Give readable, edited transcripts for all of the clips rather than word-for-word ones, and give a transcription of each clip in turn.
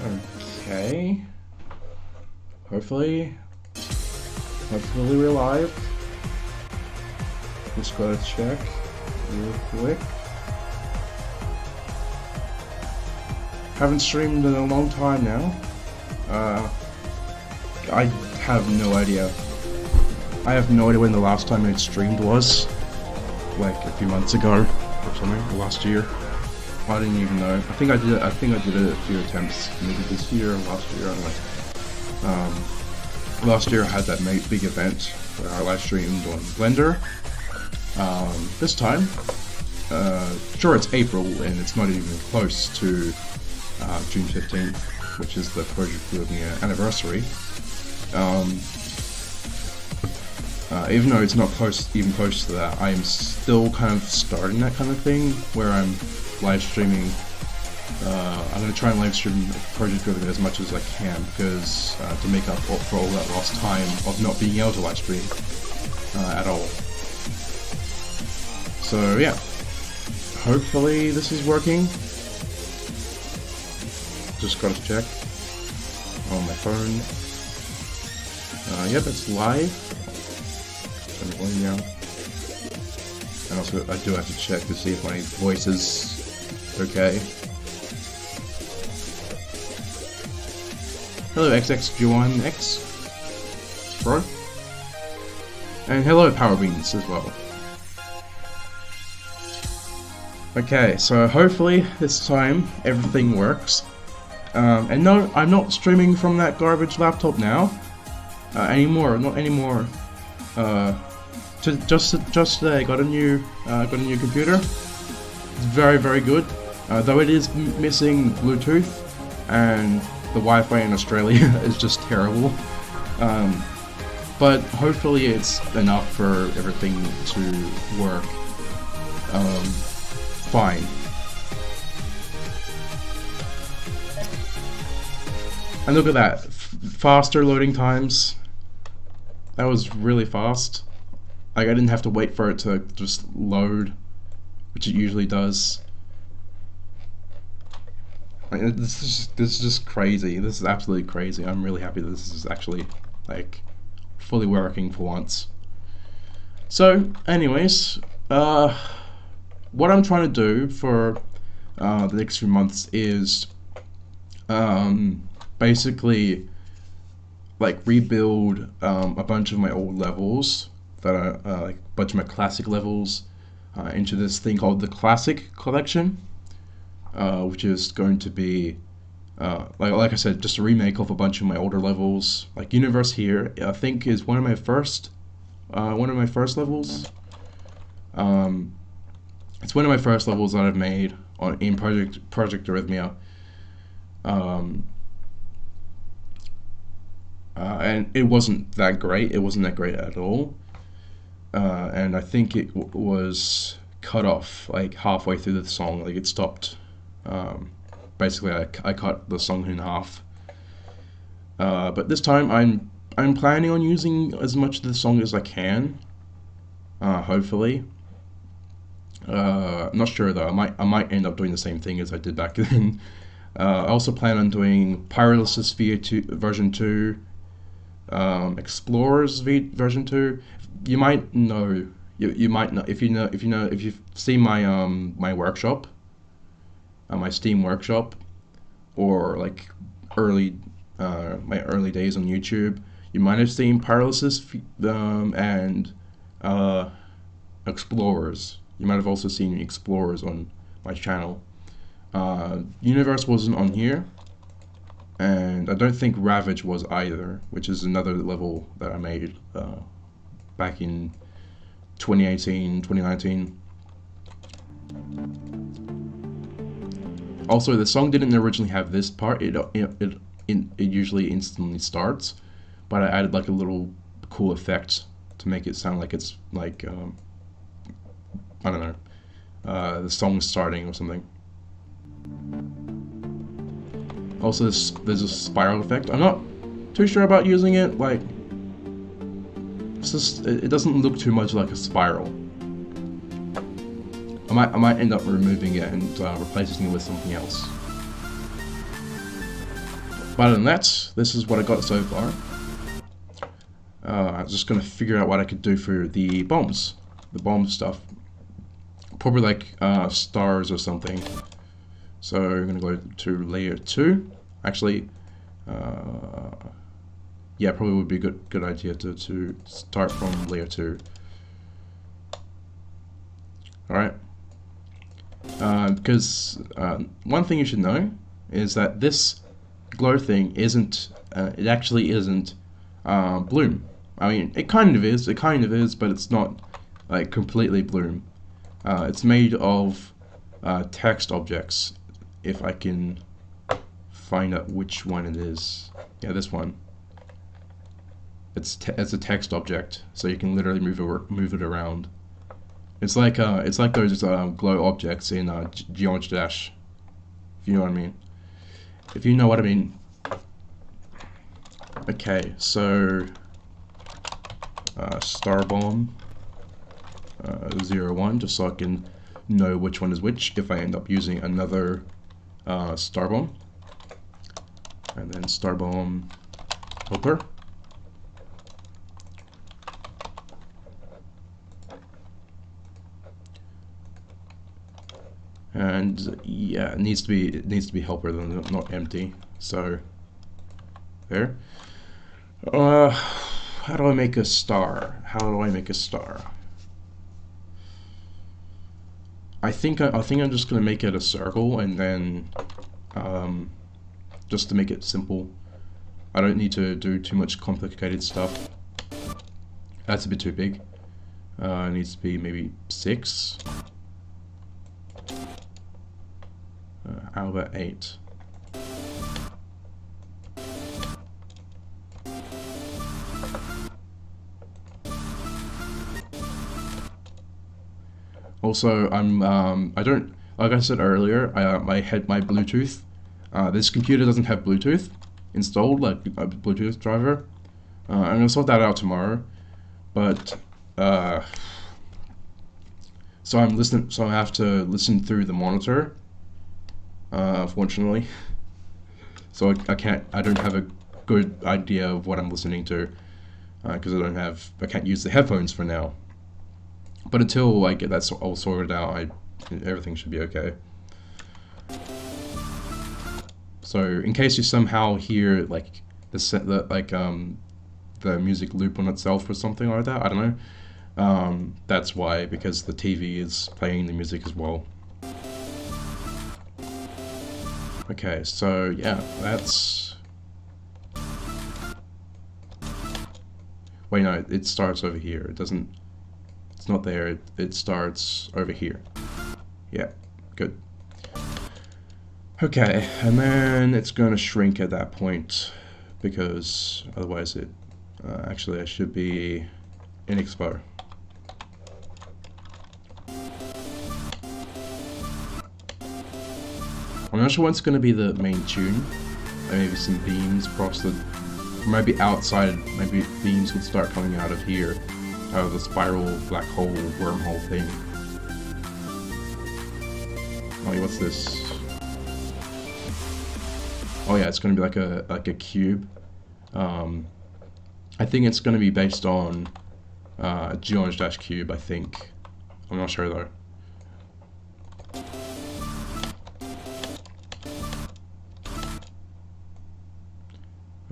Okay. Hopefully we're live. Just gotta check real quick. Haven't streamed in a long time now. I have no idea. I have no idea when the last time I streamed was. Like a few months ago or something, or last year. I didn't even know. I think I did it a few attempts, maybe this year or last year, I don't know. Last year I had that big event where I live streamed on Blender. This time, sure, it's April and it's not even close to June 15th, which is the Project RhythmTech anniversary. Even though it's not even close to that, I am still kind of starting that kind of thing where I'm live streaming. I'm going to try and live stream Project RhythmTech as much as I can because to make up for all that lost time of not being able to live stream at all. So yeah, hopefully this is working. Just gotta check on my phone. Yep, it's live. Turn the volume down. And also, I do have to check to see if my voice is okay. Hello, XX1X Pro. And hello, Power Beans as well. Okay, so hopefully this time everything works. And no, I'm not streaming from that garbage laptop now. Anymore, not anymore. Just today, got a new computer. It's very, very good. Though it is missing Bluetooth, and the Wi-Fi in Australia is just terrible. But hopefully it's enough for everything to work fine. And look at that, faster loading times. That was really fast. Like, I didn't have to wait for it to just load, which it usually does. Like, this is just crazy. This is absolutely crazy. I'm really happy that this is actually like fully working for once. So, anyways, what I'm trying to do for the next few months is basically like rebuild a bunch of my old levels that are like a bunch of my classic levels into this thing called the Classic Collection, which is going to be like I said, just a remake of a bunch of my older levels. Like Universe here, I think, is one of my first levels. It's one of my first levels that I've made in Project Arrhythmia. And it wasn't that great. It wasn't that great at all. And I think it was cut off like halfway through the song. Like it stopped. Basically, I cut the song in half. But this time, I'm planning on using as much of the song as I can. Hopefully. I'm not sure though. I might end up doing the same thing as I did back then. I also plan on doing Pyrolysis version 2. Explorers version 2. You might know. You might know if you've seen my my workshop, my Steam workshop, or like my early days on YouTube. You might have seen Pyrolysis and Explorers. You might have also seen Explorers on my channel. Universe wasn't on here. And I don't think Ravage was either, which is another level that I made back in 2018, 2019. Also, the song didn't originally have this part. It usually instantly starts, but I added like a little cool effect to make it sound like it's like I don't know, the song's starting or something. Also, there's a spiral effect. I'm not too sure about using it. Like, it doesn't look too much like a spiral. I might end up removing it and replacing it with something else. But other than that, this is what I got so far. I'm just gonna figure out what I could do for the bombs, stuff. Probably like stars or something. So I'm gonna go to layer 2. Actually, yeah, probably would be a good idea to start from layer 2. All right. Because one thing you should know is that this glow thing isn't, it actually isn't bloom. I mean, it kind of is, but it's not like completely bloom. It's made of text objects, if I can find out which one it is. Yeah, this one. It's a text object, so you can literally move it around. It's like those glow objects in Geometry Dash, if you know what I mean. If you know what I mean. Okay, so star bomb 0, 1, just so I can know which one is which if I end up using another star bomb, and then star bomb helper. And yeah, it needs to be helper, then not empty. So there. How do I make a star? I think I'm just gonna make it a circle, and then just to make it simple. I don't need to do too much complicated stuff. That's a bit too big. It needs to be maybe 6. How about 8? Also, I don't, like I said earlier, I had my Bluetooth. This computer doesn't have Bluetooth installed, like a Bluetooth driver. I'm gonna sort that out tomorrow. But so I have to listen through the monitor. Unfortunately, so I don't have a good idea of what I'm listening to because I can't use the headphones for now. But until I get that all sorted out, everything should be okay. So in case you somehow hear like the music loop on itself or something like that, I don't know. That's why, because the TV is playing the music as well. Okay, so yeah, that's... Wait, no, it starts over here. It doesn't... It's not there, it starts over here. Yeah, good. Okay, and then it's going to shrink at that point, because otherwise it... actually, I should be in Expo. I'm not sure what's going to be the main tune. Maybe some beams across the... Maybe outside, maybe beams would start coming out of here. Out of the spiral, black hole, wormhole thing. Oh, what's this? Oh yeah, it's going to be like a cube. I think it's going to be based on a Geometry Dash cube, I think. I'm not sure though.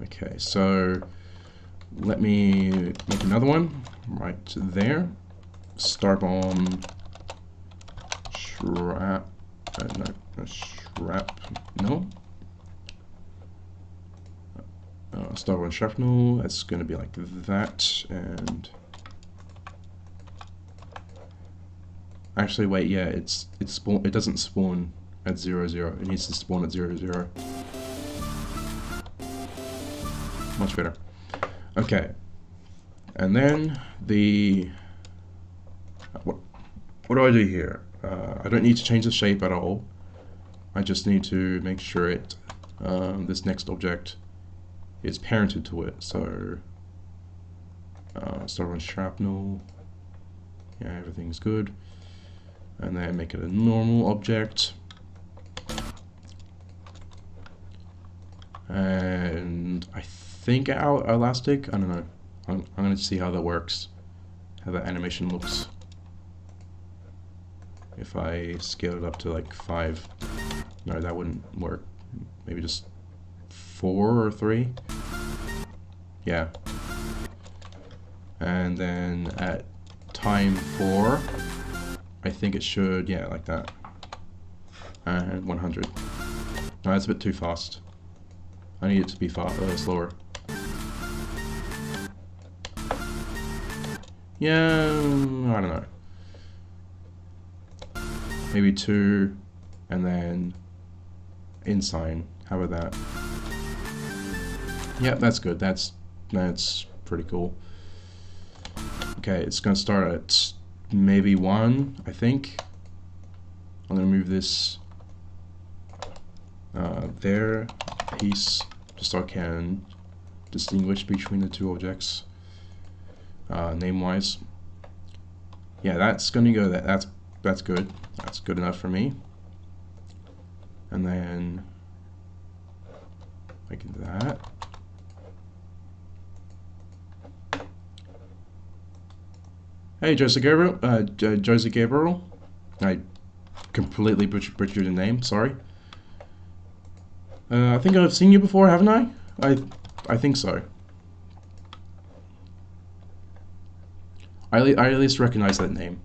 Okay, so let me make another one right there. Star bomb, shrap, no. Star bomb shrapnel. That's going to be like that, and actually, wait, yeah, it doesn't spawn at 0, 0. It needs to spawn at 0, 0. Much better. Okay, and then the what do I do here? I don't need to change the shape at all. I just need to make sure this next object is parented to it. So start on shrapnel. Yeah, everything's good. And then make it a normal object. and I think elastic. I don't know. I'm gonna see how that works, how that animation looks. If I scale it up to like 5, no, that wouldn't work. Maybe just 4 or 3. Yeah. And then at time 4, I think it should, yeah, like that. And 100. No, that's a bit too fast. I need it to be slower. Yeah, I don't know. Maybe 2, and then inside. How about that? Yeah, that's good. That's pretty cool. Okay, it's gonna start at maybe 1, I think. I'm gonna move this there, piece, just so I can distinguish between the 2 objects, name-wise. Yeah, that's gonna go there. That's good. That's good enough for me. And then like that. Hey, Joseph Gabriel. Joseph Gabriel. I completely butchered the name. Sorry. I think I've seen you before, haven't I? I think so. I at least recognize that name.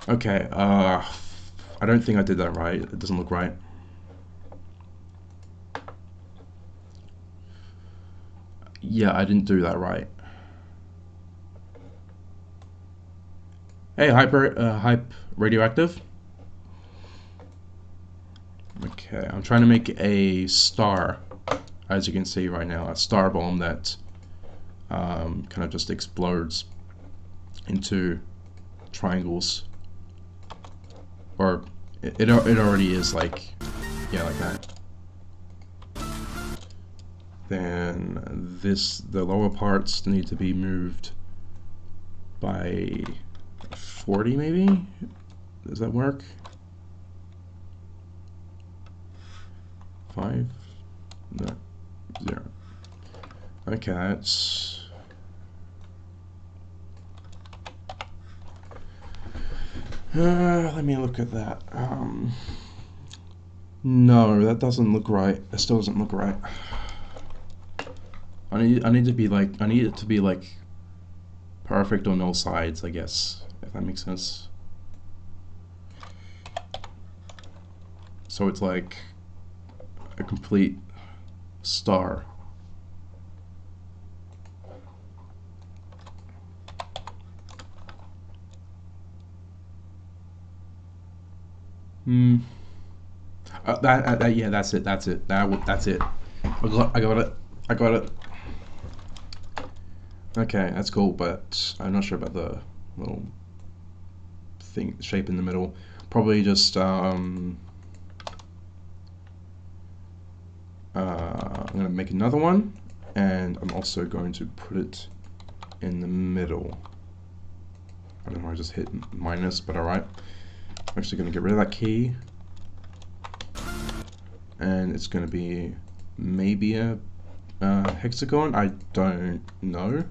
Okay. I don't think I did that right. It doesn't look right. Yeah, I didn't do that right. Hey, hype radioactive. Okay, I'm trying to make a star, as you can see right now, a star bomb that kind of just explodes into triangles, or it already is, like, yeah, like that. Then the lower parts need to be moved by 40 maybe? Does that work? 5? No. 0. Okay, that's... let me look at that. No, that doesn't look right. That still doesn't look right. I need it to be like perfect on all sides, I guess, if that makes sense. So it's like a complete star. Yeah, that's it. That's it. That's it. I got it. Okay, that's cool, but I'm not sure about the little thing shape in the middle. Probably just I'm gonna make another one, and I'm also going to put it in the middle. I don't know, I just hit minus, but alright. I'm actually gonna get rid of that key, and it's gonna be maybe a hexagon. I don't know.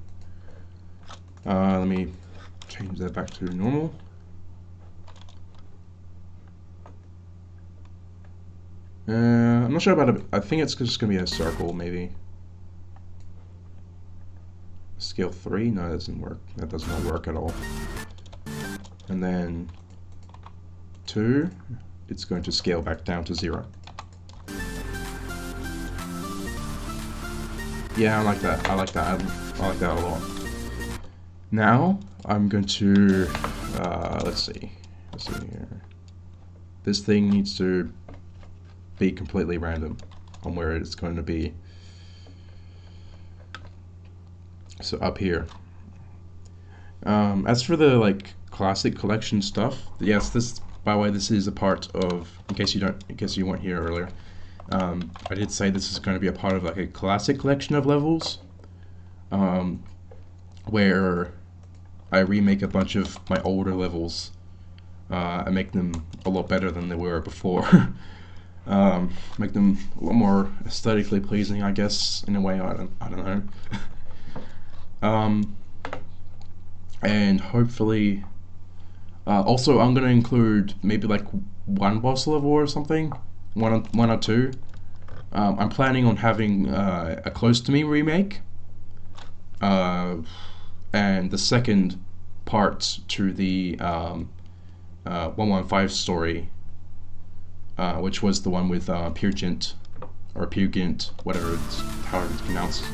Let me change that back to normal. I'm not sure about it. I think it's just going to be a circle, maybe. Scale 3? No, that doesn't work. That does not work at all. And then 2, it's going to scale back down to 0. Yeah, I like that. I like that. I like that a lot. Now I'm going to let's see here. This thing needs to be completely random on where it's going to be. So up here. As for the like classic collection stuff, yes, this, by the way, this is a part of, in case you weren't here earlier. I did say this is going to be a part of like a classic collection of levels, where I remake a bunch of my older levels and make them a lot better than they were before. make them a lot more aesthetically pleasing, I guess, in a way. I don't know. um, and hopefully, also I'm gonna include maybe like one boss level or something, one or two. I'm planning on having a Close to Me remake, and the second part to the 115 story, which was the one with Pugint, or Pugint, whatever it's how it's pronounced.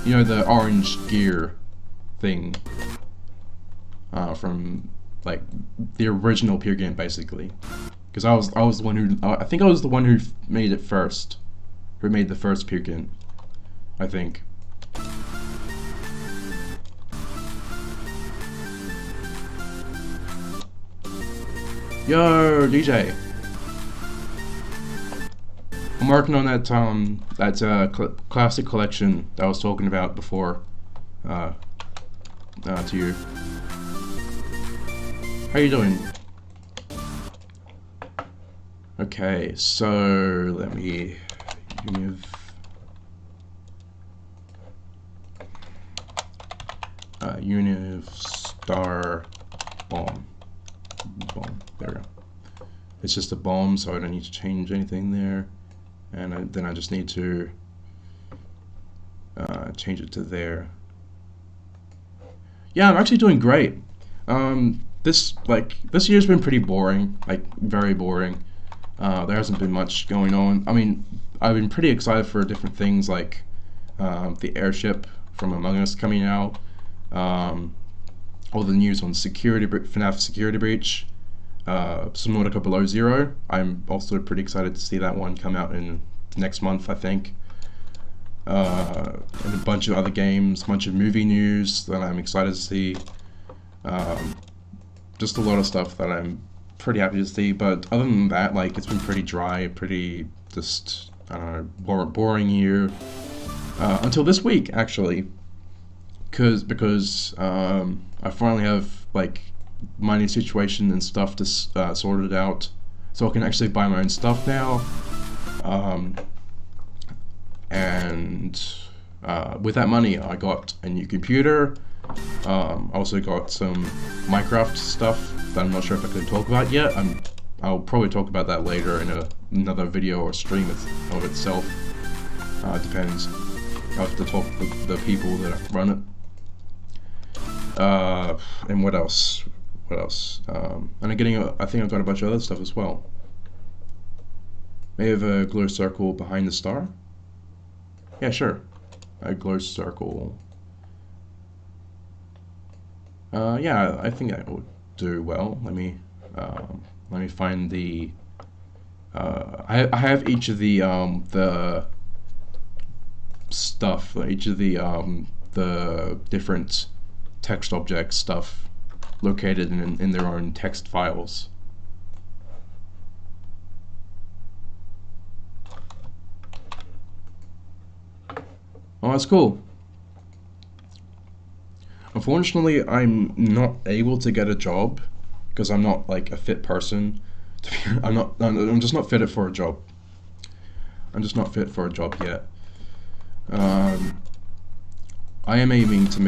You know, the orange gear thing from like the original Pugint, basically. Because I was the one who I think I was the one who made it first, who made the first Pugint, I think. Yo, DJ. I'm working on that classic collection that I was talking about before. To you. How you doing? Okay, so let me univ star bomb. There we go. It's just a bomb, so I don't need to change anything there. And then I just need to change it to there. Yeah, I'm actually doing great. This year's been pretty boring, like very boring. There hasn't been much going on. I mean, I've been pretty excited for different things like the airship from Among Us coming out, all the news on FNAF security breach, Subnautica Below Zero. I'm also pretty excited to see that one come out in next month, I think. And a bunch of other games, a bunch of movie news that I'm excited to see. Just a lot of stuff that I'm pretty happy to see, but other than that, like, it's been pretty dry, pretty just, I don't know, boring year. Until this week, actually. Because I finally have, like, money situation and stuff to sorted out, so I can actually buy my own stuff now. And with that money, I got a new computer. I also got some Minecraft stuff that I'm not sure if I can talk about yet. I'll probably talk about that later in another video or stream of itself. Depends. I have to talk to the people that run it. And what else? And I'm getting I think I've got a bunch of other stuff as well. May have a glow circle behind the star. Yeah, sure. A glow circle. Yeah, I think that would do well. Let me find the. I have each of the stuff, each of the different text object stuff located in their own text files. Oh, that's cool. Unfortunately, I'm not able to get a job because I'm not like a fit person. I'm just not fit for a job. I'm just not fit for a job yet. I am aiming to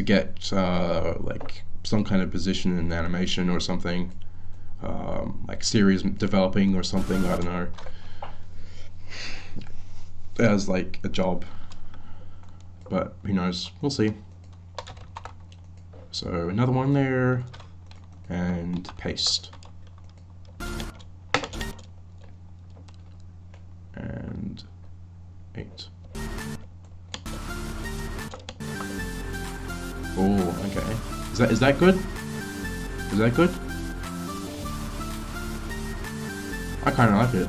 get like some kind of position in animation or something, like series developing or something. I don't know, as like a job. But who knows? We'll see. So another one there, and paste. And 8. Oh, okay. Is that good? Is that good? I kinda like it.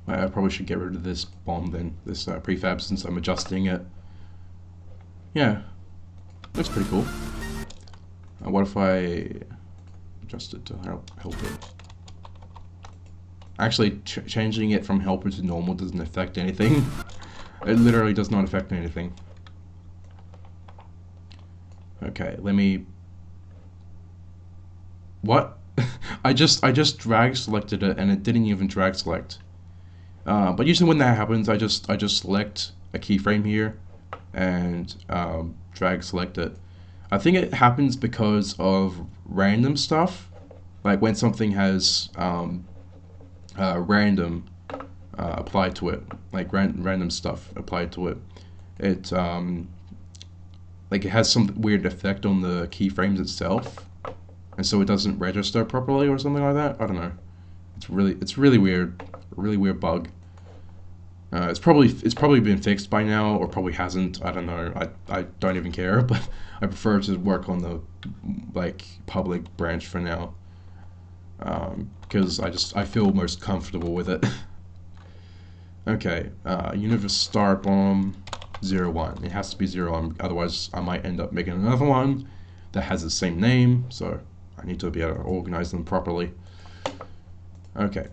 I probably should get rid of this bomb then, this prefab, since I'm adjusting it. Yeah, looks pretty cool. What if I adjust it to help it? Actually, changing it from helper to normal doesn't affect anything. It literally does not affect anything. Okay, let me... What? I just drag selected it and it didn't even drag select. But usually when that happens, I just select a keyframe here and drag select it. I think it happens because of random stuff, like when something has random applied to it, like random stuff applied to it. It like it has some weird effect on the keyframes itself, and so it doesn't register properly or something like that. I don't know. It's really weird, a really weird bug. It's probably been fixed by now, or probably hasn't. I don't know. I don't even care, but I prefer to work on the like public branch for now, because I feel most comfortable with it. Okay, universe start bomb 01. It has to be 01, otherwise I might end up making another one that has the same name. So I need to be able to organize them properly. Okay,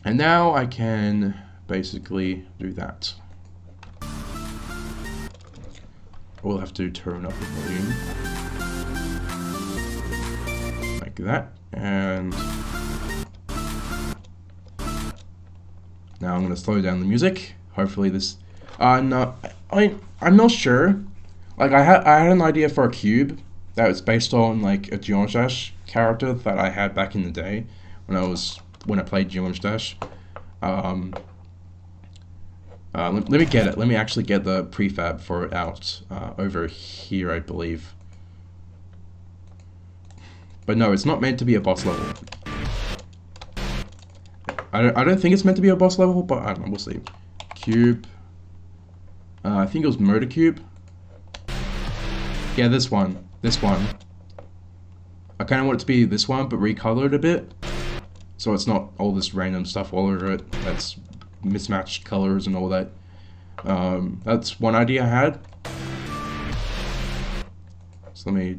and now I can basically do that. We'll have to turn up the volume like that, and now I'm going to slow down the music. Hopefully this... no, I'm not sure. Like I had an idea for a cube that was based on like a Geometry character that I had back in the day when I played Geometry. Let me get it. Let me actually get the prefab for it out over here, I believe. But no, it's not meant to be a boss level. I don't think it's meant to be a boss level, but I don't know, we'll see. Cube. I think it was Motor Cube. Yeah, this one. This one. I kind of want it to be this one, but recolored a bit. So it's not all this random stuff all over it. That's mismatched colors and all that. That's one idea I had. So let me...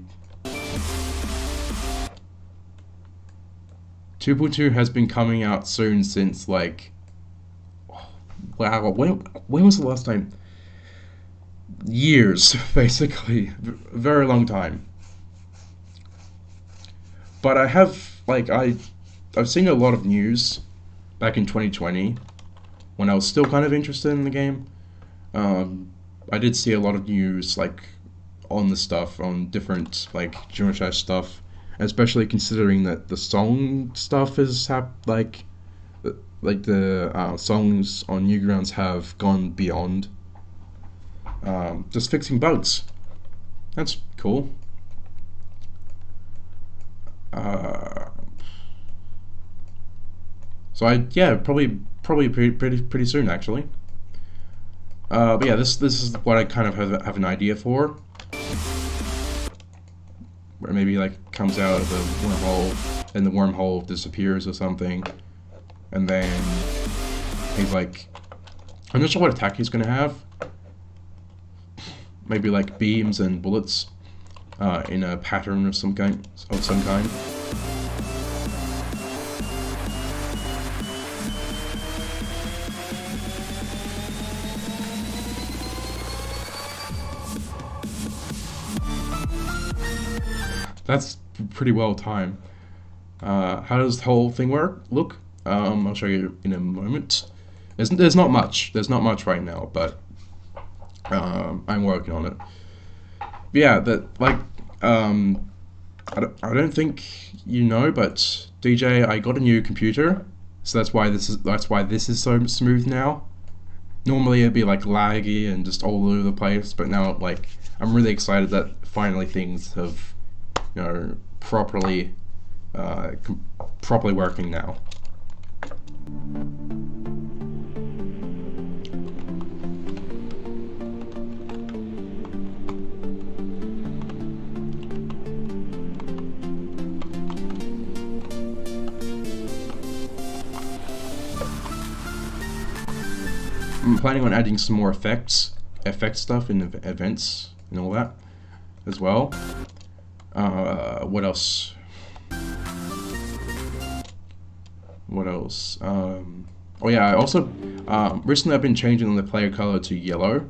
2.2 has been coming out soon since like... Wow, when was the last time? Years, basically. Very long time. But I have, like, I've seen a lot of news back in 2020 when I was still kind of interested in the game. I did see a lot of news, like, on the stuff, on different, like, Geometry stuff, especially considering that the song stuff is, the songs on Newgrounds have gone beyond just fixing bugs. That's cool. So probably pretty soon actually. But yeah, this is what I kind of have an idea for, where maybe like comes out of the wormhole and the wormhole disappears or something, and then he's like, I'm not sure what attack he's gonna have. Maybe like beams and bullets in a pattern of some kind. That's pretty well timed. How does the whole thing look? I'll show you in a moment. There's not much. There's not much right now, but I'm working on it. Yeah, I don't think you know, but DJ, I got a new computer, so that's why this is so smooth now. Normally it'd be like laggy and just all over the place, but now like I'm really excited that finally things have, you know, properly working now. I'm planning on adding some more effect stuff in the events and all that as well. What else? What else? Oh yeah, I also recently I've been changing the player color to yellow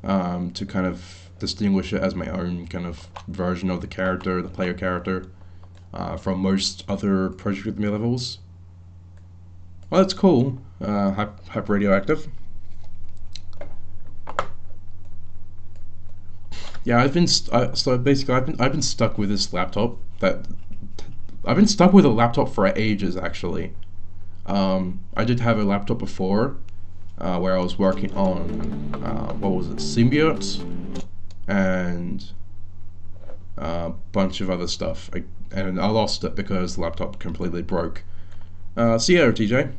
to kind of distinguish it as my own kind of version of the character, the player character, from most other Project Rhythmia levels. Well, that's cool. Hyper radioactive. Yeah, so basically I've been stuck with this laptop that I've been stuck with a laptop for ages actually. I did have a laptop before where I was working on what was it, Symbiote and a bunch of other stuff. And I lost it because the laptop completely broke. See you, TJ.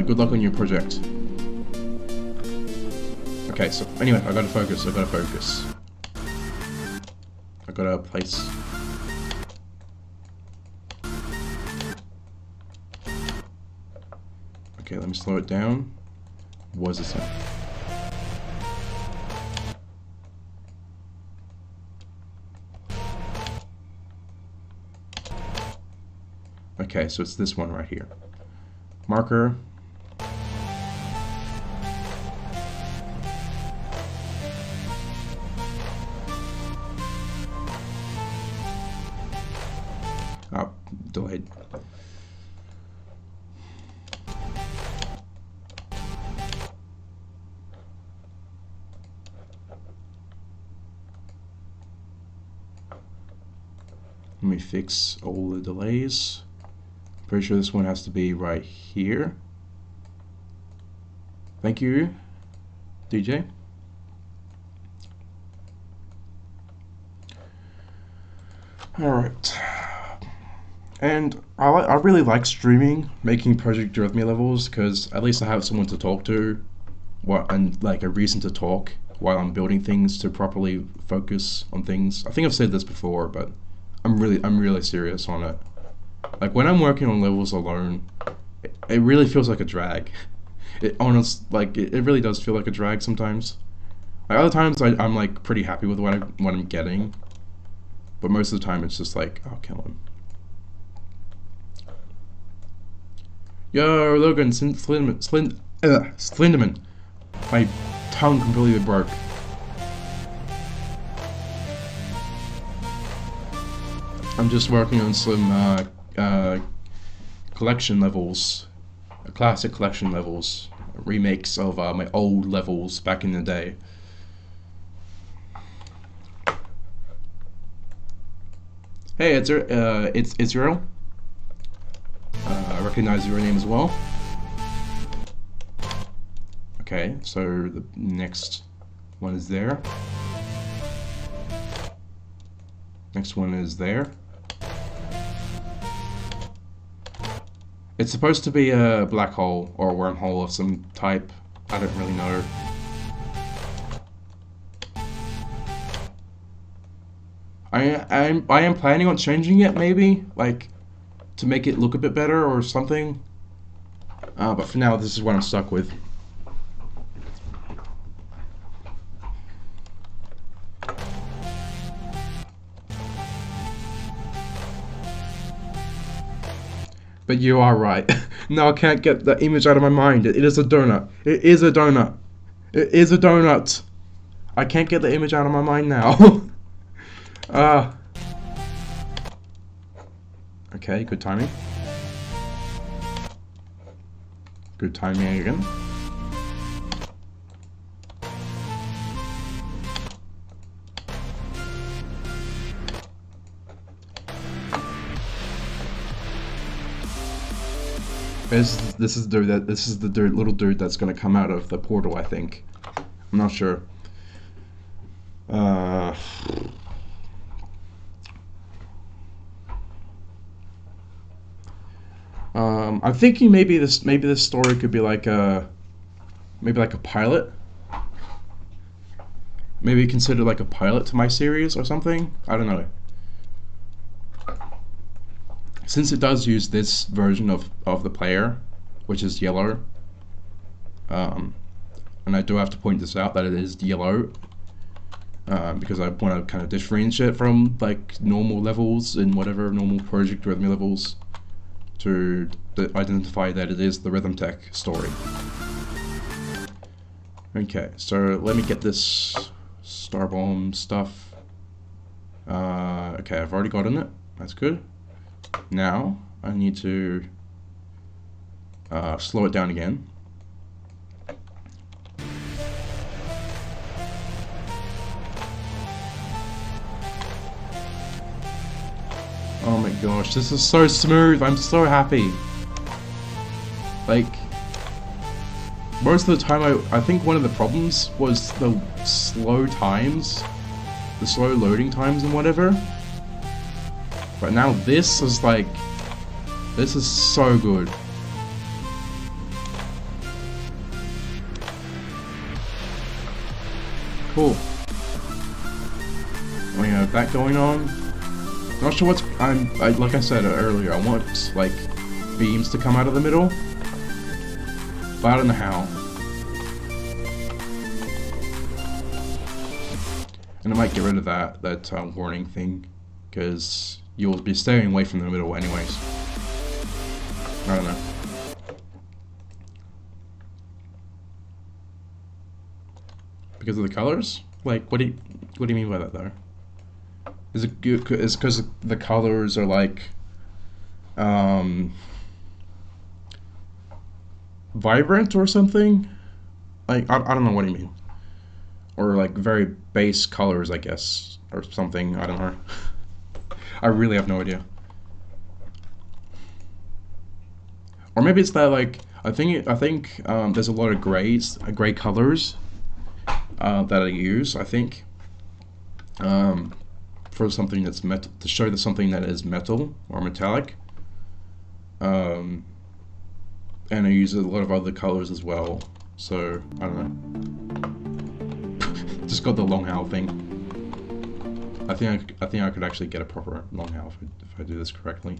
Good luck on your project. Okay, so anyway, I gotta focus. I gotta place. Okay, let me slow it down. What is this now? Okay, so it's this one right here. Marker. Oh, delayed. Let me fix all the delays. Pretty sure this one has to be right here. Thank you, DJ. Alright. And I really like streaming, making Project Arrhythmia levels, because at least I have someone to talk to, and like a reason to talk while I'm building things to properly focus on things. I think I've said this before, but I'm really serious on it. Like when I'm working on levels alone, it really feels like a drag. It really does feel like a drag sometimes. Like other times I'm like pretty happy with what I'm getting, but most of the time it's just like, oh, kill him. Yo, Logan, Slenderman. My tongue completely broke. I'm just working on some collection levels, classic collection levels, remakes of my old levels back in the day. Hey, it's Israel. I recognize your name as well. Okay, so the next one is there. Next one is there. It's supposed to be a black hole or a wormhole of some type. I don't really know. I am planning on changing it, maybe, like, to make it look a bit better or something. But for now, this is what I'm stuck with. But you are right. No, I can't get the image out of my mind. It is a donut. It is a donut. It is a donut. I can't get the image out of my mind now. Okay, good timing. Good timing again. This is the little dude that's gonna come out of the portal, I think. I'm not sure. I'm thinking maybe this story could be like a pilot. Maybe consider like a pilot to my series or something. I don't know. Since it does use this version of the player, which is yellow, and I do have to point this out that it is yellow. because I want to kind of differentiate from like normal levels in whatever normal Project Arrhythmia levels to identify that it is the RhythmTech story. Okay, so let me get this Star Bomb stuff. Okay, I've already gotten it. That's good. Now I need to slow it down again. Oh my gosh, this is so smooth. I'm so happy. Like, most of the time I think one of the problems was the slow times, the slow loading times and whatever. But now this is like, this is so good. Cool. We have that going on. Not sure what's, like I said earlier, I want like beams to come out of the middle, but I don't know how. And I might get rid of that warning thing, because you'll be staying away from the middle anyways. I don't know. Because of the colors? Like, what do you mean by that though? Is it good? Is because the colors are like vibrant or something? Like, I don't know what you mean. Or like very base colors, I guess, or something. I don't know. I really have no idea. Or maybe it's that like I think there's a lot of gray colors that I use. I think for something that's metal, to show that something that is metal or metallic. And I use a lot of other colors as well. So I don't know. Just got the long howl thing. I think I could actually get a proper long howl if I do this correctly.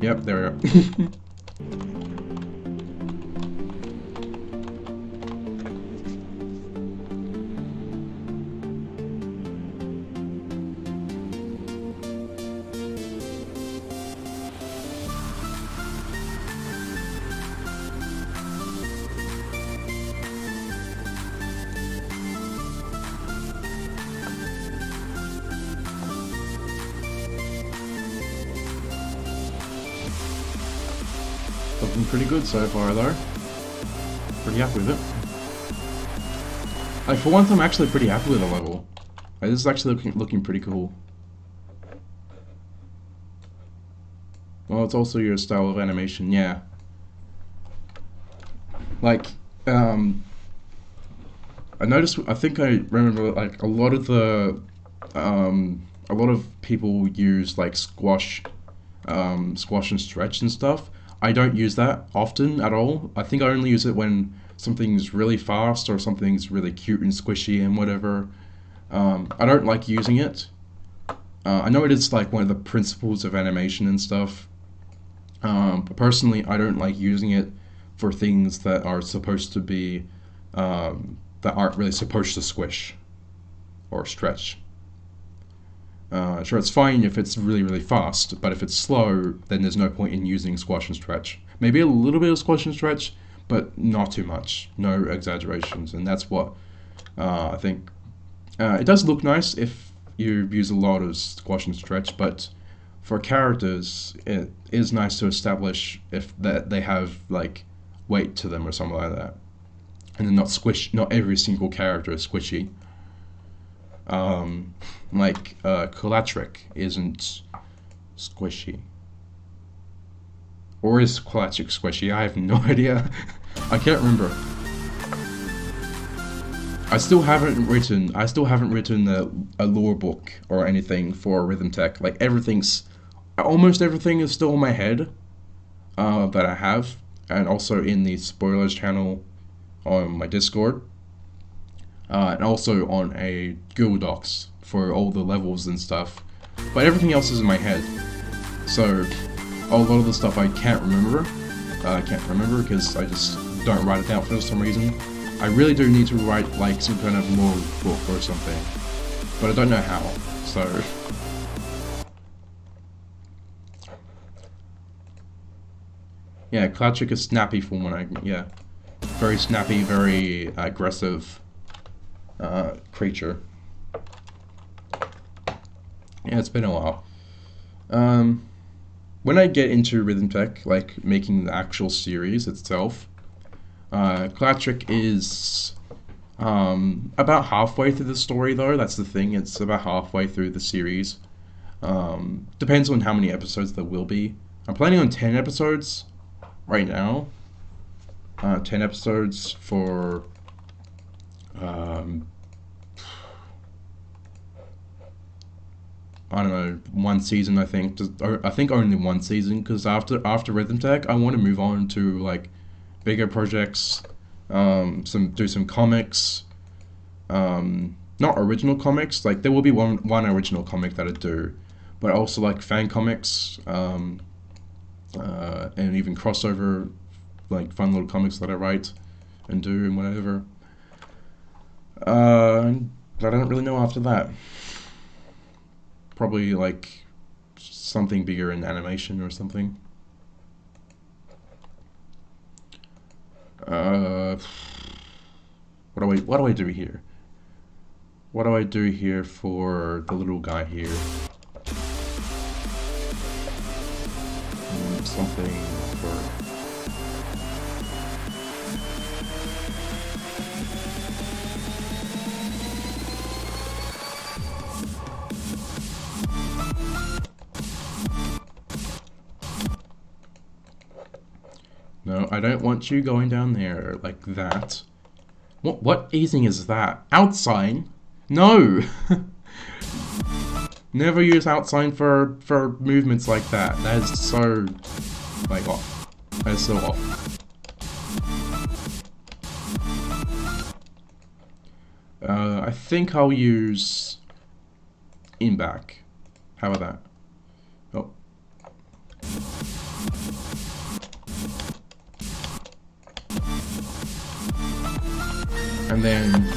Yep, there we go. Looking pretty good so far though. Pretty happy with it. Like for once I'm actually pretty happy with the level. Like, this is actually looking pretty cool. Well, it's also your style of animation, yeah. Like, I noticed, I think I remember like a lot of people use like squash and stretch and stuff. I don't use that often at all. I think I only use it when something's really fast or something's really cute and squishy and whatever. I don't like using it. I know it is like one of the principles of animation and stuff. But personally, I don't like using it for things that are supposed to be, that aren't really supposed to squish or stretch. Sure, it's fine if it's really, really fast, but if it's slow, then there's no point in using squash and stretch. Maybe a little bit of squash and stretch, but not too much. No exaggerations, and that's what I think. It does look nice if you use a lot of squash and stretch, but for characters, it is nice to establish if that they have like weight to them or something like that, and then not every single character is squishy. Like Kalatric isn't squishy. Or is Kalatric squishy? I have no idea. I can't remember. I still haven't written a lore book or anything for RhythmTech. Like almost everything is still in my head that I have, and also in the spoilers channel on my Discord. And also on a Google Docs for all the levels and stuff. But everything else is in my head. So a lot of the stuff I can't remember. I can't remember because I just don't write it down for some reason. I really do need to write like some kind of moral book or something, but I don't know how, so... Yeah, Cloud Trick is snappy for when I... yeah. Very snappy, very aggressive creature. Yeah, it's been a while. When I get into RhythmTech, like making the actual series itself, Cloud Trick is about halfway through the story though, that's the thing, it's about halfway through the series. Depends on how many episodes there will be. I'm planning on 10 episodes right now. 10 episodes for I don't know, one season. I think I think only one season, because after RhythmTech I want to move on to like bigger projects, do some comics, not original comics, like there will be one original comic that I do, but also like fan comics, and even crossover, like fun little comics that I write and do and whatever. But I don't really know after that. Probably like something bigger in animation or something. What do I do here? What do I do here for the little guy here? Something for... No, I don't want you going down there like that. What easing is that? Outsign? No! Never use outsign for movements like that. That is so, like, off. That is so off. I think I'll use in back. How about that? Oh. And then,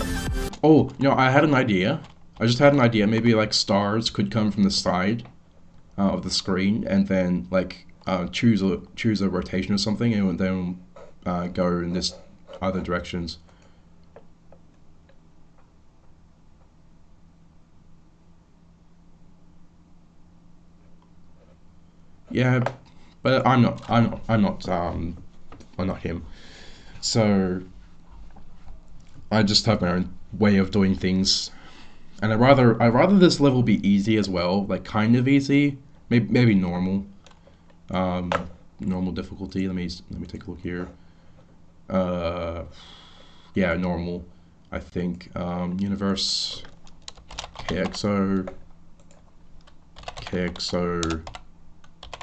oh, you know, I had an idea. I just had an idea. Maybe like stars could come from the side of the screen, and then like choose a rotation or something, and then go in this other directions. Yeah, but I'm not him. So I just have my own way of doing things, and I'd rather this level be easy as well, like kind of easy, maybe normal, normal difficulty. Let me take a look here. Yeah, normal. I think universe KXO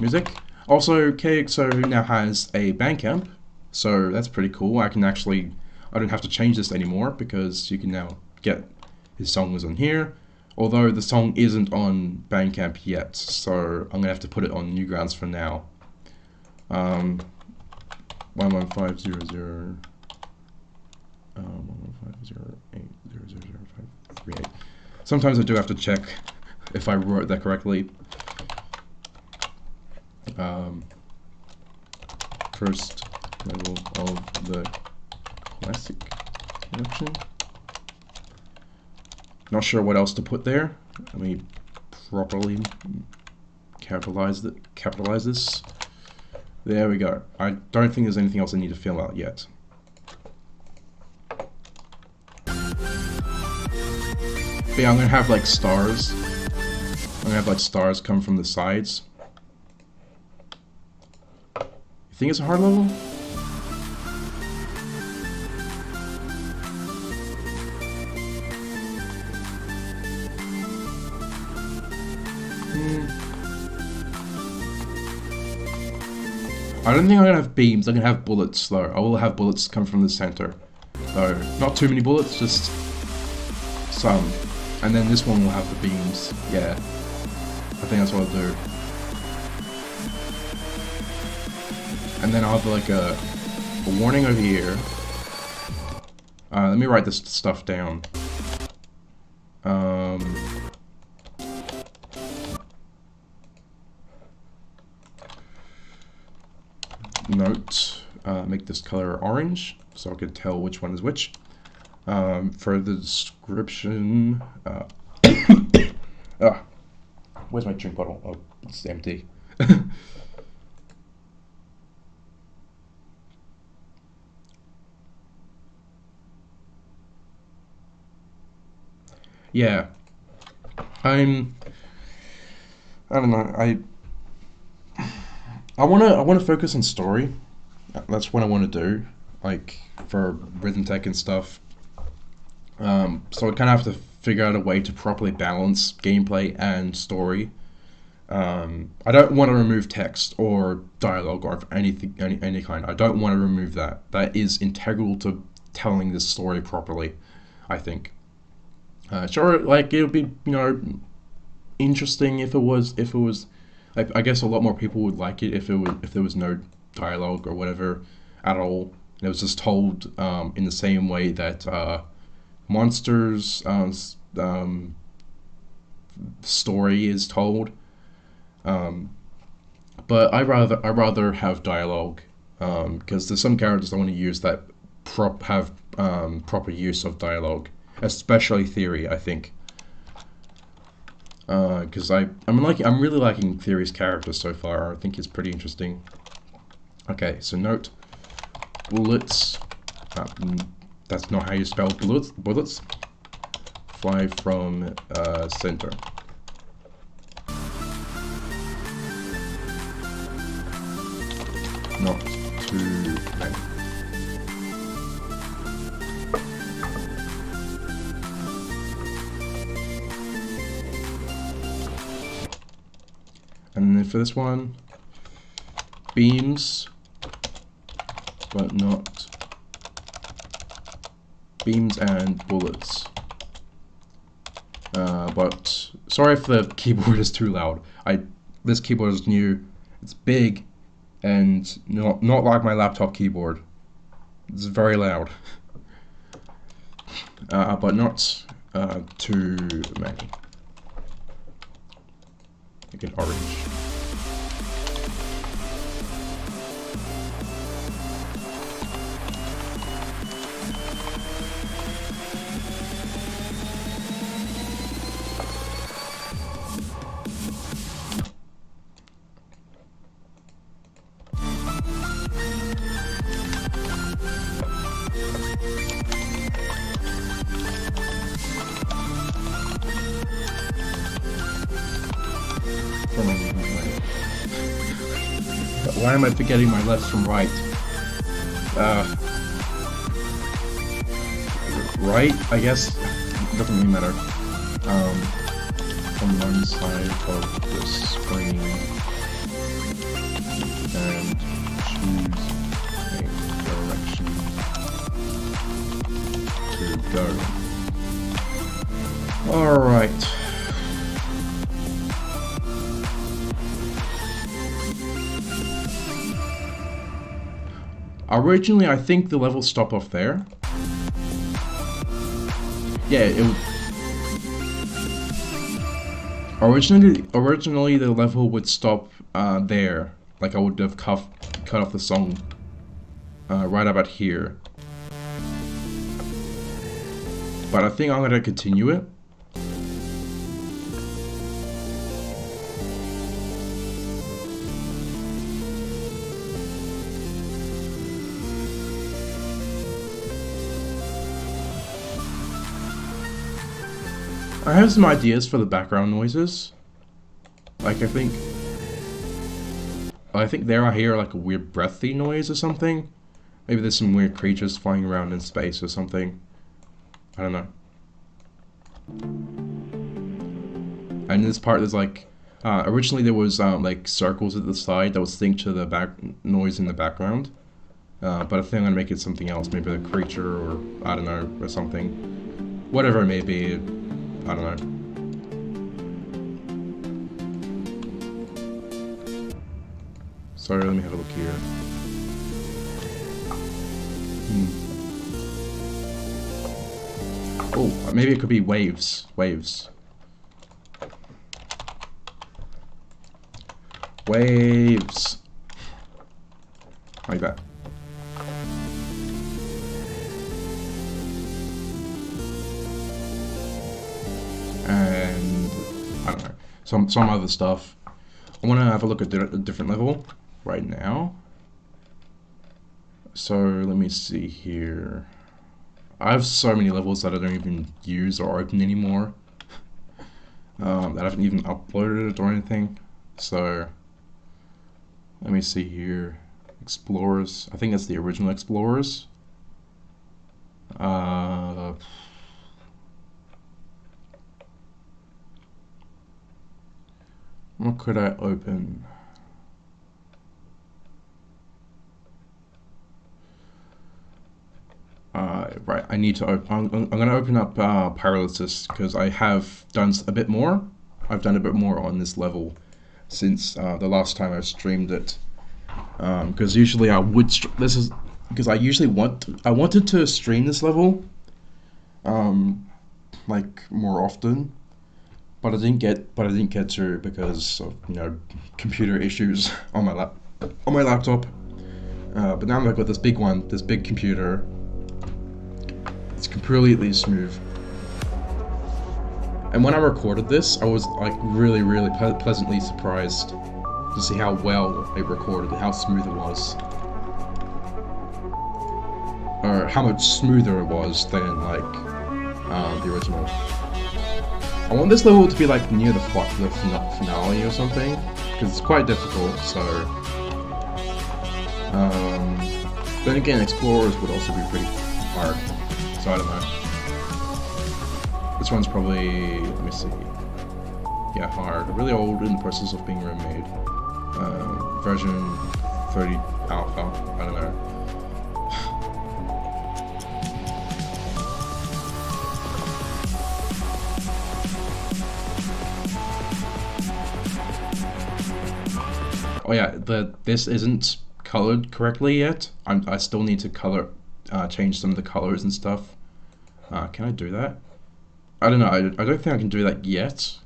music. Also, KXO now has a Bandcamp, so that's pretty cool. I don't have to change this anymore, because you can now get his songs on here. Although the song isn't on Bandcamp yet, so I'm gonna have to put it on Newgrounds for now. 1150011508000538. Sometimes I do have to check if I wrote that correctly. First level of the classic collection. Not sure what else to put there. Let me properly capitalize this. There we go. I don't think there's anything else I need to fill out yet. But yeah, I'm gonna have like stars. I'm gonna have like stars come from the sides. You think it's a hard level? I don't think I'm gonna have beams. I'm gonna have bullets though. I will have bullets come from the center. So not too many bullets, just some. And then this one will have the beams. Yeah. I think that's what I'll do. And then I'll have like a warning over here. Let me write this stuff down. Note, make this color orange so I can tell which one is which. For the description, where's my drink bottle? Oh, it's empty. Yeah, I don't know. I wanna focus on story. That's what I want to do, like for RhythmTech and stuff. So I kind of have to figure out a way to properly balance gameplay and story. I don't want to remove text or dialogue or anything, any kind. I don't want to remove that. That is integral to telling this story properly, I think. Sure, like it would be, interesting if it was. I guess a lot more people would like it if there was no dialogue or whatever at all. And it was just told in the same way that Monsters story is told. But I rather have dialogue because there's some characters I want to use that have proper use of dialogue, especially Theory, I think. Because I'm really liking Theory's character so far. I think he's pretty interesting. Okay, so note bullets. That's not how you spell bullets. Bullets fly from center. Not too many. And then for this one, beams, but not beams and bullets. But sorry if the keyboard is too loud. This keyboard is new. It's big, and not like my laptop keyboard. It's very loud. But not too many. Make it orange. Why am I forgetting my left from right? Right, I guess. It doesn't really matter. On one side of the screen and choose a direction to go. Alright. Originally, I think the level stopped off there. Yeah, it would. Originally, the level would stop there. Like I would have cut off the song right about here. But I think I'm gonna continue it. I have some ideas for the background noises. Like I think there I hear like a weird breathy noise or something. Maybe there's some weird creatures flying around in space or something. I don't know. And in this part there's like originally there was like circles at the side that would sync to the back noise in the background. But I think I'm gonna make it something else, maybe a creature or I don't know, or something. Whatever it may be. I don't know. Sorry, let me have a look here. Oh, maybe it could be waves. Waves. Waves. Like that. And I don't know, some other stuff. I want to have a look at a different level right now. So let me see here. I have so many levels that I don't even use or open anymore. That I haven't even uploaded or anything. So let me see here. Explorers. I think that's the original Explorers. What could I open? Right, I need to open. I'm going to open up Paralysis because I have done a bit more. I've done a bit more on this level since the last time I streamed it. Because usually I would. This is because I usually wanted to stream this level, like more often, but I didn't get to because of, you know, computer issues on my laptop. But now I've got this big one, this big computer. It's completely smooth. And when I recorded this, I was like really pleasantly surprised to see how well it recorded, how smooth it was, or how much smoother it was than like the original. I want this level to be like near the finale or something, because it's quite difficult. So then again, Explorers would also be pretty hard. So I don't know. This one's probably, let me see. Yeah, hard. Really old, in the process of being remade. Version 30 alpha. I don't know. Oh yeah, this isn't colored correctly yet. I still need to change some of the colors and stuff. Can I do that? I don't know. I don't think I can do that yet.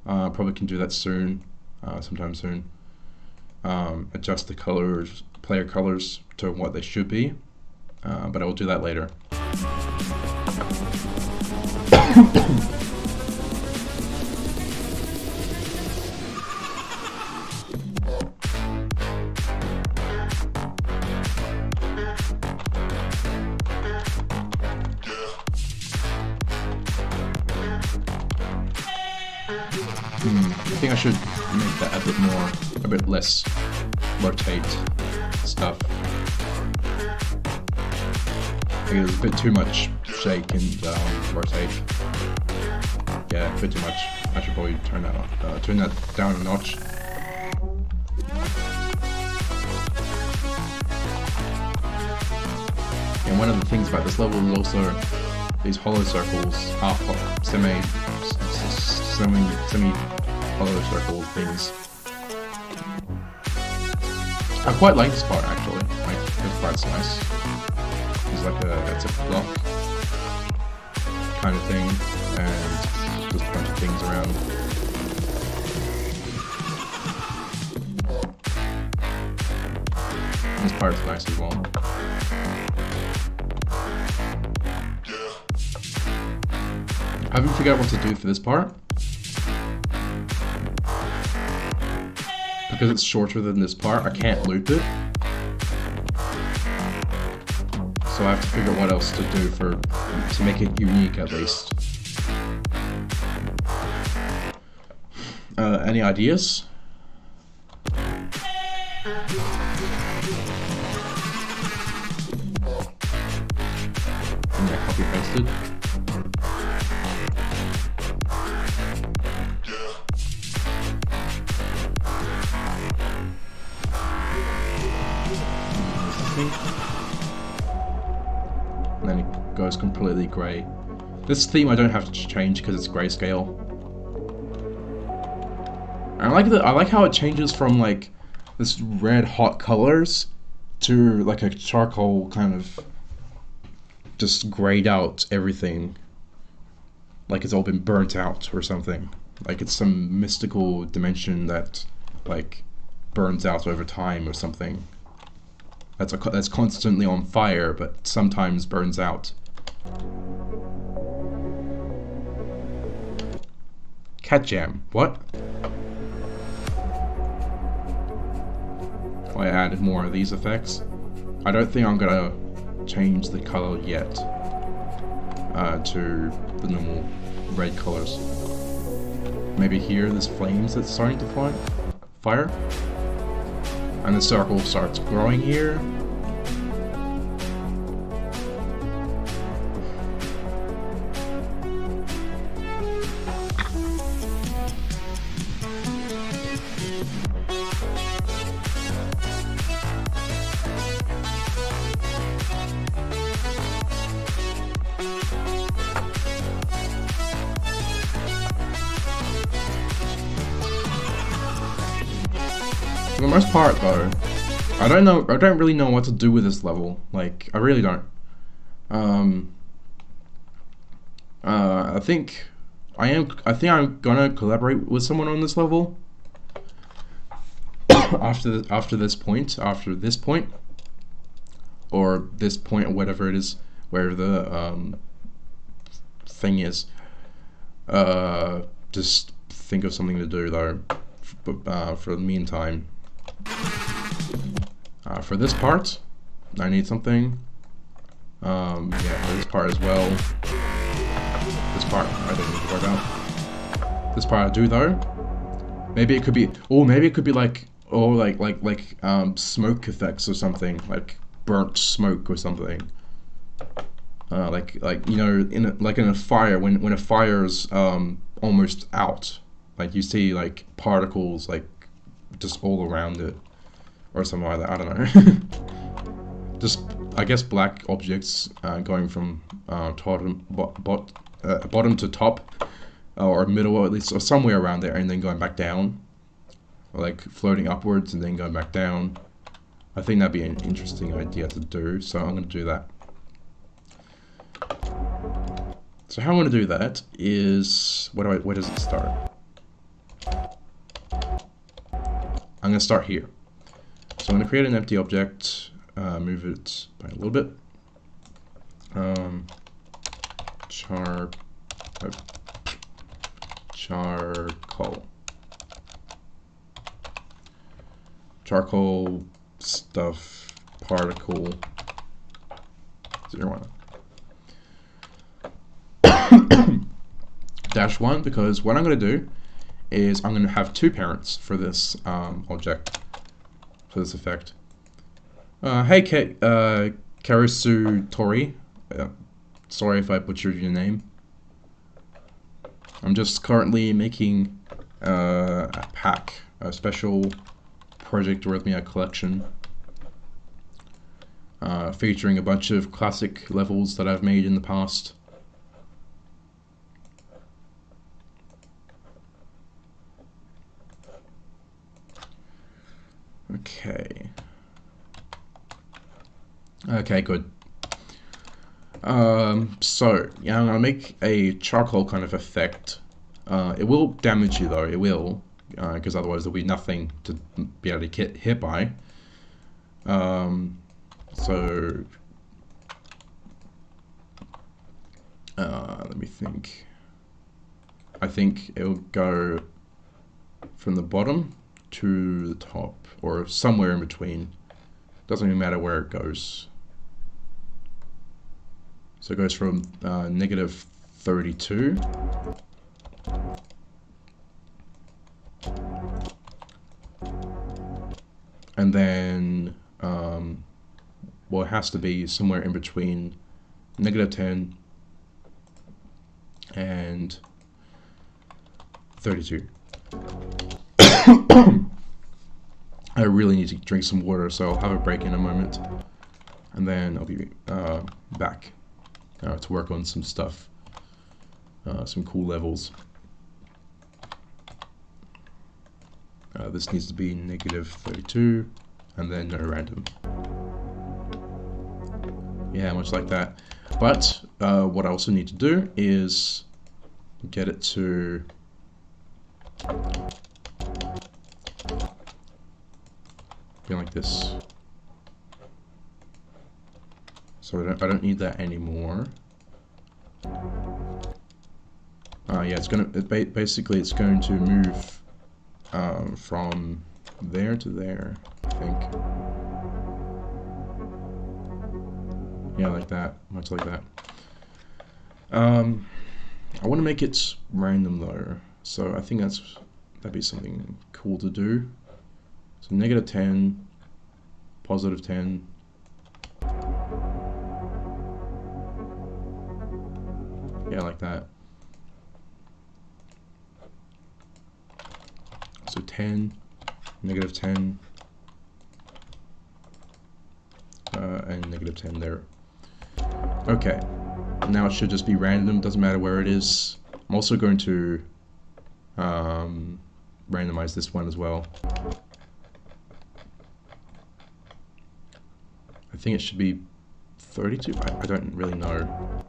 Probably can do that soon, sometime soon. Adjust the colors, player colors to what they should be, but I will do that later. I think I should make that a bit less rotate stuff. I think there's a bit too much shake and rotate. Yeah, a bit too much. I should probably turn that down a notch. And one of the things about this level is also these hollow circles, semi hollow circle things. I quite like this part actually. Like, this part's nice. It's a block kind of thing, and just a bunch of things around. This part's nice as well. I haven't figured out what to do for this part, because it's shorter than this part. I can't loop it, so I have to figure out what else to do to make it unique at least. Any ideas? Yeah, copy pasted. And then it goes completely grey. This theme I don't have to change because it's grayscale. I like how it changes from like this red hot colors to like a charcoal kind of just grayed out everything. like it's all been burnt out or something. Like it's some mystical dimension that like burns out over time or something. That's constantly on fire, but sometimes burns out. Cat jam. What? I added more of these effects. I don't think I'm gonna change the color yet to the normal red colors. Maybe here there's flames that's starting to fire. And the circle starts growing here. For the most part, though, I don't really know what to do with this level. Like, I really don't. I think I'm gonna collaborate with someone on this level. after this point, or this point, or whatever it is, where the thing is. Just think of something to do though. For the meantime. For this part, I need something. Yeah, for this part as well. This part I don't need to worry about. This part I do though. Maybe it could be. Oh, maybe it could be like. Oh, like smoke effects or something, like burnt smoke or something. Like you know, in a fire, when a fire's almost out, like you see like particles like just all around it. Or something like that, I don't know. Just, I guess, black objects going from bottom to top, or middle, or at least, or somewhere around there, and then going back down. Or like floating upwards and then going back down. I think that'd be an interesting idea to do, so I'm going to do that. So how I'm going to do that is, where does it start? I'm going to start here. So I'm going to create an empty object, move it by a little bit. Charcoal stuff, particle, 01. -1, because what I'm going to do is I'm going to have two parents for this object. For this effect. Hey, Karisu Tori. Sorry if I butchered your name. I'm just currently making a pack, a special Project Arrhythmia collection, featuring a bunch of classic levels that I've made in the past. Okay. Okay, good. So, yeah, I'm gonna make a charcoal kind of effect. It will damage you though, it will, because otherwise there'll be nothing to be able to get hit by. So, let me think. I think it'll go from the bottom to the top, or somewhere in between. Doesn't even matter where it goes. So it goes from -32 and then well, it has to be somewhere in between -10 and 32. I really need to drink some water, so I'll have a break in a moment, and then I'll be back to work on some stuff, some cool levels. This needs to be -32, and then no random. Yeah, much like that. But what I also need to do is get it to be like this. So I don't need that anymore. Yeah, it's gonna basically it's going to move from there to there, I think. Yeah, like that, much like that. I want to make it random though, so I think that'd be something cool to do. So -10, +10. Yeah, like that. So 10, -10, and -10 there. Okay, now it should just be random, doesn't matter where it is. I'm also going to randomize this one as well. I think it should be 32, I don't really know.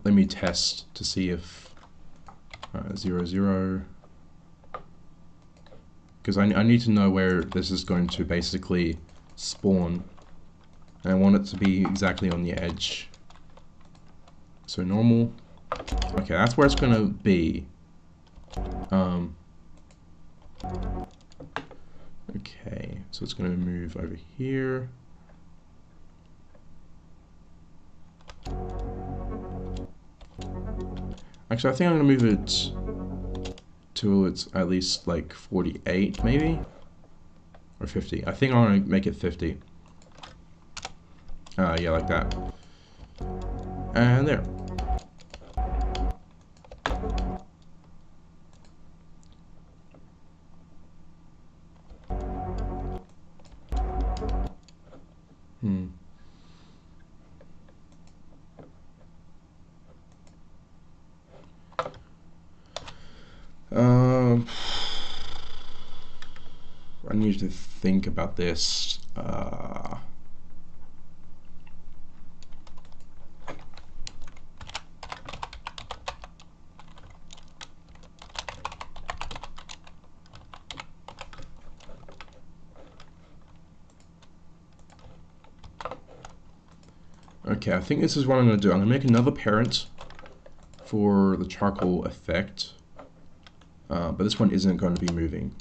Let me test to see if 0, 0, because I need to know where this is going to basically spawn, and I want it to be exactly on the edge. So normal, okay, that's where it's going to be. Okay, so it's going to move over here. Actually, I think I'm going to move it till it's at least like 48 maybe, or 50. I think I want to make it 50. Yeah, like that. And there. I need to think about this. Okay, I think this is what I'm going to do. I'm going to make another parent for the charcoal effect, but this one isn't going to be moving.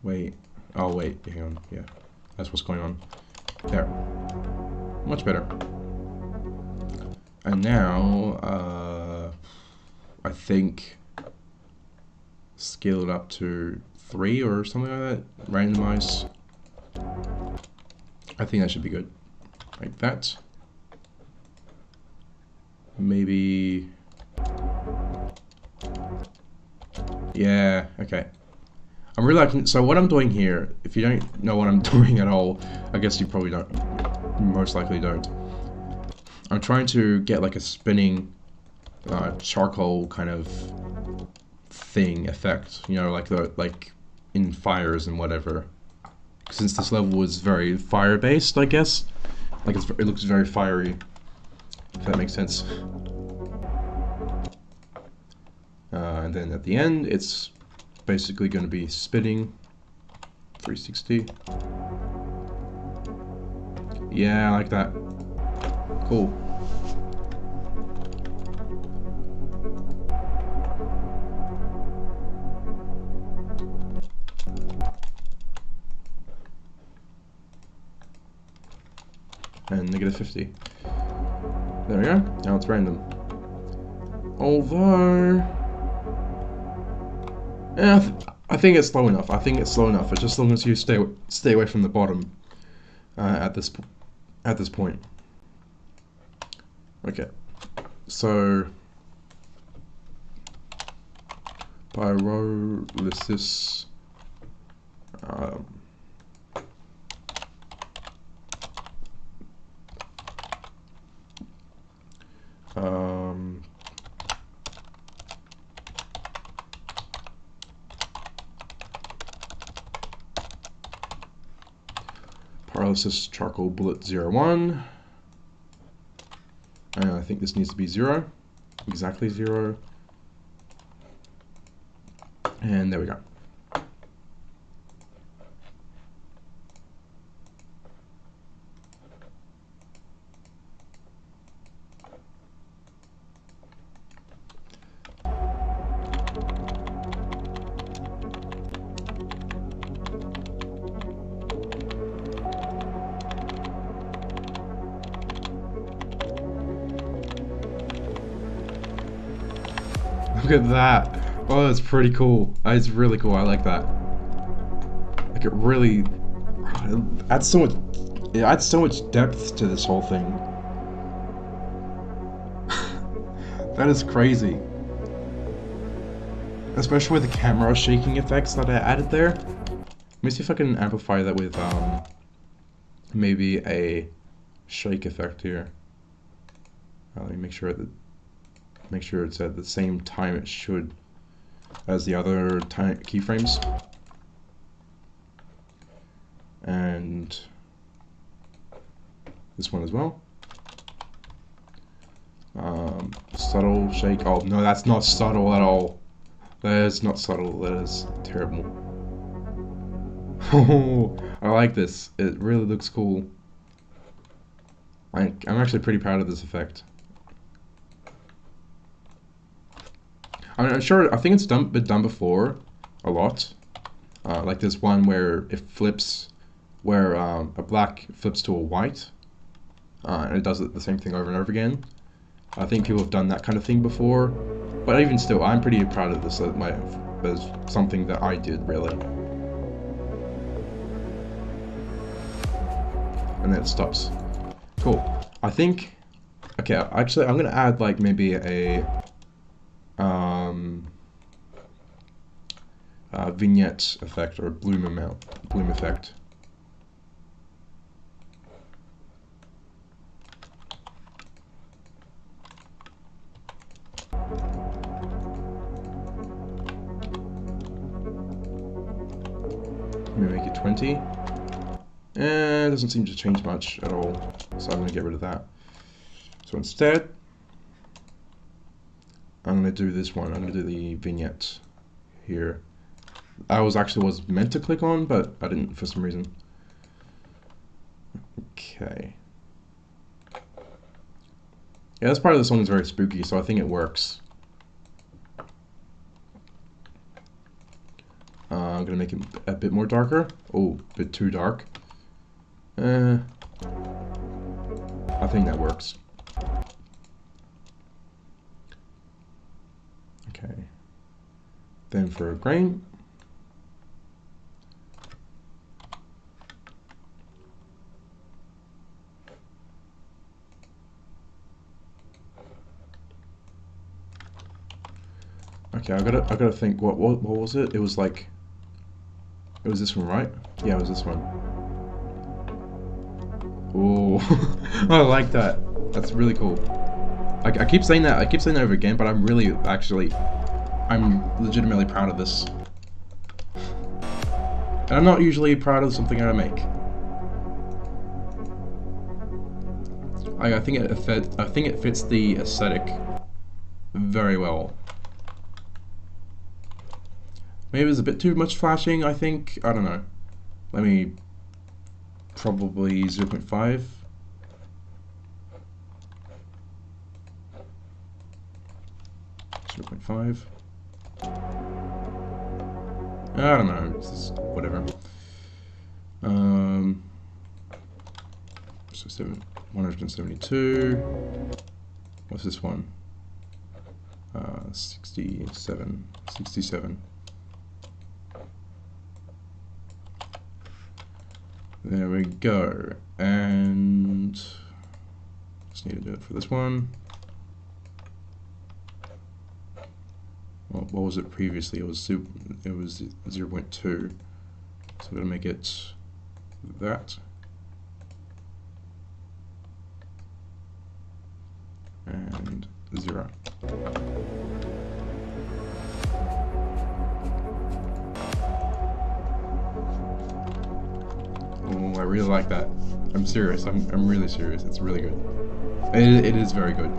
Wait. Oh, wait. Hang on. Yeah. That's what's going on. There. Much better. And now, I think scale it up to 3 or something like that. Randomize. I think that should be good. Like that. Maybe. Yeah, okay. I'm really liking, so what I'm doing here, if you don't know what I'm doing at all, I guess you probably don't, most likely don't. I'm trying to get like a spinning charcoal kind of thing effect, you know, like in fires and whatever. Since this level is very fire based, I guess, like it looks very fiery, if that makes sense. And then at the end, it's basically going to be spinning 360. Yeah, I like that. Cool. And -50. There we go. Now it's random. Although, yeah, I think it's slow enough. I think it's slow enough. It's just as long as you stay away from the bottom at this point. Okay, so pyrolysis. Alright, let's just charcoal bullet 01. And I think this needs to be 0. Exactly 0. And there we go. Look at that. Oh, that's pretty cool. It's really cool. I like that. Like it really adds so much. It adds so much depth to this whole thing. That is crazy. Especially with the camera shaking effects that I added there. Let me see if I can amplify that with maybe a shake effect here. Let me make sure it's at the same time it should as the other keyframes. And this one as well. Subtle shake. Oh no, that's not subtle at all. That is not subtle. That is terrible. Oh, I like this. It really looks cool. I'm actually pretty proud of this effect. I'm sure. I think it's been done before, a lot. Like this one where it flips, where a black flips to a white, and it does the same thing over and over again. I think people have done that kind of thing before, but even still, I'm pretty proud of this as something that I did really. And then it stops. Cool. I think. Okay, actually, I'm gonna add like maybe a vignette effect or bloom effect. Let me make it 20. And it doesn't seem to change much at all, so I'm going to get rid of that. So instead, I'm going to do this one. I'm going to do the vignette here. I was meant to click on, but I didn't for some reason. Okay. Yeah, this part of the song is very spooky, so I think it works. I'm going to make it a bit more darker. Oh, a bit too dark. I think that works. Okay. Then for grain. Okay, I gotta think. What was it? It was like. It was this one, right? Yeah, it was this one. Oh, I like that. That's really cool. I keep saying that. I keep saying that over again, but I'm really I'm legitimately proud of this. And I'm not usually proud of something I make. I think it fits the aesthetic very well. Maybe there's a bit too much flashing, I think. I don't know. Let me... Probably 0.5. I don't know. It's just whatever. So 172. What's this one? 67. There we go, and just need to do it for this one. Well, what was it previously? It was 0.2. So I'm gonna make it that, and 0. Oh, I really like that. I'm serious. I'm really serious. It's really good. It is very good.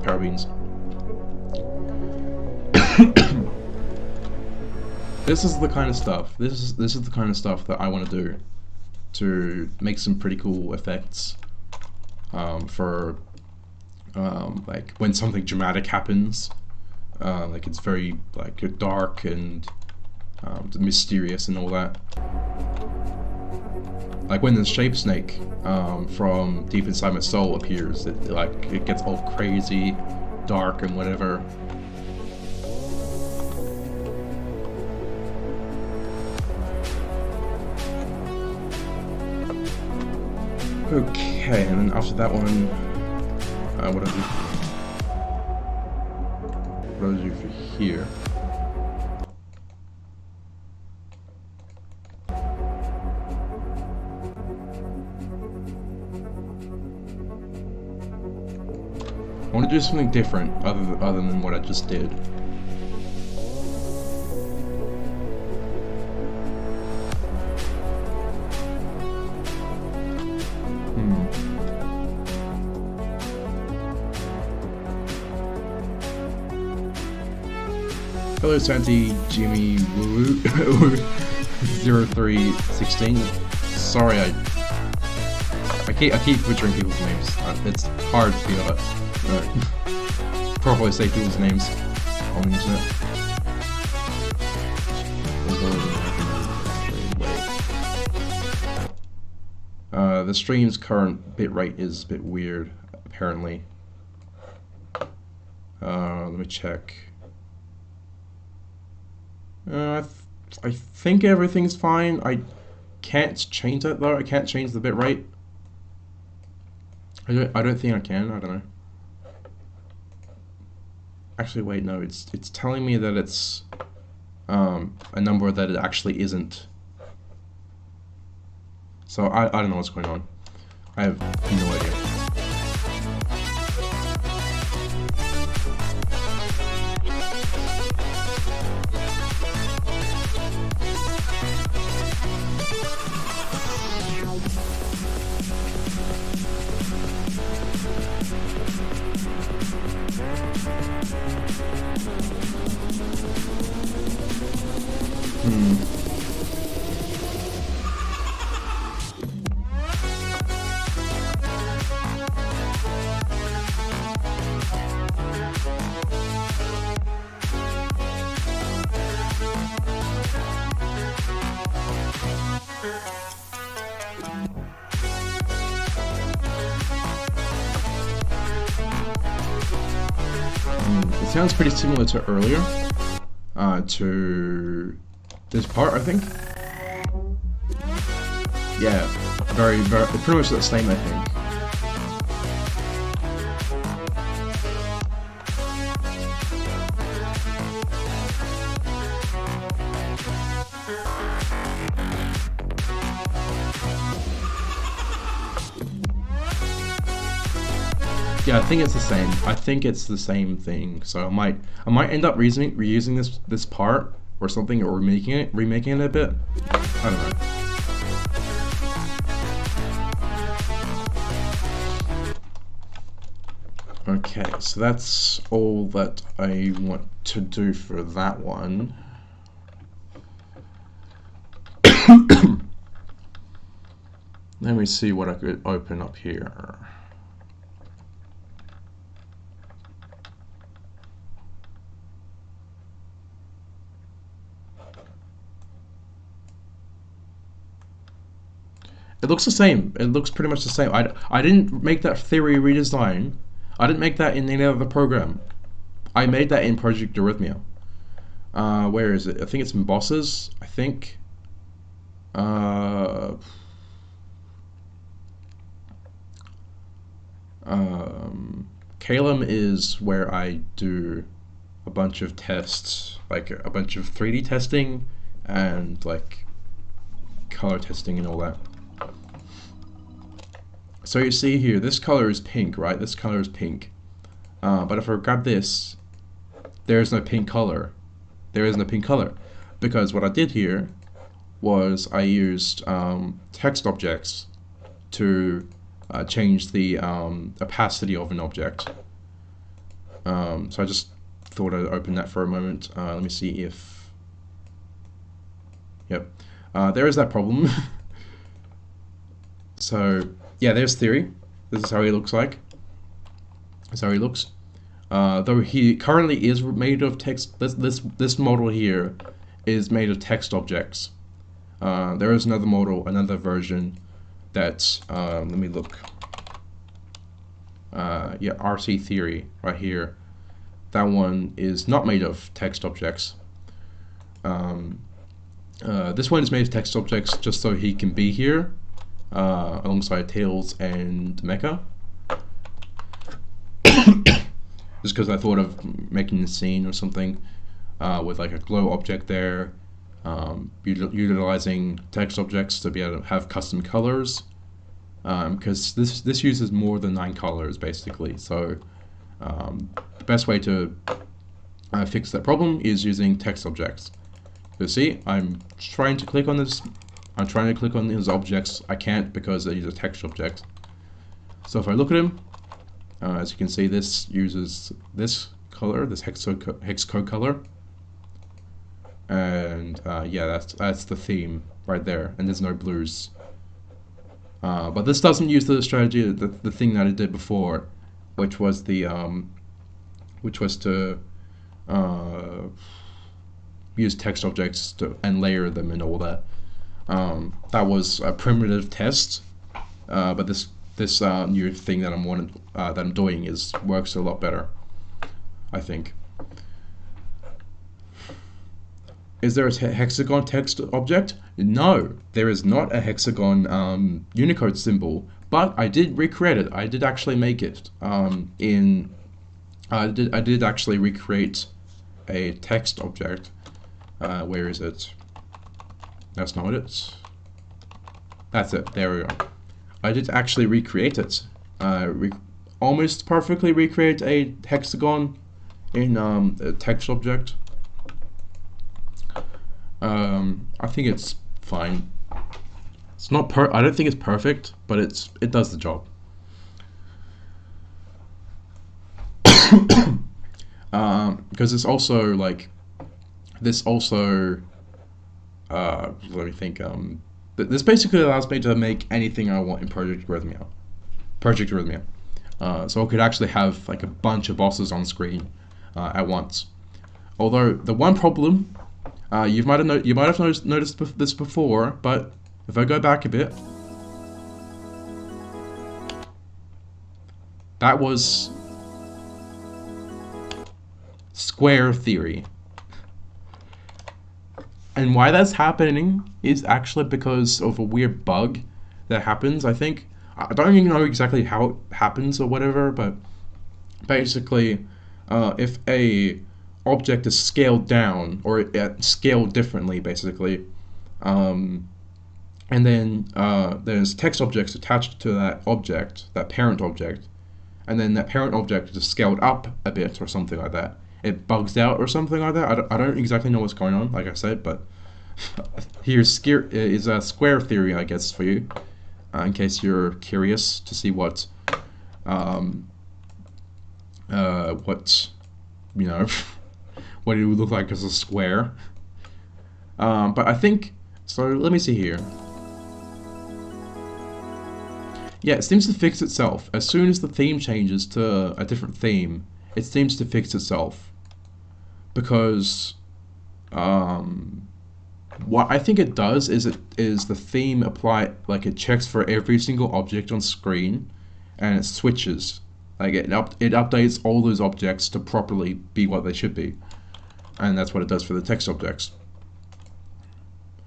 Power beans. This is the kind of stuff. This is the kind of stuff that I want to do to make some pretty cool effects. For like when something dramatic happens, like it's very like dark and mysterious and all that. Like when the shape snake from deep inside my soul appears, it gets all crazy, dark and whatever. Okay, and then after that one, what do I do for here? I want to do something different other than what I just did. Hello Santi Jimmy Woo 0316. Sorry, I keep butchering people's names. It's hard to be properly say people's names on the internet. The stream's current bitrate is a bit weird, apparently. Let me check. I think everything's fine. I can't change that though. I can't change the bitrate. I don't think I can. I don't know. Actually, wait, no. It's telling me that it's a number that it actually isn't. So I don't know what's going on. I have no idea. It sounds pretty similar to earlier, to this part, I think. Yeah, very, pretty much the same, I think. Yeah, I think it's the same. I think it's the same thing. So I might end up reusing this part or something, or remaking it a bit. I don't know. Okay, so that's all that I want to do for that one. Let me see what I could open up here. It looks the same. It looks pretty much the same. I didn't make that theory redesign. I didn't make that in any other program. I made that in Project Arrhythmia. Where is it? I think it's in Bosses, I think. Calum is where I do a bunch of tests, like a bunch of 3D testing and like color testing and all that. So you see here, this color is pink, right? This color is pink. But if I grab this, there is no pink color. There is no pink color. Because what I did here was I used text objects to change the opacity of an object. So I just thought I'd open that for a moment. Let me see if... Yep. There is that problem. So, yeah, there's theory. This is how he looks like. That's how he looks. Though he currently is made of text. This model here is made of text objects. There is another model, another version that, let me look. Yeah, RC theory right here. That one is not made of text objects. This one is made of text objects just so he can be here alongside Tails and Mecha. Just because I thought of making a scene or something with like a glow object there, utilizing text objects to be able to have custom colors. Because this uses more than 9 colors basically. So the best way to fix that problem is using text objects. You see, I'm trying to click on this. I'm trying to click on these objects. I can't because these are text objects. So if I look at him, as you can see, this uses this color, this hex code color, and yeah, that's the theme right there. And there's no blues. But this doesn't use the strategy, the thing that it did before, which was the to use text objects and layer them and all that. That was a primitive test, but this new thing that I'm doing works a lot better, I think. Is there a hexagon text object? No, there is not a hexagon Unicode symbol, but I did recreate it. I did actually make it. I did actually recreate a text object. Where is it? That's not it. That's it. There we go. I did actually recreate it. Almost perfectly recreate a hexagon in a text object. I think it's fine. It's not I don't think it's perfect, but it does the job. Because it's also like this also let me think. This basically allows me to make anything I want in Project Arrhythmia. So I could actually have like a bunch of bosses on screen at once. Although the one problem, you might have noticed this before, but if I go back a bit, that was square theory. And why that's happening is actually because of a weird bug that happens, I think. I don't even know exactly how it happens or whatever, but basically, if a object is scaled down, or scaled differently, basically, and then there's text objects attached to that object, that parent object, and then that parent object is scaled up a bit or something like that. It bugs out or something like that. I don't exactly know what's going on, like I said, but here's is a square theory, I guess, for you, in case you're curious to see what you know, what it would look like as a square. But I think, so let me see here. Yeah, it seems to fix itself. As soon as the theme changes to a different theme, it seems to fix itself. Because what I think it does is the theme it checks for every single object on screen, and it switches. Like it updates all those objects to properly be what they should be, and that's what it does for the text objects.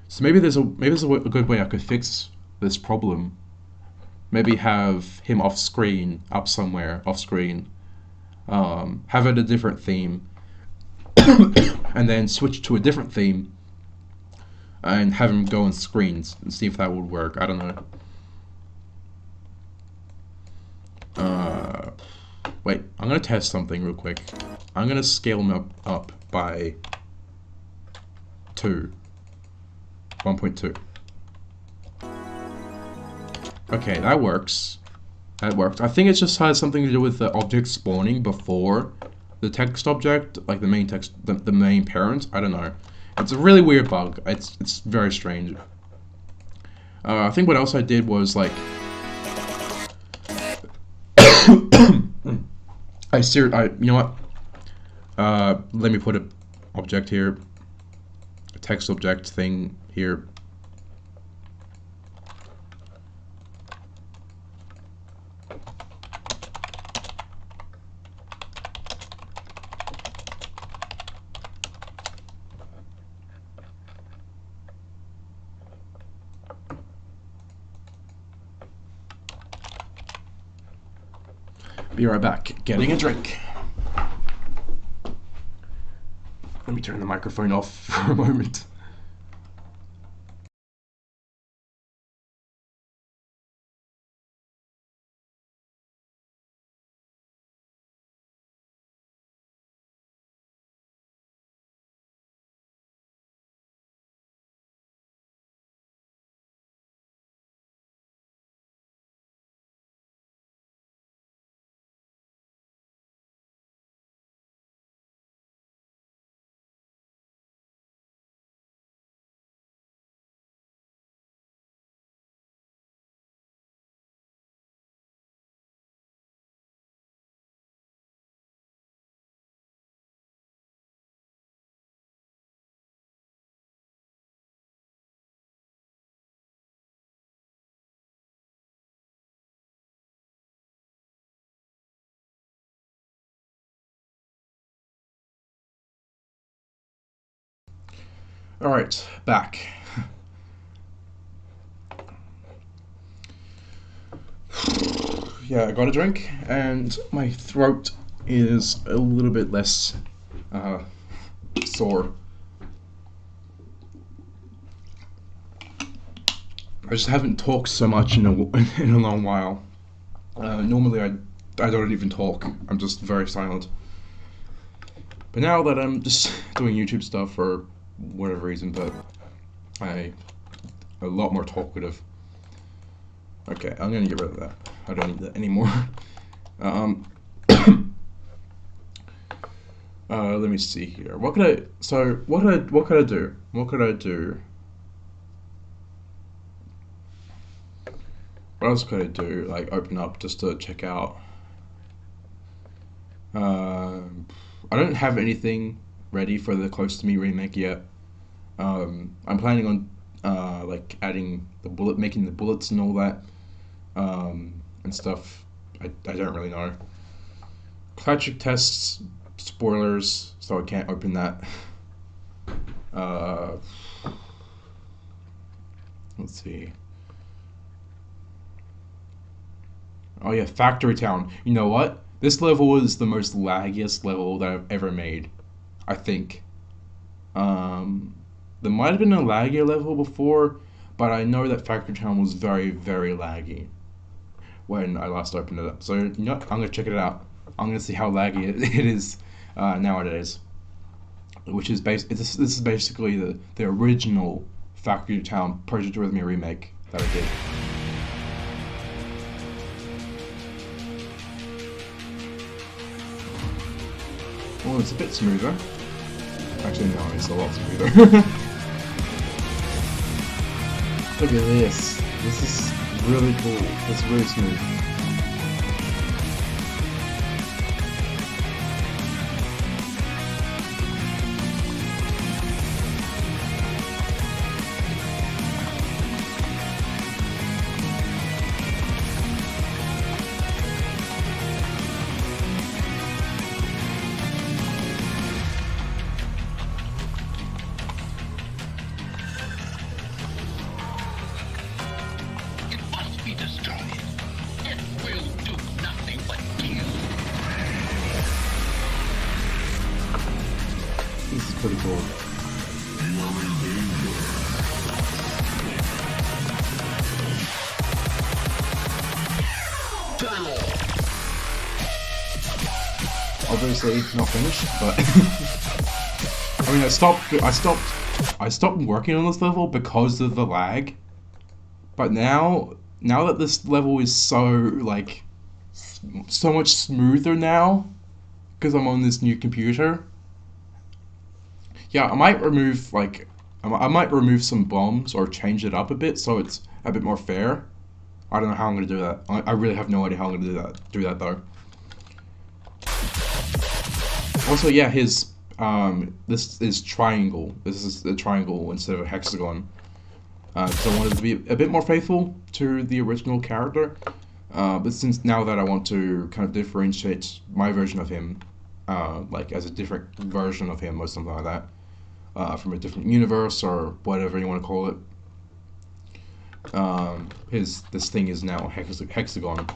So maybe there's a good way I could fix this problem. Maybe have him off screen, up somewhere off screen. Have it a different theme. And then switch to a different theme and have him go on screens and see if that would work. I don't know. Wait, I'm gonna test something real quick. I'm gonna scale him up by 2. 1.2. Okay, that works. That works. I think it just has something to do with the object spawning before the text object, like the main text, the main parent. I don't know. It's a really weird bug. It's very strange. I think what else I did was like you know what? Let me put a object here, a text object thing here. Be right back, getting a drink. Let me turn the microphone off for a moment. Alright, back. Yeah, I got a drink, and my throat is a little bit less sore. I just haven't talked so much in a long while. Normally I don't even talk. I'm just very silent. But now that I'm just doing YouTube stuff for whatever reason, but I'm a lot more talkative. Okay, I'm gonna get rid of that. I don't need that anymore. Let me see here. What could I do? What could I do? What else could I do? Like open up just to check out. I don't have anything ready for the Close to Me remake yet. I'm planning on like adding the making the bullets and all that, and stuff. I don't really know. Patrick tests spoilers, so I can't open that. Let's see. Oh yeah, Factory Town. You know what? This level is the most laggiest level that I've ever made, I think. There might have been a laggier level before, but I know that Factory Town was very, very laggy when I last opened it up. So, you know what? I'm going to check it out. I'm going to see how laggy it is nowadays. Which is this is basically the original Factory Town Project Arrhythmia remake that I did. Oh, it's a bit smoother. Actually, no, it's a lot smoother. Look at this. This is really cool. It's really smooth. This is pretty cool. Obviously not finished, but I mean I stopped I stopped working on this level because of the lag, but now that this level is so like so much smoother now because I'm on this new computer. Yeah, I might remove I might remove some bombs or change it up a bit so it's a bit more fair. I don't know how I'm gonna do that. I really have no idea how I'm gonna do that though. Also, yeah, his this is triangle. This is a triangle instead of a hexagon. So I wanted to be a bit more faithful to the original character. But since now that I want to kind of differentiate my version of him, like as a different version of him or something like that, from a different universe or whatever you want to call it. This thing is now hexagon.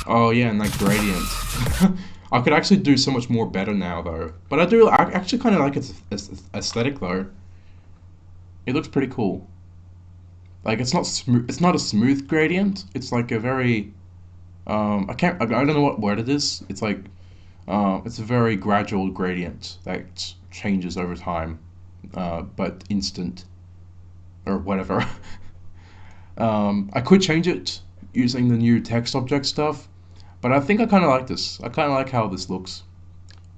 Oh yeah, and like gradient. I could actually do so much more better now though. But I actually kind of like its aesthetic though. It looks pretty cool. Like it's not smooth. It's not a smooth gradient. It's like a very I don't know what word it is. It's like it's a very gradual gradient that changes over time, but instant or whatever. I could change it using the new text object stuff, but I think I kind of like this. I kind of like how this looks.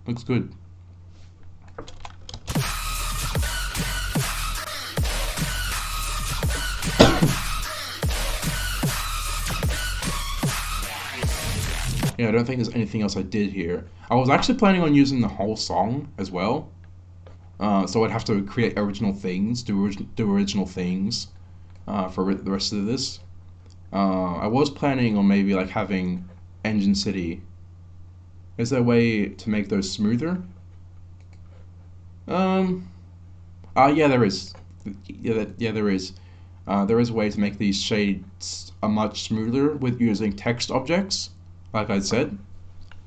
Looks good. Yeah, I don't think there's anything else I did here. I was actually planning on using the whole song as well. So I'd have to create original things, do original things for the rest of this. I was planning on maybe like having Engine City. Is there a way to make those smoother? Yeah, there is. Yeah, there is. There is a way to make these shades much smoother with using text objects, like I said.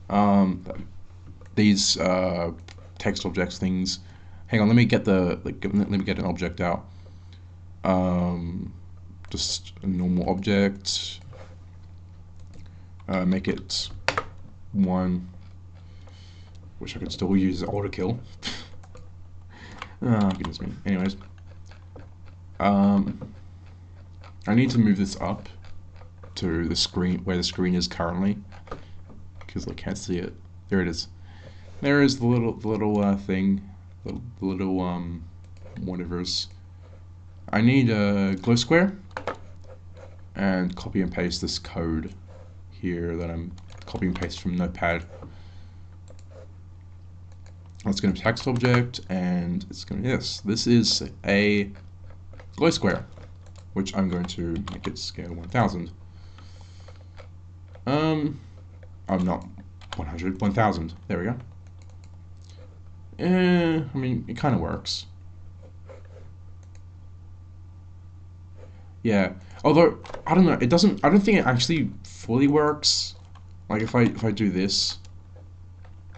Um, these text objects things. Hang on, let me get let me get an object out. Just a normal object. Make it 1. Wish I could still use auto kill. Oh, goodness me. Anyways, I need to move this up to the screen where the screen is currently because I can't see it. There it is. There is the little thing, the little whatever's. I need a glow square and copy and paste this code here that I'm copy and paste from Notepad. It's going to be text object, and it's going to yes. This is a glow square, which I'm going to make it scale 1000. I'm not 100, 1000. There we go. I mean, it kind of works. Yeah. Although I don't know, it doesn't. I don't think it actually fully works. Like if I do this,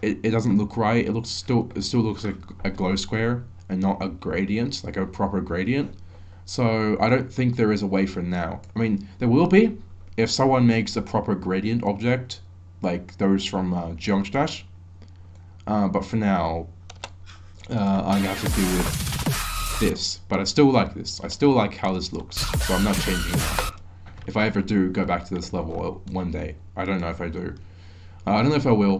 it doesn't look right. It still looks like a glow square and not a gradient, like a proper gradient. So I don't think there is a way for now. I mean, there will be if someone makes a proper gradient object, like those from Geometry Dash. But for now, I have to deal with this. But I still like this. I still like how this looks. So I'm not changing that. If I ever do go back to this level one day, I don't know if I do. I don't know if I will.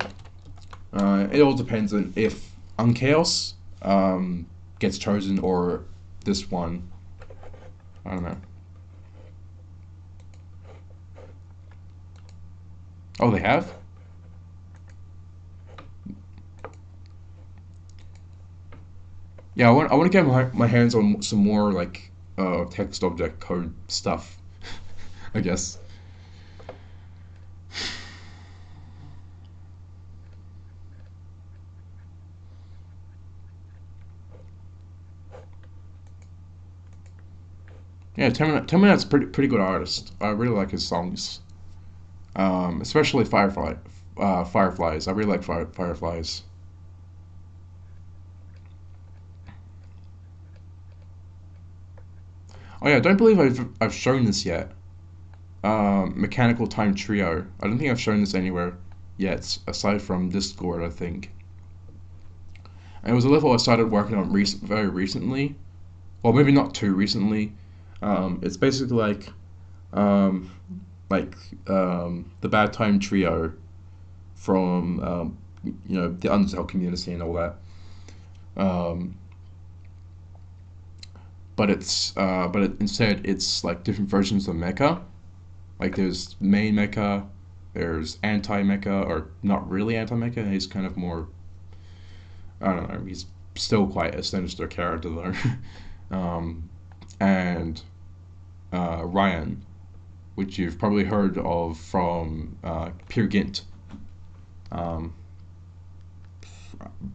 It all depends on if Unchaos gets chosen or this one. I don't know. Oh, they have? Yeah, I want to get my hands on some more like text object code stuff, I guess. Yeah, Terminat's pretty good artist. I really like his songs, especially Fireflies. I really like Fireflies. Oh yeah, I don't believe I've shown this yet. Mechanical Time Trio. I don't think I've shown this anywhere. yet, aside from Discord, I think. And it was a level I started working on very recently, or maybe not too recently. It's basically um, like the Bad Time Trio from the Undertale community and all that. Um, instead it's like different versions of mecha. Like there's main mecha, there's anti mecha, or not really anti mecha. He's kind of more, I don't know. He's still quite a sinister character though. And Ryan, which you've probably heard of from Peer Gynt, um,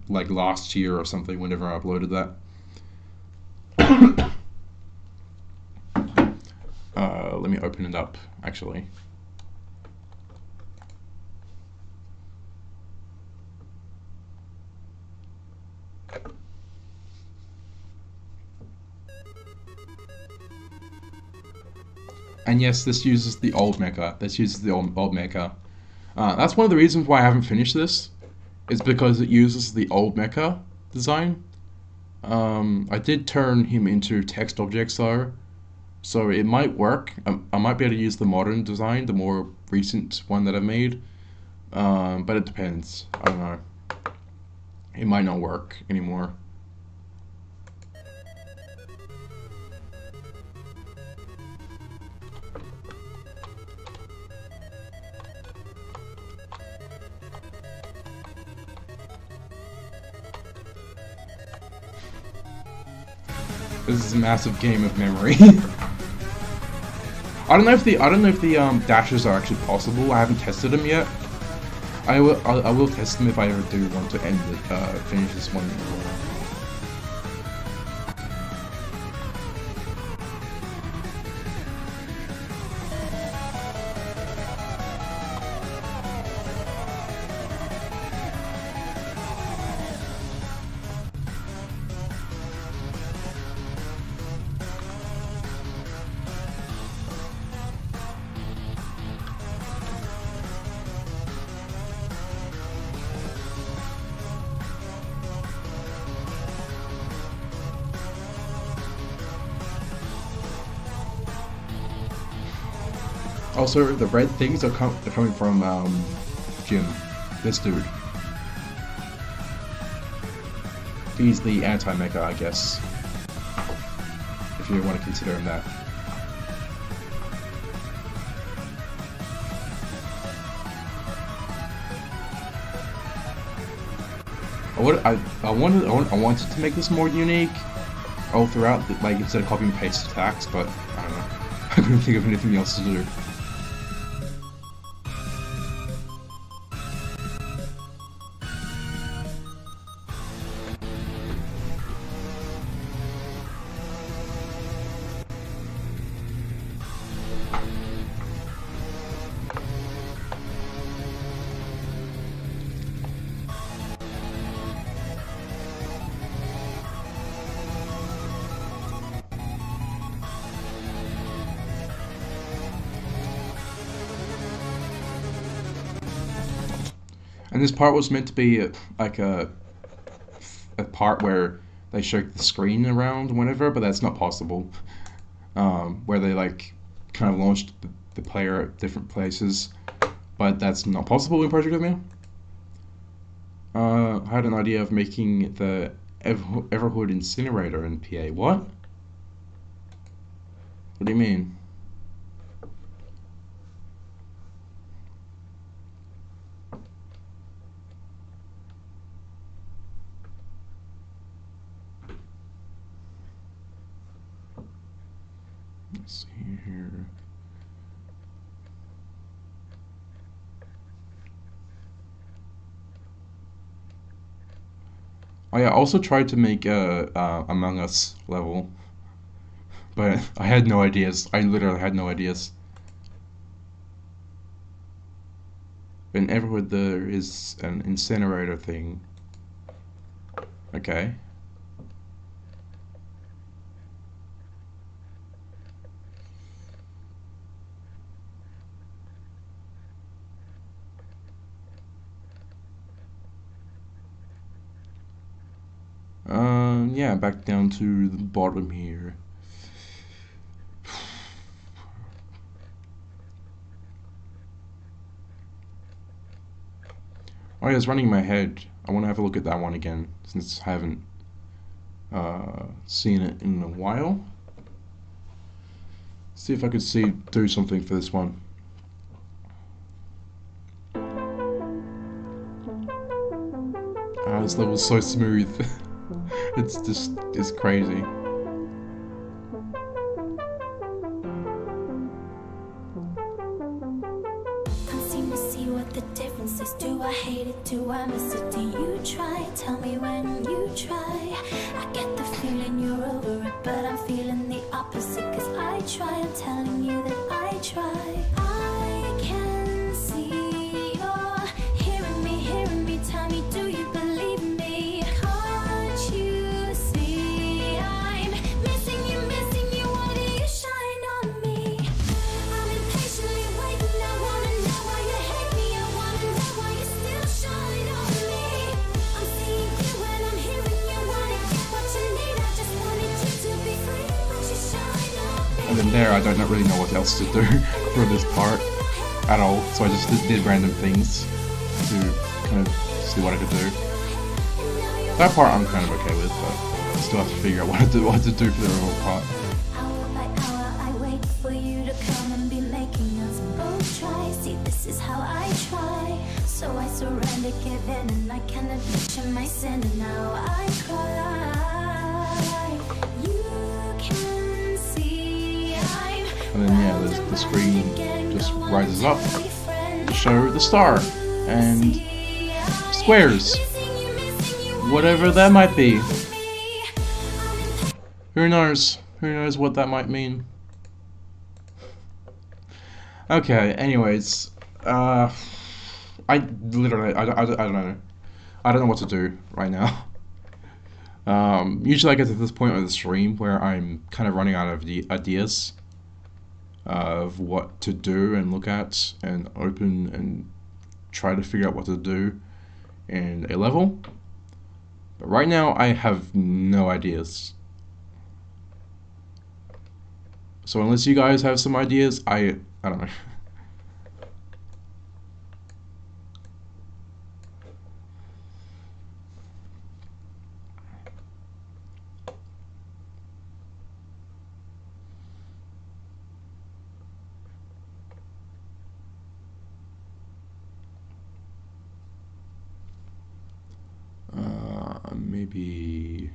like last year or something. Whenever I uploaded that. Let me open it up, actually. And yes, this uses the old mecha. Old mecha. That's one of the reasons why I haven't finished this, is because it uses the old mecha design. I did turn him into text objects though, so it might work. I might be able to use the modern design, the more recent one that I've made. But it depends. I don't know. It might not work anymore. This is a massive game of memory. I don't know if the dashes are actually possible. I haven't tested them yet. I will test them if I ever do want to finish this one. Also, the red things are coming from Jim, this dude. He's the anti-mecha, I guess, if you want to consider him that. I wanted to make this more unique all throughout, like instead of copy and paste attacks, but I don't know. I couldn't think of anything else to do. And this part was meant to be like a part where they shake the screen around whenever, but that's not possible. Where they like kind of launched the player at different places, but that's not possible in Project Arrhythmia. I had an idea of making the Everhood incinerator in PA. What? What do you mean? Let's see here. Oh yeah, I also tried to make a Among Us level, but I had no ideas. I literally had no ideas. In Everwood there is an incinerator thing. Okay. Yeah, back down to the bottom here. Oh yeah, it's running in my head. I want to have a look at that one again, since I haven't seen it in a while. See if I could do something for this one. This level's so smooth. It's crazy. Do I hate it? Do I miss it? Do you try? Tell me when you try. I get the feeling you're over it, but I'm feeling the opposite. Cause I try, I'm telling you that I try. I can see you're hearing me. Tell me, do you believe me? Can't you see I'm missing you? Why do you shine on me? I'm impatiently waiting. I wanna know why you hate me. I wanna know why you still shine on me. I'm seeing you when I'm hearing you. Wanna get what you need. I just wanted you to be free, but you shine on me. And then there, I don't really know what else to do for this part at all, so I just did random things to kind of see what I could do. That part I'm kind of okay with, but I still have to figure out what to do for the real part. Hour by hour, I wait for you to come and be making us both try. See, this is how I try. So I surrender, give in, and I can admit to my sin, and now I cry. You can see I'm. And then yeah, the screen just rises up to show the star and squares, whatever that might be. Who knows? Who knows what that might mean? Okay. Anyways, I literally I don't know. I don't know what to do right now. Usually I get to this point of the stream where I'm kind of running out of the ideas of what to do and look at and open and try to figure out what to do in a level. But right now I have no ideas. So unless you guys have some ideas, I don't know. Maybe.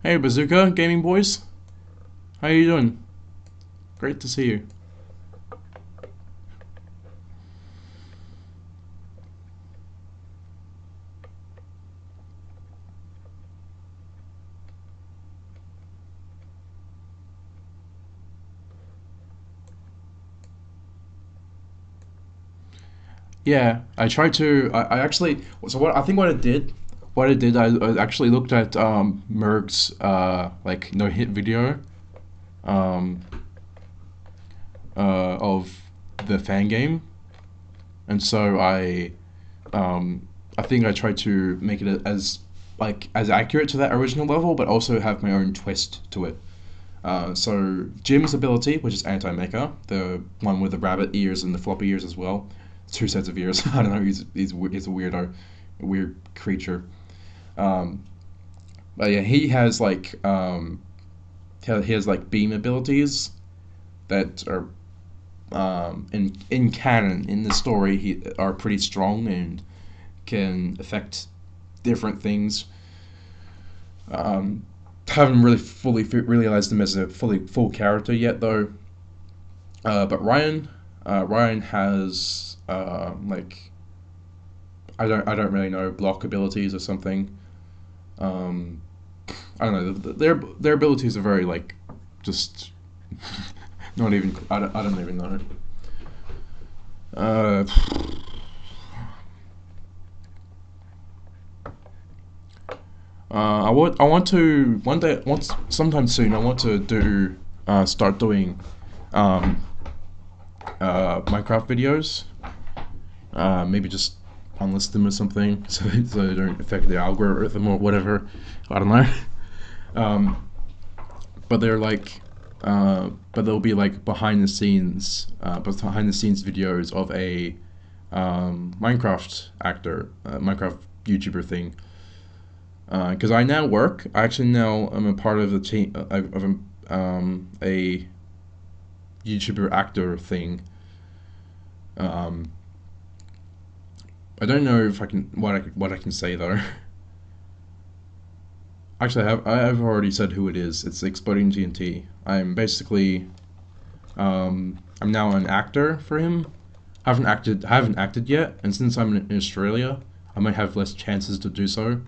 Hey Bazooka Gaming Boys, how you doing? Great to see you. Yeah, I tried to. I actually. So what I think what I did, I actually looked at Merg's like no hit video, um, of the fan game, and so I think I tried to make it as accurate to that original level, but also have my own twist to it. So Jim's ability, which is anti-mecha, the one with the rabbit ears and the floppy ears as well. 2 sets of ears. I don't know. He's a weirdo, a weird creature. But yeah, he has like he has like beam abilities that are in canon in the story are pretty strong and can affect different things. Haven't really fully realized him as a full character yet though. But Ryan has like I don't really know, block abilities or something. I don't know. Their abilities are very like just not even. I don't even know. I want to sometime soon. I want to do start doing Minecraft videos. Maybe just unlist them or something, so they don't affect the algorithm or whatever. I don't know. But they're like, but they'll be like behind the scenes videos of a Minecraft actor, Minecraft YouTuber thing. Because I actually now I'm a part of the team of a YouTuber actor thing. I don't know if I can what I can say though. Actually, I've already said who it is. It's Exploding TNT. I'm basically I'm now an actor for him. I haven't acted yet, and since I'm in Australia, I might have less chances to do so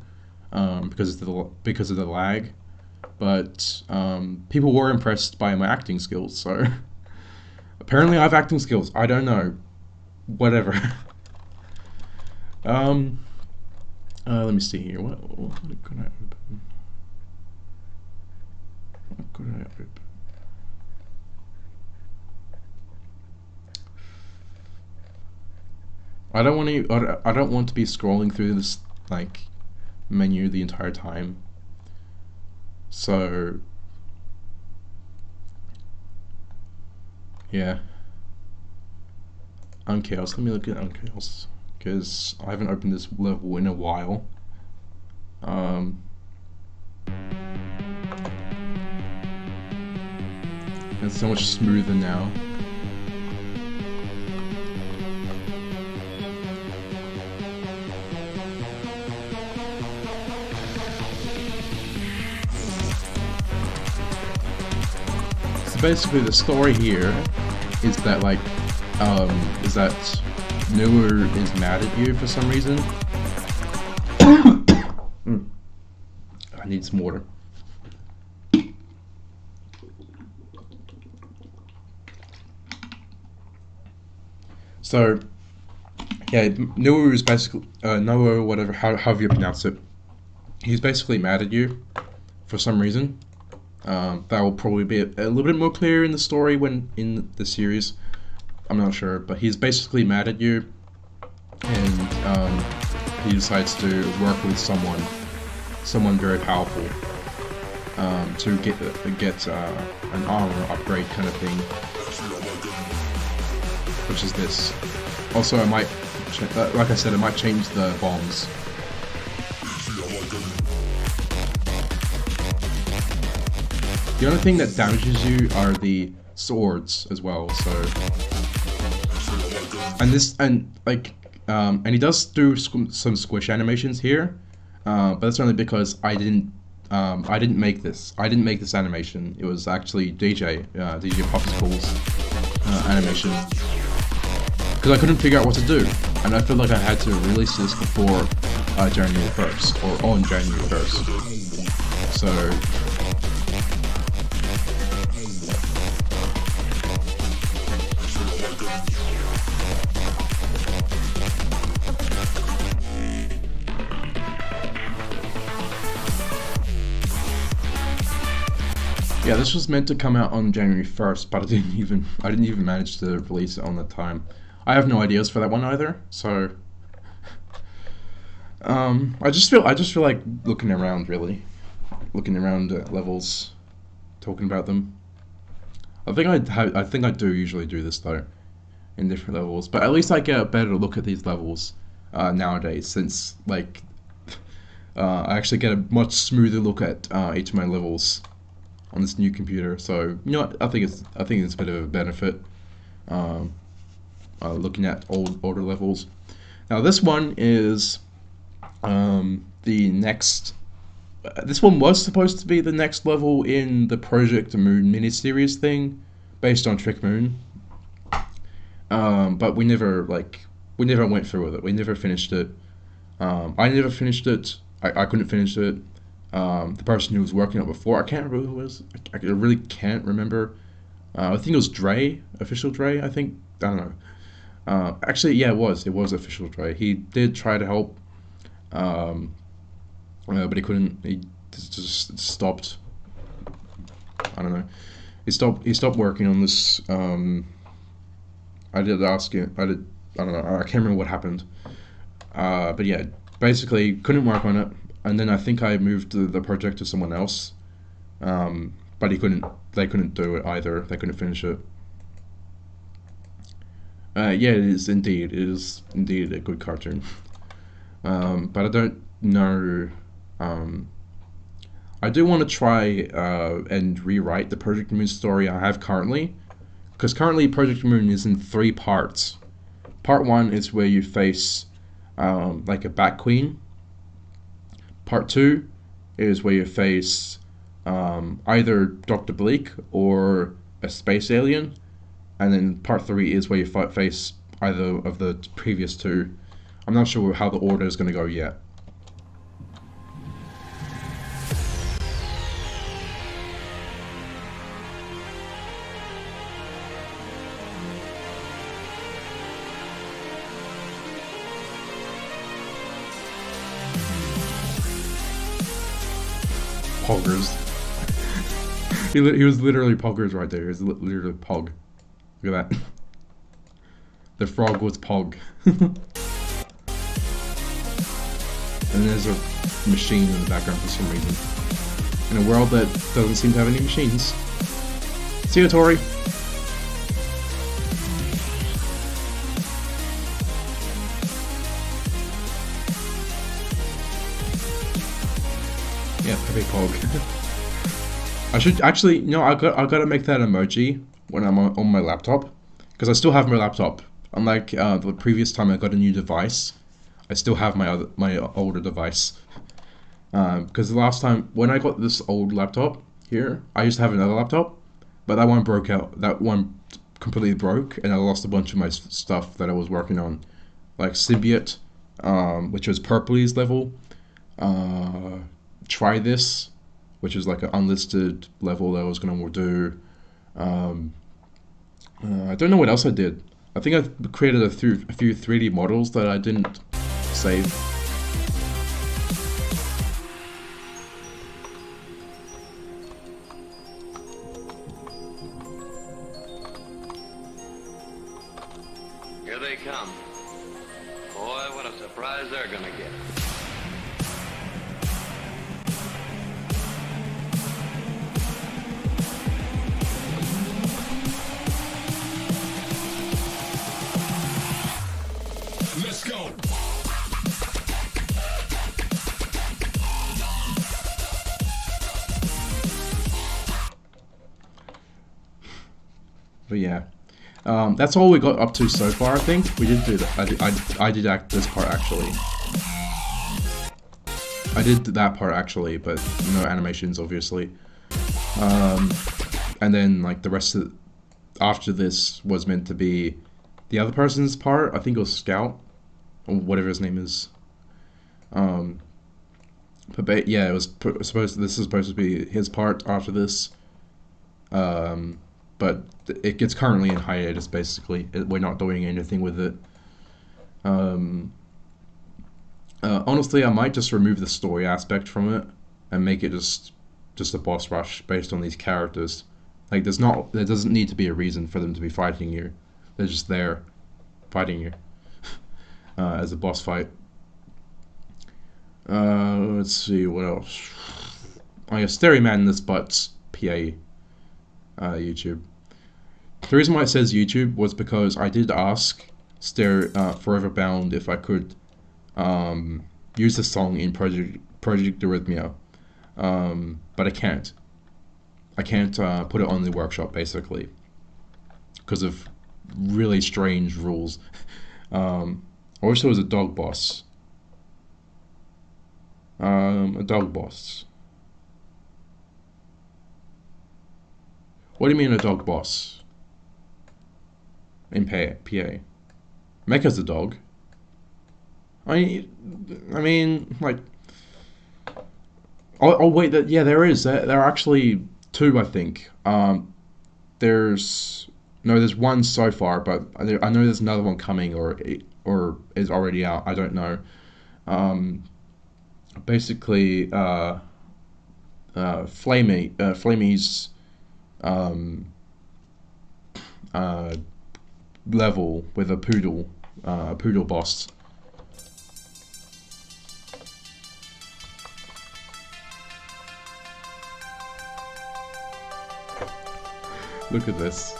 because of the lag. But people were impressed by my acting skills, so apparently I have acting skills. I don't know. Whatever. Let me see here. What could I open? What could I open? I don't want to be scrolling through this like menu the entire time. So yeah. Unchaos. Let me look at Unchaos because I haven't opened this level in a while. It's so much smoother now. So basically, the story here is that Noor is mad at you for some reason. I need some water. So, yeah, Noor is basically Noah, whatever, however you pronounce it. He's basically mad at you for some reason. That will probably be a little bit more clear in the story when in the series. I'm not sure, but he's basically mad at you, and he decides to work with someone very powerful, to get an armor upgrade kind of thing, which is this. Also, I might, like I said, I might change the bombs. The only thing that damages you are the swords as well. So, and he does do some squish animations here, but that's only because I didn't make this. I didn't make this animation. It was actually DJ Popsicle's animation, because I couldn't figure out what to do, and I felt like I had to release this before January 1st or on January 1st. So. Yeah, this was meant to come out on January 1st, but I didn't even manage to release it on that time. I have no ideas for that one either, so I just feel like looking around levels, talking about them. I think I do usually do this though, in different levels, but at least I get a better look at these levels nowadays, since like I actually get a much smoother look at each of my levels on this new computer. So you know what? I think it's a bit of a benefit looking at older levels. Now this one is the next. This one was supposed to be the next level in the Project Moon miniseries thing, based on Trick Moon. But we never went through with it. We never finished it. I never finished it. I couldn't finish it. The person who was working on it before, I can't remember who it was. I really can't remember. I think it was Dre, Official Dre, I think. I don't know. Actually, yeah, it was Official Dre. He did try to help, but he couldn't. He just stopped. I don't know. He stopped working on this. I did ask him. I don't know. I can't remember what happened. But yeah, basically couldn't work on it, and then I think I moved the project to someone else. But he couldn't. They couldn't do it either. They couldn't finish it. Yeah, it is indeed. It is indeed a good cartoon. But I don't know. I do want to try and rewrite the Project Moon story I have currently, because currently Project Moon is in 3 parts. Part 1 is where you face like a Bat Queen. Part 2 is where you face either Dr. Bleak or a space alien, and then Part 3 is where you face either of the previous 2. I'm not sure how the order is going to go yet. Poggers. He was literally Poggers right there. He was literally Pog. Look at that. The frog was Pog. And there's a machine in the background for some reason. In a world that doesn't seem to have any machines. See you, Tori. Yeah, Pepe Pog. I should actually, I gotta make that emoji when I'm on my laptop, because I still have my laptop. Unlike the previous time I got a new device, I still have my older device. Because the last time when I got this old laptop here, I used to have another laptop, but that one broke out. That one completely broke, and I lost a bunch of my stuff that I was working on, like Symbiote, which was Purpley's level. Try This, which is like an unlisted level that I was going to do. I don't know what else I did. I think I created a few 3D models that I didn't save. Here they come. Boy, what a surprise they're gonna get. Let's go. But yeah, that's all we got up to so far. I think we did do that. I did act this part actually. I did that part actually, but no animations obviously. And then like the rest of after this was meant to be the other person's part. I think it was Scout or whatever his name is. But yeah, it was supposed. This is supposed to be his part after this. But it gets currently in hiatus. Basically, we're not doing anything with it. Honestly, I might just remove the story aspect from it and make it just a boss rush based on these characters. Like there doesn't need to be a reason for them to be fighting you. They're just there, fighting you as a boss fight. Let's see what else. Oh yeah, Stereo Madness Butts PA YouTube. The reason why it says YouTube was because I did ask Forever Bound if I could use the song in Project Arrhythmia, but I can't. I can't put it on the workshop basically because of really strange rules. I wish there was a dog boss. A dog boss. What do you mean a dog boss? In PA. Mecha's a dog. I mean, like. Oh wait, there is. There are actually 2, I think. There's one so far, but I know there's another one coming or is already out. I don't know. Basically, Flamey's um, uh, level with a poodle boss. Look at this.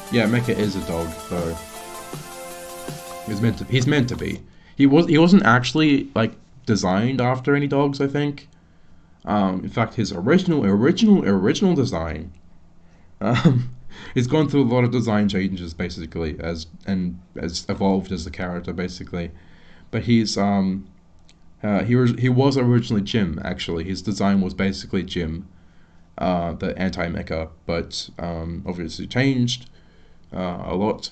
Yeah, Mecha is a dog, though. He's meant to be. He wasn't actually like designed after any dogs, I think. In fact, his original design, um, he's gone through a lot of design changes basically as evolved as the character basically. But he was originally Jim actually. His design was basically Jim, the anti-mecha, but obviously changed a lot.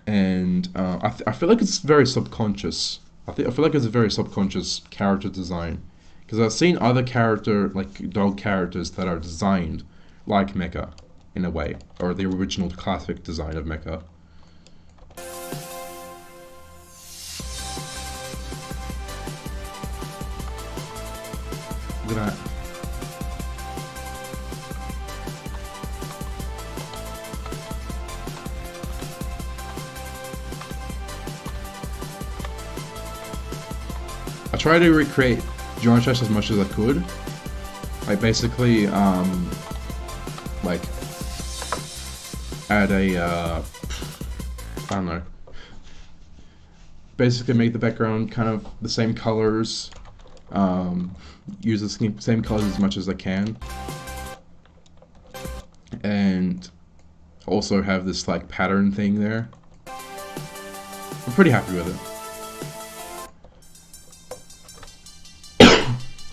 And I feel like it's very subconscious. I feel like it's a very subconscious character design, because I've seen other dog characters that are designed like Mecha in a way, or the original classic design of Mecha. Look at that. I try to recreate Joint Chess as much as I could. I basically like add a I don't know. Basically make the background kind of the same colors. Use the same colors as much as I can, and also have this like pattern thing there. I'm pretty happy with it.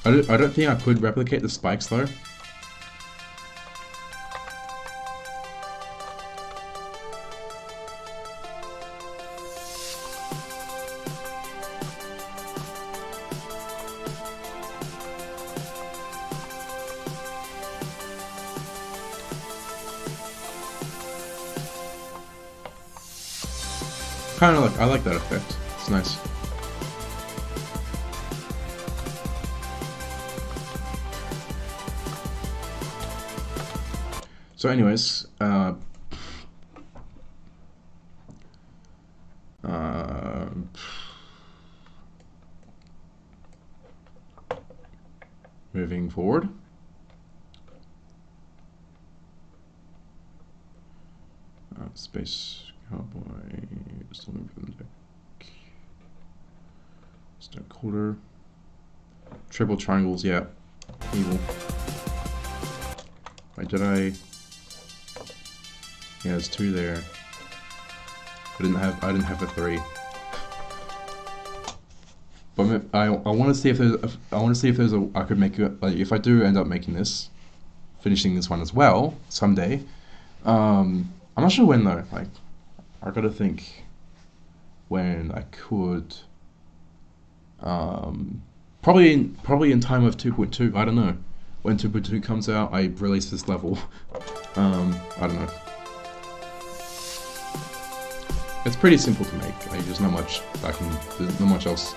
I don't think I could replicate the spikes though. I like that effect. It's nice. So anyways, moving forward. Space Cowboy, something from the deck. Stack holder. Triple triangles, yeah. Evil. Wait, did I? Yeah, there's two there. I didn't have a three. But I want to see if there's I could make it, like, if I do end up making this, finishing this one as well someday. I'm not sure when though. Like, I gotta think when I could. Probably in time of 2.2. I don't know. When 2.2 comes out, I release this level. I don't know. It's pretty simple to make. There's not much there's not much else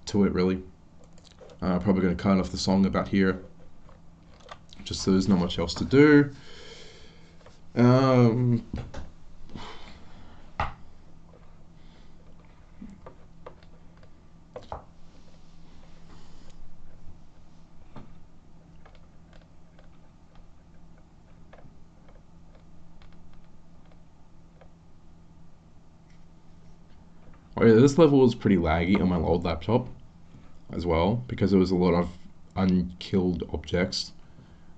to it really. Probably gonna cut off the song about here, just so there's not much else to do. Oh yeah, this level was pretty laggy on my old laptop as well, because there was a lot of unkilled objects,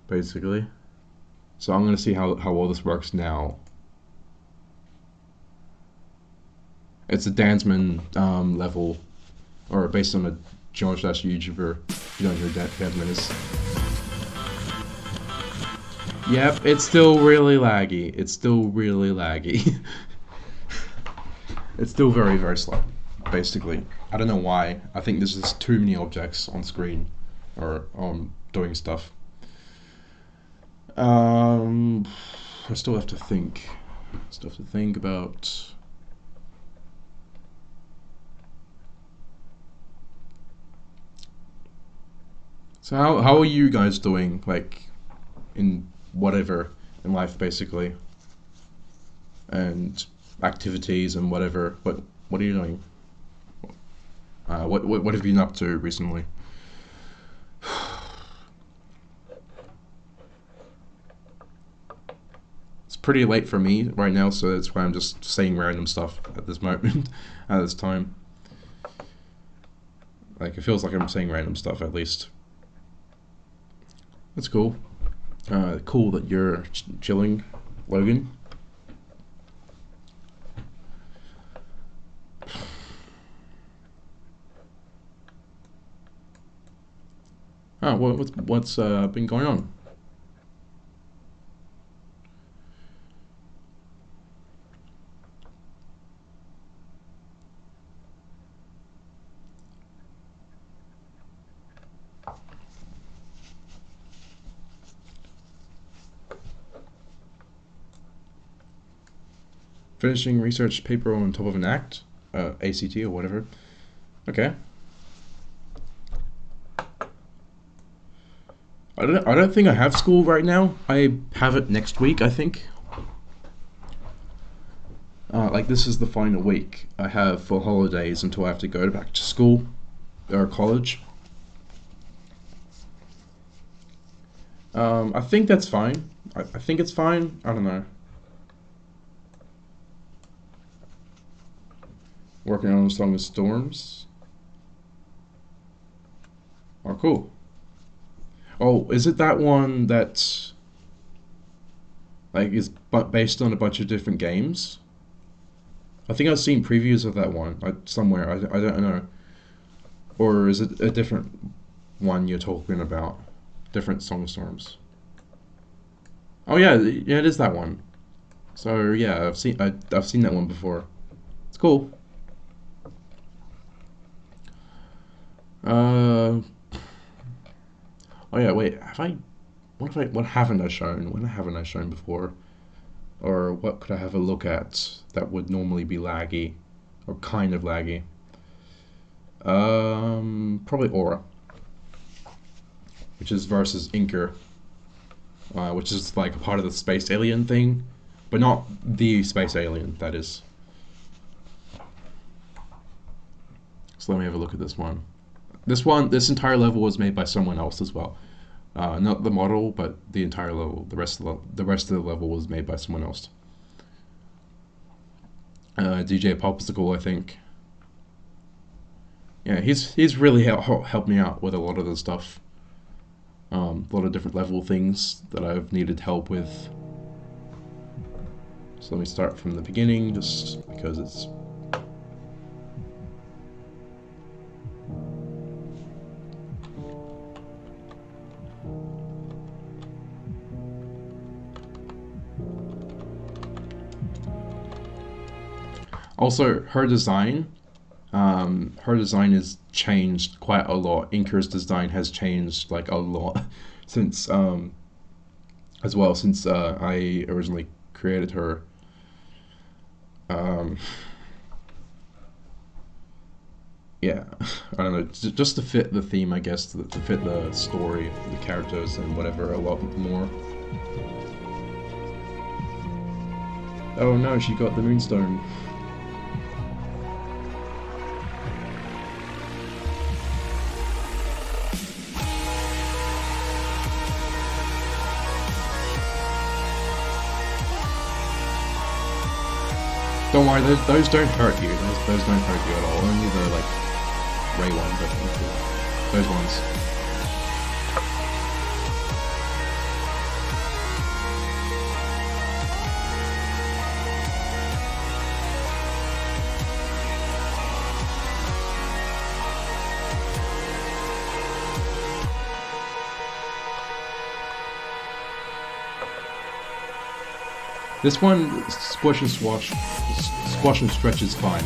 basically. So I'm going to see how well this works now. It's a Dansman level, or based on a George Dash YouTuber. If you don't know who Dansman is. Yep, it's still really laggy. It's still really laggy. It's still very, very slow, basically. I don't know why. I think there's just too many objects on screen, or doing stuff. I still have to think. Stuff to think about. So how are you guys doing, like, in whatever in life, basically, and activities and whatever? What are you doing? What have you been up to recently? It's pretty late for me right now, so that's why I'm just saying random stuff at this moment, at this time. Like, it feels like I'm saying random stuff, at least. That's cool. Cool that you're chilling, Logan. Oh, what's been going on? Finishing research paper on top of an act, ACT or whatever. Okay. I don't think I have school right now. I have it next week, I think. Like, this is the final week I have for holidays until I have to go back to school or college. I think that's fine. I think it's fine. I don't know. Working on Song of Storms. Oh, cool. Oh, is it that one that's like is based on a bunch of different games? I think I've seen previews of that one somewhere. I don't know. Or is it a different one you're talking about? Different Song of Storms. Oh yeah, yeah, it is that one. So yeah, I've seen that one before. It's cool. Oh yeah, wait, what haven't I shown? What haven't I shown before? Or what could I have a look at that would normally be laggy, or kind of laggy? Probably Aura, which is versus Inker, which is like a part of the space alien thing, but not the space alien, that is. So let me have a look at this one. This entire level was made by someone else as well. Not the model, but the entire level. The rest of the level was made by someone else. DJ Popsicle, I think. Yeah, he's really helped me out with a lot of the stuff. A lot of different level things that I've needed help with. So let me start from the beginning, just because it's. Also, her design has changed quite a lot. Inker's design has changed like a lot since as well since I originally created her. Yeah, I don't know, just to fit the theme, I guess, to fit the story, the characters, and whatever a lot more. Oh no, she got the Moonstone. Don't worry, those don't hurt you. Those don't hurt you at all. Only the like ray ones, I think. Those ones. This one, squish and stretch is fine.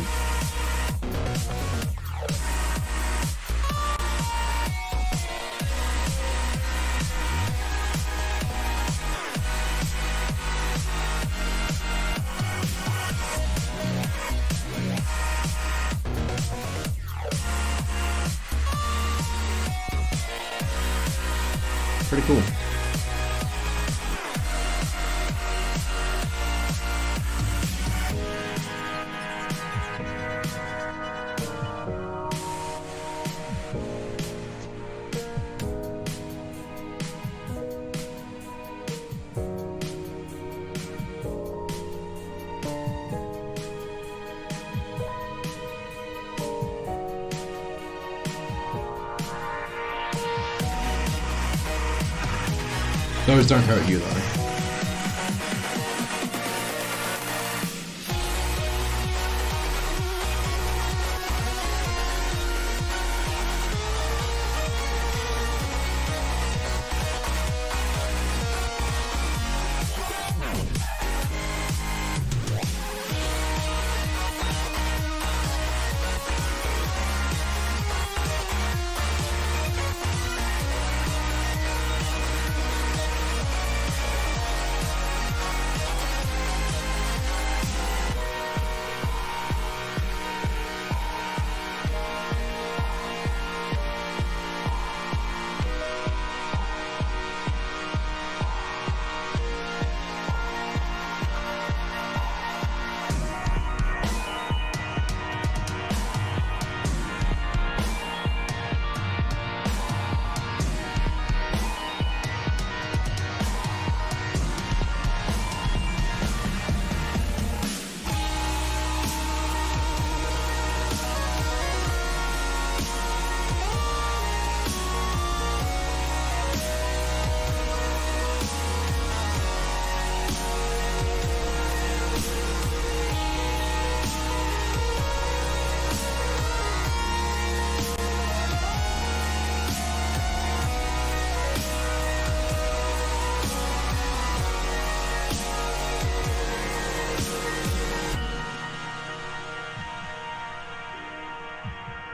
Pretty cool. Those don't hurt you though.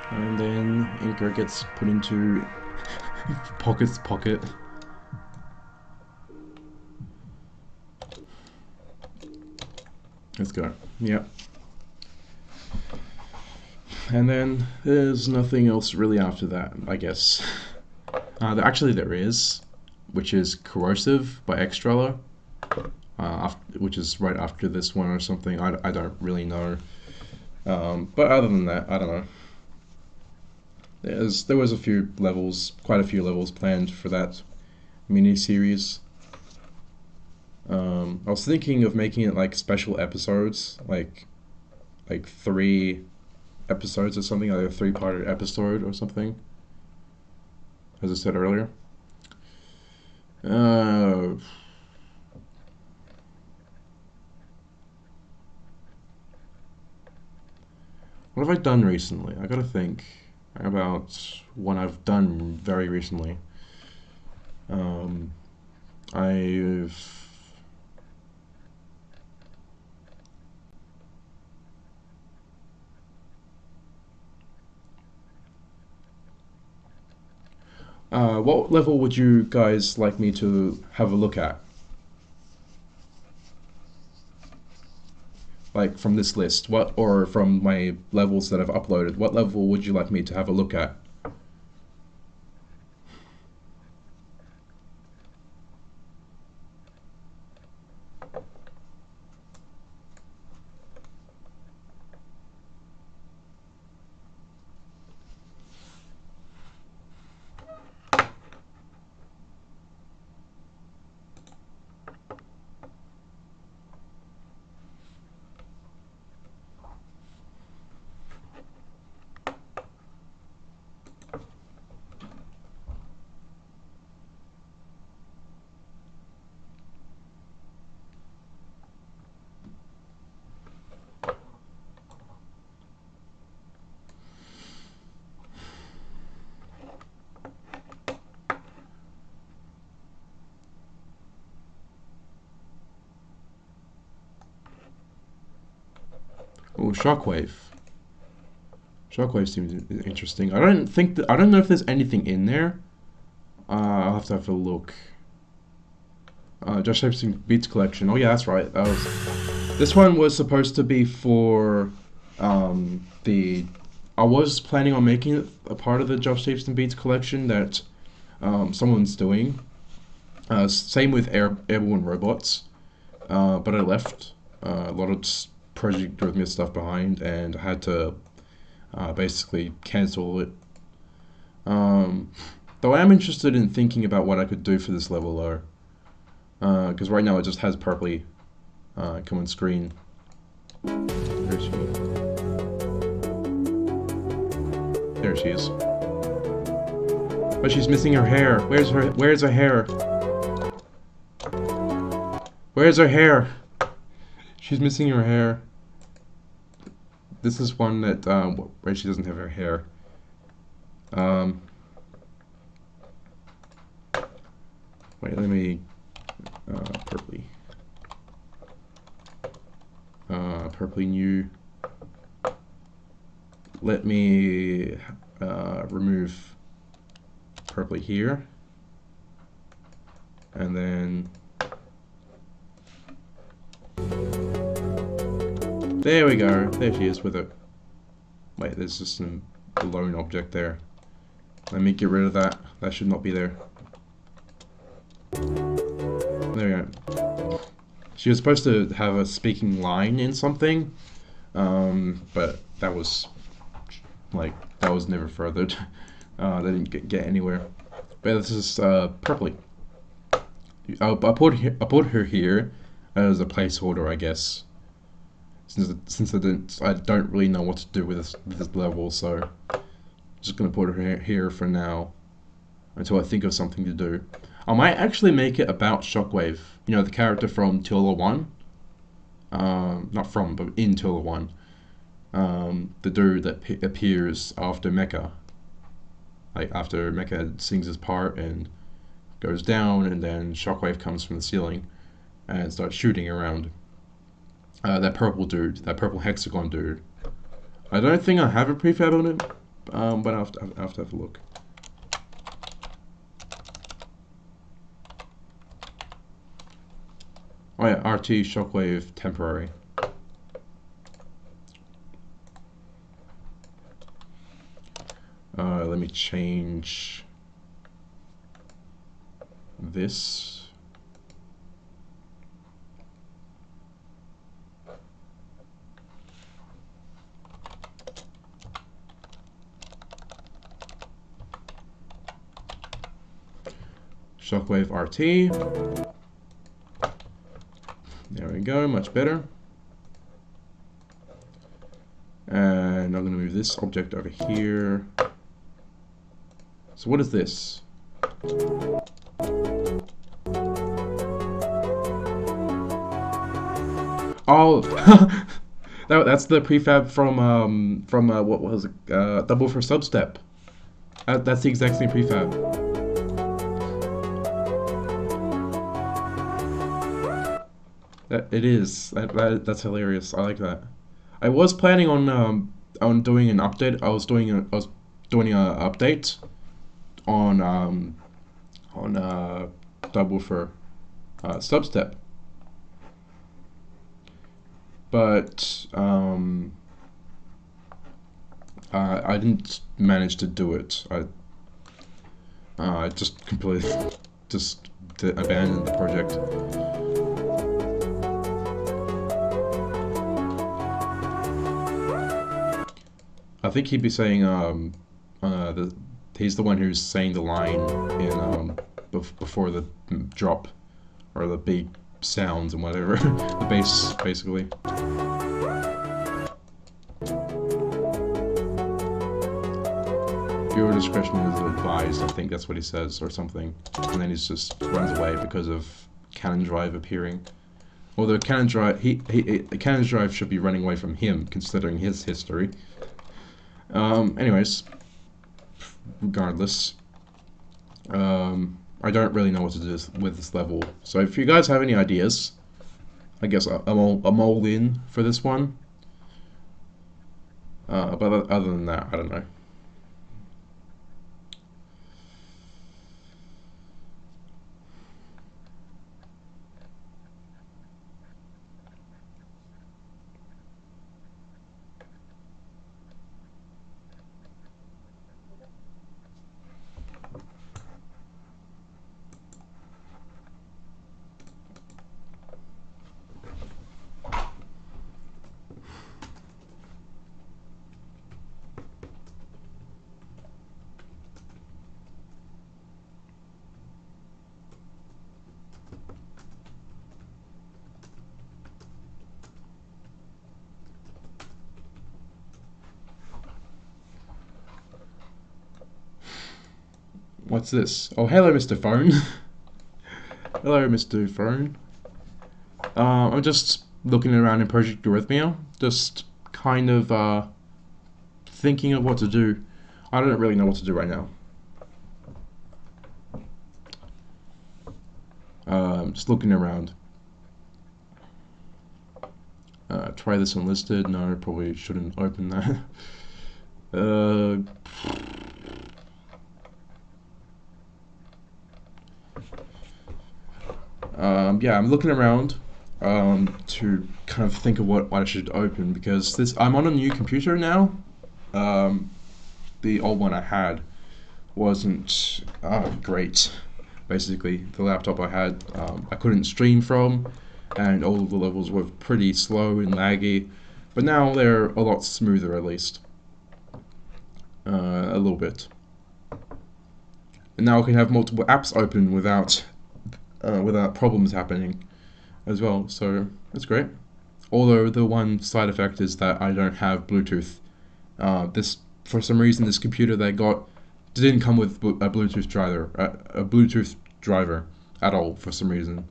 And then Inker gets put into Pocket's pocket. Let's go. Yep. And then there's nothing else really after that, I guess. Actually there is, which is Corrosive by Xtrella, which is right after this one or something. I don't really know. But other than that, I don't know. There was a few levels, quite a few levels planned for that mini-series. I was thinking of making it like special episodes, like 3 episodes or something, like a 3-part episode or something, as I said earlier. What have I done recently? I gotta think about what I've done very recently. What level would you guys like me to have a look at? Like from this list, or from my levels that I've uploaded, what level would you like me to have a look at? Oh, Shockwave. Shockwave seems interesting. I don't know if there's anything in there. I'll have to have a look. Just Shapes and Beats collection. Oh yeah, that's right. This one was supposed to be for I was planning on making it a part of the Josh Shapes and Beats collection that someone's doing. Same with airborne robots, but I left a lot of Project Arrhythmia stuff behind, and I had to basically cancel it. Though I am interested in thinking about what I could do for this level, though, because right now it just has purpley come on screen. There she is. There she is. But she's missing her hair. Where's her hair? Where's her hair? She's missing her hair. This is one that where she doesn't have her hair. Wait, let me purpley. Purpley new. Let me remove purpley here, and then there we go. There she is with it. Wait, there's just some lone object there. Let me get rid of that. That should not be there. There we go. She was supposed to have a speaking line in something, but that was never furthered. They didn't get anywhere. But this is purpley. I put her here as a placeholder, I guess. Since I don't really know what to do with this level, so I'm just gonna put her here for now until I think of something to do. I might actually make it about Shockwave. You know, the character from Tiller 1. Not from, but in Tiller 1. The dude that appears after Mecha. Like, after Mecha sings his part and goes down, and then Shockwave comes from the ceiling and starts shooting around. That purple dude, that purple hexagon dude. I don't think I have a prefab on it, but I'll have to have a look. Oh yeah, RT Shockwave temporary. Let me change this. Shockwave RT. There we go, much better. And I'm going to move this object over here. So what is this? Oh, that's the prefab from what was it? Double for Substep. That's the exact same prefab. It is. That's hilarious. I like that. I was planning on doing an update. I was doing an update on double for Substep, but I didn't manage to do it. I just completely abandoned the project. I think he'd be saying he's the one who's saying the line in before the drop or the big sounds and whatever. The bass, basically. Viewer discretion is advised. I think that's what he says or something, and then he just runs away because of Cannon Drive appearing. Although Cannon Drive, Cannon Drive should be running away from him, considering his history. Anyways, regardless, I don't really know what to do with this level. So if you guys have any ideas, I guess I'm all in for this one. But other than that, I don't know. What's this? Oh, hello, Mr. Phone. Hello, Mr. Phone. I'm just looking around in Project Arrhythmia, just kind of thinking of what to do. I don't really know what to do right now. Just looking around. Try this unlisted. No, probably shouldn't open that. Yeah, I'm looking around to kind of think of what I should open, because I'm on a new computer now. The old one I had wasn't great. Basically, the laptop I had, I couldn't stream from, and all of the levels were pretty slow and laggy. But now they're a lot smoother, at least. A little bit. And now I can have multiple apps open without problems happening as well, so that's great. Although the one side effect is that I don't have Bluetooth. For some reason, this computer they got didn't come with a Bluetooth driver at all for some reason.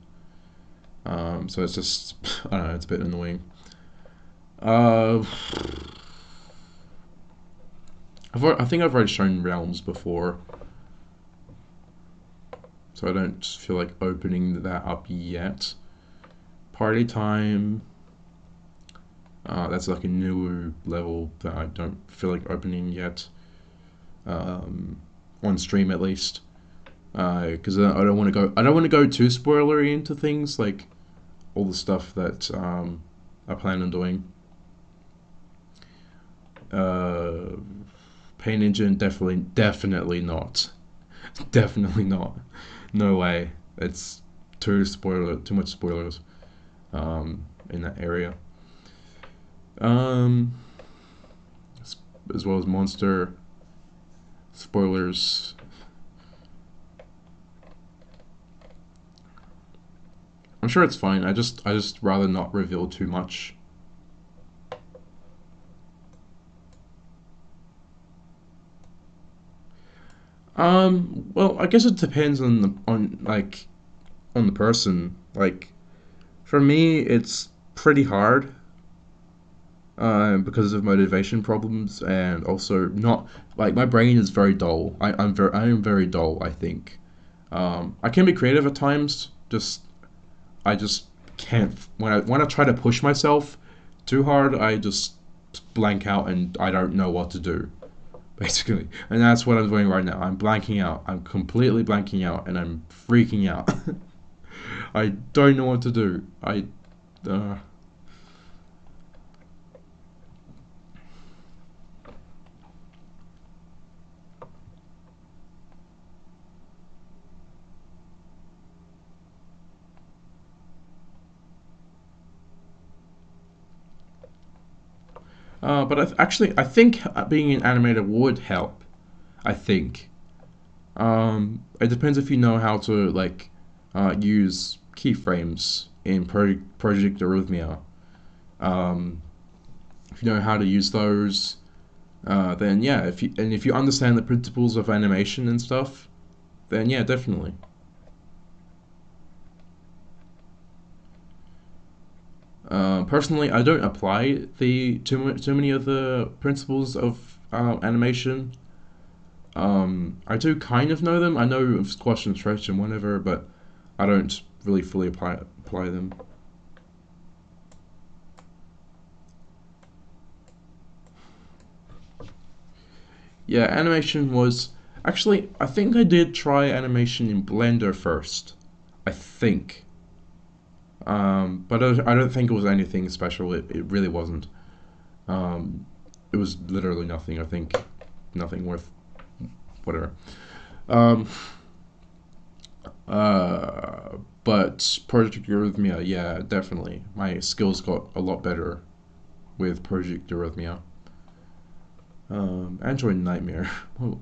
So it's just, I don't know, it's a bit annoying. I think I've already shown Realms before, so I don't feel like opening that up yet. Party Time. That's like a newer level that I don't feel like opening yet. On stream, at least, because I don't want to go too spoilery into things, like all the stuff that I plan on doing. Pain Engine, definitely not. Definitely not. No way. It's too much spoilers in that area. As well as Monster spoilers. I'm sure it's fine. I just rather not reveal too much. Well, I guess it depends on the person. Like, for me, it's pretty hard because of motivation problems, and also not like my brain is very dull. I am very dull, I think. I can be creative at times. I just can't. When I try to push myself too hard, I just blank out and I don't know what to do, basically. And that's what I'm doing right now. I'm blanking out. I'm completely blanking out, and I'm freaking out. I don't know what to do. But I think being an animator would help. I think. It depends if you know how to use keyframes in Project Arrhythmia. If you know how to use those, then yeah. If you understand the principles of animation and stuff, then yeah, definitely. Personally, I don't apply too many of the principles of animation. I do kind of know them. I know of squash and stretch and whatever, but I don't really fully apply them. Yeah, animation was actually. I think I did try animation in Blender first. I think. But I don't think it was anything special. It really wasn't. It was literally nothing. I think nothing worth whatever. But Project Arrhythmia, yeah, definitely. My skills got a lot better with Project Arrhythmia. Android Nightmare. Oh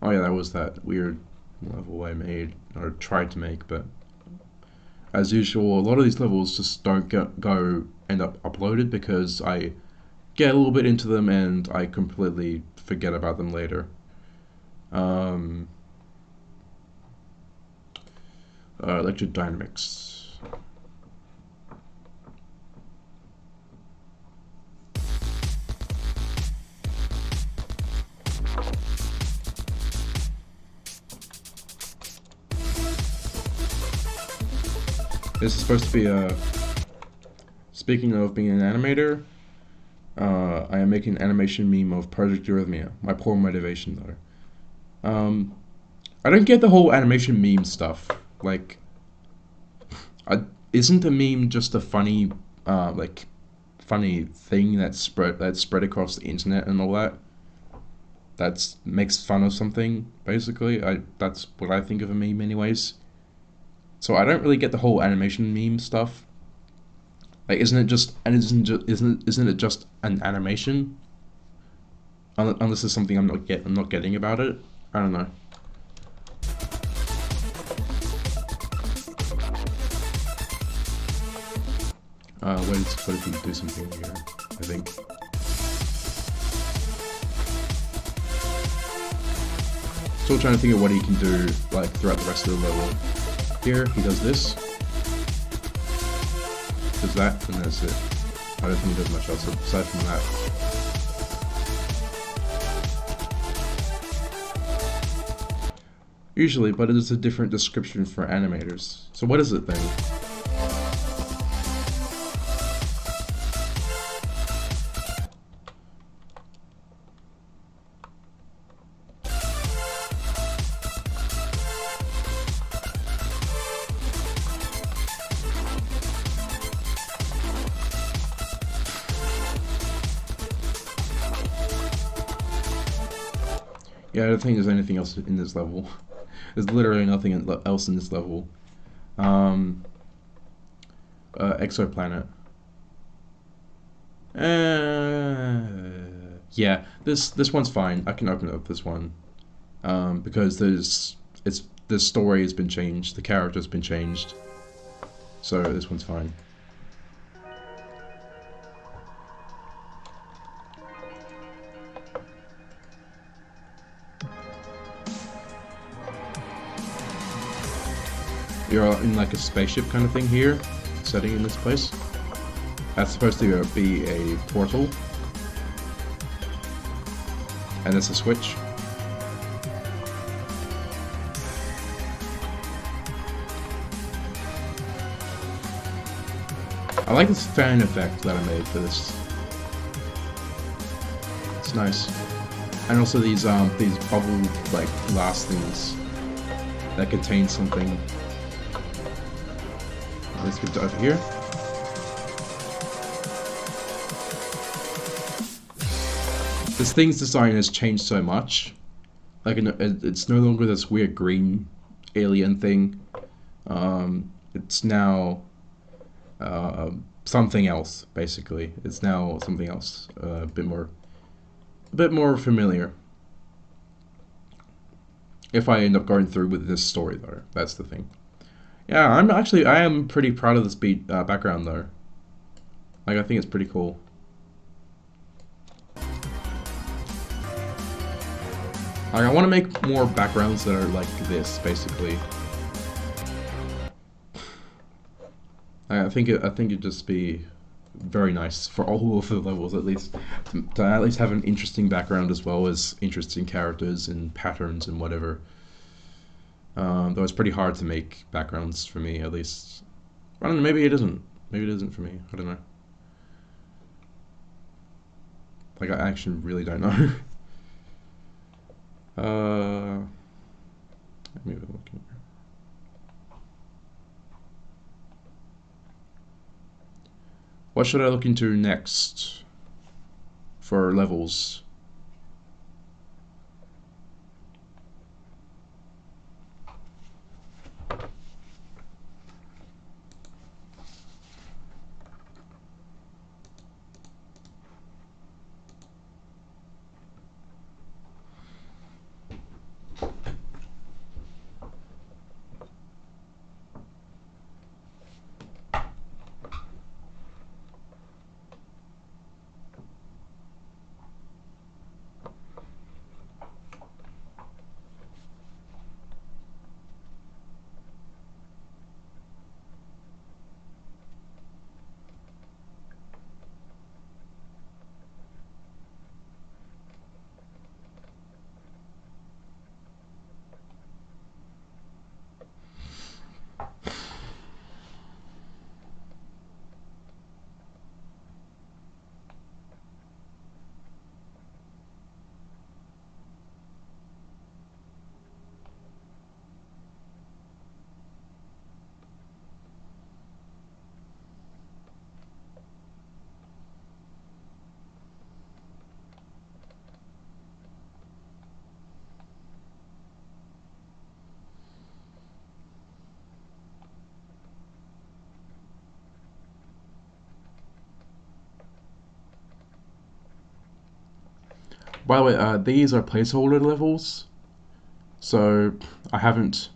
yeah, that was that weird level I made or tried to make, but as usual, a lot of these levels just don't end up uploaded because I get a little bit into them and I completely forget about them later. electrodynamics. This is supposed to be a... Speaking of being an animator, I am making an animation meme of Project Arrhythmia. My poor motivation, though. I don't get the whole animation meme stuff. Like, isn't the meme just a funny, funny thing that's spread across the internet and all that? That makes fun of something, basically. That's what I think of a meme, anyways. So I don't really get the whole animation meme stuff. Like, isn't it just an animation? Unless there's something I'm not getting about it. I don't know. Wait, if you do something here, I think. Still trying to think of what he can do, like, throughout the rest of the level. Here, he does this. Does that, and that's it. I don't think he does much else aside from that. Usually, but it is a different description for animators. So what is it then? Yeah, I don't think there's anything else in this level. There's literally nothing else in this level. Exoplanet. Yeah, this one's fine. I can open up this one. Because the story has been changed, the character's been changed. So this one's fine. You're in like a spaceship kind of thing here, setting in this place. That's supposed to be a portal. And it's a switch. I like this fan effect that I made for this. It's nice. And also these bubble like glass things that contain something. Let's get over here. This thing's design has changed so much. Like, it's no longer this weird green alien thing. It's now something else. Basically, it's now something else. A bit more familiar. If I end up going through with this story, though, that's the thing. Yeah, I am pretty proud of this background though. Like, I think it's pretty cool. Like, I want to make more backgrounds that are like this, basically. I think it'd just be very nice for all of the levels, at least, to at least have an interesting background as well as interesting characters and patterns and whatever. Though it's pretty hard to make backgrounds for me, at least. I don't know, maybe it isn't. Maybe it isn't for me. I don't know. Like, I actually really don't know. Let me have a look here. What should I look into next for levels? By the way, these are placeholder levels, so I haven't.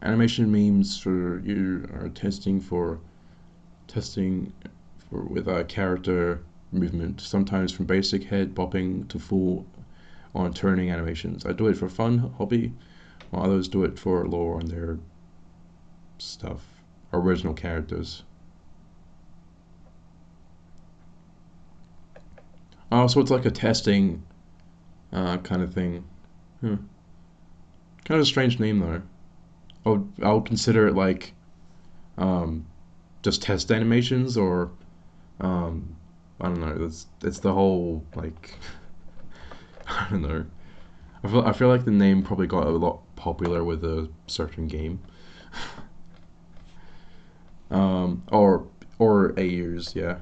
Animation memes for you are testing for with a character movement, sometimes from basic head bopping to full on turning animations. I do it for fun, hobby, while others do it for lore and their stuff, original characters. Oh, so it's like a testing kind of thing. Kind of a strange name though. I'll consider it like just test animations, or I don't know. It's the whole like I don't know. I feel like the name probably got a lot popular with a certain game. Or AUs, yeah.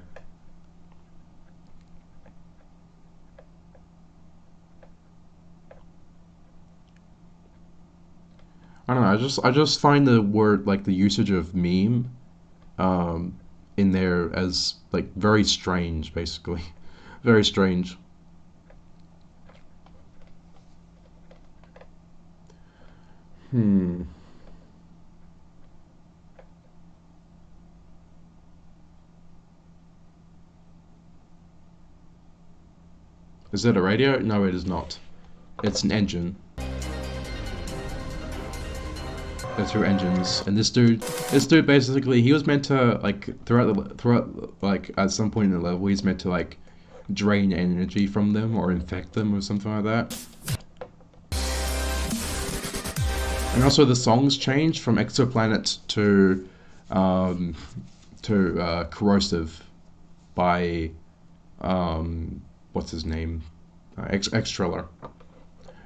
I don't know. I just find the word, like the usage of meme in there as like very strange, basically. Very strange. Hmm. Is it a radio? No, it is not. It's an engine. Go through engines, and this dude basically, he was meant to like throughout like at some point in the level, he's meant to like drain energy from them or infect them or something like that. And also the songs changed from Exoplanet to Corrosive by what's his name, Xtriller.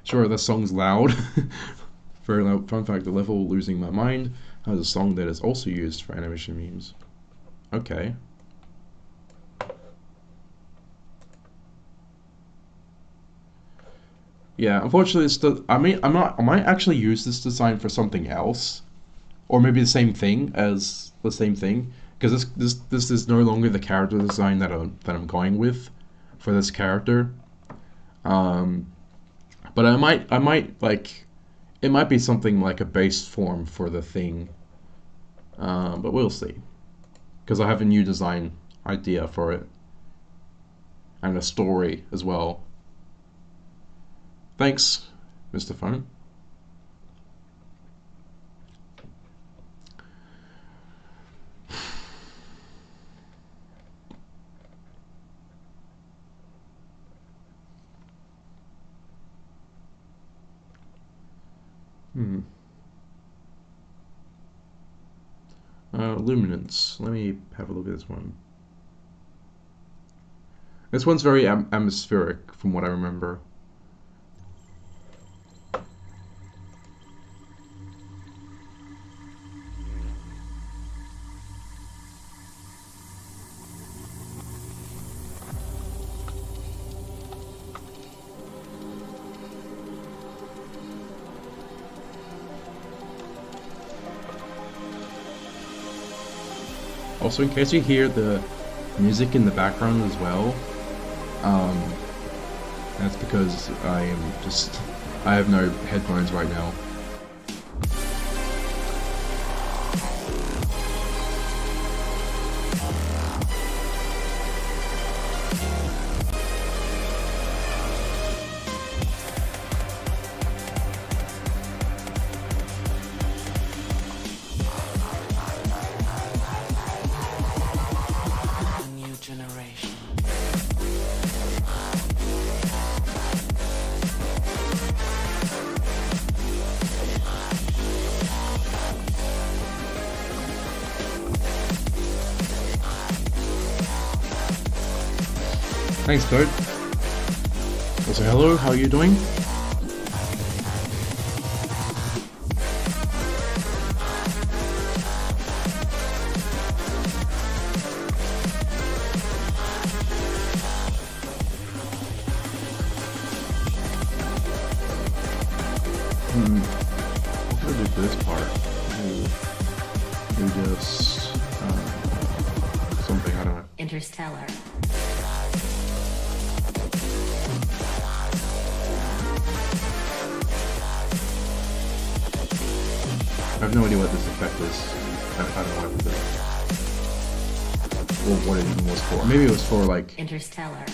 Sure, the song's loud. Very loud. Fun fact: the level "Losing My Mind" has a song that is also used for animation memes. Okay. Yeah, unfortunately, I might actually use this design for something else, or maybe the same thing as the same thing, because this is no longer the character design that I'm going with for this character. But I might like, it might be something like a base form for the thing, but we'll see, because I have a new design idea for it and a story as well. Thanks, Mr. Phone. Luminance. Let me have a look at this one. This one's very atmospheric, from what I remember. Also, in case you hear the music in the background as well, that's because I have no headphones right now. Thanks, Bird. Also, hello, how are you doing? What can I do for this part? Do just something, I don't know. Interstellar. I have no idea what this effect is. I don't know what it even was for. Maybe it was for like... Interstellar.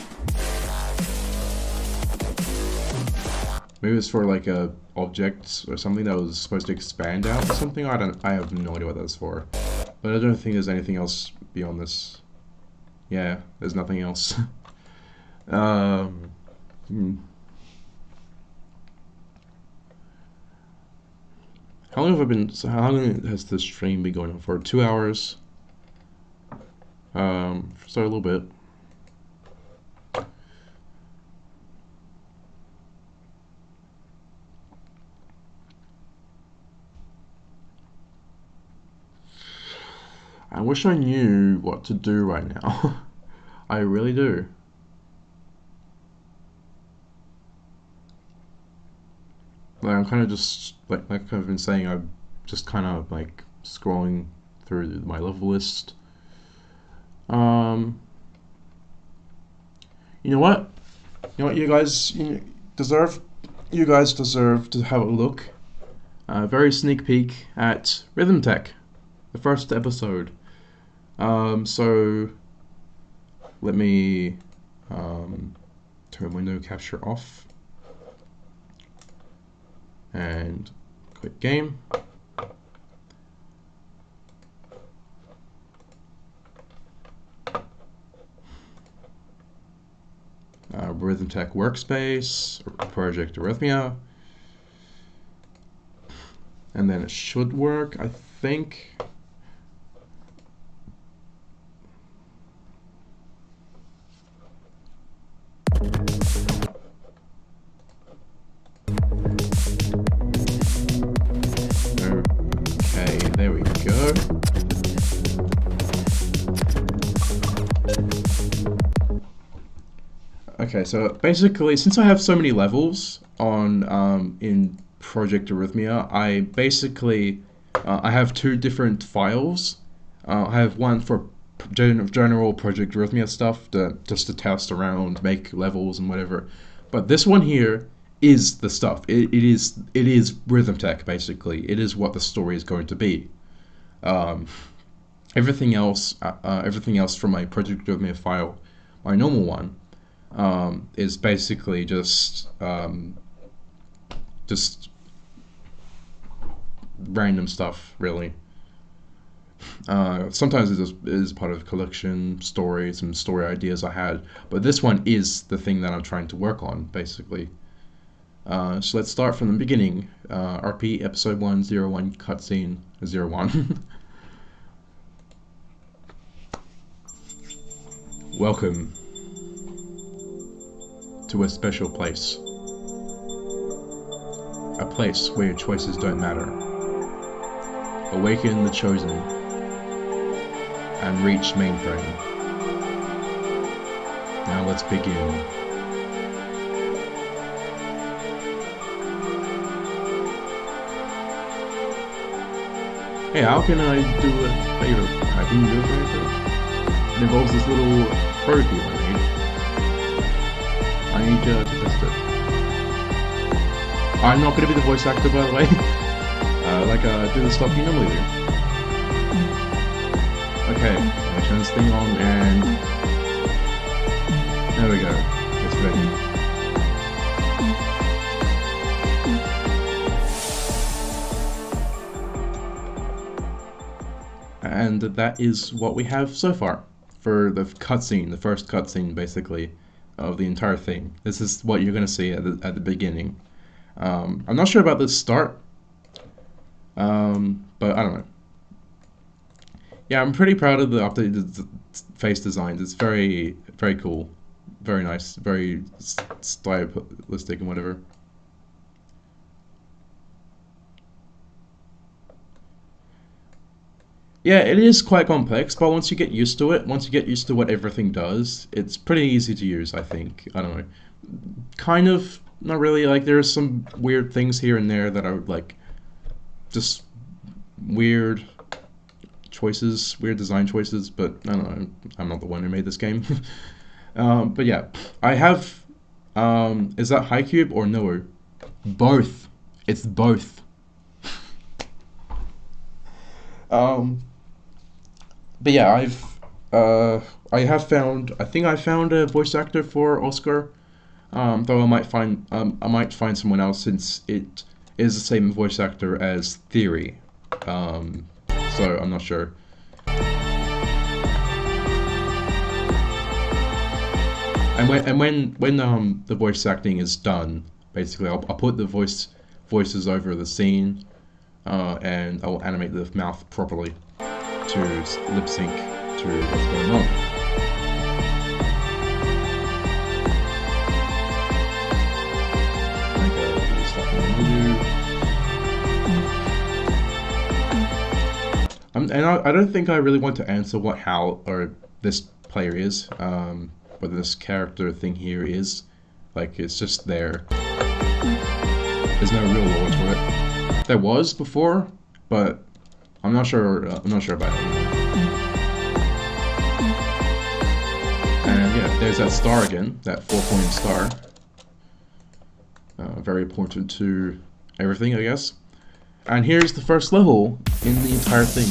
Maybe it was for like a object or something that was supposed to expand out or something. I have no idea what that's for. But I don't think there's anything else beyond this. Yeah, there's nothing else. How long have I been? So how long has this stream been going on for? 2 hours. So a little bit. I wish I knew what to do right now. I really do. Like, I'm kind of just, like I've been saying, I'm just kind of like scrolling through my level list. You know what? You know what, you guys deserve to have a look. A very sneak peek at RhythmTech, the first episode. So let me turn window capture off and quit game. RhythmTech workspace, project Arrhythmia, and then it should work, I think. Okay, there we go. Okay, so basically, since I have so many levels on in Project Arrhythmia, I basically I have two different files. I have one for general Project Arrhythmia stuff, just to test around, make levels and whatever. But this one here is the stuff. It is RhythmTech basically. It is what the story is going to be. Everything else from my Project Arrhythmia file, my normal one, is basically just random stuff, really. Sometimes it is part of collection stories and story ideas I had, but this one is the thing that I'm trying to work on, basically. So let's start from the beginning. RP episode 101 cutscene 01. Welcome to a special place. A place where your choices don't matter. Awaken the chosen and reach mainframe. Now let's begin. Hey, how can I do a favor? I can do a favor. It involves this little prototype I made. I need to test it. I'm not going to be the voice actor, by the way. Do the stuff you normally do. Okay, I turn this thing on and there we go. It's ready. And that is what we have so far for the cutscene, the first cutscene basically of the entire thing. This is what you're going to see at the beginning. I'm not sure about the start, but I don't know. Yeah, I'm pretty proud of the updated face designs. It's very, very cool, very nice, very stylistic and whatever. Yeah, it is quite complex, but once you get used to it, once you get used to what everything does, it's pretty easy to use, I think. I don't know. Kind of, not really. Like, there's some weird things here and there that are, like, just weird choices, weird design choices, but I don't know. I'm not the one who made this game. But yeah, I have, is that Hycube or no? Both. It's both. Um, but yeah, I think I found a voice actor for Oscar. Though I might find someone else since it is the same voice actor as Theory. Um, so I'm not sure. And when the voice acting is done, basically I'll put the voices over the scene, and I'll animate the mouth properly to lip sync to what's going on. And I don't think I really want to answer what Hal or this player is, what this character thing here is. Like, it's just there. There's no real lore to it. There was before, but I'm not sure. I'm not sure about it anymore. And yeah, there's that star again, that 4-point star. Very important to everything, I guess. And here's the first level in the entire thing.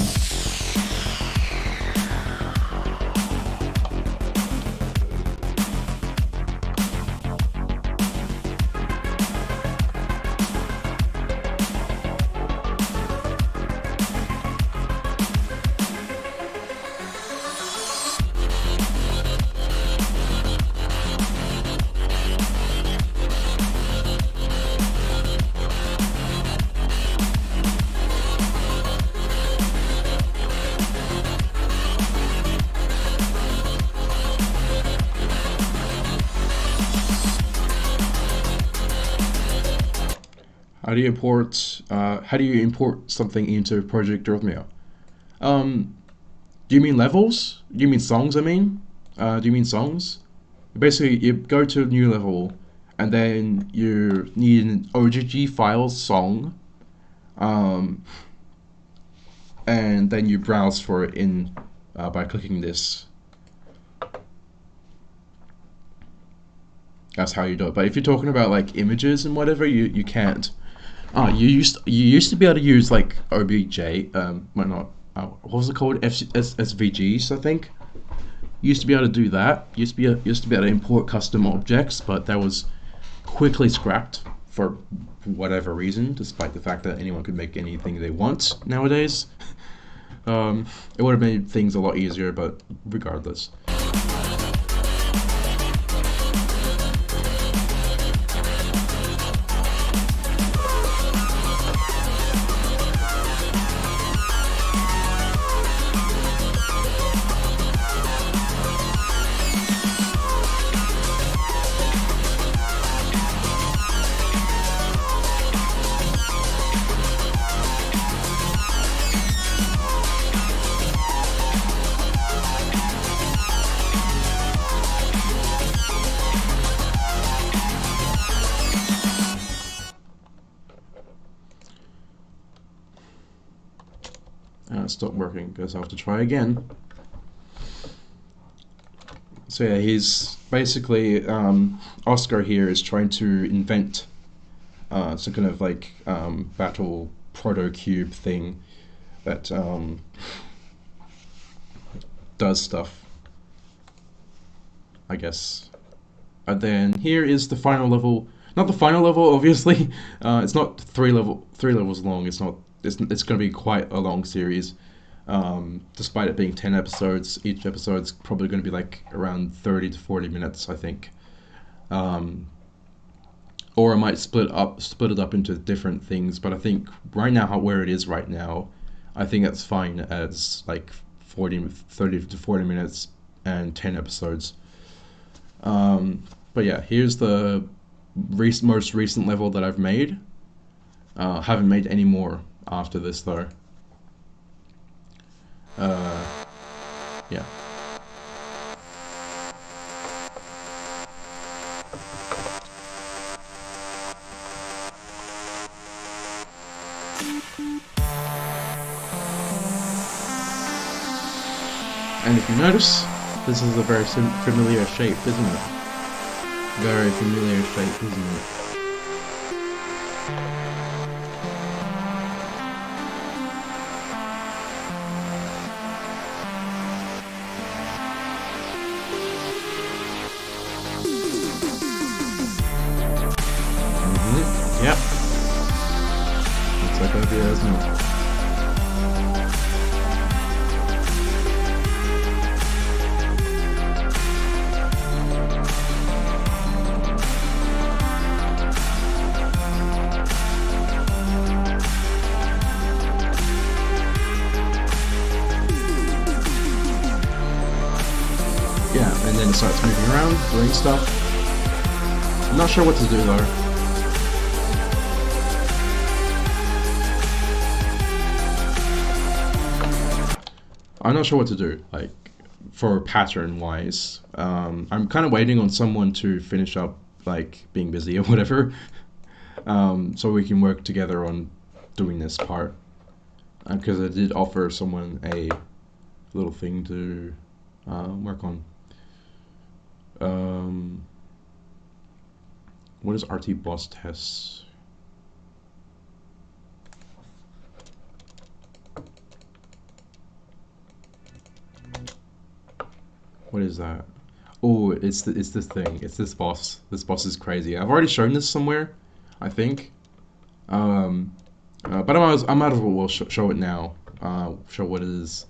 How do you import something into Project Arrhythmia? Do you mean levels? Do you mean songs? Do you mean songs? Basically, you go to a new level, and then you need an OGG file song, and then you browse for it in by clicking this. That's how you do it. But if you're talking about like images and whatever, you can't. You used to be able to use like OBJ. Well, not what was it called? SVGs, I think. You used to be able to do that. Used to be able to import custom objects, but that was quickly scrapped for whatever reason, despite the fact that anyone could make anything they want nowadays. It would have made things a lot easier, but regardless. Stopped working, guess I'll have to try again. So yeah, he's basically Oscar here is trying to invent some kind of like battle proto cube thing that does stuff, I guess. And then here is the final level. Not the final level, obviously. It's not three levels long. It's not. It's going to be quite a long series. Despite it being 10 episodes, each episode's probably going to be like around 30 to 40 minutes, I think. Or I might split it up into different things, but I think right now, where it is right now, I think that's fine as like 30 to 40 minutes and 10 episodes. But yeah, here's the most recent level that I've made. Haven't made any more after this though. Yeah. And if you notice, this is a very familiar shape, isn't it? Very familiar shape, isn't it? Yep. Looks like that'd be it, isn't it? Yeah, and then it starts moving around, doing stuff. I'm not sure what to do though. I'm not sure what to do, like, for pattern-wise. I'm kind of waiting on someone to finish up, like, being busy or whatever, so we can work together on doing this part. Because I did offer someone a little thing to work on. What is RT boss tests? What is that? Oh, it's this thing. It's this boss. This boss is crazy. I've already shown this somewhere, I think. But I might as well show it now. Show what it is.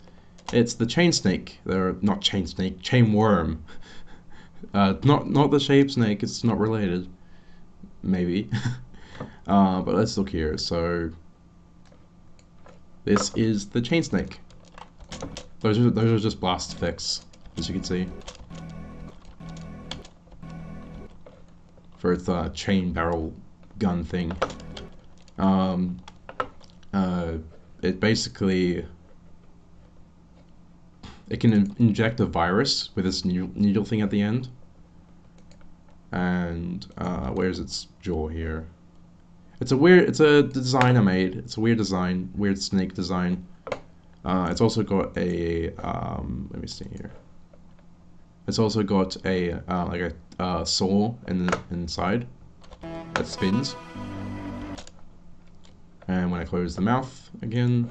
It's the chain snake. They're not chain snake, chain worm. Not the shape snake. It's not related. Maybe. But let's look here. So this is the chain snake. Those are just blast effects, as you can see, for its chain barrel gun thing. It basically, it can inject a virus with this needle thing at the end. And where's its jaw here? It's a design I made. It's a weird design, weird snake design. It's also got a let me see here. It's also got a like a saw inside that spins. And when I close the mouth again,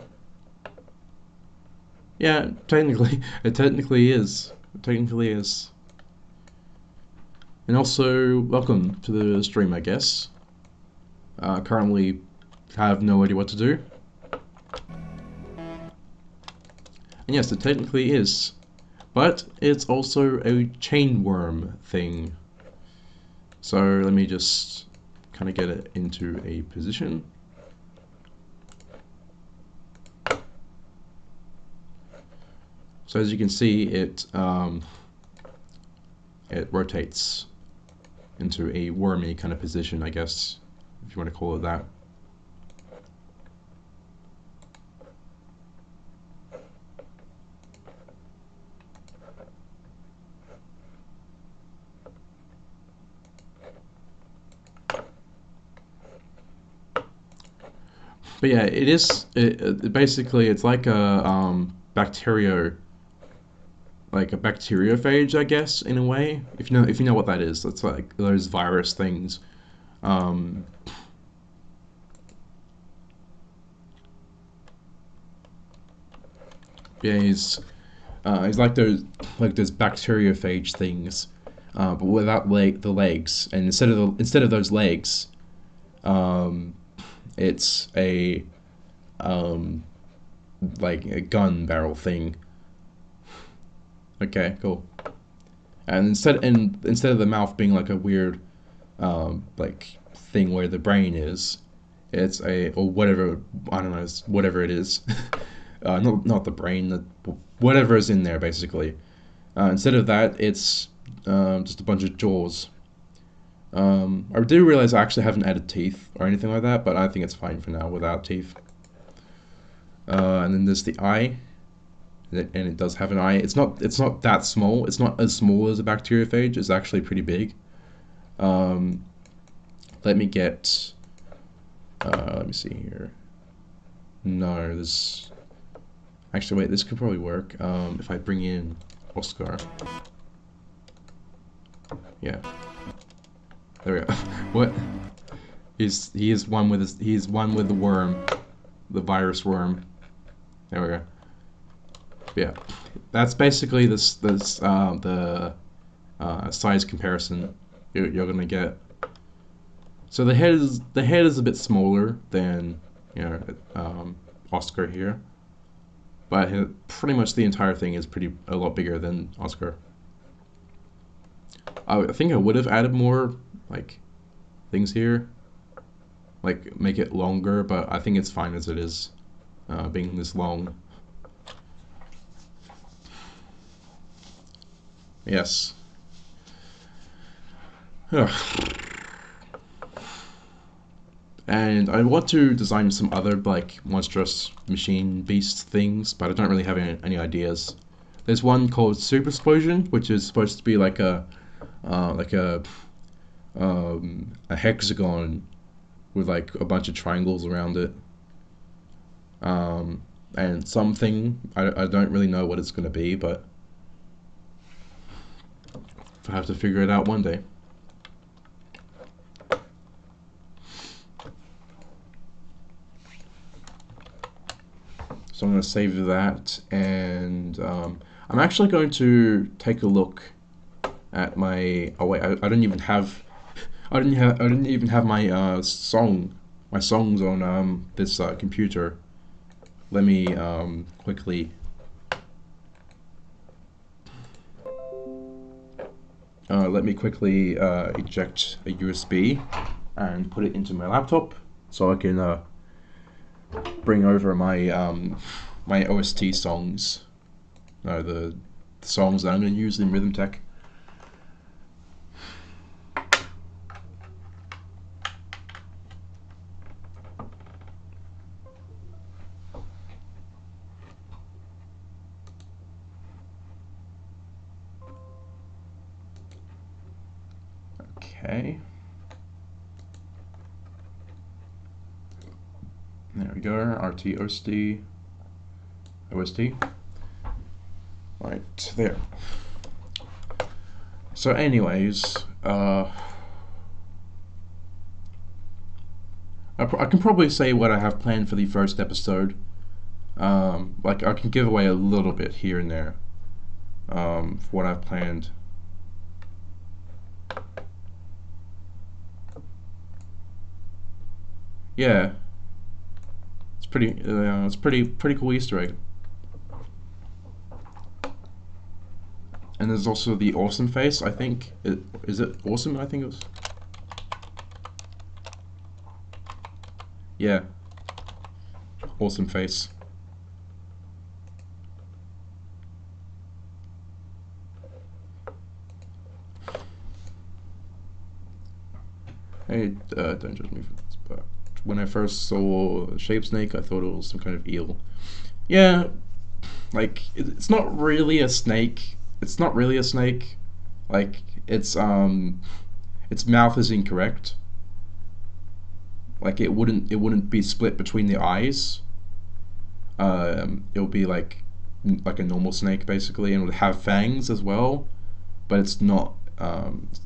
yeah, it technically is. It technically is. And also, welcome to the stream, I guess. Currently, have no idea what to do. And yes, it technically is. But it's also a chain worm thing. So let me just kind of get it into a position. So as you can see, it rotates into a wormy kind of position, I guess, if you want to call it that. But yeah, it is. It basically, it's like a bacteriophage, I guess, in a way. If you know what that is, that's like those virus things. Yeah, he's like those bacteriophage things, but without the legs. And instead of those legs, it's a like a gun barrel thing. Okay, cool. And instead of the mouth being like a weird like thing where the brain is, it's or whatever, I don't know, whatever it is. Not the brain, whatever is in there basically. Instead of that, it's just a bunch of jaws. I do realize I actually haven't added teeth or anything like that, but I think it's fine for now without teeth. And then there's the eye, and it does have an eye. It's not that small. It's not as small as a bacteriophage. It's actually pretty big. Let me get. Let me see here. No, there's. Actually, wait. This could probably work. If I bring in Oscar. Yeah. There we go. What? He is one with the worm, the virus worm. There we go. Yeah, that's basically the size comparison you're gonna get. So the head is a bit smaller than, you know, Oscar here, but pretty much the entire thing is a lot bigger than Oscar. I think I would have added more like things here, like make it longer, but I think it's fine as it is, being this long. Yes. Ugh. And I want to design some other like monstrous machine beast things, but I don't really have any ideas. There's one called Super Explosion, which is supposed to be like a hexagon with like a bunch of triangles around it. And something I don't really know what it's gonna be, but I have to figure it out one day. So I'm going to save that, and I'm actually going to take a look at my. Oh wait, I didn't even have. I didn't even have my songs on this computer. Let me quickly. Eject a USB and put it into my laptop so I can bring over my my OST songs. No, the songs that I'm going to use in RhythmTech. Okay. There we go, RT OST. Right, there. So anyways, I can probably say what I have planned for the first episode. Like I can give away a little bit here and there, for what I've planned. Yeah, it's pretty cool Easter egg. And there's also the awesome face. I think is it awesome? I think it was. Yeah, awesome face. Hey, don't judge me for this, but when I first saw Shape Snake, I thought it was some kind of eel. Yeah, like it's not really a snake. It's not really a snake. Like its mouth is incorrect. Like it wouldn't be split between the eyes. It'll be like a normal snake basically, and it would have fangs as well, but it's not.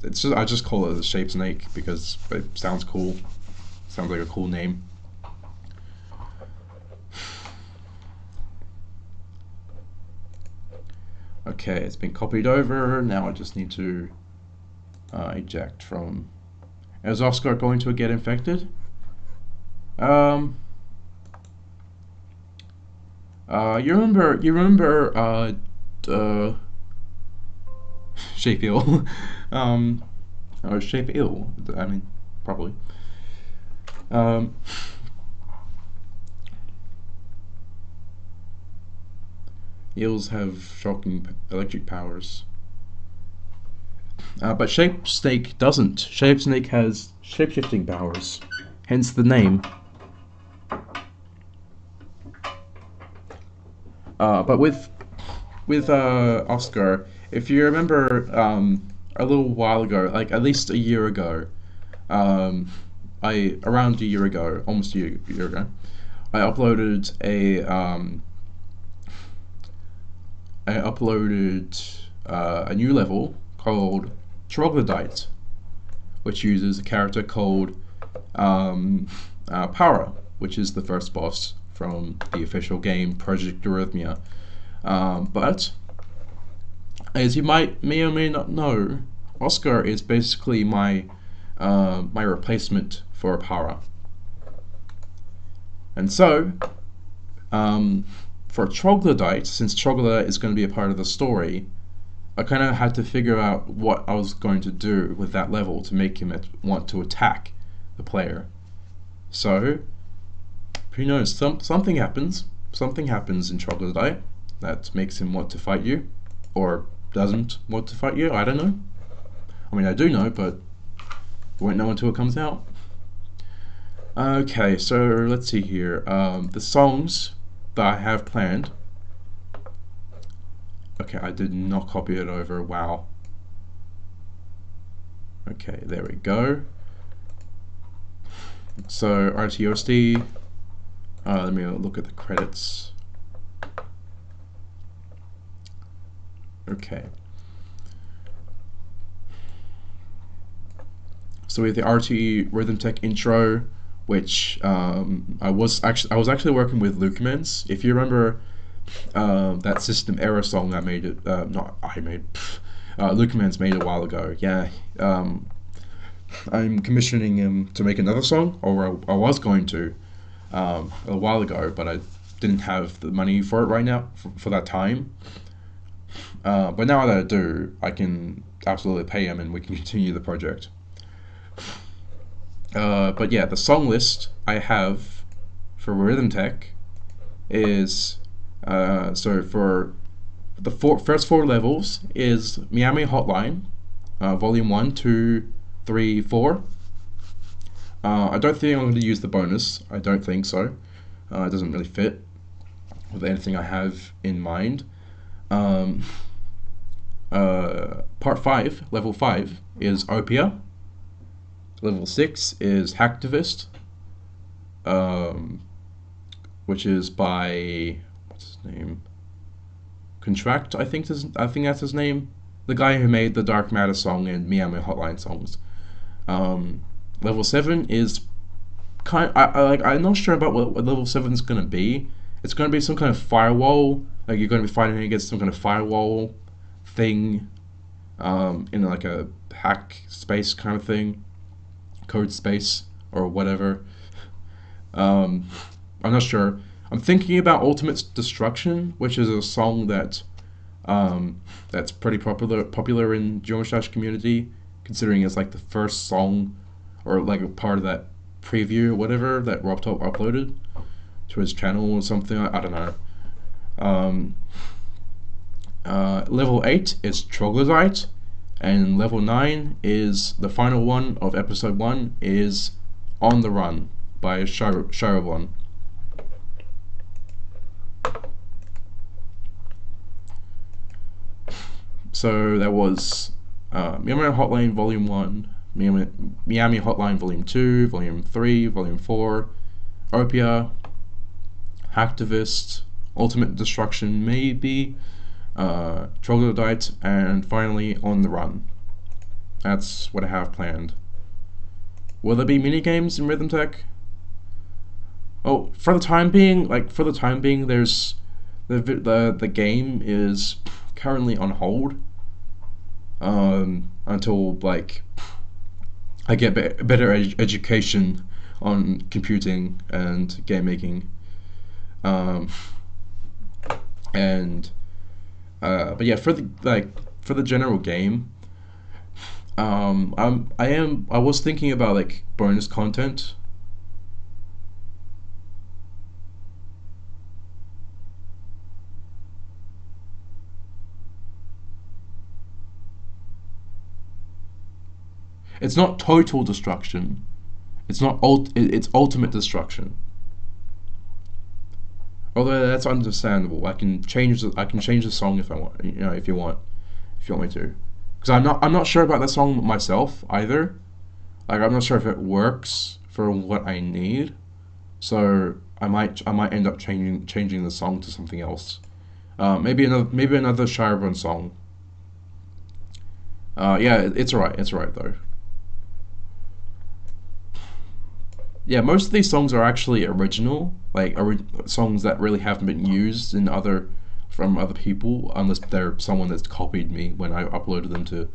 It's just I just call it a shape snake because it sounds cool. Sounds like a cool name. Okay, it's been copied over. Now I just need to eject from. Is Oscar going to get infected? You remember Shape Ill. Or Shape Ill, I mean, probably. Eels have shocking electric powers. But Shape Snake doesn't. Shape Snake has shape-shifting powers, hence the name. But with Oscar, if you remember, a little while ago, like at least a year ago, around a year ago, almost a year ago, I uploaded a new level called Troglodyte, which uses a character called Para, which is the first boss from the official game Project Arrhythmia. But as you may or may not know, Oscar is basically my my replacement for Para. And so, for Troglodyte, since Troglodyte is going to be a part of the story, I kind of had to figure out what I was going to do with that level to make him want to attack the player. So, who knows, something happens. Something happens in Troglodyte that makes him want to fight you, or doesn't want to fight you, I don't know. I mean, I do know, but won't know until it comes out. Okay, so let's see here. The songs that I have planned. Okay, I did not copy it over. Wow. Okay, there we go. So RTOSD. Let me look at the credits. Okay. So we have the RTE RhythmTech intro, which I was actually working with Lucamans. If you remember that System Error song that made it, Lucamans made a while ago. Yeah, I'm commissioning him to make another song, or I was going to a while ago, but I didn't have the money for it right now for that time. But now that I do, I can absolutely pay him, and we can continue the project. But yeah, the song list I have for RhythmTech is so for the first 4 levels is Miami Hotline, Volume 1, 2, 3, 4. I don't think I'm going to use the bonus. I don't think so. It doesn't really fit with anything I have in mind. Part 5, Level 5, is Opia. Level 6 is Hacktivist, which is by, what's his name? Contract, I think that's his name. The guy who made the Dark Matter song and Miami Hotline songs. Level 7 is I'm not sure about what level 7 is gonna be. It's gonna be some kind of firewall. Like you're gonna be fighting against some kind of firewall thing, in like a hack space kind of thing. Code space or whatever. I'm not sure. I'm thinking about Ultimate Destruction, which is a song that that's pretty popular in Geomustache community, considering it's like the first song or like a part of that preview or whatever that RobTop uploaded to his channel or something. I don't know. Level 8 is Troglodyte. And level 9 is the final one of episode 1 is On the Run by Shirobon. So that was Miami Hotline Volume 1, Miami Hotline Volume 2, Volume 3, Volume 4, Opia, Hacktivist, Ultimate Destruction maybe, Troglodyte, and finally On the Run. That's what I have planned. Will there be minigames in RhythmTech? Oh, for the time being, there's the game is currently on hold until like I get better education on computing and game making, but yeah, for the general game, I was thinking about like bonus content. It's not total destruction. It's not it's ultimate destruction. Although that's understandable. I can change the song if I want. If you want me to. Because I'm not sure about that song myself either. Like I'm not sure if it works for what I need. So I might end up changing the song to something else. Maybe another Shirobon song. Yeah, it's alright. It's alright though. Yeah, most of these songs are actually original, like songs that really haven't been used from other people, unless they're someone that's copied me when I uploaded them to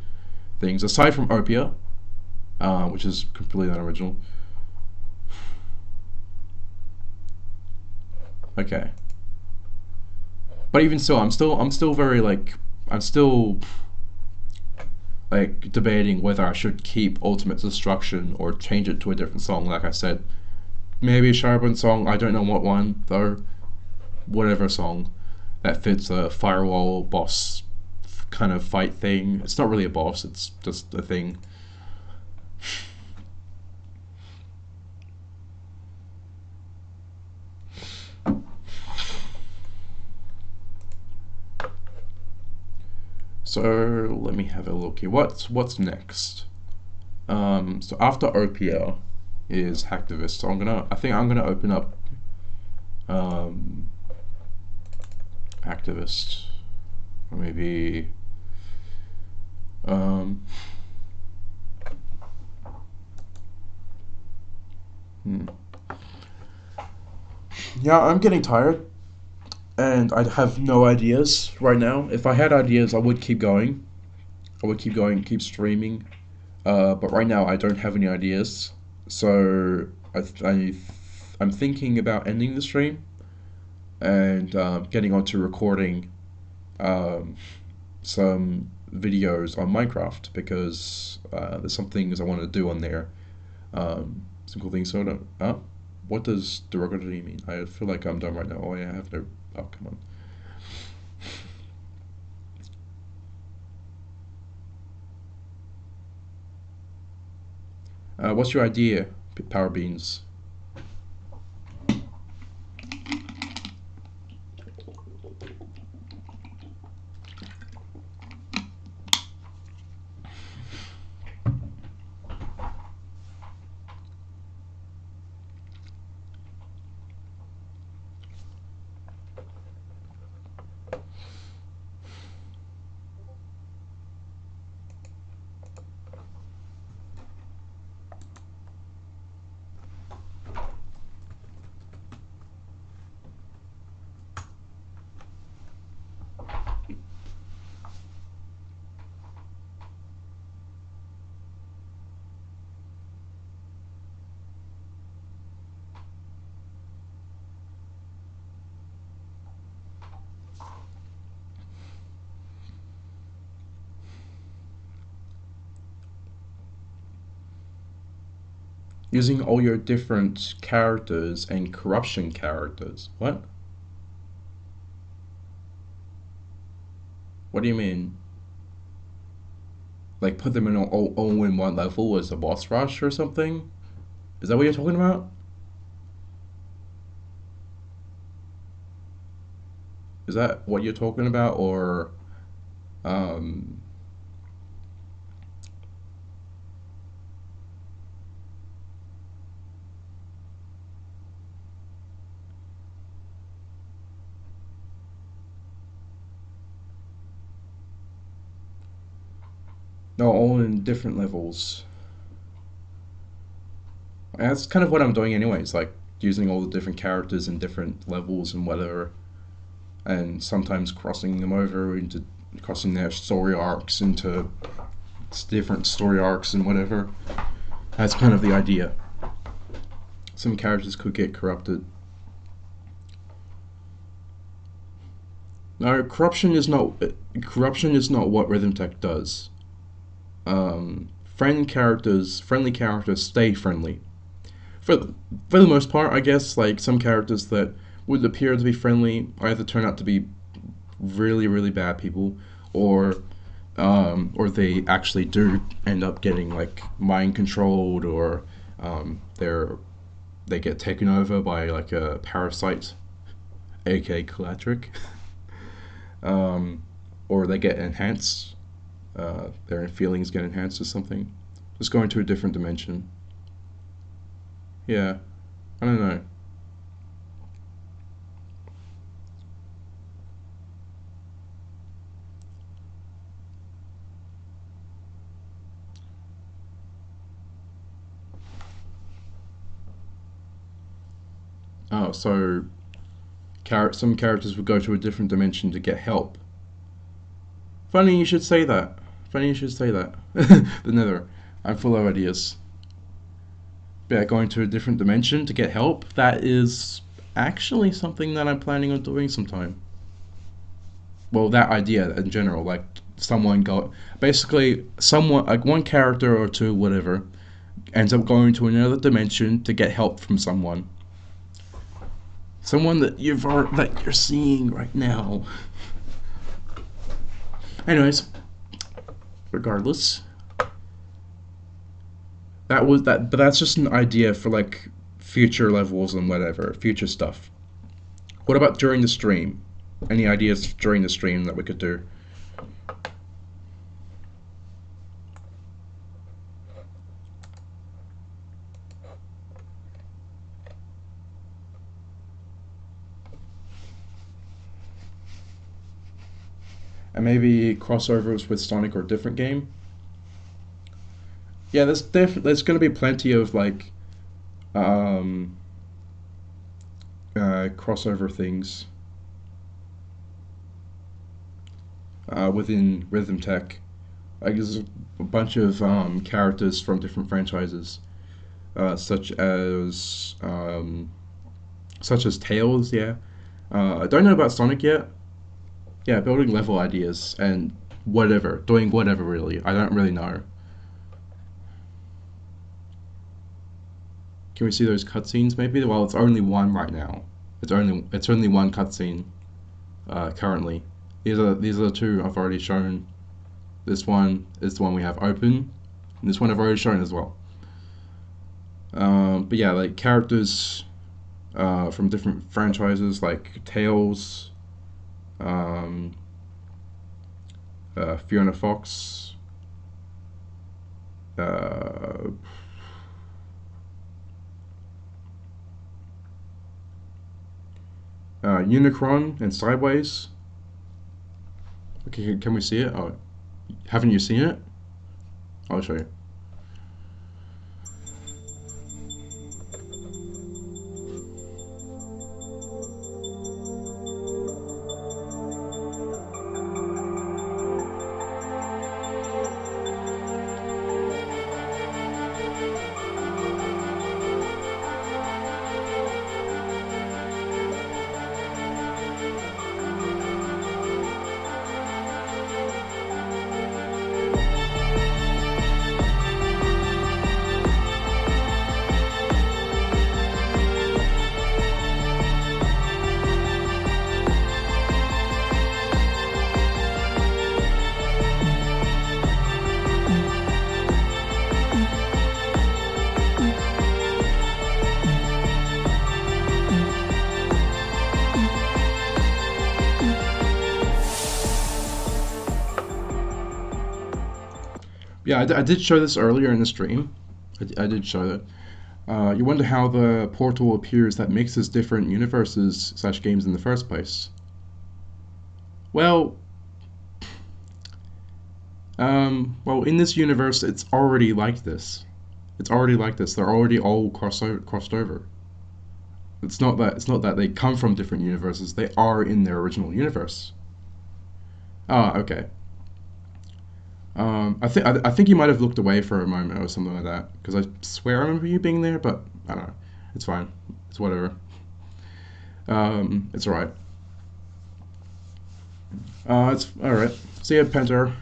things. Aside from Opia, which is completely unoriginal. Okay, but even still, I'm still very like, I'm still like debating whether I should keep Ultimate Destruction or change it to a different song. Like I said, maybe a Sharbun song. I don't know what one though. Whatever song that fits a firewall boss kind of fight thing. It's not really a boss. It's just a thing. So let me have a look here. What's next? So after Opia is Hacktivist. So I think I'm gonna open up Activist, or maybe yeah, I'm getting tired, and I have no ideas right now. If I had ideas, I would keep going. I would keep going, keep streaming. But right now, I don't have any ideas. So I'm thinking about ending the stream and getting onto recording um, some videos on Minecraft because there's some things I want to do on there. Some cool things. So, what does derogatory mean? I feel like I'm done right now. Oh, yeah, I have no. Oh, come on. What's your idea, Power Beans? Using all your different characters and corruption characters. What? What do you mean? Like put them in all in one level as a boss rush or something? Is that what you're talking about? Is that what you're talking about, or um, no, all in different levels? And that's kind of what I'm doing anyways, like using all the different characters in different levels and whatever, and sometimes crossing them over into crossing their story arcs into different story arcs and whatever. That's kind of the idea. Some characters could get corrupted. No, corruption is not what RhythmTech does. Friendly characters stay friendly. For the most part, I guess. Like some characters that would appear to be friendly either turn out to be really really bad people, or they actually do end up getting like mind controlled, or they get taken over by like a parasite, aka Calatric, or they get enhanced. Their feelings get enhanced or something. Just going to a different dimension. Yeah, I don't know. Oh, so some characters would go to a different dimension to get help. Funny you should say that. Funny you should say that. The Nether. I'm full of ideas. Yeah, going to a different dimension to get help, that is actually something that I'm planning on doing sometime. Well, that idea in general, like someone go, basically someone, like one character or two, whatever, ends up going to another dimension to get help from someone. Someone that that you're seeing right now. Anyways, regardless, but that's just an idea for like future levels and whatever, future stuff. What about during the stream? Any ideas during the stream that we could do? And maybe crossovers with Sonic or a different game. Yeah, there's going to be plenty of like crossover things within RhythmTech. Like there's a bunch of characters from different franchises, such as Tails. Yeah, I don't know about Sonic yet. Yeah, building level ideas and whatever, doing whatever really. I don't really know. Can we see those cutscenes maybe? Well, it's only one right now. It's only one cutscene currently. These are the two I've already shown. This one is the one we have open, and this one I've already shown as well. But yeah, like characters from different franchises like Tails, Fiona Fox, Unicron and Sideways. Okay, can we see it? Oh, haven't you seen it? I'll show you. Yeah, I did show this earlier in the stream. I did show that. You wonder how the portal appears that mixes different universes / games in the first place. Well, in this universe, it's already like this. It's already like this. They're already all crossed over. It's not that they come from different universes. They are in their original universe. Ah, okay. I think you might have looked away for a moment or something like that, because I swear I remember you being there, but I don't know. It's fine. It's whatever. It's alright. It's alright. See ya, Penter.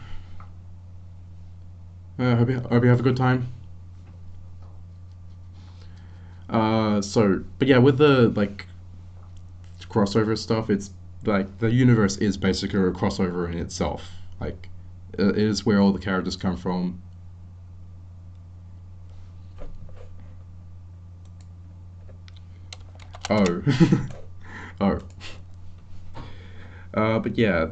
Hope you have a good time. But yeah, with the like crossover stuff, it's like the universe is basically a crossover in itself. Like, it is where all the characters come from. Oh. Oh. But yeah,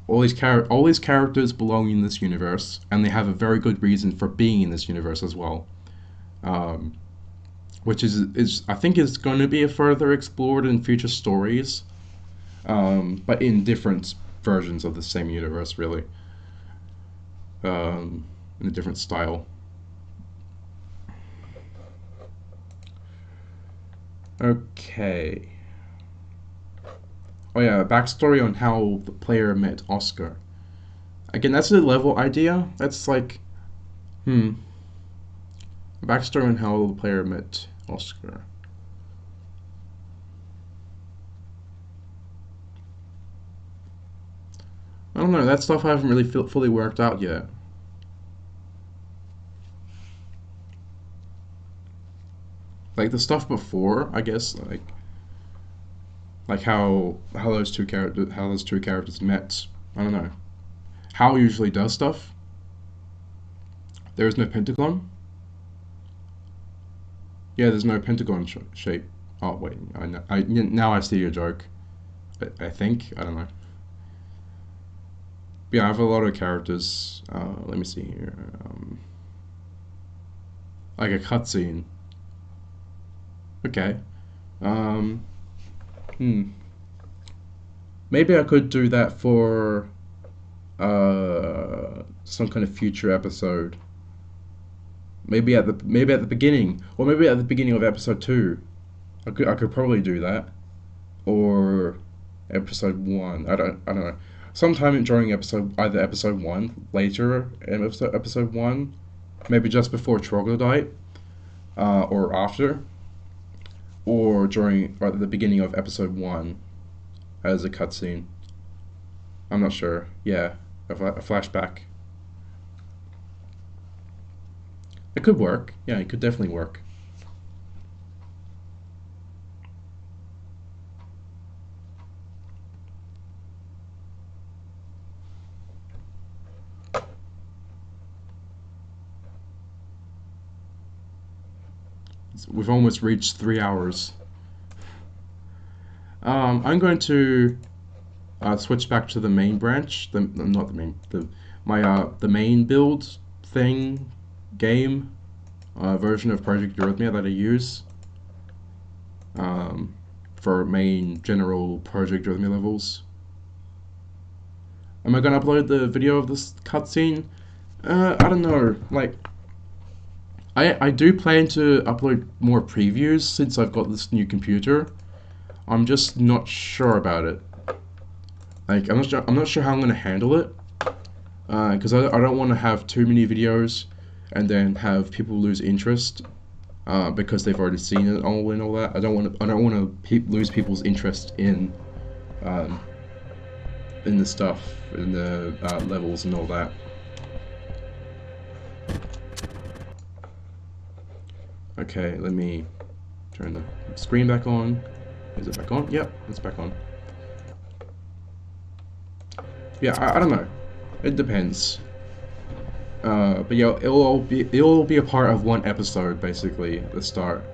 all these characters belong in this universe, and they have a very good reason for being in this universe as well. Which is I think is going to be further explored in future stories, but in different versions of the same universe, really. In a different style. Okay. Oh yeah, backstory on how the player met Oscar. Again, that's a level idea. That's like, Backstory on how the player met Oscar. I don't know, that stuff I haven't really fully worked out yet. Like the stuff before, I guess, like how those two characters met. I don't know. Hal usually does stuff. There is no pentagon. Yeah, there's no pentagon shape. Oh wait, I know. Now I see your joke. I think I don't know. But yeah, I have a lot of characters. Let me see here. Like a cutscene. Okay. Um, Maybe I could do that for some kind of future episode. Maybe at the beginning, or maybe at the beginning of episode 2. I could probably do that, or episode 1. I don't know. Sometime during either episode 1, later in episode 1, maybe just before Troglodyte, or after, or at the beginning of episode 1 as a cutscene. I'm not sure. Yeah, a flashback. It could work. Yeah, it could definitely work. We've almost reached 3 hours. I'm going to switch back to the main branch. Not the main. The main build thing game version of Project Arrhythmia that I use for main general Project Arrhythmia levels. Am I gonna upload the video of this cutscene? I don't know. Like, I do plan to upload more previews since I've got this new computer. I'm just not sure about it. Like, I'm not sure how I'm gonna handle it. Because I don't want to have too many videos and then have people lose interest because they've already seen it all and all that. I don't want to lose people's interest in the stuff, in the levels and all that. Okay, let me turn the screen back on. Is it back on? Yep, it's back on. Yeah, I don't know. It depends. But yeah, it'll all be a part of one episode basically at the start.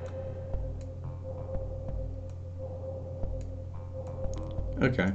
Okay.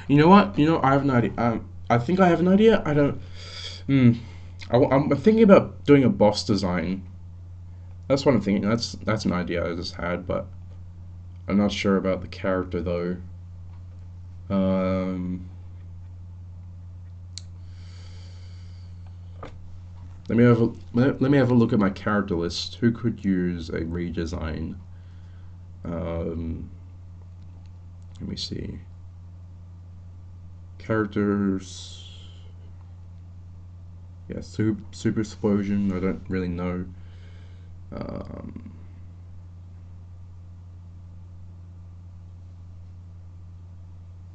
You know what? I have an idea. I think I have an idea. I don't. I'm thinking about doing a boss design. That's what I'm thinking. That's an idea I just had, but I'm not sure about the character though. Let me have a look at my character list. Who could use a redesign? Let me see. Characters. Yeah, super explosion. I don't really know.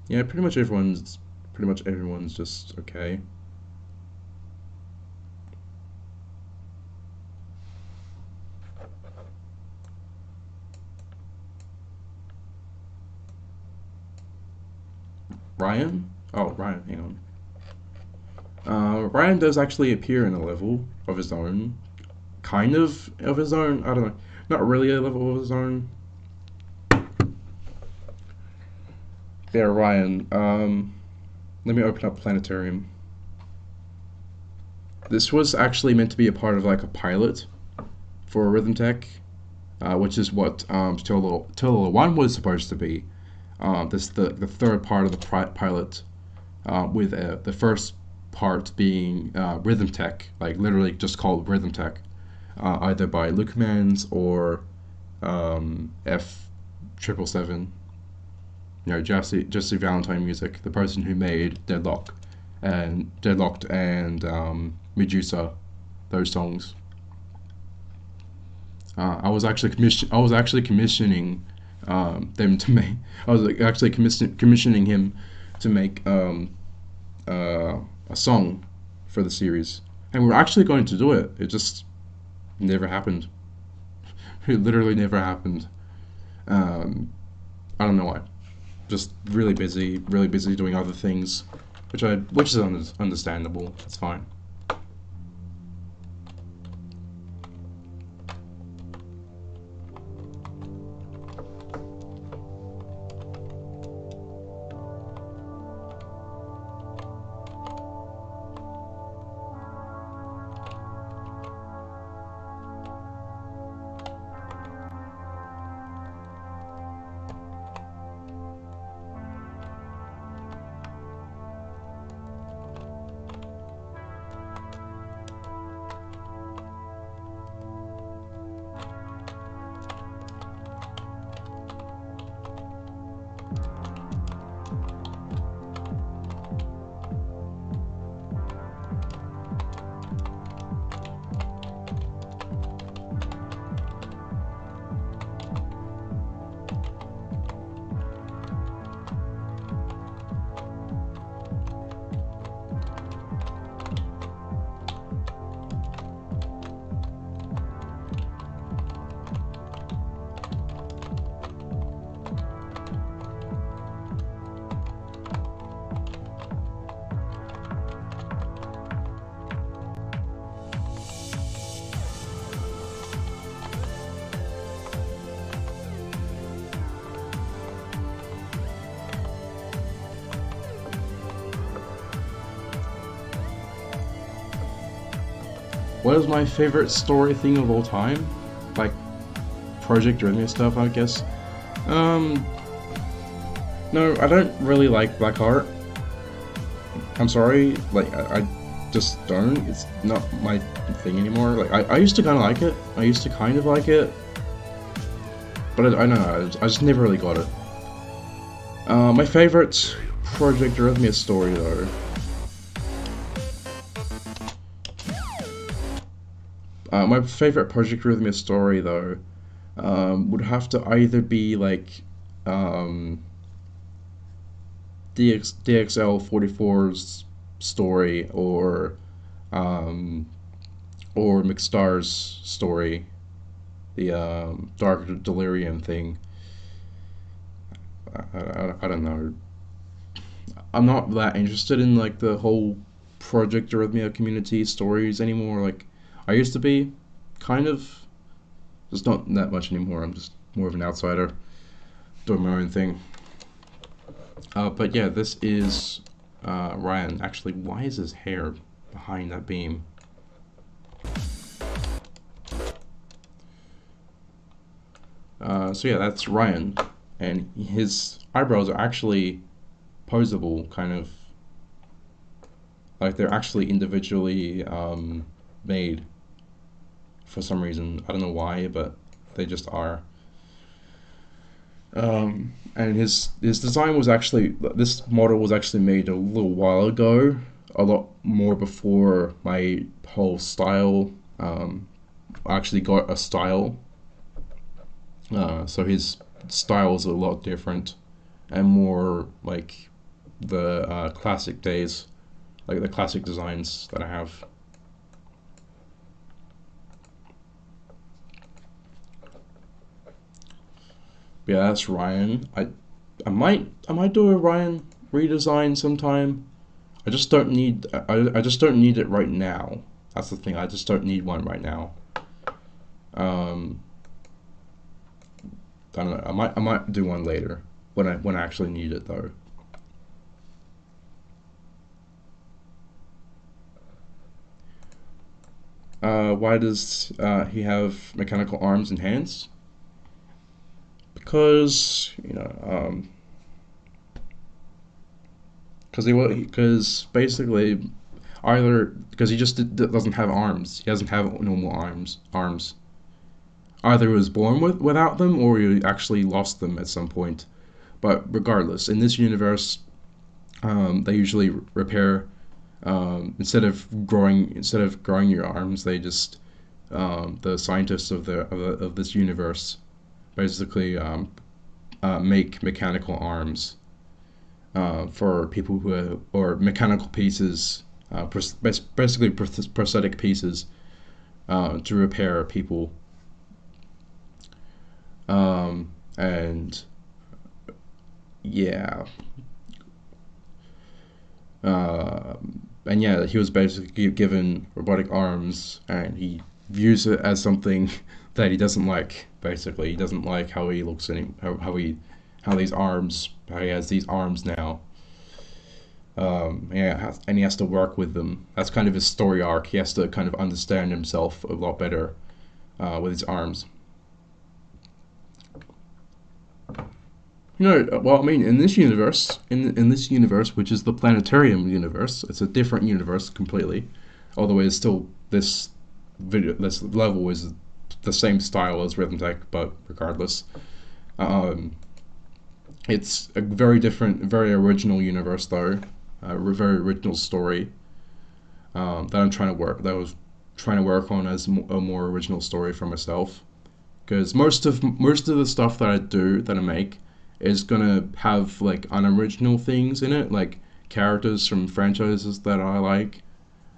Yeah, pretty much everyone's just okay. Ryan? Oh, Ryan, hang on. Ryan does actually appear in a level of his own. Kind of his own, I don't know. Not really a level of his own. There, Ryan. Let me open up Planetarium. this was actually meant to be a part of like a pilot for RhythmTech, which is what Tillala 1 was supposed to be. This the third part of the pilot, with the first part being RhythmTech, like literally just called RhythmTech, either by Luke Mans or F777. You know, Jesse Valentine Music, the person who made Deadlocked and Medusa, those songs. I was actually commissioning them to make. I was actually commissioning him to make a song for the series, and we're actually going to do it. It just never happened. It literally never happened. I don't know why. Just really busy doing other things, which is understandable. It's fine. What is my favorite story thing of all time? Like Project Arrhythmia stuff, I guess. No, I don't really like Black Heart. I'm sorry, like I just don't. It's not my thing anymore. Like I used to kind of like it. But I don't know. I just never really got it. My favorite Project Arrhythmia story though. My favorite Project Arrhythmia story, though, would have to either be like DXL 44's story or McStar's story, the Dark Delirium thing. I don't know. I'm not that interested in like the whole Project Arrhythmia community stories anymore. Like I used to be, kind of. Just not that much anymore. I'm just more of an outsider, doing my own thing. But yeah, this is Ryan. Actually, why is his hair behind that beam? So yeah, that's Ryan, and his eyebrows are actually posable, kind of. Like they're actually individually made. For some reason, I don't know why, but they just are. And his design was actually, this model was actually made a little while ago, a lot more before my whole style. I actually got a style, so his style is a lot different and more like the classic days, like the classic designs that I have. Yeah, that's Ryan. I might do a Ryan redesign sometime. I just don't need it right now. That's the thing. I just don't need one right now. I don't know. I might do one later when I actually need it though. Why does he have mechanical arms and hands? Because because basically either because he just doesn't have arms. He doesn't have normal arms. Either he was born without them, or he actually lost them at some point. But regardless, in this universe, they usually repair. Instead of growing your arms, they just the scientists of this universe basically make mechanical arms for people or mechanical pieces, basically prosthetic pieces to repair people. And yeah, and yeah, he was basically given robotic arms, and he views it as something that he doesn't like. Basically, he doesn't like how he looks and how he has these arms now. Yeah, and he has to work with them. That's kind of his story arc. He has to kind of understand himself a lot better with his arms. Well, I mean, in this universe, in this universe, which is the planetarium universe, it's a different universe completely. Although it's still this level is the same style as RhythmTech, but regardless, um, it's a very different, very original universe though, a very original story that I was trying to work on as a more original story for myself. Because most of the stuff that I make is gonna have like unoriginal things in it, like characters from franchises that I like,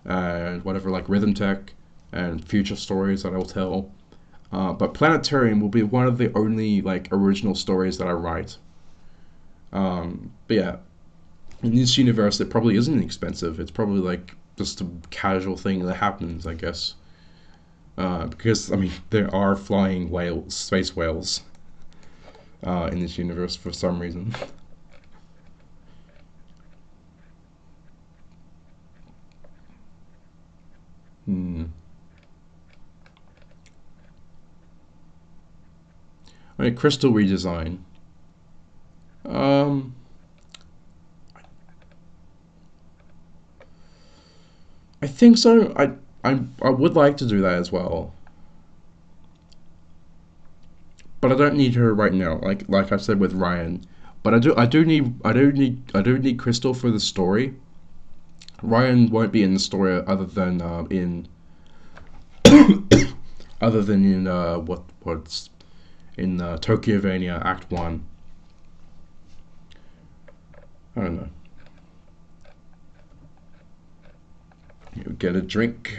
and whatever, like RhythmTech and future stories that I'll tell. But Planetarium will be one of the only like original stories that I write. But yeah, in this universe, it probably isn't expensive. It's probably like just a casual thing that happens, I guess. Because I mean, there are flying whales, space whales, in this universe for some reason. Hmm. I mean, crystal redesign. Um, I think so. I would like to do that as well, but I don't need her right now. Like I said with Ryan, but I do need Crystal for the story. Ryan won't be in the story other than in what's in Tokyo Vania Act One. I don't know. You get a drink.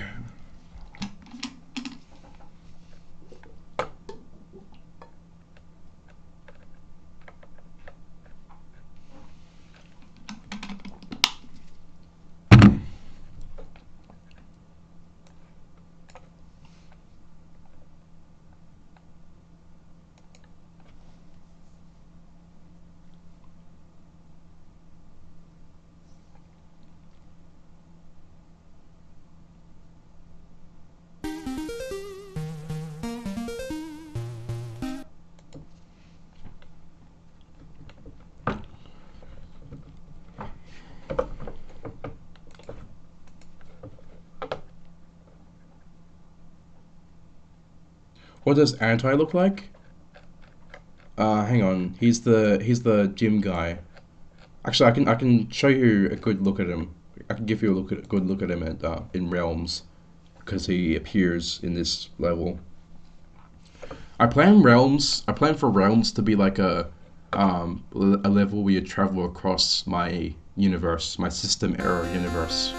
What does Anti look like? Hang on. He's the gym guy. Actually, I can show you a good look at him. I can give you a good look at him in Realms, because he appears in this level. I plan for Realms to be like a level where you travel across my universe, my system error universe.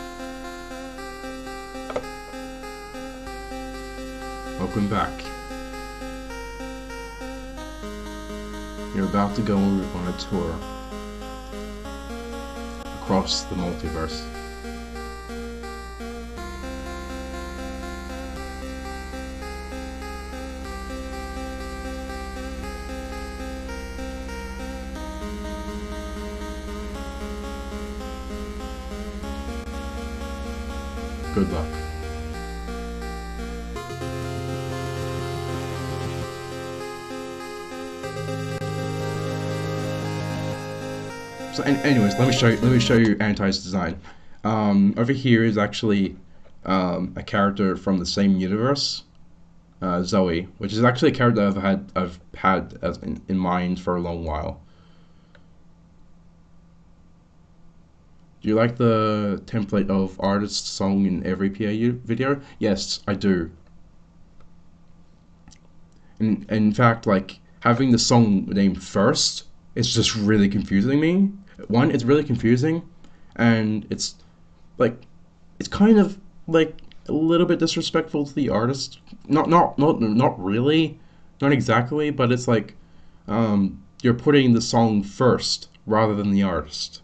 Welcome back. You're about to go on a tour across the multiverse. Good luck. So, anyways, let me show you Anti's design. Over here is actually a character from the same universe, Zoe, which is actually a character I've had as in mind for a long while. Do you like the template of artist song in every PA video? Yes, I do. And in fact, like having the song name first, it's just really confusing me. One, it's really confusing, and it's like it's kind of like a little bit disrespectful to the artist. Not really, not exactly, but it's like you're putting the song first rather than the artist.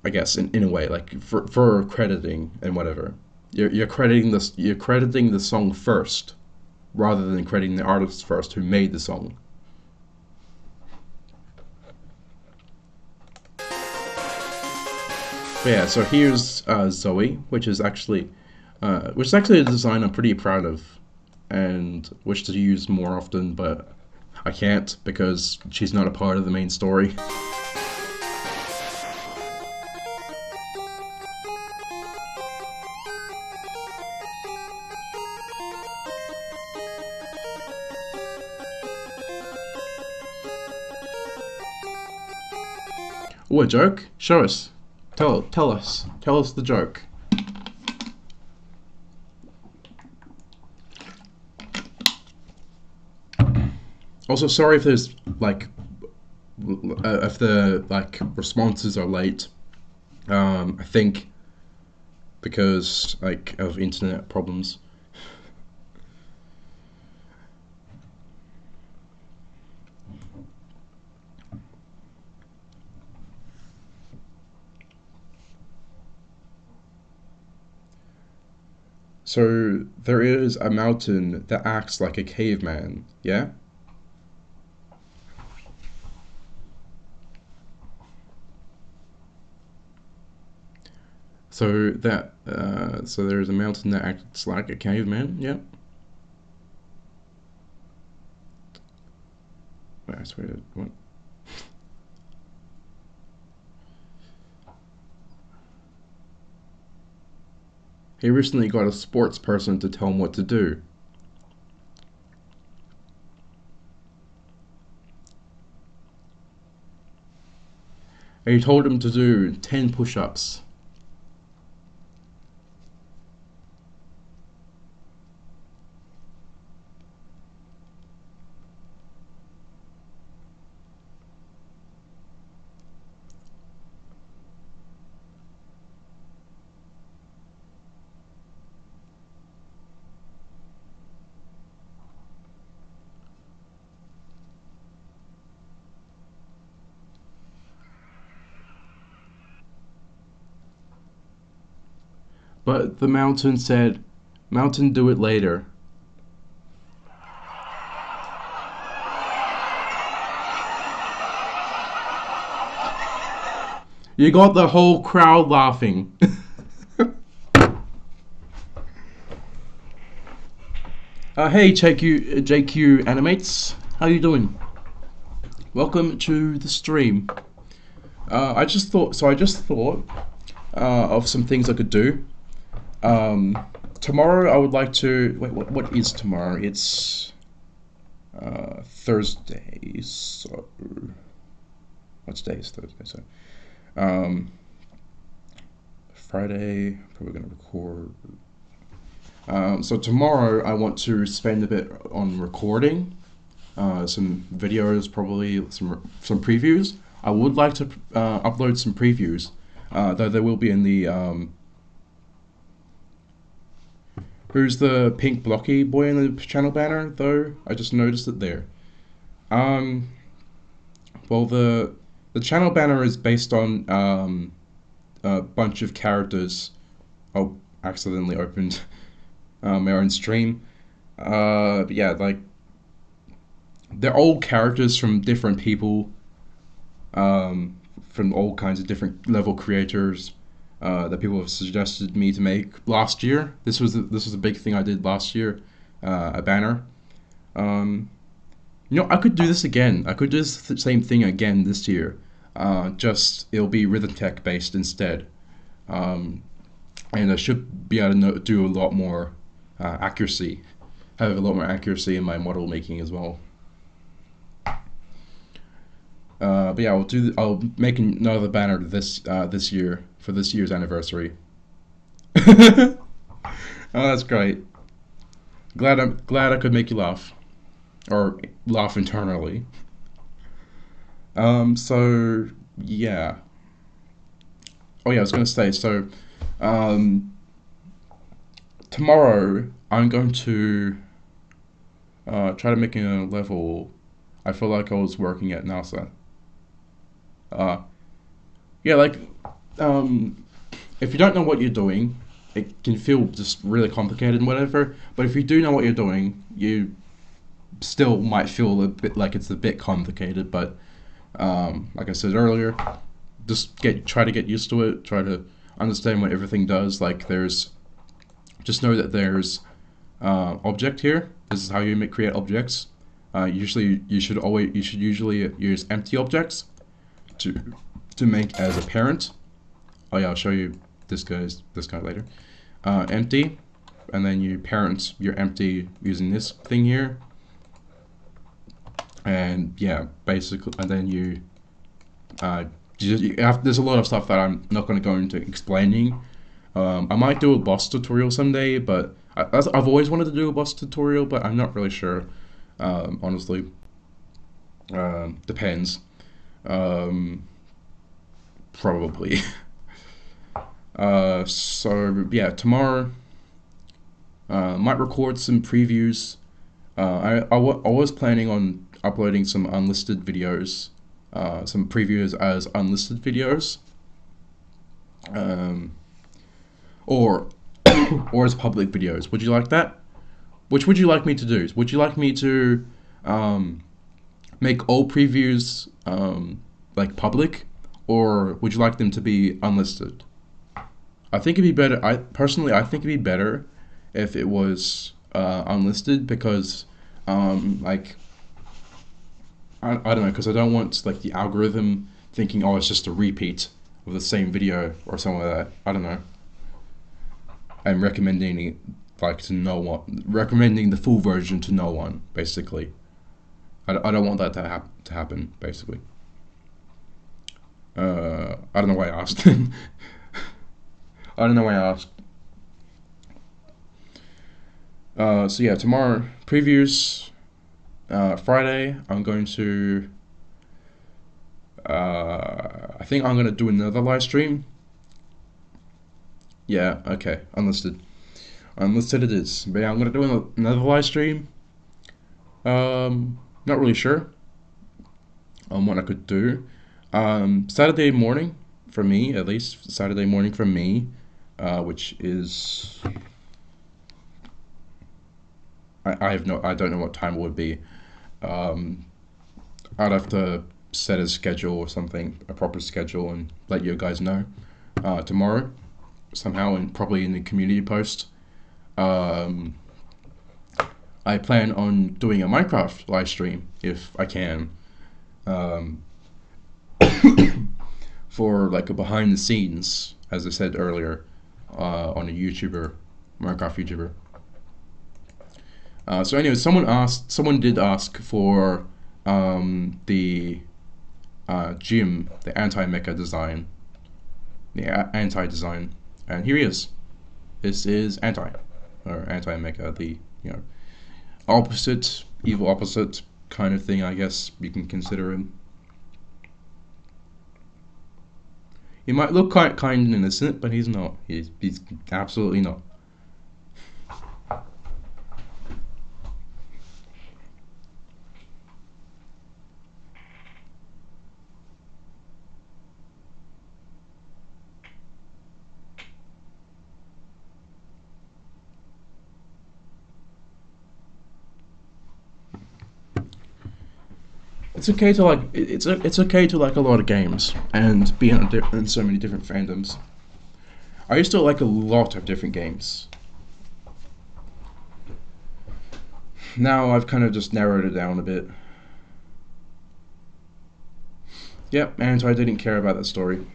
I guess in a way, like for crediting and whatever, you're crediting the song first rather than crediting the artist first who made the song. But yeah, so here's Zoe, which is actually a design I'm pretty proud of, and wish to use more often, but I can't because she's not a part of the main story. Oh, a joke? Show us. Tell us. Tell us the joke. Also, sorry if there's like if the responses are late. I think because like of internet problems. So there is a mountain that acts like a caveman, yeah? So so there's a mountain that acts like a caveman, yeah? Wait, I swear to what? He recently got a sports person to tell him what to do. And he told him to do 10 push-ups. But the mountain said, "Mountain, do it later." You got the whole crowd laughing. Hey, JQ Animates, how you doing? Welcome to the stream. I just thought of some things I could do. Tomorrow I would like to wait. What is tomorrow? It's Thursday. So what day is Thursday? So Friday. Probably gonna record. So tomorrow I want to spend a bit on recording some videos, probably some previews. I would like to upload some previews, though they will be in the who's the pink blocky boy in the channel banner, though? I just noticed it there. Well, the channel banner is based on a bunch of characters. Oh, accidentally opened my own stream. But yeah, like they're all characters from different people, from all kinds of different level creators. That people have suggested me to make last year. This was a big thing I did last year, a banner. I could do this again. I could do this same thing again this year. just it'll be RhythmTech based instead, and I should be able to do a lot more accuracy, have a lot more accuracy in my model making as well. But yeah, I'll make another banner this year for this year's anniversary. Oh, that's great. Glad I could make you laugh, or laugh internally. So yeah. Oh yeah, I was gonna say, so tomorrow I'm going to try to make a level. I feel like I was working at NASA. Yeah, like if you don't know what you're doing, it can feel just really complicated and whatever. But if you do know what you're doing, you still might feel a bit like it's a bit complicated. But like I said earlier, just try to get used to it. Try to understand what everything does. Like just know that there's object here. This is how you create objects. Usually you should usually use empty objects to make as a parent. Oh yeah, I'll show you this guy later. Empty, and then you parent your empty using this thing here. And yeah, basically, and then you there's a lot of stuff that I'm not going to go into explaining. I might do a boss tutorial someday, but I've always wanted to do a boss tutorial, but I'm not really sure. Honestly, depends. Probably. So yeah, tomorrow might record some previews. I was planning on uploading some unlisted videos, some previews as unlisted videos, or or as public videos. Would you like that? Which would you like me to do? Would you like me to make all previews like public, or would you like them to be unlisted? I think it'd be better. I think it'd be better if it was unlisted, because like I don't know, because I don't want like the algorithm thinking, oh, it's just a repeat of the same video or something like that. I don't know. I'm recommending it like to no one, recommending the full version to no one, basically. I don't want that to happen, basically. I don't know why I asked. I don't know why I asked. So yeah, tomorrow previews. Friday I'm going to. I think I'm gonna do another live stream. Yeah. Okay. Unlisted. Unlisted it is. But yeah, I'm gonna do another live stream. Not really sure on what I could do. Saturday morning for me, at least. Saturday morning for me, which is I don't know what time it would be. I'd have to set a schedule or something, a proper schedule, and let you guys know tomorrow somehow, and probably in the community post. I plan on doing a Minecraft live stream if I can, for like a behind the scenes, as I said earlier, on a YouTuber, Minecraft YouTuber. So anyway, someone did ask for the gym, the anti-mecha design, anti-design, and here he is. This is anti-mecha, the opposite, evil opposite kind of thing, I guess you can consider him. He might look kind and innocent, but he's not. He's absolutely not. It's okay to like it's okay to like a lot of games and be in so many different fandoms. I used to like a lot of different games. Now I've kind of just narrowed it down a bit. Yep, and I didn't care about that story.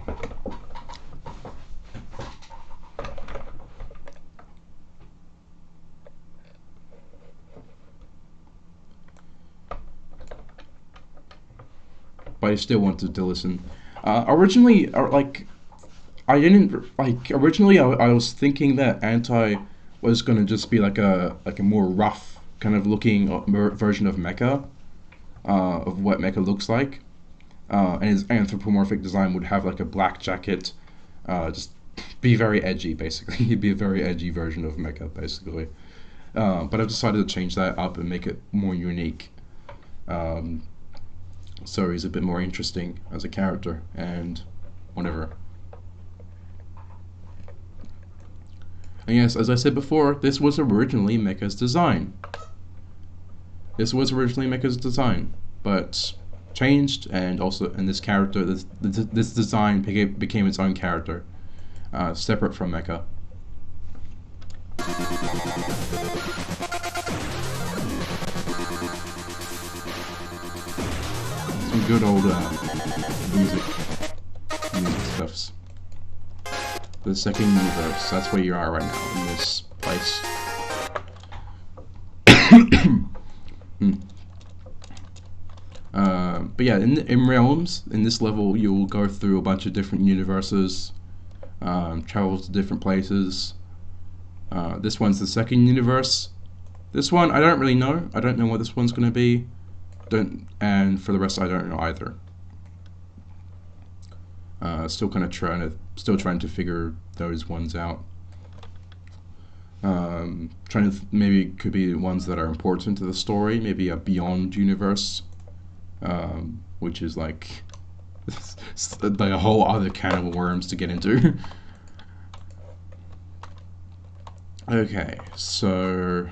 But I still wanted to listen. Originally, I didn't like. Originally, I was thinking that Anti was gonna just be like a more rough kind of looking version of Mecha, of what Mecha looks like, and his anthropomorphic design would have like a black jacket, just be very edgy. Basically, he'd be a very edgy version of Mecha, basically. But I've decided to change that up and make it more unique. So he's a bit more interesting as a character and whatever. And yes, as I said before, this was originally Mecha's design. But changed, and also in this character, this design became its own character, separate from Mecha. Some good old music stuffs. The second universe, that's where you are right now, in this place. But yeah, in Realms, in this level, you'll go through a bunch of different universes, travel to different places. This one's the second universe. This one, I don't really know. I don't know what this one's going to be. And for the rest, I don't know either. Still trying to figure those ones out. Maybe it could be ones that are important to the story. Maybe a beyond universe, which is like a whole other can of worms to get into. Okay, so.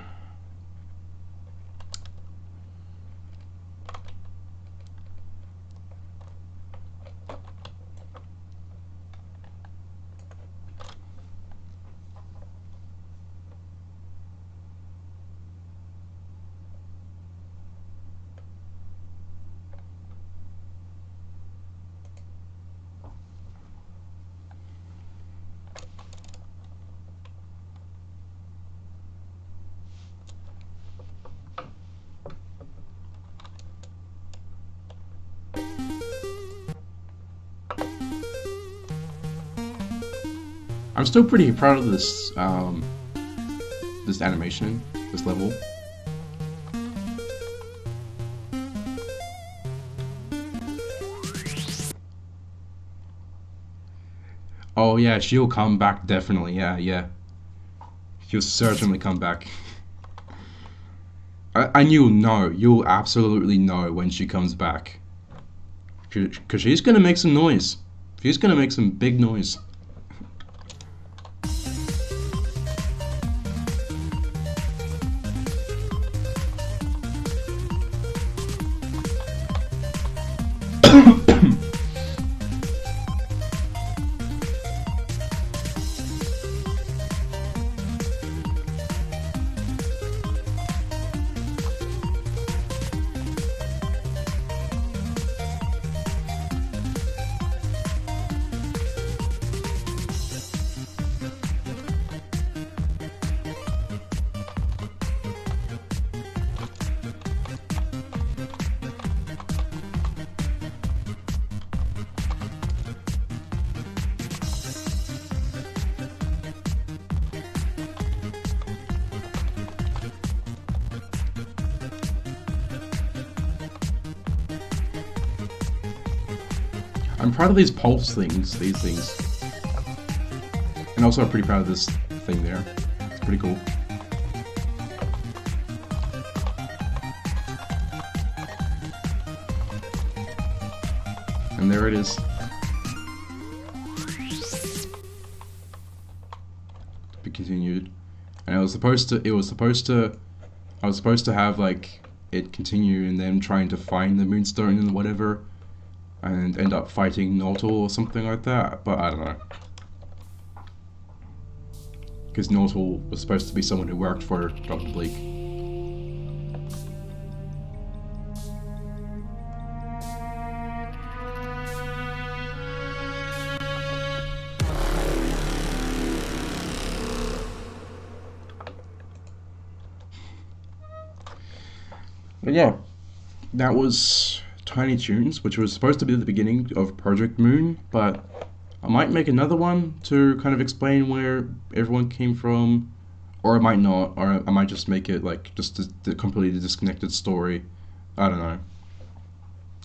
I'm still pretty proud of this this animation, this level. Oh yeah, she'll come back definitely. Yeah. She'll certainly come back. And you'll absolutely know when she comes back. Because she's gonna make some noise. She's gonna make some big noise. I'm proud of these pulse things, these things. And also I'm pretty proud of this thing there. It's pretty cool. And there it is. To be continued. And I was supposed to have like it continue and then trying to find the moonstone and whatever, and end up fighting Nortal or something like that, but I don't know. Because Nortal was supposed to be someone who worked for Dr. Bleak. But yeah, that was Tiny Toons, which was supposed to be the beginning of Project Moon, but I might make another one to kind of explain where everyone came from, or I might not, or I might just make it like just a completely disconnected story. I don't know.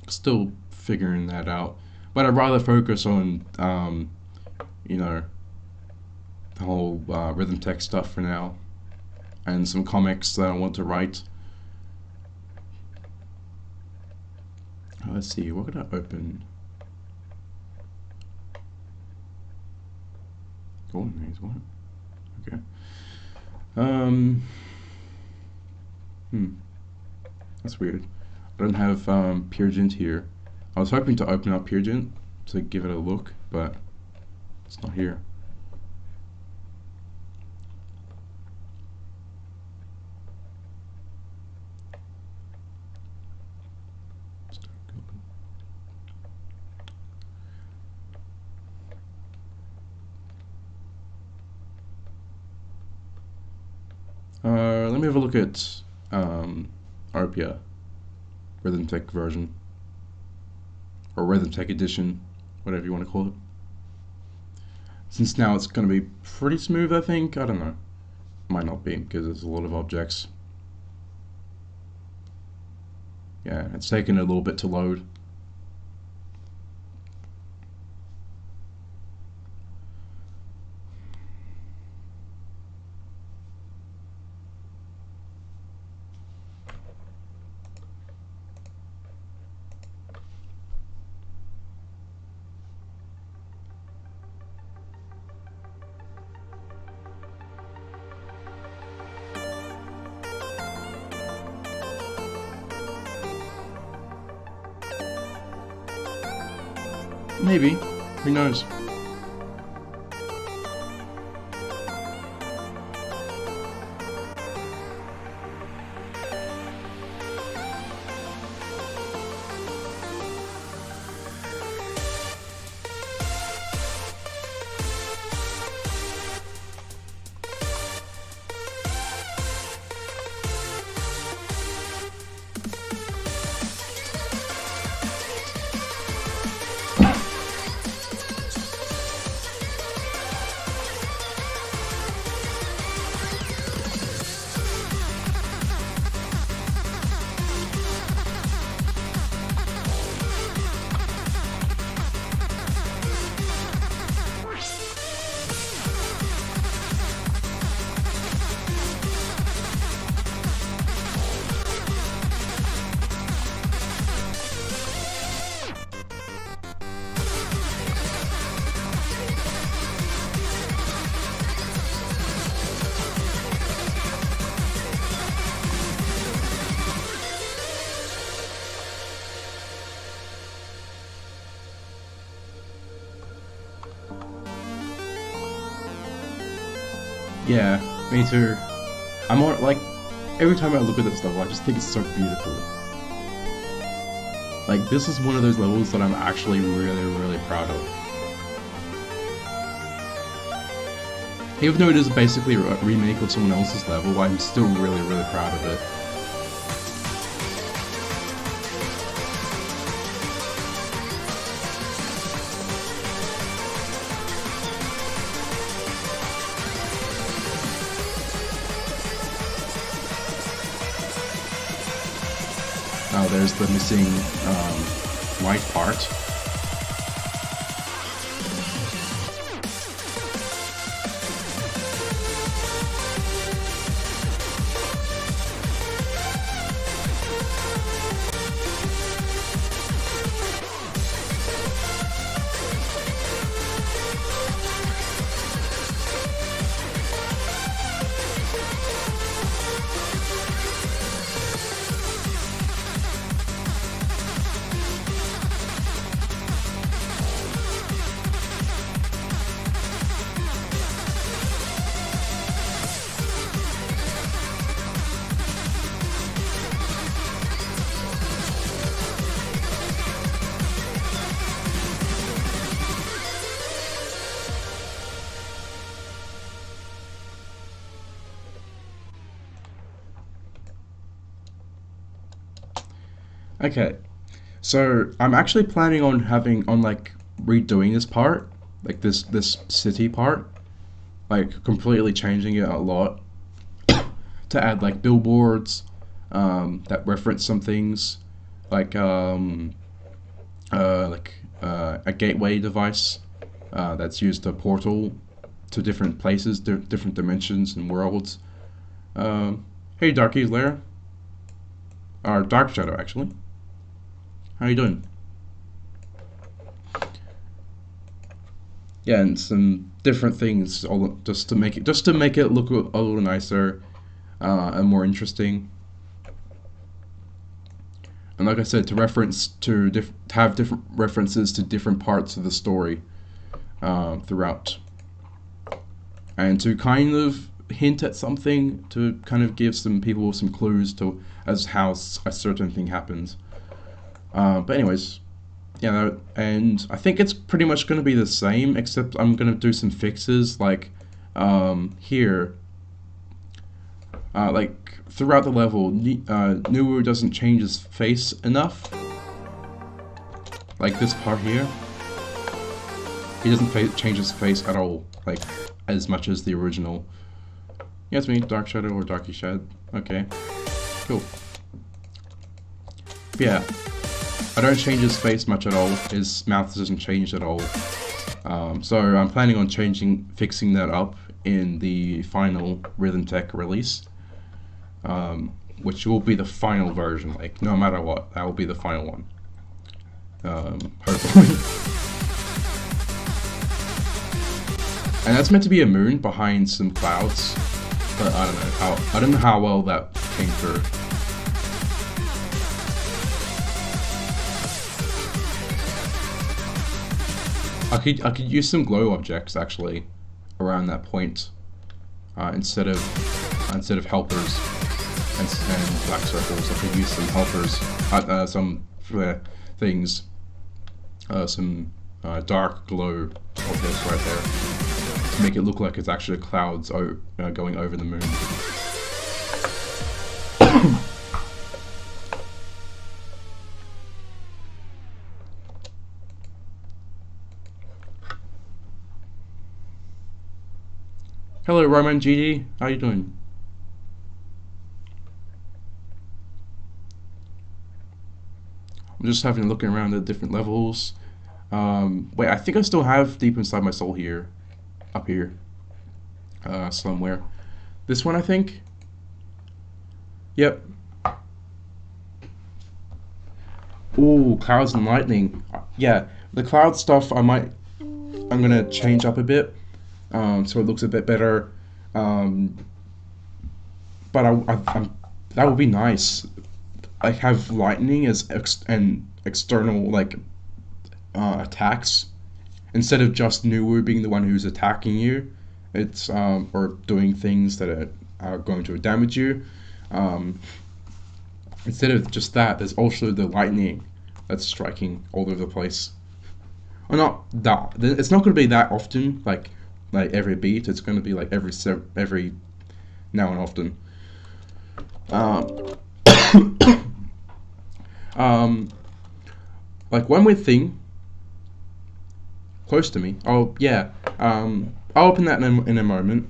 Still figuring that out. But I'd rather focus on, you know, the whole RhythmTech stuff for now, and some comics that I want to write. Let's see, what could I open? Golden Maze, what? Okay. That's weird. I don't have Purgent here. I was hoping to open up Purgent to give it a look, but it's not here. Let me have a look at Arrhythmia, RhythmTech version, or RhythmTech edition, whatever you want to call it. Since now it's going to be pretty smooth, I think. I don't know. Might not be, because there's a lot of objects. Yeah, it's taken a little bit to load. Maybe. Who knows? Yeah, me too. I'm on, like, every time I look at this level, I just think it's so beautiful. Like, this is one of those levels that I'm actually really, really proud of. Even though it is basically a remake of someone else's level, I'm still really, really proud of it. Oh, there's the missing white part. Okay, so I'm actually planning on like redoing this part, like this city part, like completely changing it a lot to add like billboards that reference some things, like a gateway device that's used a portal to different places, different dimensions and worlds. Hey, Darky's Lair, or Dark Shadow actually. How you doing? Yeah, and some different things, all just to make it look a little nicer and more interesting. And like I said, to have different references to different parts of the story throughout, and to kind of hint at something, to kind of give some people some clues to as how a certain thing happens. But anyways, yeah, and I think it's pretty much going to be the same, except I'm going to do some fixes, like here, like throughout the level, Nuwu doesn't change his face enough. Like this part here, he doesn't change his face at all, like as much as the original. Yeah, it's me, Dark Shadow or Darky Shed. Okay, cool. But yeah, I don't change his face much at all. His mouth doesn't change at all. So I'm planning on fixing that up in the final RhythmTech release, which will be the final version. Like no matter what, that will be the final one. Hopefully. And that's meant to be a moon behind some clouds, but I don't know how well that came through. I could use some glow objects actually around that point instead of helpers and black circles. I could use some helpers, some things, some dark glow objects right there to make it look like it's actually clouds going over the moon. Hello, Roman GD. How you doing? I'm just having a look around the different levels. Wait, I think I still have Deep Inside My Soul here, up here, somewhere. This one, I think. Yep. Ooh, clouds and lightning. Yeah, the cloud stuff I'm gonna change up a bit. So it looks a bit better, but that would be nice. I have lightning as external like attacks instead of just Nuwu being the one who's attacking you. It's or doing things that are going to damage you. Instead of just that, there's also the lightning that's striking all over the place. Or not that. It's not going to be that often, like every beat. It's going to be like every now and often. Like one weird thing close to me. Oh yeah. I'll open that in a moment.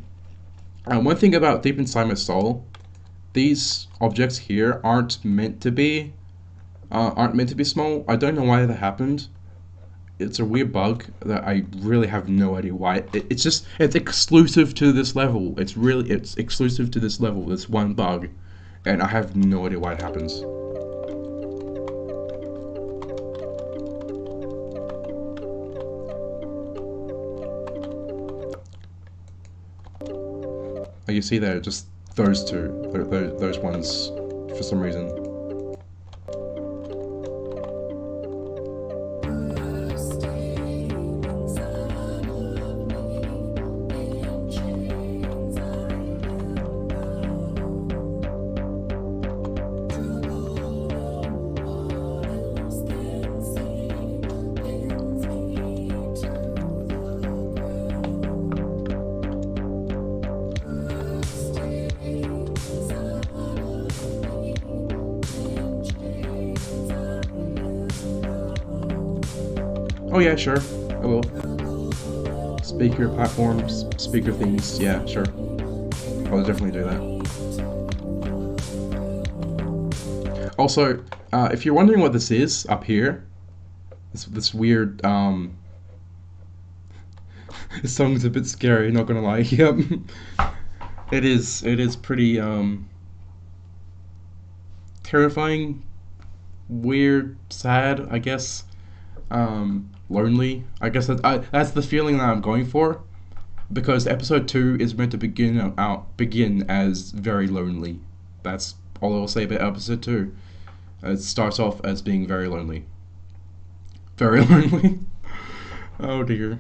One thing about Deep Inside My Soul, these objects here aren't meant to be small. I don't know why that happened. It's a weird bug that I really have no idea why. It's exclusive to this level. It's exclusive to this level. This one bug, and I have no idea why it happens. Like you see there, just those two, those ones, for some reason. Oh yeah, sure. I will. Speaker platforms, speaker things. Yeah, sure. I'll definitely do that. Also, if you're wondering what this is up here, this weird this song's a bit scary, not gonna lie. Yep. It is pretty terrifying, weird, sad, I guess. Lonely. I guess that's the feeling that I'm going for, because episode 2 is meant to begin as very lonely. That's all I'll say about episode 2. It starts off as being very lonely. Very lonely. Oh dear.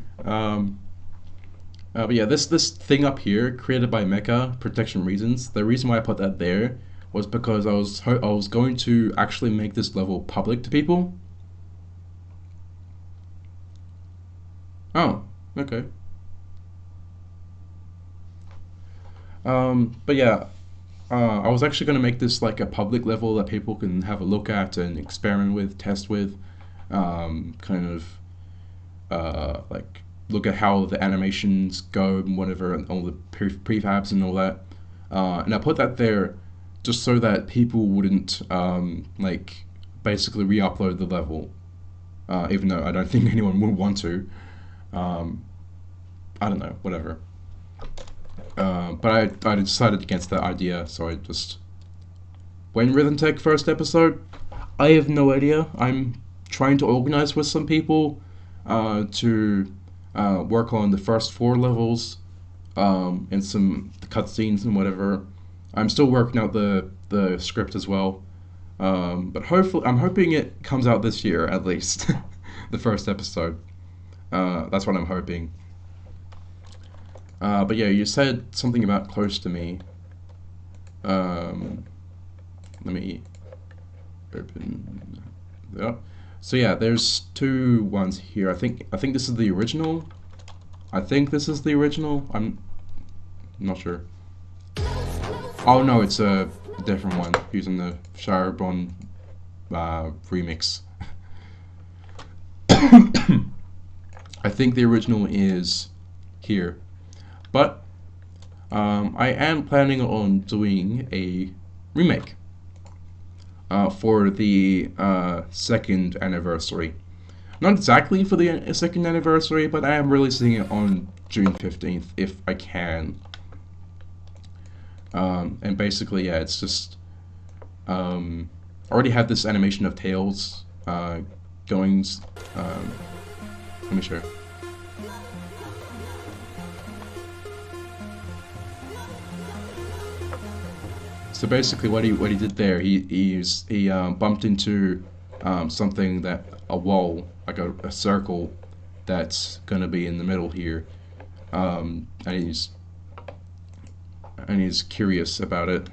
But yeah, this thing up here, created by Mecha, protection reasons. The reason why I put that there was because I was going to actually make this level public to people. Oh, okay. But yeah, I was actually going to make this like a public level that people can have a look at and experiment with, test with, kind of like look at how the animations go and whatever, and all the prefabs and all that. And I put that there just so that people wouldn't like basically re-upload the level, even though I don't think anyone would want to. I don't know, whatever. But I decided against that idea, so I just... When RhythmTech first episode? I have no idea. I'm trying to organize with some people to work on the first 4 levels and some cutscenes and whatever. I'm still working out the script as well. But hopefully, I'm hoping it comes out this year at least. The first episode. That's what I'm hoping. But yeah, you said something about close to me. Let me open that up. So yeah, there's 2 ones here. I think this is the original. I'm not sure. Oh no, it's a different one using the Charbon remix. I think the original is here. But I am planning on doing a remake for the 2nd anniversary. Not exactly for the 2nd anniversary, but I am releasing it on June 15th if I can. And basically, yeah, it's just I already have this animation of Tails going. Let me show. So basically, what he did there, he bumped into something, that a wall, like a circle, that's gonna be in the middle here, and he's curious about it.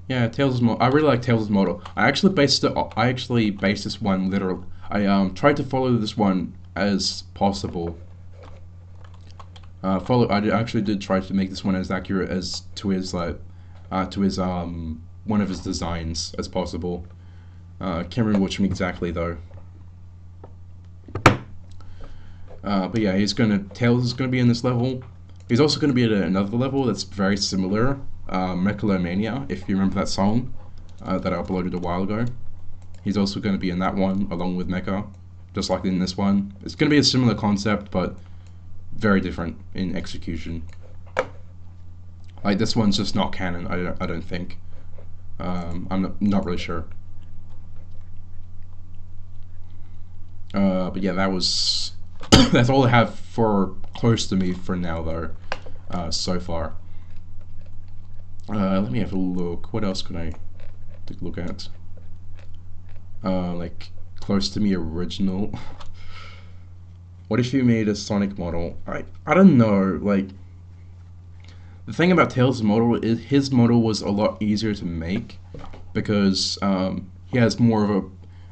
Yeah, Tails' model. I really like Tails' model. I actually based this one literally. I tried to follow this one as possible. I actually did try to make this one as accurate as to his one of his designs as possible. Can't remember which one exactly though. But yeah, Tails is gonna be in this level. He's also gonna be at another level that's very similar. Megalomania, if you remember that song that I uploaded a while ago. He's also going to be in that one along with Mecha, just like in this one. It's going to be a similar concept, but very different in execution. Like, this one's just not canon, I don't think. I'm not really sure. But yeah, that was that's all I have for close to me for now though, so far. Let me have a look. What else can I take a look at? Like, close to me original. What if you made a Sonic model? I don't know, like... The thing about Tails' model is his model was a lot easier to make because he has more of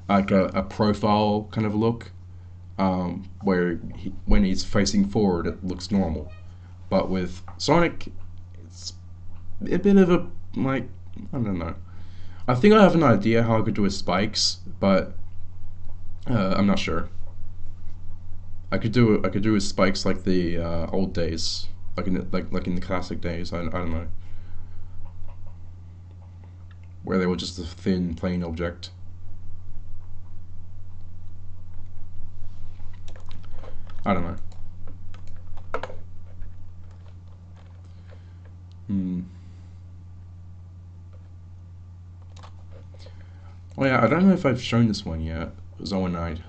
a profile kind of look, where when he's facing forward it looks normal, but with Sonic it's a bit of a, like, I don't know. I think I have an idea how I could do his spikes, but I'm not sure. I could do his spikes like the old days, like in the classic days. I don't know, where they were just a thin plain object. I don't know. Oh yeah, I don't know if I've shown this one yet. Zoanide.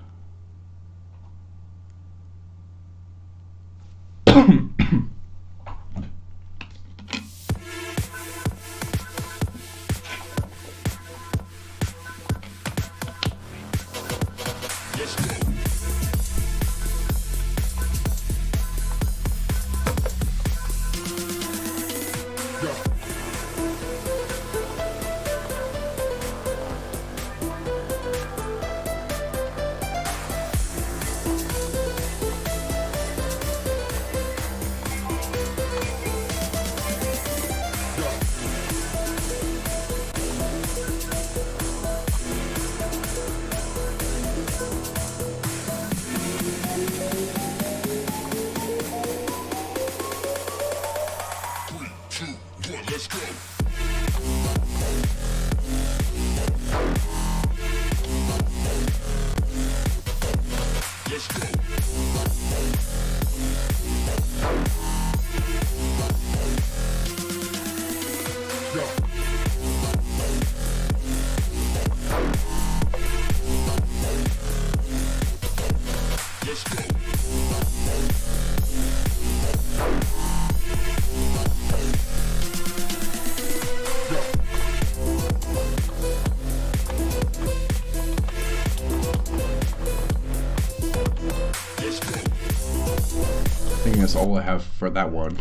That's all I have for that one.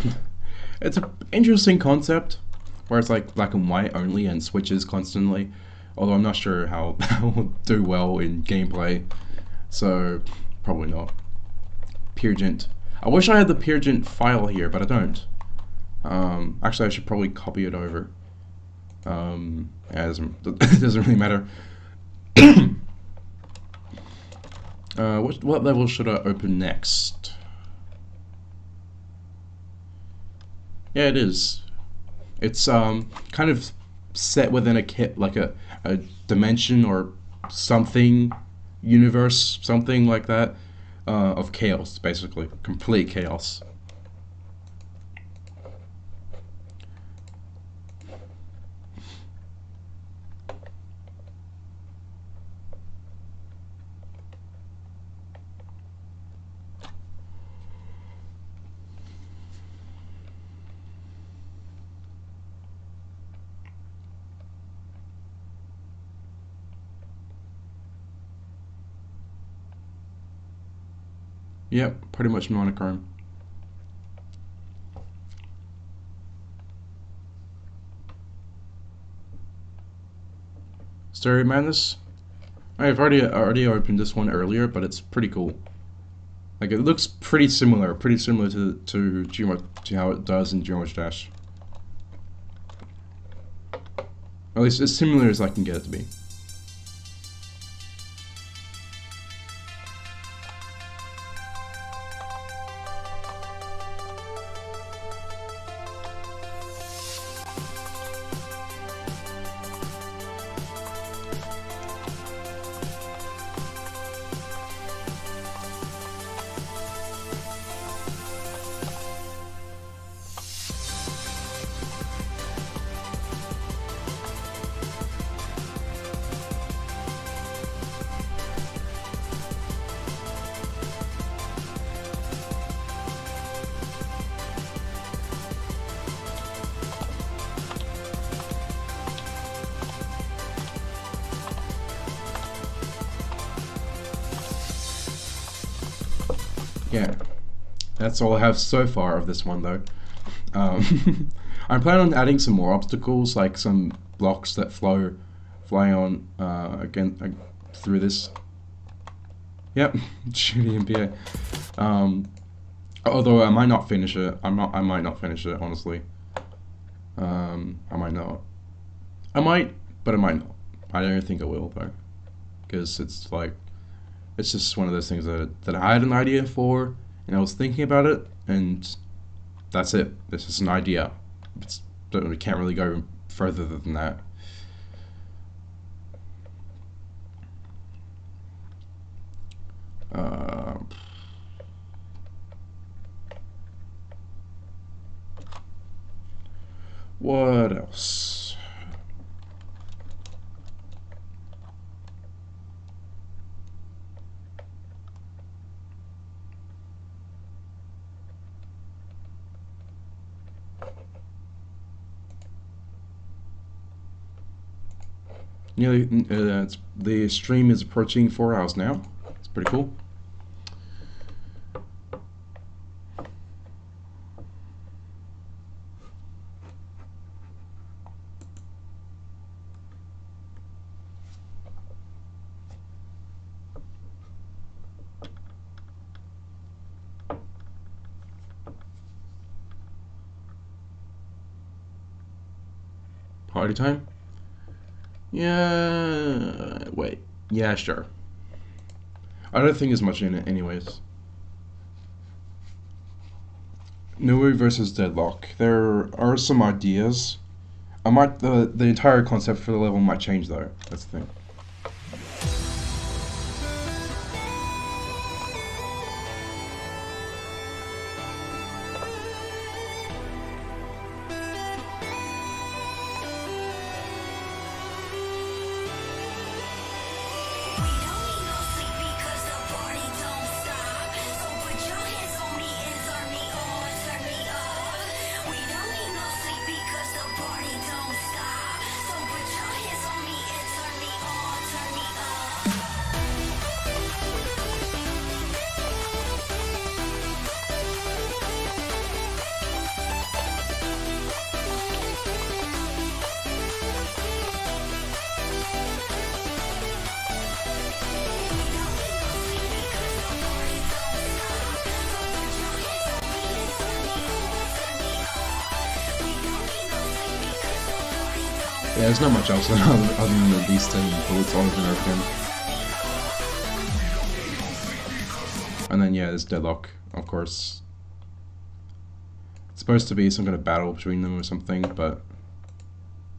It's an interesting concept, where it's like black and white only and switches constantly, although I'm not sure how that will do well in gameplay, so probably not. Peergent. I wish I had the Peergent file here, but I don't. Actually, I should probably copy it over. As it doesn't really matter. What level should I open next? Yeah, it is. It's kind of set within a kit, like a dimension or something, universe, something like that, of chaos, basically, complete chaos. Yep, pretty much monochrome. Stereo Madness. I've already opened this one earlier, but it's pretty cool. Like, it looks pretty similar to how it does in Geometry Dash. At least as similar as I can get it to be. Yeah, that's all I have so far of this one, though. I'm planning on adding some more obstacles, like some blocks that flow fly on again through this. Yep, shooting MPA. Although I might not finish it. I might not finish it, honestly. I might not. I might, but I might not. I don't think I will though, because it's like, it's just one of those things that I had an idea for, and I was thinking about it, and that's it. This is an idea. We can't really go further than that. What else? Nearly, the stream is approaching 4 hours now. It's pretty cool. Party time? Yeah, wait. Yeah, sure. I don't think there's much in it anyways. Nui versus Deadlock. There are some ideas. I might, the entire concept for the level might change though. That's the thing. Yeah, there's not much else other than these 10 bullets over and over again. And then yeah, there's Deadlock, of course. It's supposed to be some kind of battle between them or something, but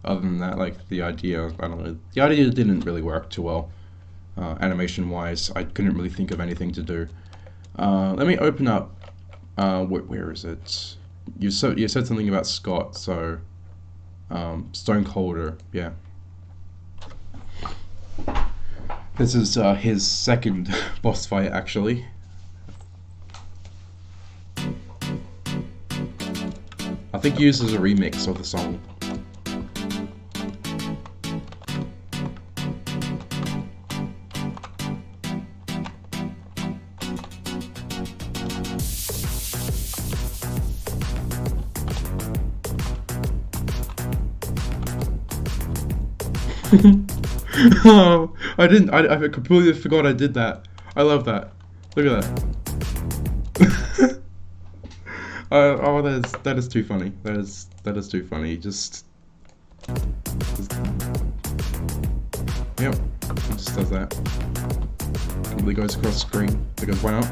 other than that, like the idea, I don't know, the idea didn't really work too well. Animation-wise, I couldn't really think of anything to do. Let me open up. Where is it? You said something about Scott, so. Stone Colder, yeah. This is his second boss fight, actually. I think he uses a remix of the song. Oh, I completely forgot I did that. I love that. Look at that. Oh, that is too funny. That is too funny. Just yep, it just does that. Completely goes across the screen because why not?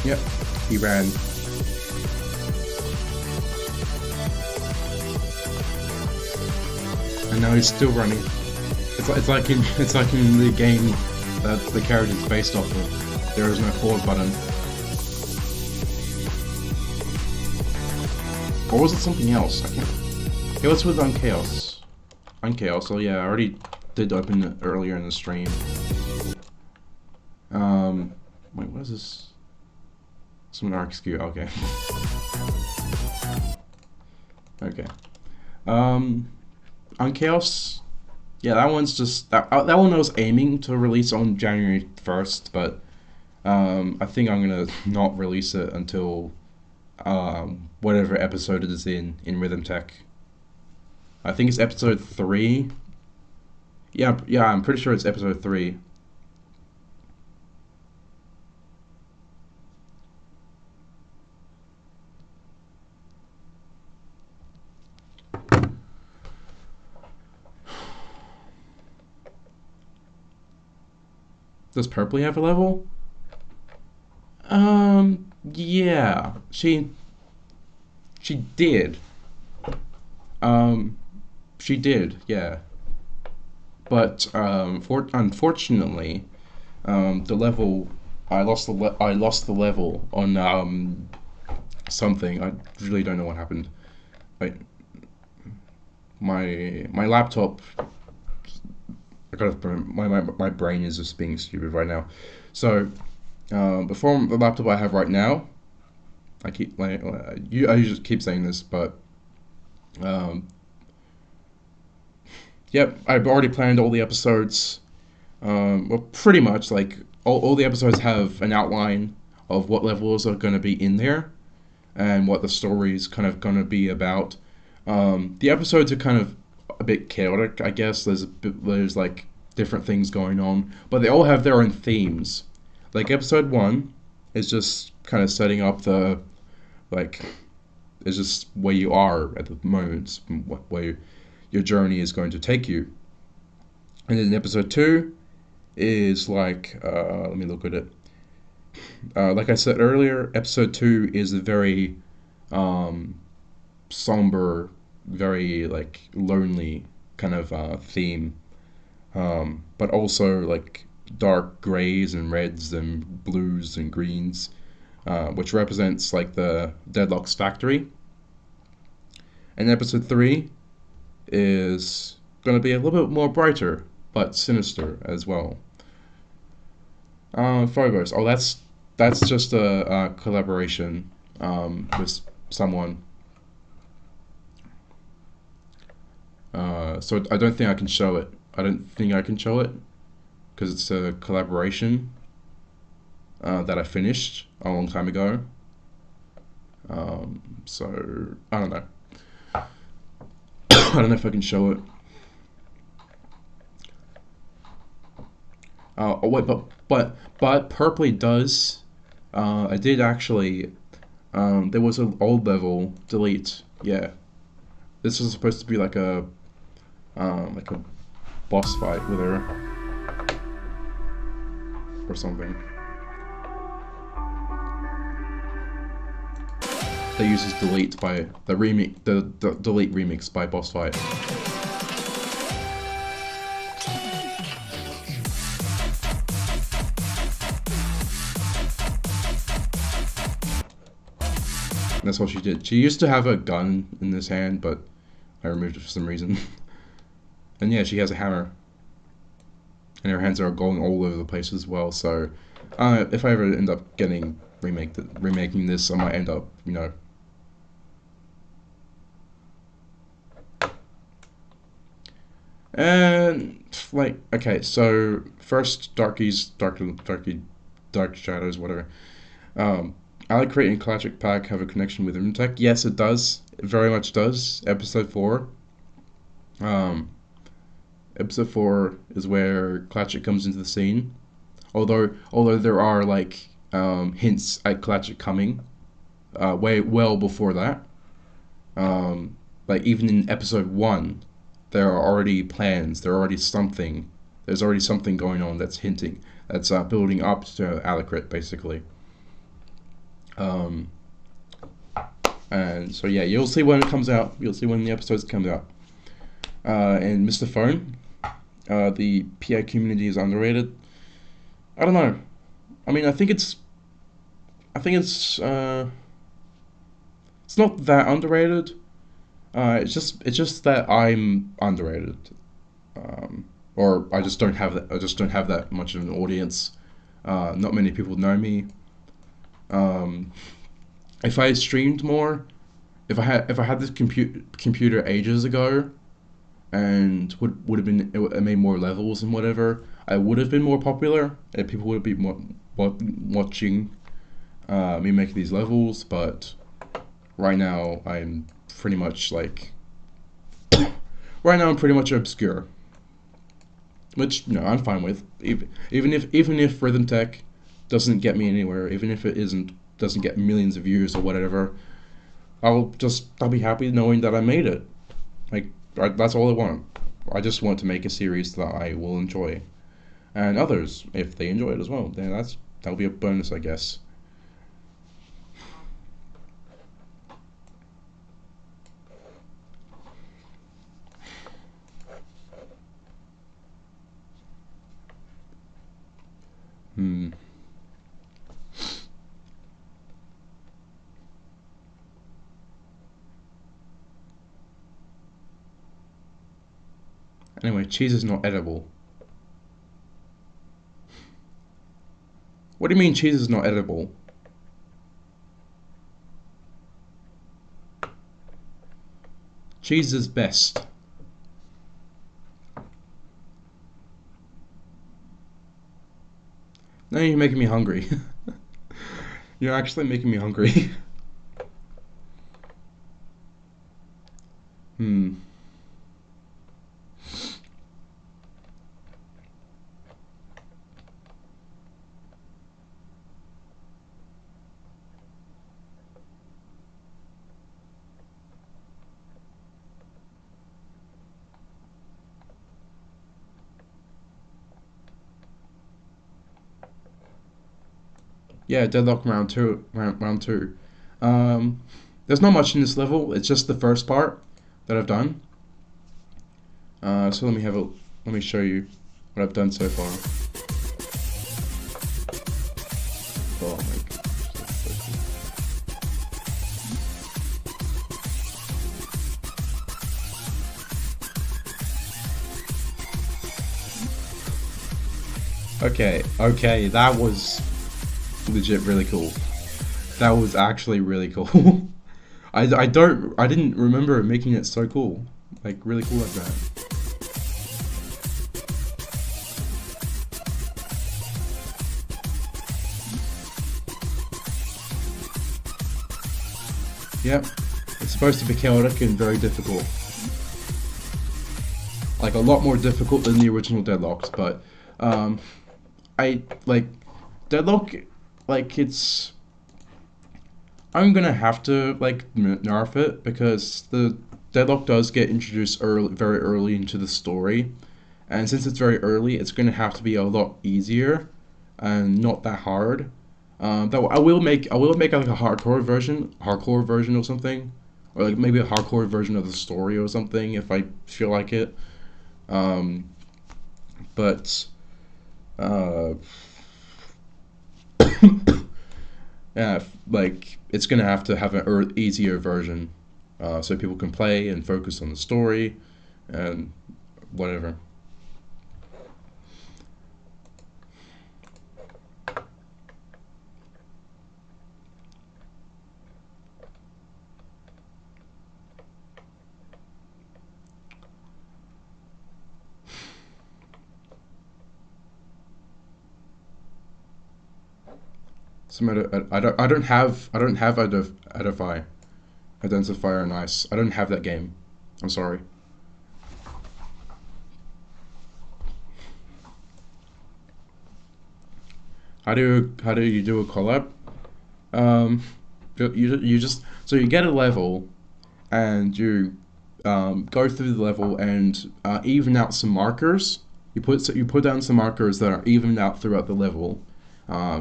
Yep, he ran. And now he's still running. It's like in the game that the character is based off of. There is no pause button. Or was it something else? I can't. It was with Unchaos. Unchaos. So yeah, I already did open it earlier in the stream. Wait, what is this? Some RxQ, okay. Okay. Unchaos, Yeah, that one's just that one I was aiming to release on January 1st, but I think I'm gonna not release it until whatever episode it is in RhythmTech. I think it's episode 3. Yeah, I'm pretty sure it's episode 3. Does Purpley have a level? Yeah, she did. Um, she did, yeah. But unfortunately, the level I lost the level on something. I really don't know what happened. Like my laptop. I got my brain is just being stupid right now. So before the laptop I have right now, I usually keep saying this, but um, yep, I've already planned all the episodes. Well, pretty much like all the episodes have an outline of what levels are going to be in there and what the story is kind of going to be about. The episodes are kind of a bit chaotic, I guess. There's like different things going on, but they all have their own themes. Like episode 1 is just kind of setting up the like it's just where you are at the moment, where your journey is going to take you. And then episode 2 is like let me look at it. Like I said earlier, episode 2 is a very somber, very like lonely kind of theme, but also like dark grays and reds and blues and greens, which represents like the Deadlock's factory. And episode 3 is going to be a little bit more brighter, but sinister as well. Phobos. Oh, that's just a collaboration with someone. So I don't think I can show it. I don't think I can show it because it's a collaboration that I finished a long time ago. So I don't know. I don't know if I can show it. Oh wait, but Purpley does. I did actually. There was an old level delete. Yeah, this was supposed to be like a boss fight with her or something. They uses delete by the delete remix by boss fight. And that's what she did. She used to have a gun in this hand, but I removed it for some reason. And yeah, she has a hammer. And her hands are going all over the place as well, so if I ever end up remaking this, I might end up, And like, okay, so first dark shadows, whatever. I like creating Classic Pack have a connection with RhythmTech. Yes, it does. It very much does. Episode 4. Episode 4 is where Classic comes into the scene. Although there are like hints at Classic coming, way well before that. Like even in episode 1, there are already plans. There's already something going on that's hinting. That's building up to Alucrit, basically. And so yeah, you'll see when it comes out. You'll see when the episodes come out. And Mr. Phone, the PA community is underrated. I don't know. I mean, I think it's it's not that underrated. It's just that I'm underrated, or I just don't have that. I just don't have that much of an audience. Not many people know me. If I streamed more, if I had this computer ages ago, and would have been it made more levels and whatever, I would have been more popular and people would be more watching me make these levels. But right now I'm pretty much like right now I'm pretty much obscure, which I'm fine with. Even if RhythmTech doesn't get me anywhere, even if it doesn't get millions of views or whatever, I'll be happy knowing that I made it. Like that's all I want. I just want to make a series that I will enjoy, and others, if they enjoy it as well, then that'll be a bonus, I guess. Hmm. Anyway, cheese is not edible. What do you mean cheese is not edible? Cheese is best. Now you're making me hungry. You're actually making me hungry. Hmm. Yeah, Deadlock round two. Round two. There's not much in this level. It's just the first part that I've done. So let me show you what I've done so far. Oh my god. Okay, that was legit really cool. That was actually really cool. I didn't remember making it so cool. Like really cool like that. Yep. It's supposed to be chaotic and very difficult. Like a lot more difficult than the original Deadlocks, but I like Deadlock, like it's I'm gonna have to like nerf it because the Deadlock does get introduced very early into the story, and since it's very early, it's gonna have to be a lot easier and not that hard. Though I will make like a hardcore version or something, or like maybe a hardcore version of the story or something if I feel like it. But yeah, like it's gonna have to have an easier version, so people can play and focus on the story and whatever. I don't have identifier nice. I don't have that game. I'm sorry. How do you do a collab? Um, you just so you get a level and you go through the level and even out some markers. You put down some markers that are evened out throughout the level,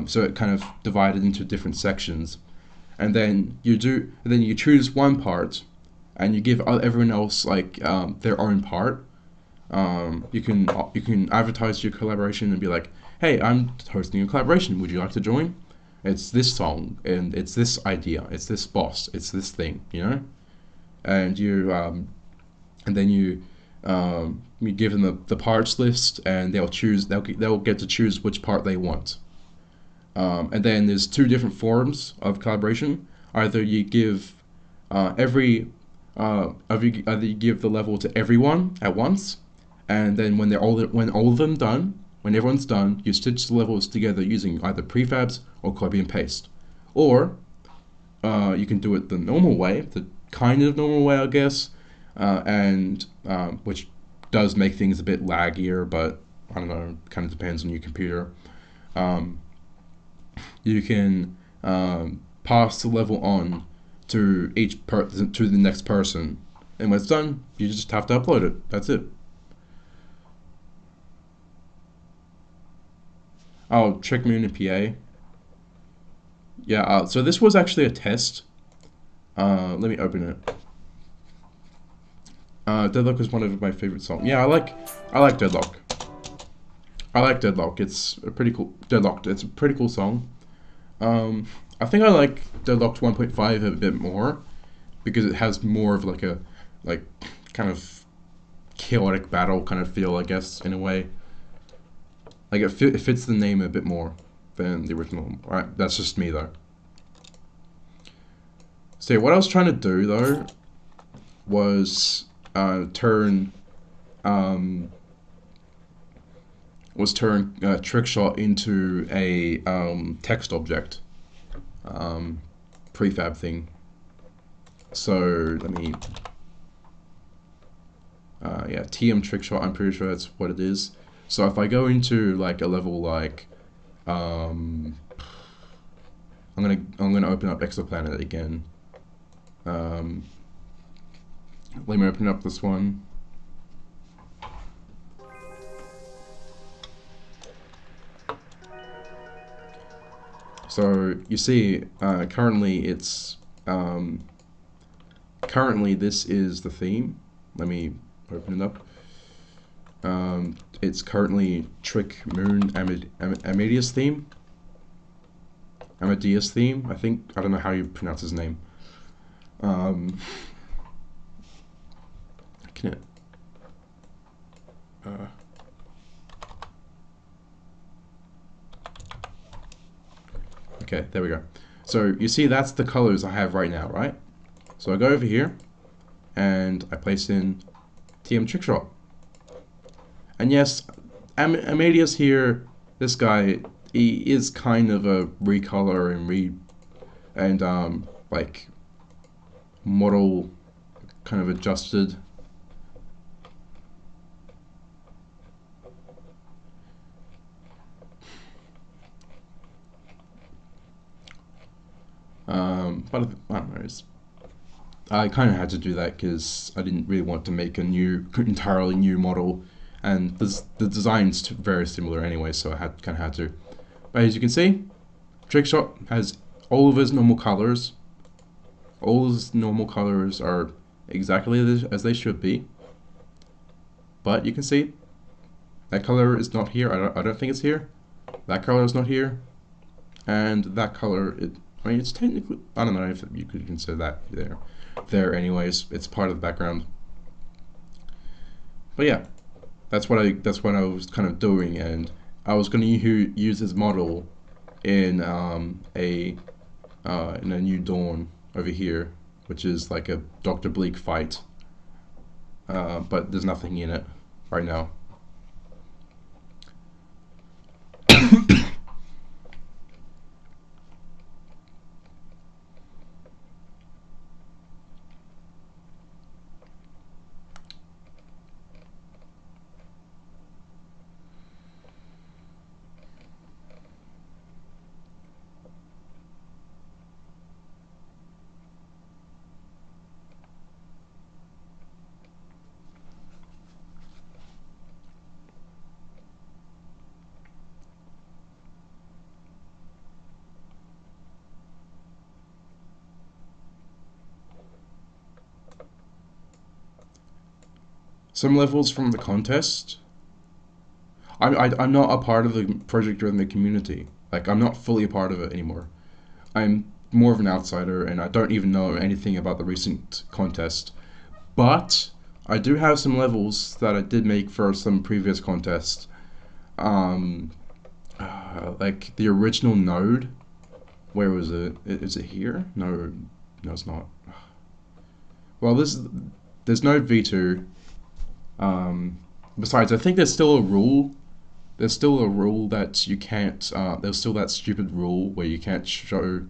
so it kind of divided into different sections, and then you choose one part, and you give everyone else like their own part. You can advertise your collaboration and be like, hey, I'm hosting a collaboration. Would you like to join? It's this song and it's this idea. It's this boss. It's this thing. You know, and and then you give them the parts list, and they'll get to choose which part they want. And then there's two different forms of collaboration. Either you give every either you give the level to everyone at once, and then when all of them done, when everyone's done, you stitch the levels together using either prefabs or copy and paste, or you can do it the normal way, the kind of normal way, I guess, and which does make things a bit laggier, but I don't know, kind of depends on your computer. You can pass the level on to to the next person, and when it's done, you just have to upload it. That's it. Oh, Trick Moon and PA. Yeah. So this was actually a test. Let me open it. Deadlock is one of my favorite songs. Yeah, I like Deadlock. I like Deadlock. It's a pretty cool Deadlocked. It's a pretty cool song. I think I like Deadlocked 1.5 a bit more because it has more of like a kind of chaotic battle kind of feel, I guess, in a way. Like it fits the name a bit more than the original. Alright, that's just me though. So what I was trying to do though was turn Trickshot into a text object prefab thing. So let me yeah, TM Trickshot, I'm pretty sure that's what it is. So if I go into like a level like I'm gonna open up Exoplanet again. Let me open up this one. So you see, currently it's currently this is the theme. Let me open it up. It's currently Trick Moon Amadeus theme. Amadeus theme, I think. I don't know how you pronounce his name. Can it? Okay, there we go. So you see that's the colors I have right now, right? So I go over here and I place in TM Trickshot. And yes, Amadeus here, this guy, he is kind of a recolor and like model kind of adjusted. But I don't know. I kind of had to do that because I didn't really want to make a entirely new model, and the design's very similar anyway, so I kind of had to. But as you can see, Trickshot has all of his normal colors. All his normal colors are exactly as they should be. But you can see that color is not here. I don't think it's here. That color is not here, and that color I mean, it's technically, I don't know if you could consider that there anyways. It's part of the background. But yeah, that's what I was kind of doing, and I was going to use this model in a New Dawn over here, which is like a Dr. Bleak fight. But there's nothing in it right now. Some levels from the contest. I'm not a part of the project or in the community. Like, I'm not fully a part of it anymore. I'm more of an outsider, and I don't even know anything about the recent contest. But I do have some levels that I did make for some previous contests. Like the original node. Where was it? Is it here? No, it's not. Well, there's no V2. Besides, I think there's still a rule. There's still a rule that you can't. There's still that stupid rule where you can't show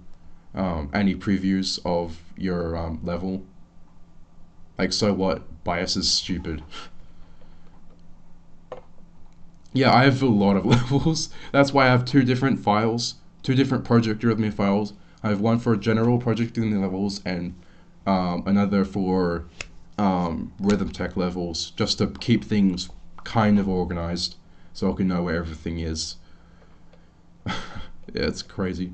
any previews of your level. Like, so what? Bias is stupid. Yeah, I have a lot of levels. That's why I have two different files, two different project Arrhythmia files. I have one for general projecting the levels and another for RhythmTech levels, just to keep things kind of organized so I can know where everything is. Yeah, it's crazy.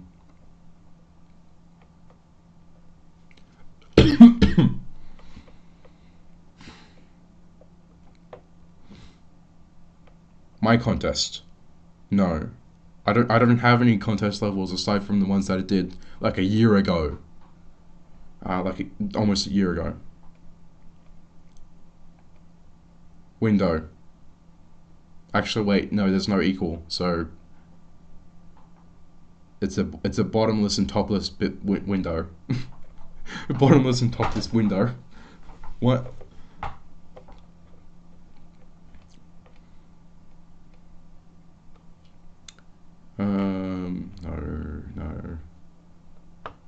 My contest. No. I don't have any contest levels aside from the ones that I did like a year ago. Almost a year ago. Window. Actually, wait, no, there's no equal, so it's a bottomless and topless window. Bottomless and topless window. What? No.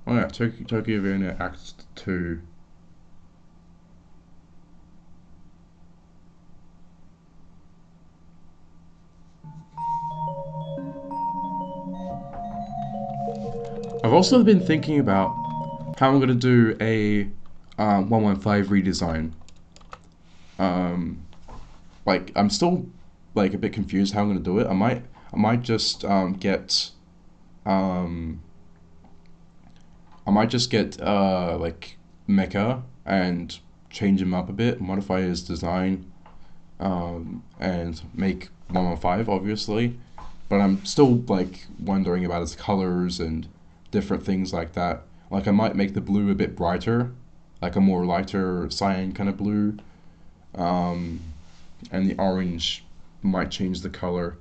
Oh yeah, Tokyo Vienna Act 2. I've also been thinking about how I'm gonna do a 115 redesign. Like, I'm still like a bit confused how I'm gonna do it. I might just get like Mecha and change him up a bit, modify his design, and make 115 obviously. But I'm still like wondering about his colors and different things like that. Like, I might make the blue a bit brighter, like a more lighter cyan kind of blue, and the orange might change the color.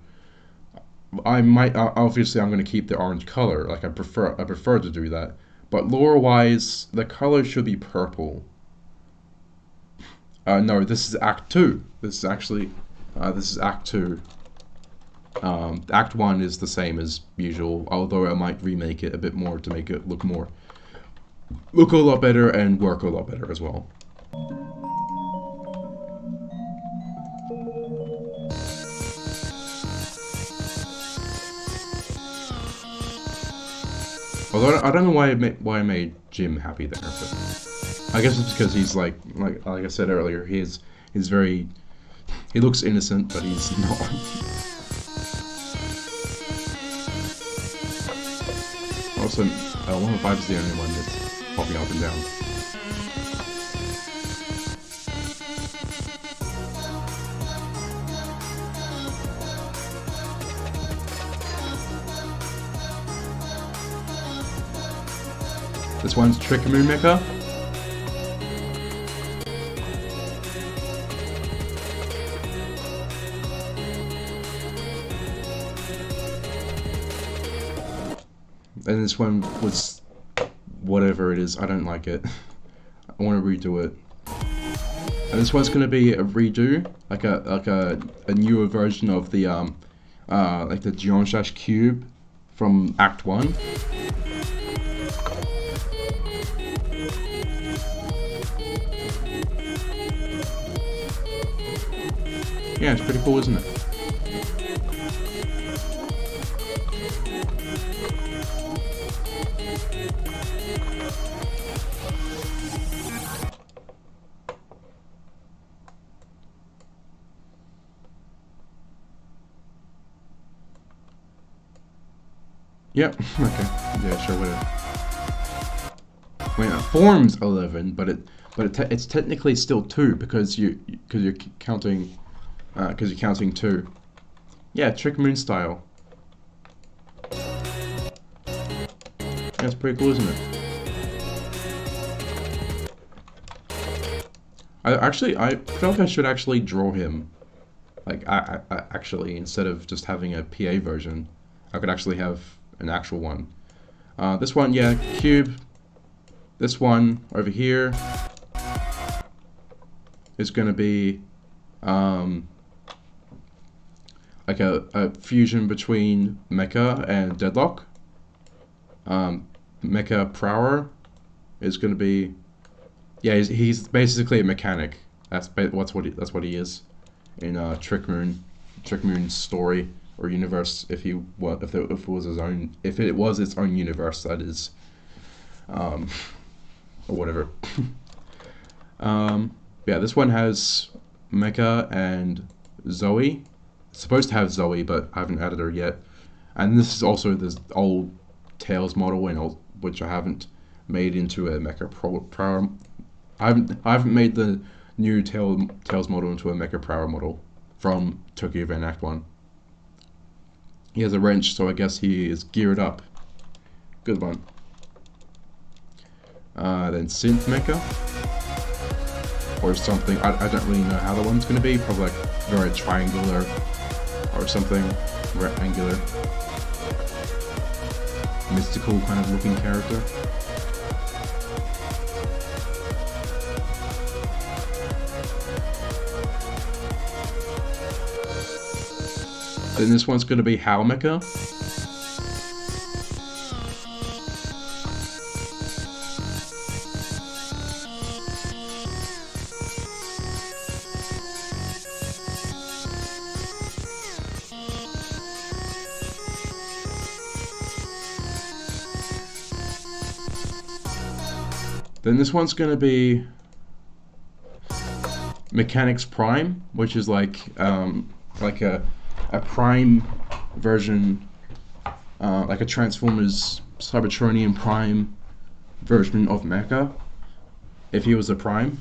I might obviously I'm going to keep the orange color. Like, I prefer to do that. But lore wise, the color should be purple. No, this is Act 2. This is actually this is Act 2. Act 1 is the same as usual, although I might remake it a bit more to make it look a lot better and work a lot better as well. Although I don't know why I made Jim happy there, but I guess it's because he's like I said earlier, he's very, he looks innocent, but he's not. Also, 115 is the only one that's popping up and down. This one's Trick-a-Moon Mecha. And this one was whatever it is. I don't like it. I want to redo it. And this one's gonna be a redo, like a newer version of the like the Geonshash Cube from Act 1. Yeah, it's pretty cool, isn't it? Yep. Okay. Yeah. Sure. Whatever. Wait. Form's 11, but it's technically still 2 because you're counting 2. Yeah. Trick Moon style. That's pretty cool, isn't it? I feel like I should actually draw him. Like, I actually, instead of just having a PA version, I could actually have an actual one. This one, yeah, cube. This one over here. is going to be like a fusion between Mecha and Deadlock. Mecha Prower is going to be, yeah, he's basically a mechanic. That's what he is in Trick Moon's story or universe. If it was its own universe, that is, or whatever. Yeah, this one has Mecha and Zoe. It's supposed to have Zoe, but I haven't added her yet. And this is also this old Tails model, which I haven't made into a Mecha Prower. I haven't made the new Tails model into a Mecha Prower model from Tokyo Van Act 1. He has a wrench, so I guess he is geared up. Good one. Then Synth Mecha. Or something. I don't really know how the one's going to be. Probably like very triangular or something. Rectangular. Mystical kind of looking character. Then this one's going to be How Mecha. Then this one's going to be Mechanics Prime, which is like a Prime version, like a Transformers Cybertronian Prime version of Mecha, if he was a Prime.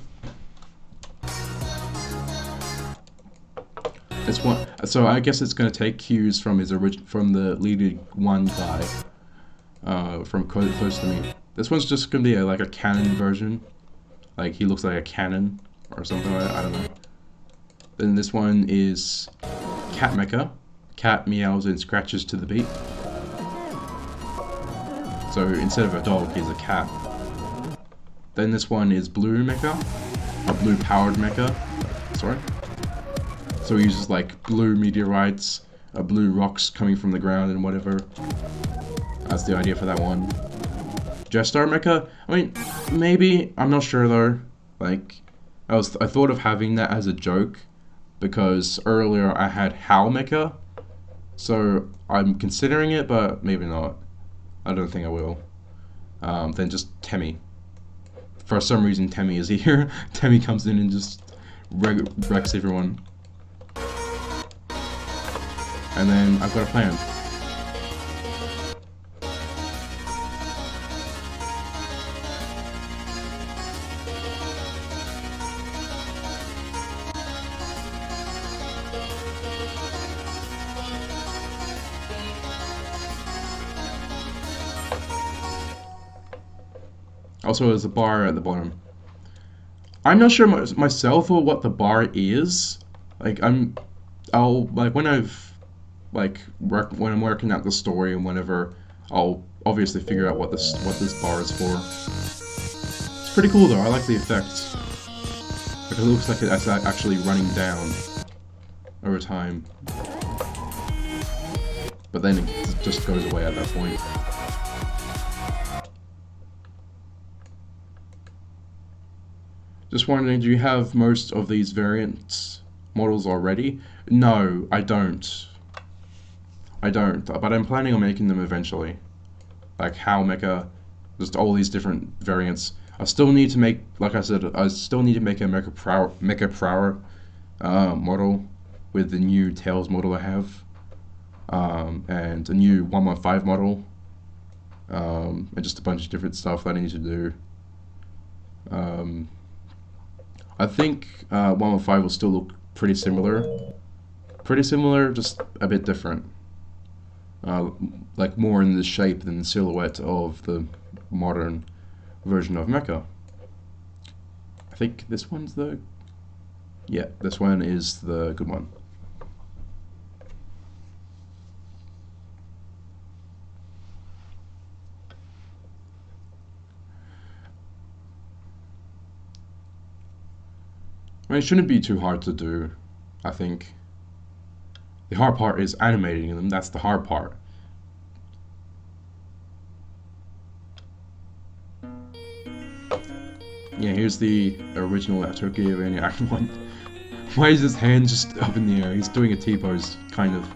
It's one, so I guess it's going to take cues from from the Leader 1 guy, from Close to Me. This one's just going to be like a cannon version, like he looks like a cannon or something like that, I don't know. Then this one is Cat Mecha. Cat meows and scratches to the beat. So instead of a dog, he's a cat. Then this one is Blue Mecha, a blue powered mecha. Sorry. So he uses like blue meteorites, blue rocks coming from the ground and whatever. That's the idea for that one. J-Star Mecha? I mean, maybe, I'm not sure though. Like, I thought of having that as a joke, because earlier I had How Mecha, so I'm considering it, but maybe not. I don't think I will. Then just Temmie. For some reason Temmie is here. Temmie comes in and just wrecks everyone. And then I've got a plan. Also, there's a bar at the bottom. I'm not sure myself or what the bar is. Like, I'll like when I'm working out the story and whenever, I'll obviously figure out what this bar is for. It's pretty cool though. I like the effects. Like, it looks like it's actually running down over time, but then it just goes away at that point. Just wondering, do you have most of these variants models already? No, I don't. But I'm planning on making them eventually. Like How Mecha, just all these different variants. I still need to make, like I said, I still need to make a Mecha Prower model with the new Tails model I have, and a new 115 model, and just a bunch of different stuff that I need to do. I think 115 will still look pretty similar, just a bit different. Like more in the shape than the silhouette of the modern version of Mecha. I think this one's the... yeah, this one is the good one. I mean, it shouldn't be too hard to do, I think. The hard part is animating them, that's the hard part. Yeah, here's the original Tokyo Maniac one. Why is his hand just up in the air? He's doing a T-pose, kind of.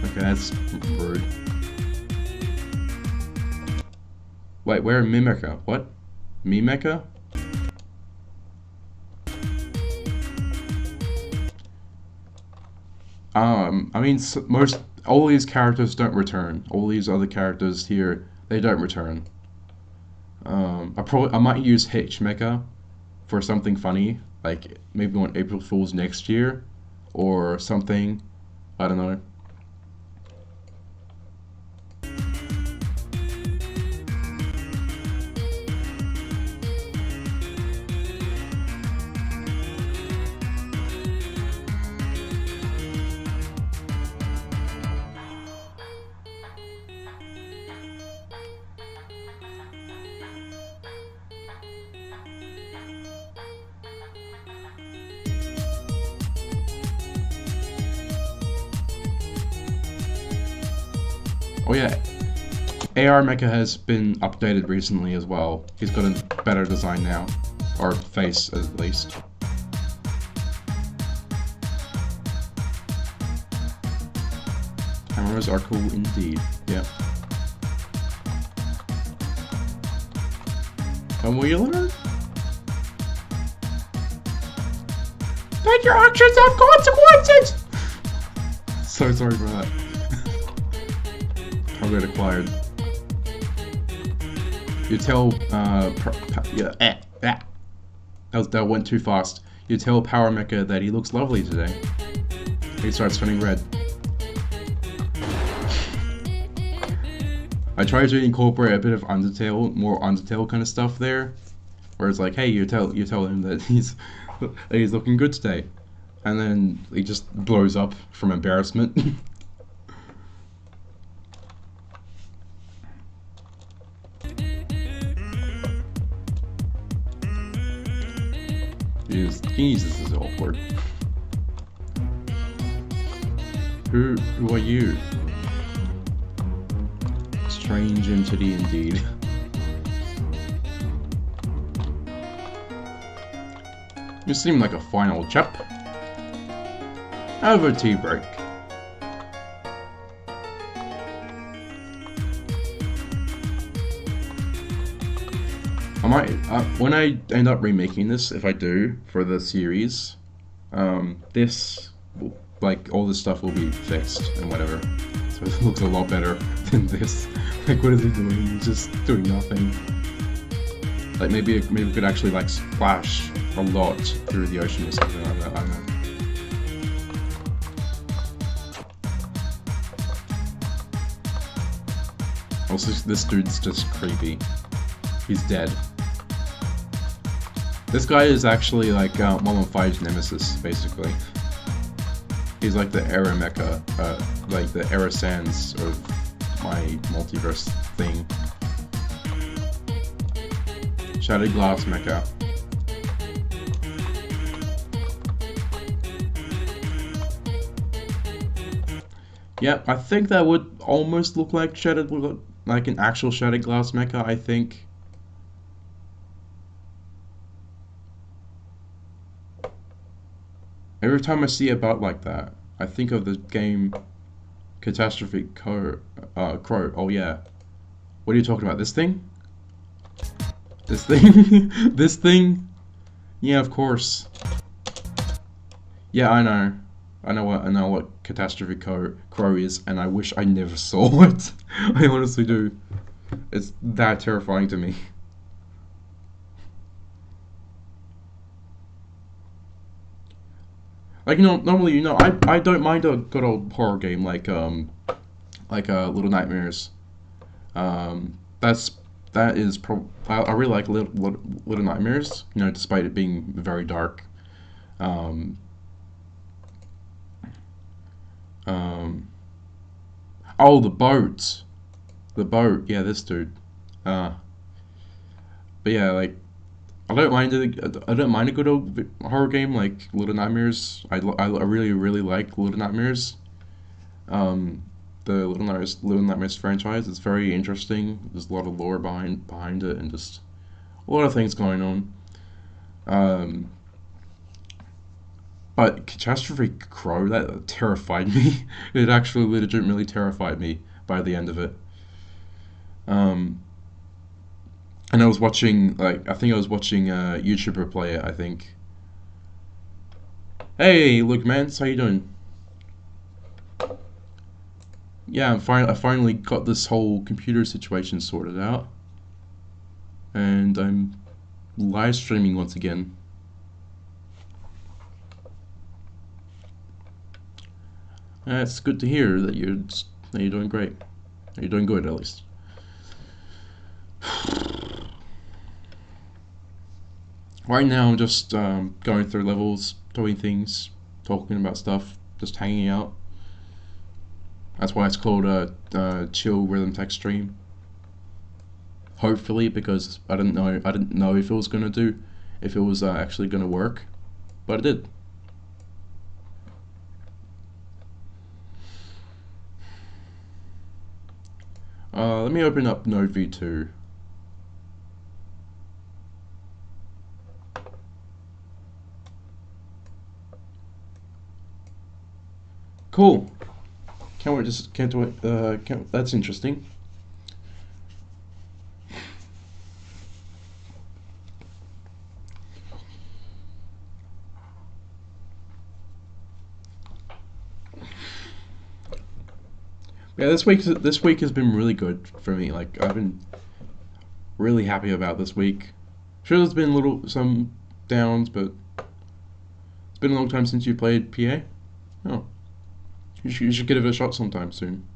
Okay, that's rude. Wait, where Mimeka? What? Mimeka? I mean, all these characters don't return. All these other characters here, they don't return. I might use H Mecha for something funny, like maybe on April Fool's next year, or something. I don't know. Oh yeah, AR Mecha has been updated recently as well. He's got a better design now, or face at least. Cameras are cool indeed. Yeah. A wheeler? That your actions have consequences! So sorry for that. I'll get acquired. You tell, that went too fast. You tell Power Mecha that he looks lovely today. He starts turning red. I try to incorporate a bit of Undertale, more Undertale kind of stuff there, where it's like, hey, you tell him that he's looking good today, and then he just blows up from embarrassment. Jesus, this is awkward. Who are you? Strange entity indeed. You seem like a fine old chap. Have a tea break. I might, when I end up remaking this, if I do, for the series, this, like, all this stuff will be fixed and whatever. So it looks a lot better than this. Like, what is he doing? He's just doing nothing. Like, maybe we could actually, like, splash a lot through the ocean or something like that, I don't know. Also, this dude's just creepy. He's dead. This guy is actually like 115's nemesis, basically. He's like the Error Mecha, like the Error Sans of my multiverse thing. Shattered Glass Mecha. Yeah, I think that would almost look like like an actual Shattered Glass Mecha, I think. Every time I see a bot like that, I think of the game Catastrophic Crow. Oh yeah. What are you talking about? This thing? This thing? This thing? Yeah, of course. Yeah, I know. I know what Catastrophic Crow is, and I wish I never saw it. I honestly do. It's that terrifying to me. Like, normally, I don't mind a good old horror game like Little Nightmares. That is I really like Little Nightmares. Despite it being very dark. Oh, the boat. Yeah, this dude. But yeah, like I don't mind a good old horror game like Little Nightmares. I really really like Little Nightmares. Um, the Little Nightmares franchise. It's very interesting. There's a lot of lore behind it, and just a lot of things going on. Um, but Catastrophe Crow, that terrified me. It actually legitimately terrified me by the end of it. Um, and I was watching, like, I think I was watching a YouTuber play it, I think. Hey, look, man, how you doing? Yeah, I finally got this whole computer situation sorted out. And I'm live streaming once again. It's good to hear that you're doing great. That you're doing good, at least. Right now, I'm just going through levels, doing things, talking about stuff, just hanging out. That's why it's called a chill RhythmTech stream. Hopefully, because I didn't know if it was if it was actually gonna work, but it did. Let me open up Node v2. Cool. Can't wait. That's interesting. Yeah, this week has been really good for me. Like, I've been really happy about this week. Sure, there's been some downs, but it's been a long time since you played PA. Oh, you should give it a shot sometime soon.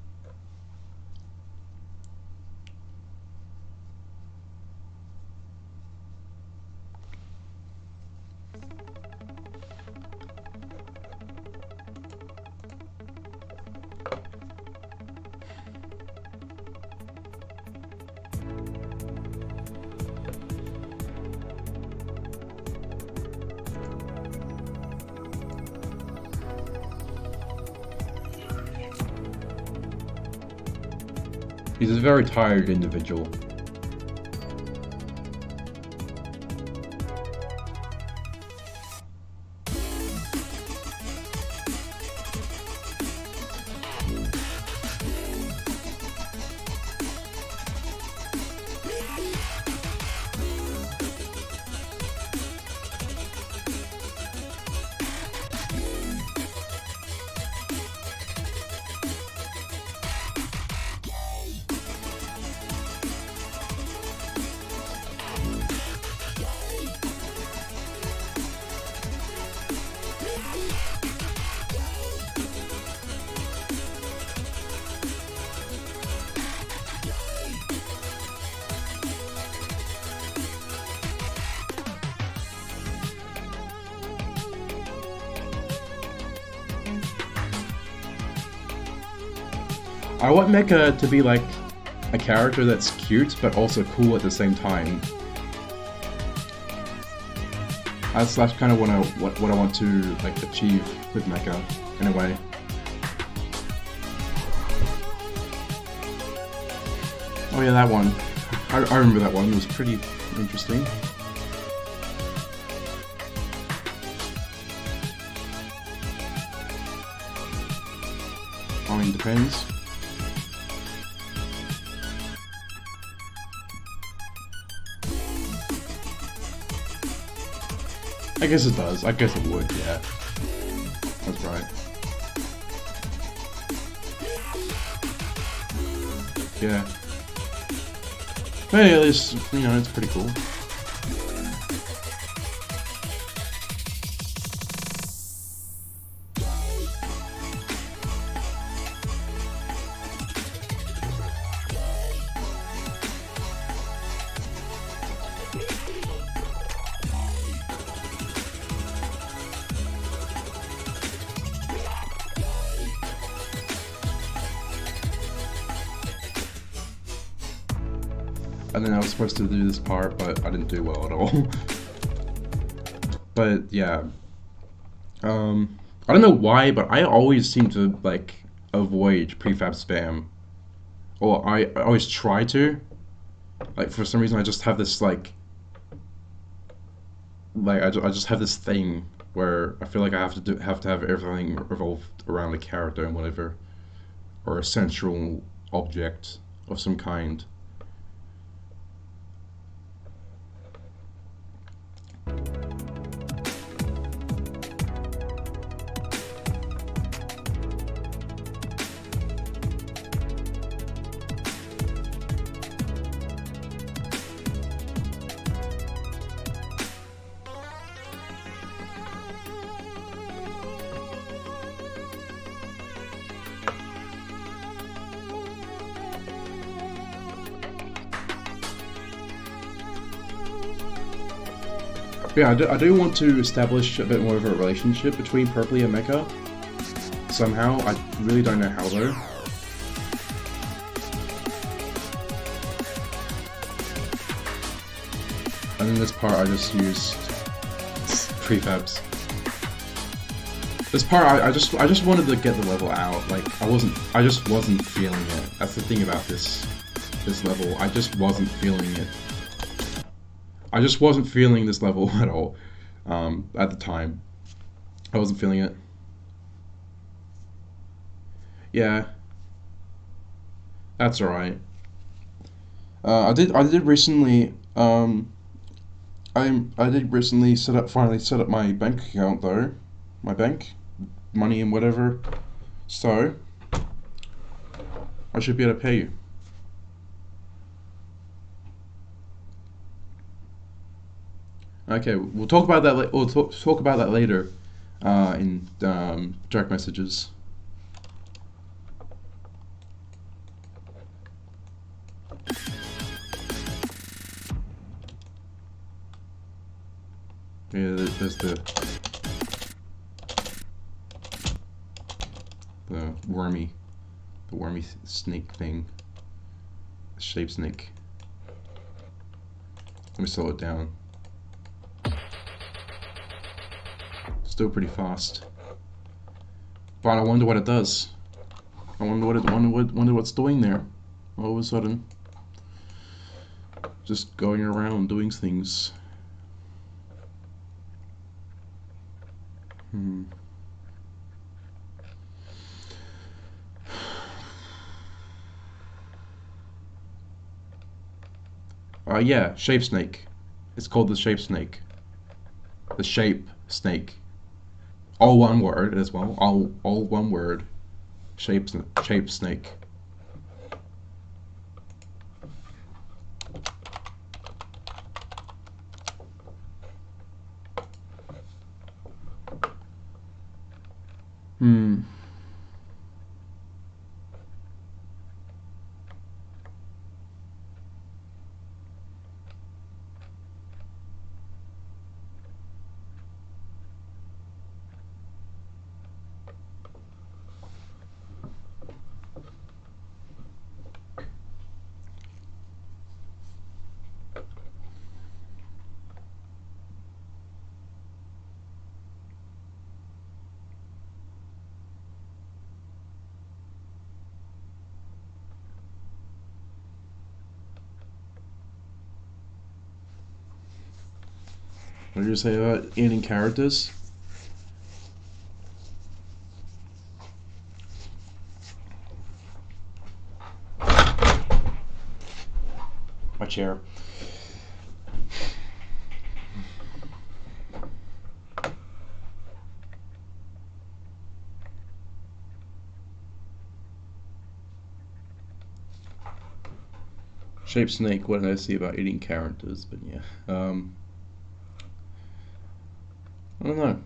He's a very tired individual. I want Mecha to be like a character that's cute but also cool at the same time. That's kind of what I want to like achieve with Mecha in a way. Oh yeah, that one. I remember that one. It was pretty interesting. I mean, depends. I guess it does. I guess it would, yeah. That's right. Yeah. But yeah, at least, you know, it's pretty cool. and then I was supposed to do this part, but I didn't do well at all. But yeah, I don't know why, but I always seem to like avoid prefab spam, or I always try to. Like for some reason, I just have this I just have this thing where I feel like I have to have everything revolved around a character and whatever, or a central object of some kind. Yeah, I do want to establish a bit more of a relationship between Purpley and Mecha. Somehow, I really don't know how though. And in this part, I just used prefabs. This part, I just wanted to get the level out. Like I just wasn't feeling it. That's the thing about this level. I just wasn't feeling it. I just wasn't feeling this level at all at the time. I wasn't feeling it. Yeah, that's alright. I did recently I did recently finally set up my bank account though, my bank money and whatever. So I should be able to pay you. Okay, we'll talk about that. We'll talk about that later in direct messages. Yeah, there's the wormy snake thing, the shape snake. Let me slow it down. Still pretty fast, but I wonder what it does. I wonder what's doing there. All of a sudden, just going around doing things. Yeah, shape snake. It's called the shape snake. The shape snake. All one word as well. All one word. Shape snake. What did you say about eating characters? My chair. Shape snake, what did I say about eating characters? But yeah. I don't know.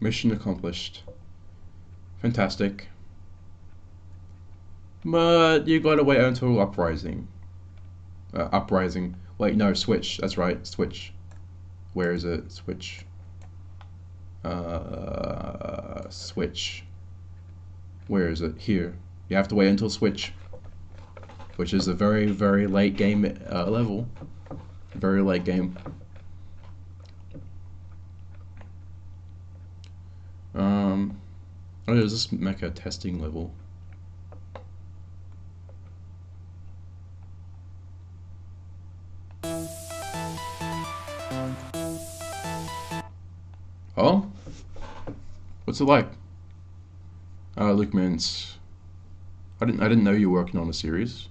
Mission accomplished. Fantastic. But you gotta wait until uprising. Uprising. Wait, no, switch. That's right, switch. Where is it? Switch. Switch. Where is it? Here. You have to wait until switch. Which is a very, very late game level. Very late game. Oh, does this make a testing level? Oh? What's it like? Luke Mintz. I didn't know you were working on a series.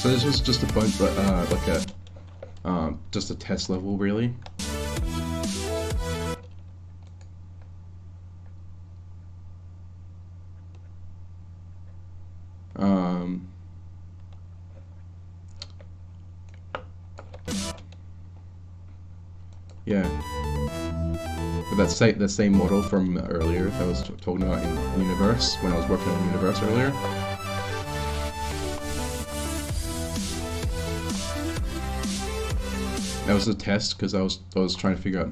So this was just a bunch, like a, just a test level, really. Yeah. But that same model from earlier that I was talking about in Universe, when I was working on Universe earlier. That was a test because I was trying to figure out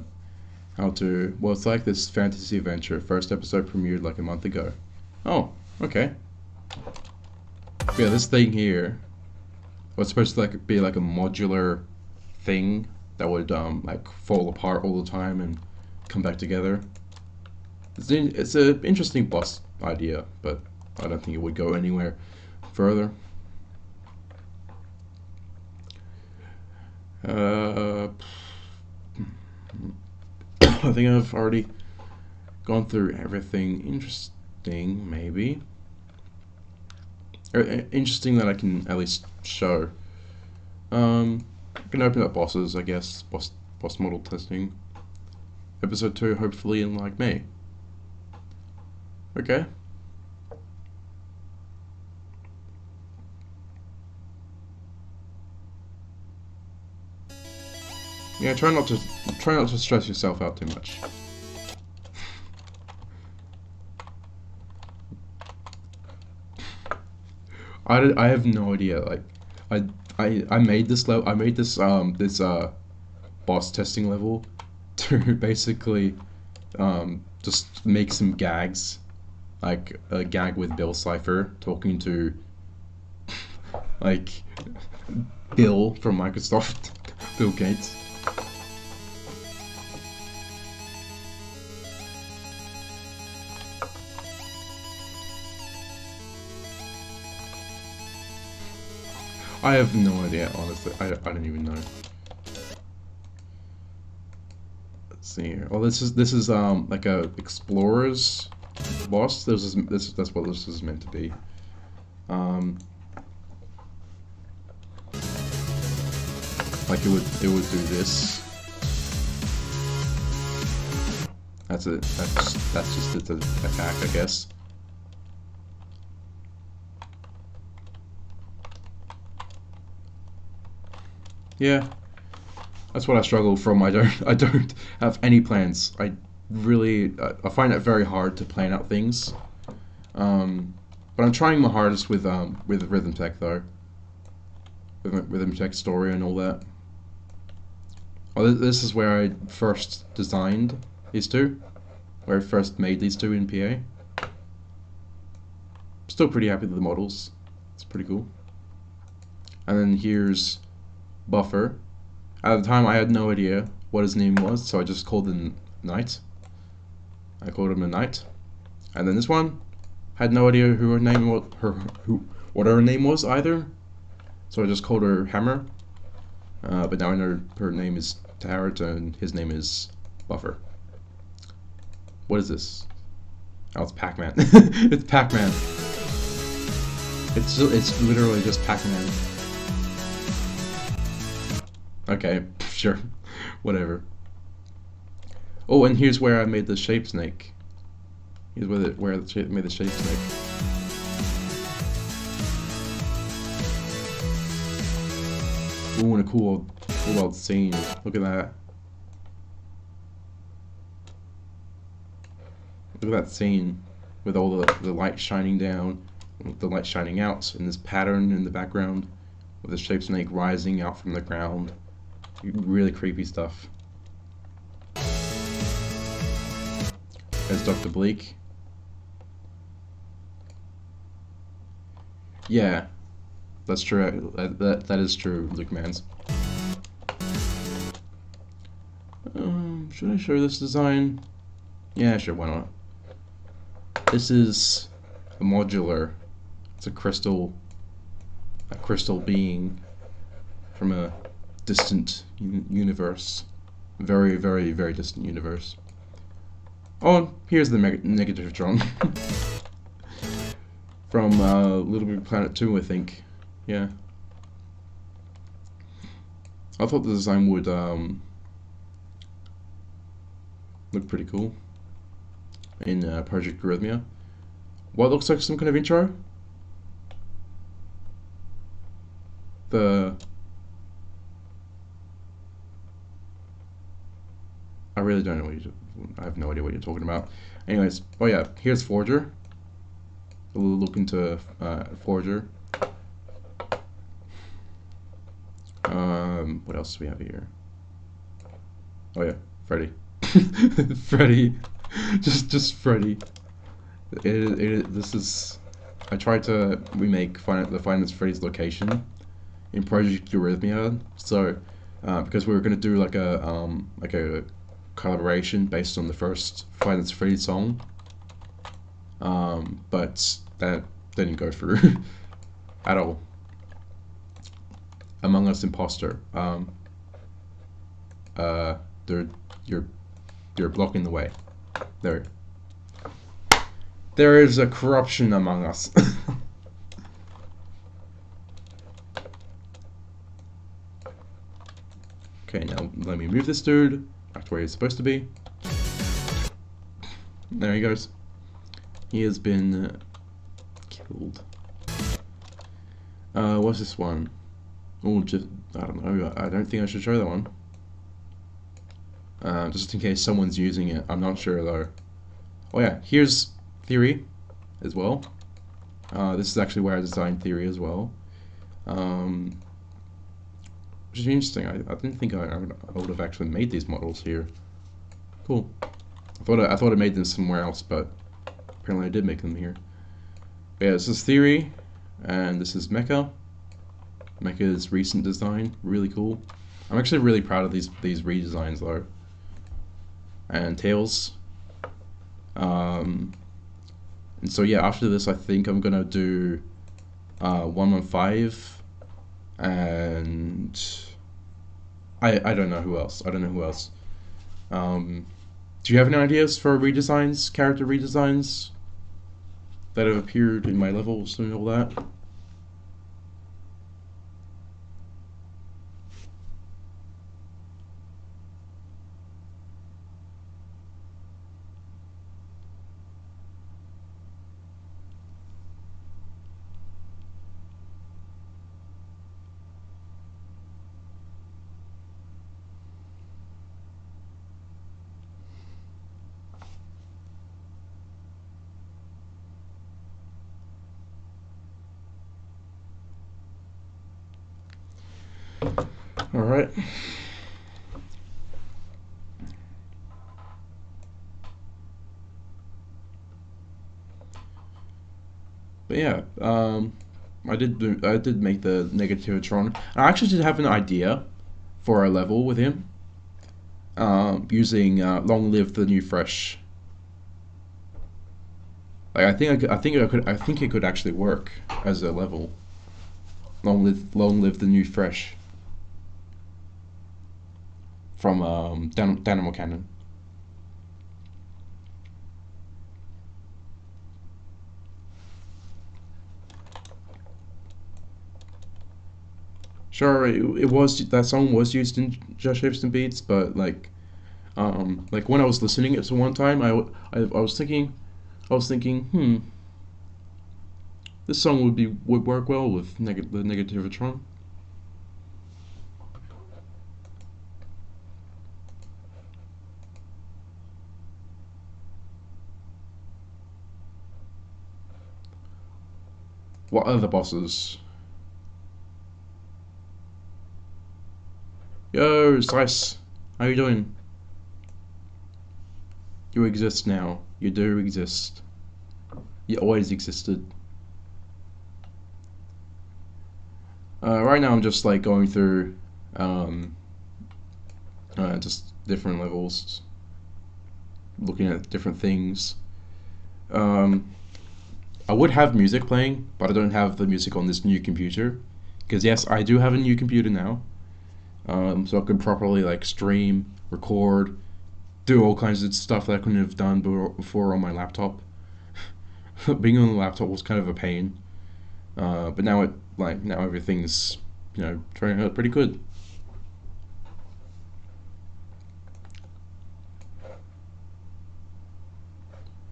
how to. Well, it's like this fantasy adventure. First episode premiered like a month ago. Oh, okay. Yeah, this thing here was supposed to like be like a modular thing that would like fall apart all the time and come back together. It's an interesting boss idea, but I don't think it would go anywhere further. I think I've already gone through everything interesting, maybe. Or interesting that I can at least show. I can open up bosses, I guess. Boss model testing. Episode 2, hopefully in like May. Okay. Yeah, try not to stress yourself out too much. I have no idea. Like, I made this level. I made this boss testing level to basically just make some gags, like a gag with Bill Cipher talking to like Bill from Microsoft, Bill Gates. I have no idea, honestly. I don't even know. Let's see here. Oh, this is like a explorer's boss. That's what this is meant to be. Like it would do this. That's it. That's just its attack, I guess. Yeah, that's what I struggle from. I don't have any plans. I find it very hard to plan out things. But I'm trying my hardest with RhythmTech though. With RhythmTech story and all that. Oh, this is where I first designed these two. Where I first made these two in PA. Still pretty happy with the models. It's pretty cool. And then here's Buffer. At the time I had no idea what his name was, so I just called him Knight. I called him a Knight. And then this one had no idea who her name was, what her name was either, so I just called her Hammer. But now I know her name is Tarot and his name is Buffer. What is this? Oh, it's Pac-Man. It's Pac-Man. It's literally just Pac-Man. Okay, sure, whatever. Oh, and here's where I made the shape snake. Here's where I made the shape snake. Ooh, and a cool old scene. Look at that. Look at that scene with all the light shining down, with the light shining out, and this pattern in the background with the shape snake rising out from the ground. Really creepy stuff. There's Dr. Bleak. Yeah, that's true. That is true, Luke Mans. Should I show this design? Yeah, sure, why not? This is a modular. It's a crystal being from a distant universe. Very, very, very distant universe. Oh, here's the Negativitron. From Little Big Planet 2, I think. Yeah. I thought the design would look pretty cool in Project Arrhythmia. What looks like some kind of intro? I really don't know I have no idea what you're talking about. Anyways, oh yeah, here's Forger. A little look into Forger. What else do we have here? Oh yeah, Freddy. Freddy. just Freddy. This is. I tried to remake the Finance Freddy's location in Project Arrhythmia. So, because we were gonna do like a collaboration based on the first Finance Freddy song, but that didn't go through at all. Among Us Imposter. You're blocking the way. There is a corruption among us. Okay, now let me move this dude back to where he's supposed to be. There he goes. He has been killed. What's this one? Oh, I don't know. I don't think I should show that one. Just in case someone's using it. I'm not sure though. Oh yeah, here's Theory as well. This is actually where I designed Theory as well. Which is interesting. I didn't think I would have actually made these models here. Cool. I thought I made them somewhere else, but apparently I did make them here. But yeah, this is Theory, and this is Mecha. Mecha's recent design, really cool. I'm actually really proud of these redesigns though. And Tails. And so yeah, after this I think I'm gonna do 115 and I don't know who else. Do you have any ideas for redesigns, character redesigns that have appeared in my levels and all that? All right. But yeah, I did make the Negativitron. I actually did have an idea for a level with him, using Long Live the New Fresh Like I think it could actually work as a level. Long live the new fresh from Dynamo Cannon. Sure, it was that song was used in Just Shapes and Beats, but like when I was listening it one time, I was thinking, this song would work well with the Negativitron. What other bosses? Yo, Slice, how you doing? You exist now. You do exist. You always existed. Right now I'm just like going through just different levels, looking at different things. I would have music playing, but I don't have the music on this new computer. Because yes, I do have a new computer now. So I could properly like stream, record, do all kinds of stuff that I couldn't have done before on my laptop. Being on the laptop was kind of a pain. But now now everything's turning out pretty good.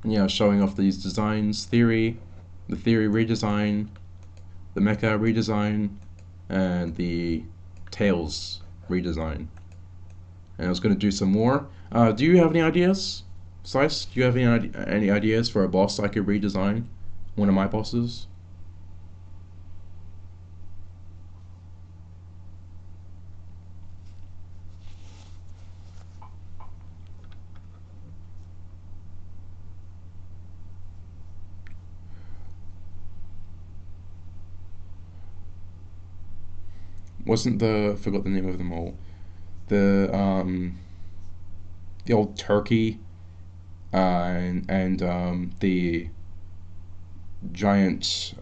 And yeah, showing off these designs, the theory redesign, the mecha redesign, and the Tails redesign. And I was going to do some more. Do you have any ideas, Slice? Do you have any ideas for a boss I could redesign? One of my bosses? Wasn't forgot the name of them all. The old turkey, and the giant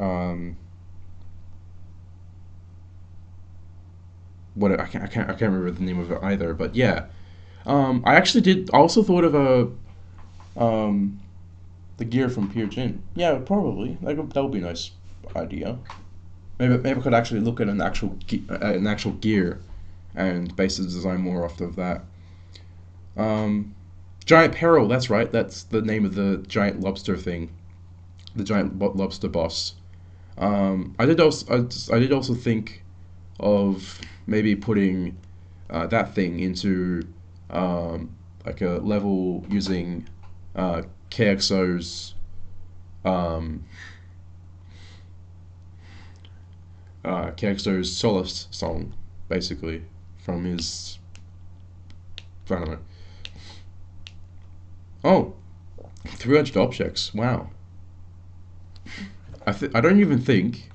what I can't remember the name of it either. But yeah, I actually did also thought of the gear from Pure Jin. Yeah, probably that would be a nice idea. Maybe I could actually look at an actual gear and base the design more off of that. Giant Peril, that's right. That's the name of the giant lobster thing, the giant lobster boss. I did also think of maybe putting that thing into like a level using KXO's Solace song, basically, from his, I don't know. Oh, 300 objects, wow. I don't even think,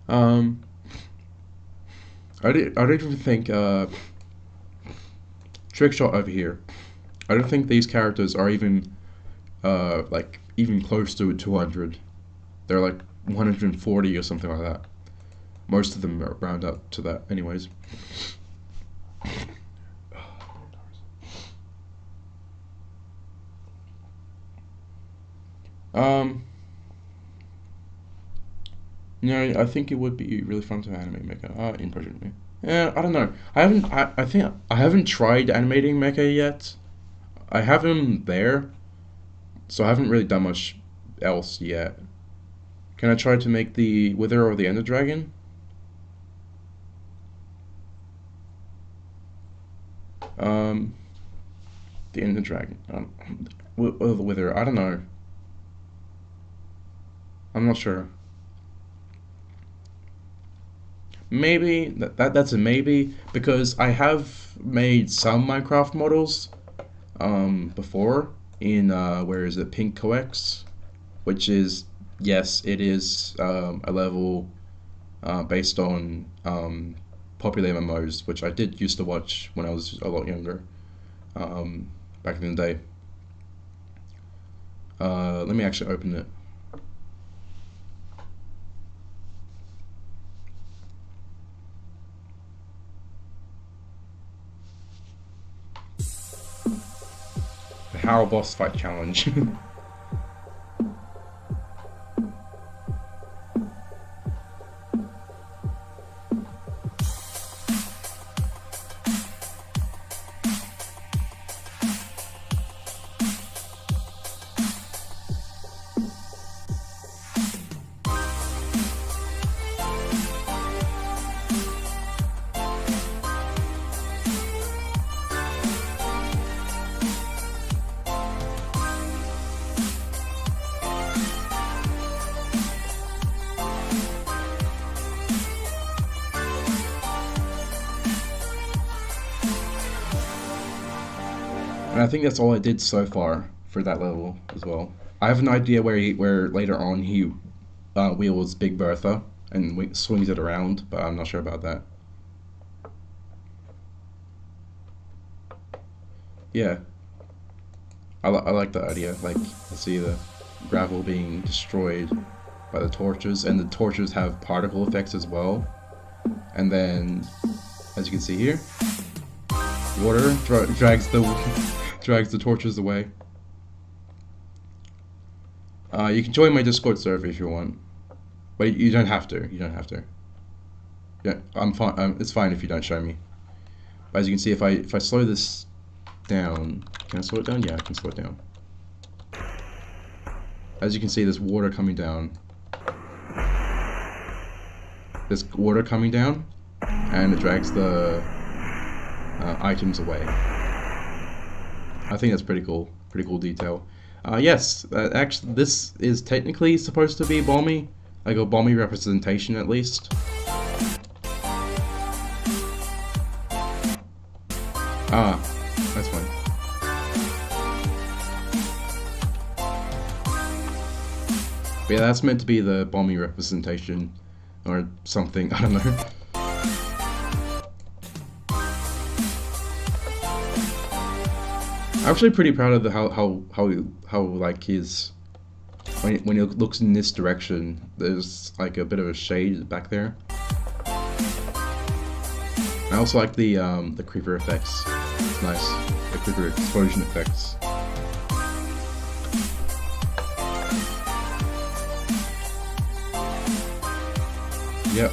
I don't even think, Trickshot over here, I don't think these characters are even, like, even close to 200. They're like 140 or something like that. Most of them round up to that anyways. I think it would be really fun to animate mecha in Project Me. Yeah, I don't know. I think I haven't tried animating mecha yet. I have him there, so I haven't really done much else yet. Can I try to make the Wither or the Ender Dragon? The Ender Dragon. Or the Wither. I don't know. I'm not sure. Maybe that's a maybe, because I have made some Minecraft models before in where is it, Pink Coex, which is, yes, it is a level based on popular MMOs, which I did used to watch when I was a lot younger, back in the day. Let me actually open it. The How Boss Fight Challenge. And I think that's all I did so far for that level as well. I have an idea where later on he wheels Big Bertha and swings it around, but I'm not sure about that. Yeah, I like that idea. Like, I see the gravel being destroyed by the torches, and the torches have particle effects as well. And then, as you can see here, water drags the torches away. You can join my Discord server if you want, but you don't have to. You don't have to. Yeah, I'm fine. It's fine if you don't show me. But as you can see, if I slow this down, can I slow it down? Yeah, I can slow it down. As you can see, there's water coming down. There's water coming down, and it drags the items away. I think that's pretty cool. Pretty cool detail. Yes, actually, this is technically supposed to be Bommy, like a Bommy representation at least. That's fine. But yeah, that's meant to be the Bommy representation, or something. I don't know. I'm actually pretty proud of the how like his when he looks in this direction, there's like a bit of a shade back there. I also like the creeper effects. It's nice, the creeper explosion effects. Yep,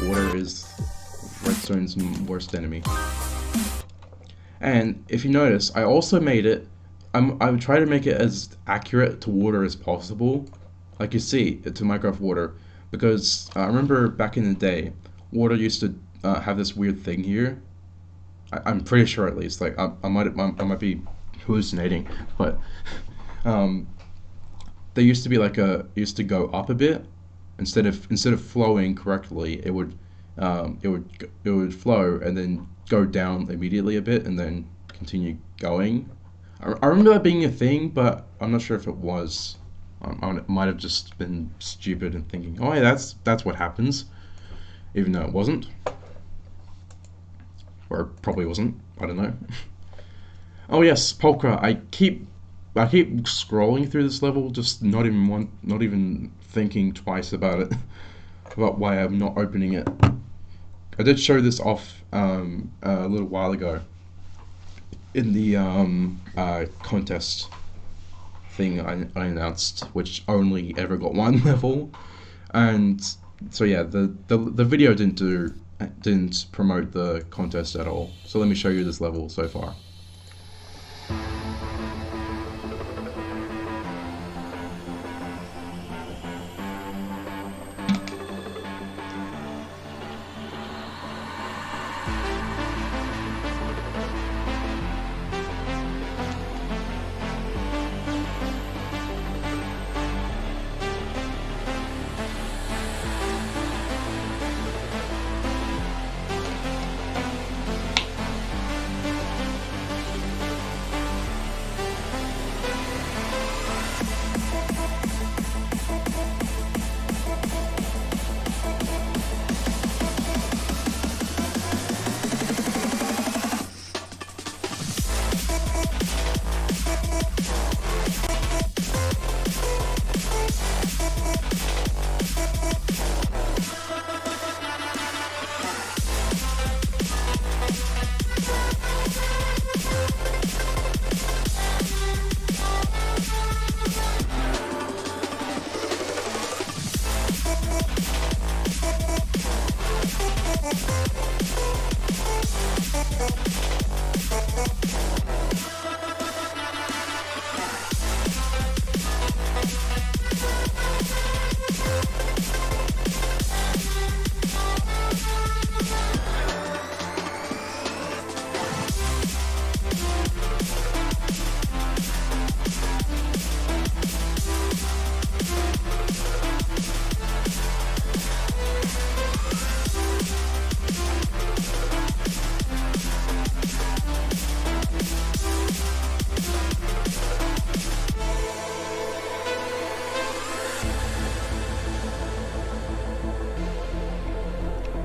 water is redstone's worst enemy. And if you notice, I also made it, I would try to make it as accurate to water as possible. Like you see, to Minecraft water. Because I remember back in the day, water used to have this weird thing here. I'm pretty sure at least, like, I might be hallucinating, but there used to be like used to go up a bit. Instead of flowing correctly, it would flow and then go down immediately a bit and then continue going. I remember that being a thing, but I'm not sure if it was. I might have just been stupid and thinking, oh yeah, that's what happens, even though it wasn't, or it probably wasn't. I don't know. Oh yes, Polka. I keep scrolling through this level, just not even thinking twice about it, about why I'm not opening it. I did show this off a little while ago in the contest thing I announced, which only ever got one level, and so yeah, the video didn't promote the contest at all. So let me show you this level so far.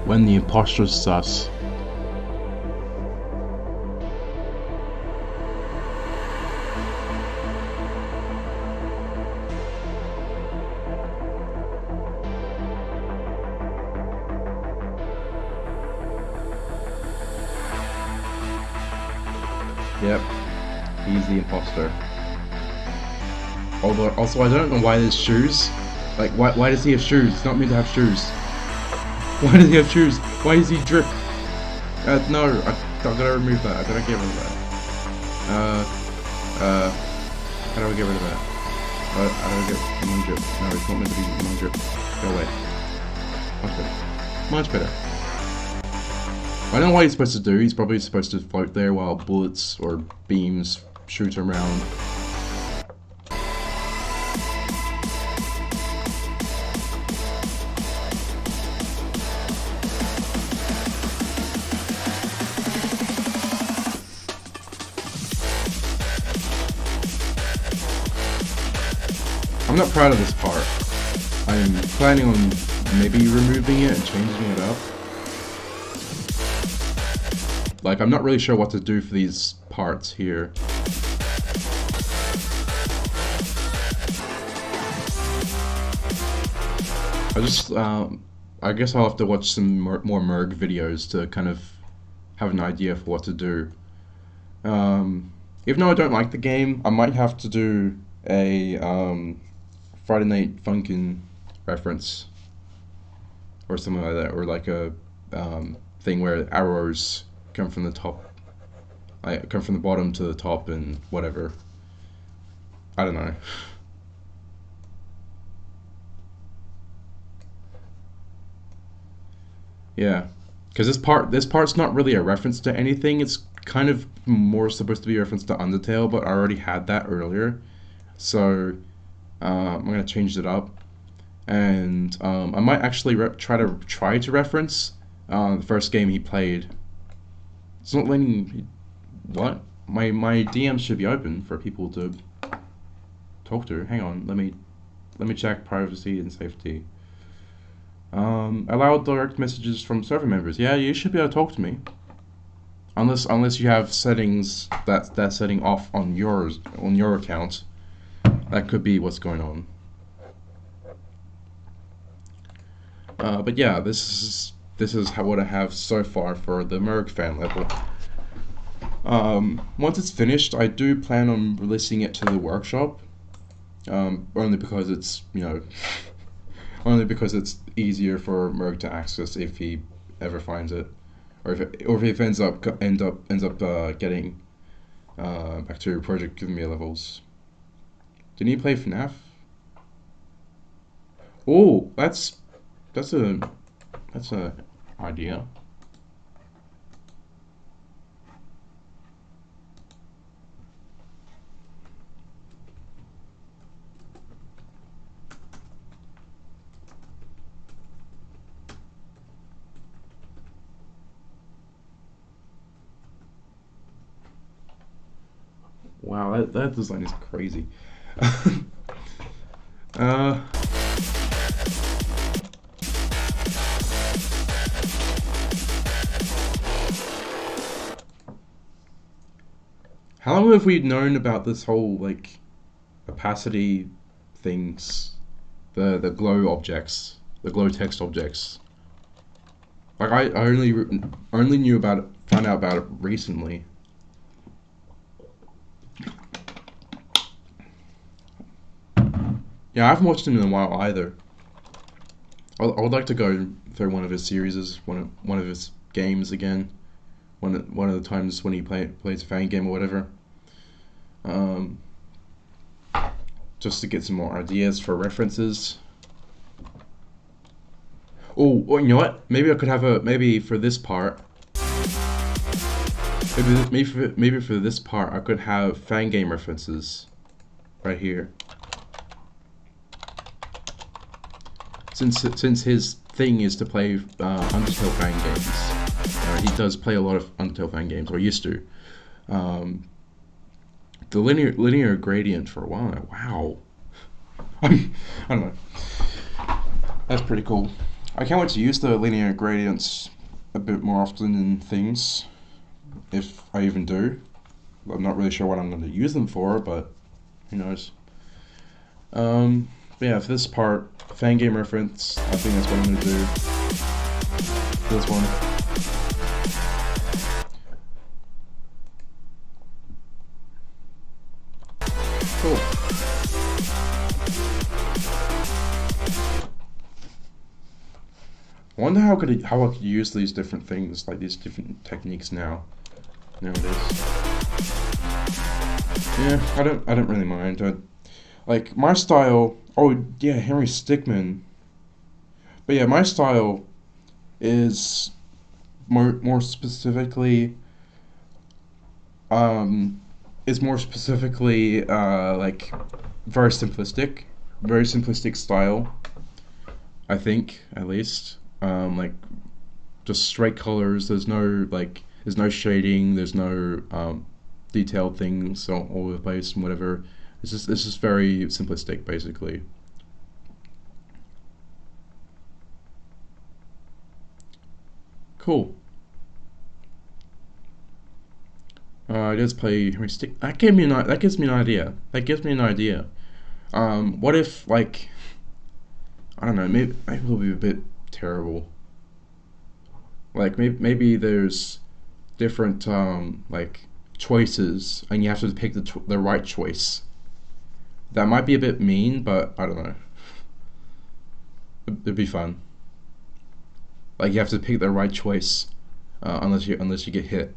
When the imposter's sus. Yep, he's the imposter. Although, also, I don't know why there's shoes. Like, why does he have shoes? He's not meant to have shoes. Why does he have shoes? Why does he drip? No, I gotta remove that. I gotta get rid of that. How do I get rid of that? How do I get among drip? No, it's not meant to be among drip. Go away. Much better. Much better. I don't know what he's supposed to do. He's probably supposed to float there while bullets or beams shoot around. I'm not proud of this part. I'm planning on maybe removing it and changing it up. Like, I'm not really sure what to do for these parts here. I guess I'll have to watch some more Merg videos to kind of have an idea for what to do. Even though I don't like the game, I might have to do a Friday Night Funkin' reference or something like that, or like a thing where arrows come from the top, come from the bottom to the top and whatever. I don't know. Yeah, because this part's not really a reference to anything. It's kind of more supposed to be a reference to Undertale, but I already had that earlier, so I'm gonna change it up, and I might actually try to reference the first game he played. It's not letting me. What? My DMs should be open for people to talk to. Hang on, let me check privacy and safety. Allow direct messages from server members. Yeah, you should be able to talk to me. Unless you have settings that setting off on your account. That could be what's going on. But yeah, this is what I have so far for the Merg fan level. Once it's finished, I do plan on releasing it to the workshop. Only because it's, you know, only because it's easier for Merg to access if he ever finds it, or if he ends up getting back to Project Arrhythmia levels. Didn't he play FNAF? Oh, that's a idea. Wow, that design is crazy. How long have we known about this whole, like, opacity things? The glow objects, the glow text objects. Like, I only knew about it, found out about it recently. Yeah, I haven't watched him in a while either. I would like to go through one of his series, one of his games again. One of the times when he plays a fan game or whatever. Um, just to get some more ideas for references. Oh, or you know what? Maybe I could have maybe for this part. Maybe for this part I could have fan game references right here. Since his thing is to play Undertale fan games, he does play a lot of Undertale fan games, or used to. The linear gradient for a while now. Wow. I don't know. That's pretty cool. I can't wait to use the linear gradients a bit more often in things, if I even do. I'm not really sure what I'm going to use them for, but who knows. But yeah, for this part, fan game reference, I think that's what I'm going to do. This one. Cool. I wonder how I could use these different things, like these different techniques nowadays. Yeah, I don't really mind. Like my style. Oh yeah, Henry Stickmin. But yeah, my style is more specifically like very simplistic style. I think at least like just straight colors. There's no shading. There's no detailed things all over the place and whatever. It's just very simplistic, basically. Cool. I just play Henry Stick. That gives me an idea. That gives me an idea. What if, like, I don't know, maybe it'll be a bit terrible. Like maybe there's different like choices, and you have to pick the right choice. That might be a bit mean, but I don't know. It'd be fun. Like you have to pick the right choice, unless you get hit.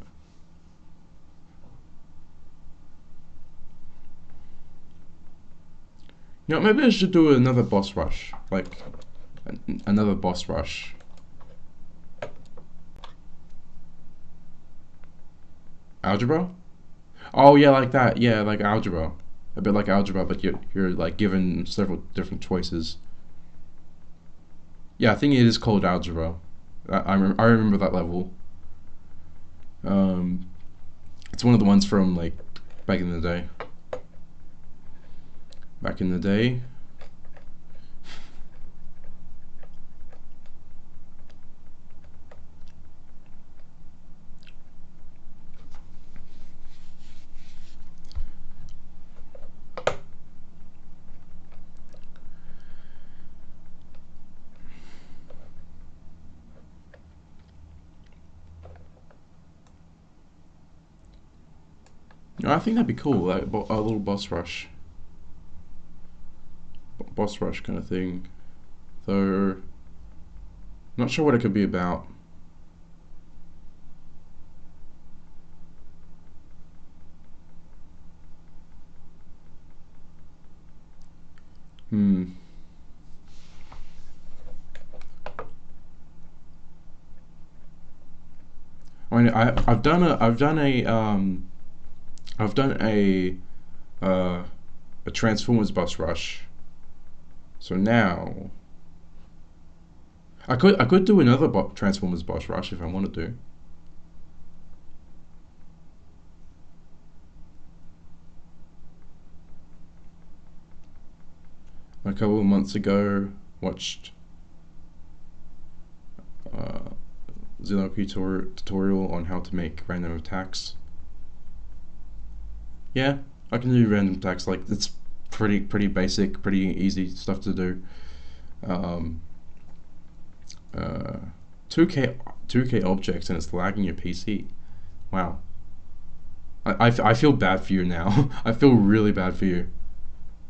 You know, maybe I should do another boss rush, like another boss rush. Algebra? Oh yeah, like that. Yeah, like algebra. A bit like algebra, but you're like given several different choices. Yeah, I think it is called algebra. I remember that level. It's one of the ones from like back in the day. Back in the day. You know, I think that'd be cool, like a little boss rush. Boss rush kind of thing. Though, not sure what it could be about. Hmm. I mean, I've done a Transformers boss rush. So now I could do another Transformers boss rush if I wanted to. A couple of months ago, watched Xenopi tutorial on how to make random attacks. Yeah, I can do random attacks. Like it's pretty basic, pretty easy stuff to do. 2K objects and it's lagging your PC. Wow. I feel bad for you now. I feel really bad for you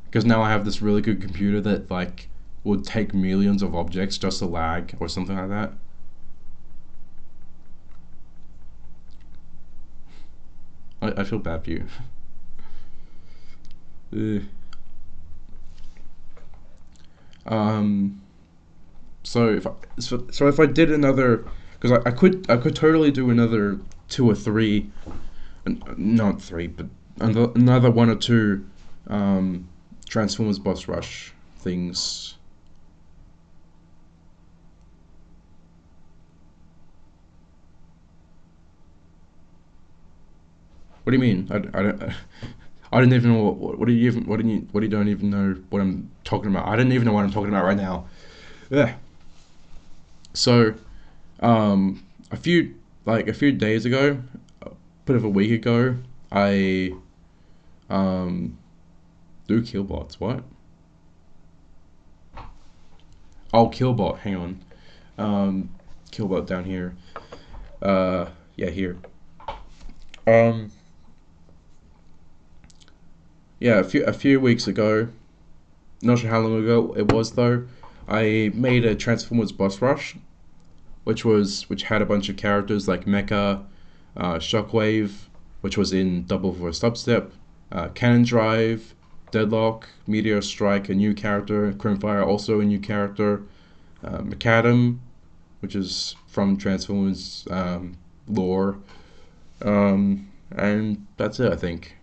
because now I have this really good computer that like would take millions of objects just to lag or something like that. I feel bad for you. Ugh. So if I did another, because I could totally do another 2 or 3, not 3, but another 1 or 2 Transformers boss rush things. What do you mean? I don't. I didn't even know what do you even what do you don't even know what I'm talking about. I didn't even know what I'm talking about right now. Yeah. So, a few days ago, a bit of a week ago, I do Killbots. What? Oh, Killbot. Hang on. Killbot down here. Yeah, here. Yeah, a few weeks ago, not sure how long ago it was though, I made a Transformers boss rush, which had a bunch of characters like Mecha, Shockwave, which was in Double for Substep, Cannon Drive, Deadlock, Meteor Strike, a new character, Crimefire, also a new character, Macadam, which is from Transformers lore, and that's it, I think.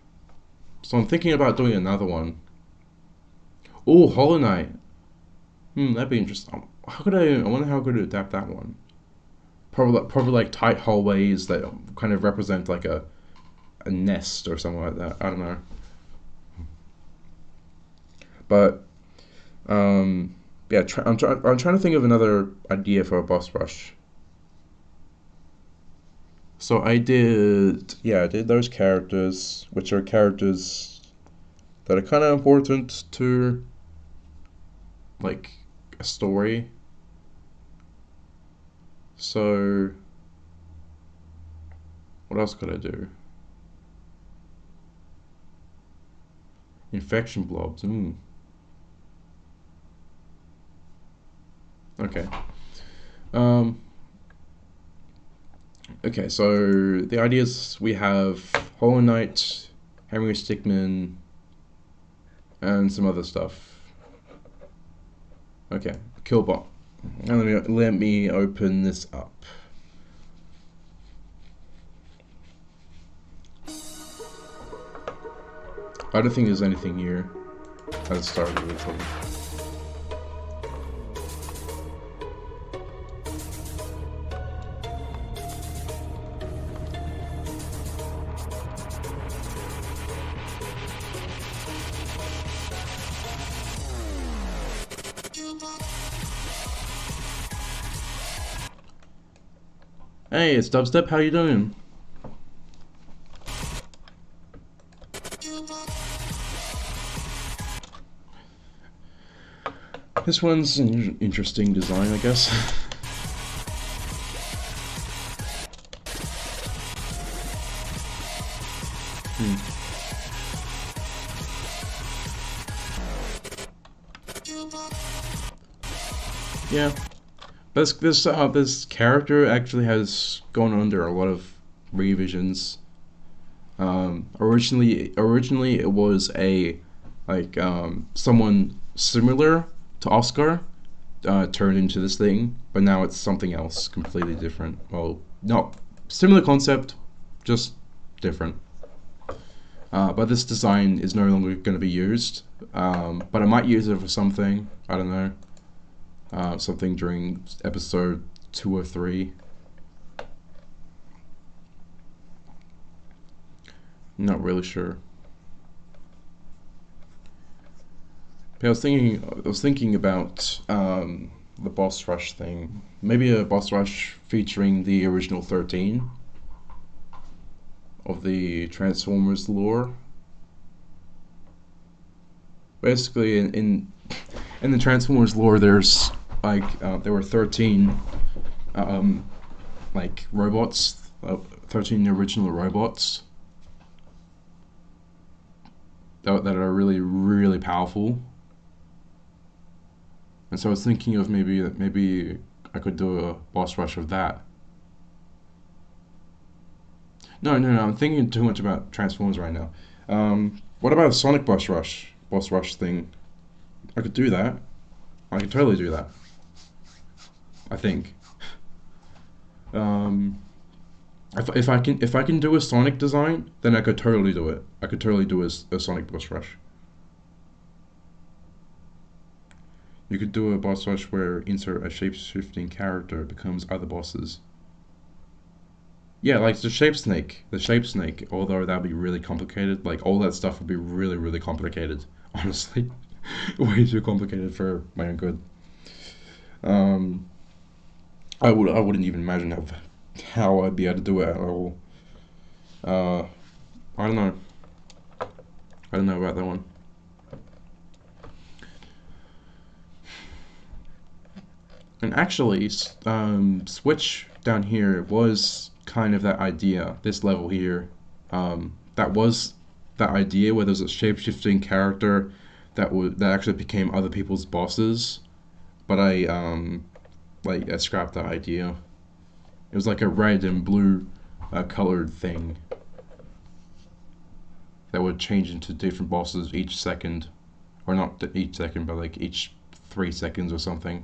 So I'm thinking about doing another one. Oh, Hollow Knight. That'd be interesting. I wonder how I could adapt that one. Probably like tight hallways that kind of represent like a nest or something like that. I don't know. But yeah, I'm trying to think of another idea for a boss rush. So I did those characters, which are characters that are kind of important to like a story. So what else could I do? Infection blobs. Okay. Okay, so the ideas we have Hollow Knight, Henry Stickmin, and some other stuff. Okay, Killbot. And let me open this up. I don't think there's anything here at the start of the recording. Hey, it's Dubstep. How you doing? This one's an interesting design, I guess. Yeah. This character actually has gone under a lot of revisions. Originally it was someone similar to Oscar turned into this thing, but now it's something else completely different. Well, no, similar concept, just different. But this design is no longer going to be used. But I might use it for something. I don't know. Something during episode 2 or 3. Not really sure. But I was thinking about the boss rush thing. Maybe a boss rush featuring the original 13 of the Transformers lore. Basically, in the Transformers lore, there's there were 13 robots, 13 original robots that are really, really powerful. And so I was thinking of maybe I could do a boss rush of that. No, I'm thinking too much about Transformers right now. What about a Sonic boss rush thing? I could do that. I could totally do that. I think. If I can do a Sonic design, then I could totally do it. I could totally do a Sonic boss rush. You could do a boss rush where insert a shape-shifting character becomes other bosses. Yeah, like the shape snake. Although that'd be really complicated. Like all that stuff would be really, really complicated. Honestly, way too complicated for my own good. I wouldn't even imagine how I'd be able to do it at all. I don't know. I don't know about that one. And actually, Switch down here was kind of that idea. This level here, that was that idea where there's a shape-shifting character that actually became other people's bosses. But I scrapped that idea. It was like a red and blue colored thing that would change into different bosses each second, or not each second, but like each 3 seconds or something.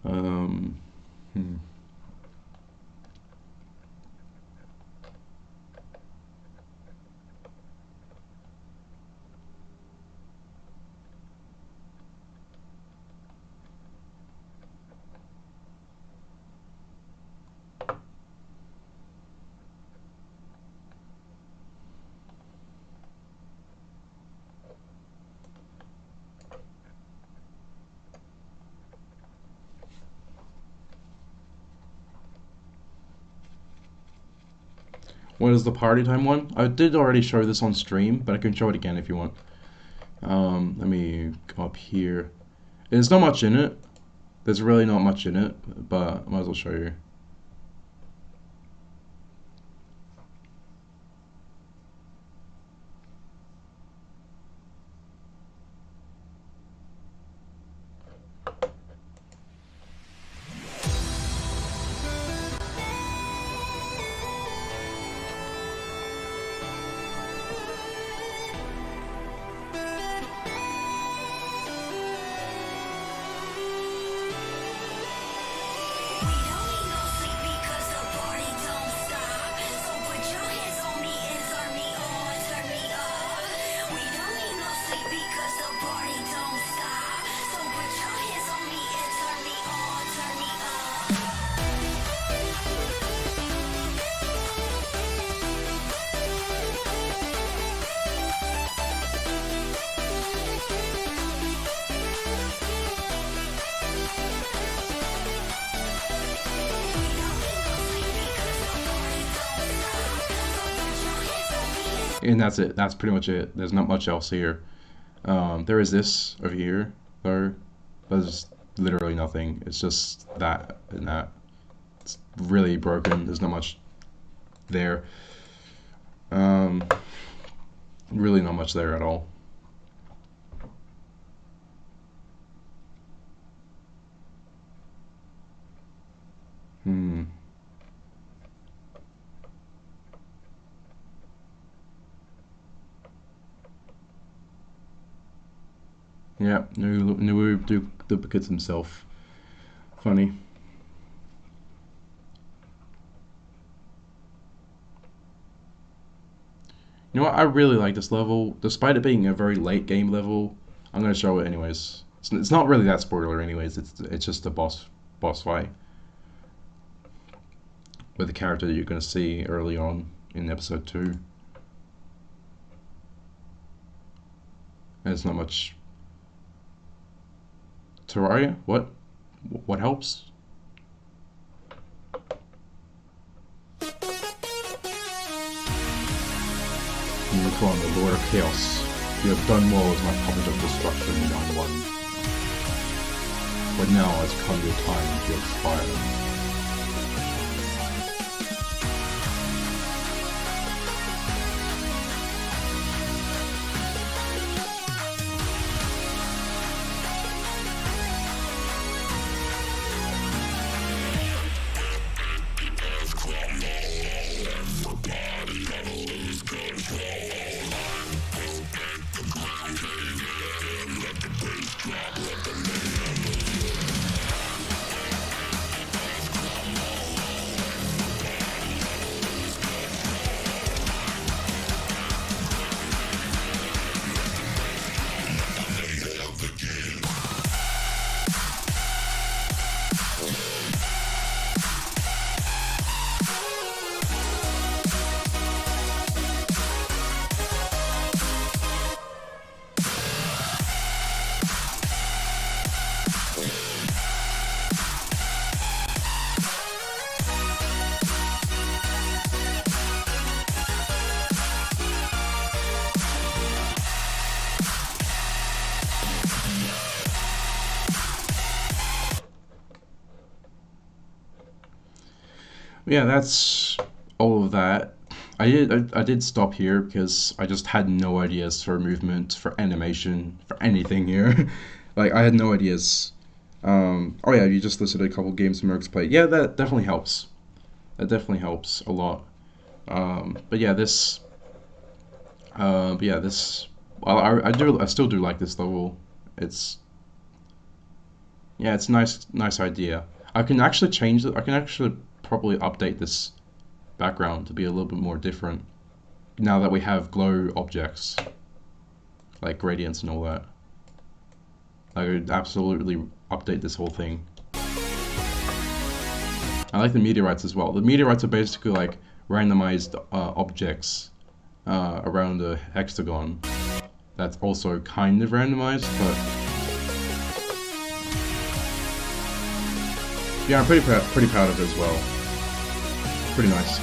Hmm. What is the party time one? I did already show this on stream, but I can show it again if you want. Let me go up here. There's not much in it. There's really not much in it, but I might as well show you. And that's it. That's pretty much it. There's not much else here. There is this over here, though. But there's literally nothing. It's just that and that. It's really broken. There's not much there. Really not much there at all. Yeah, new duplicates himself. Funny. You know what? I really like this level, despite it being a very late game level. I'm gonna show it anyways. It's not really that spoiler anyways. It's just a boss fight with the character that you're gonna see early on in episode 2. And it's not much. Terraria? What? What helps? You call the Lord of Chaos. You have done well as my puppet of destruction in 9-1. But now has come your time to expire. Yeah, that's all of that. I did stop here because I just had no ideas for movement, for animation, for anything here. Like I had no ideas. Oh yeah, you just listed a couple games Mercs played. Yeah, that definitely helps. That definitely helps a lot. But yeah, this. But yeah, this. Well, I still do like this level. It's yeah, it's nice idea. I can actually change it. I can actually probably update this background to be a little bit more different now that we have glow objects like gradients and all that. I would absolutely update this whole thing. I like the meteorites as well. The meteorites are basically like randomized objects around a hexagon. That's also kind of randomized, but yeah, I'm pretty proud of it as well. Pretty nice.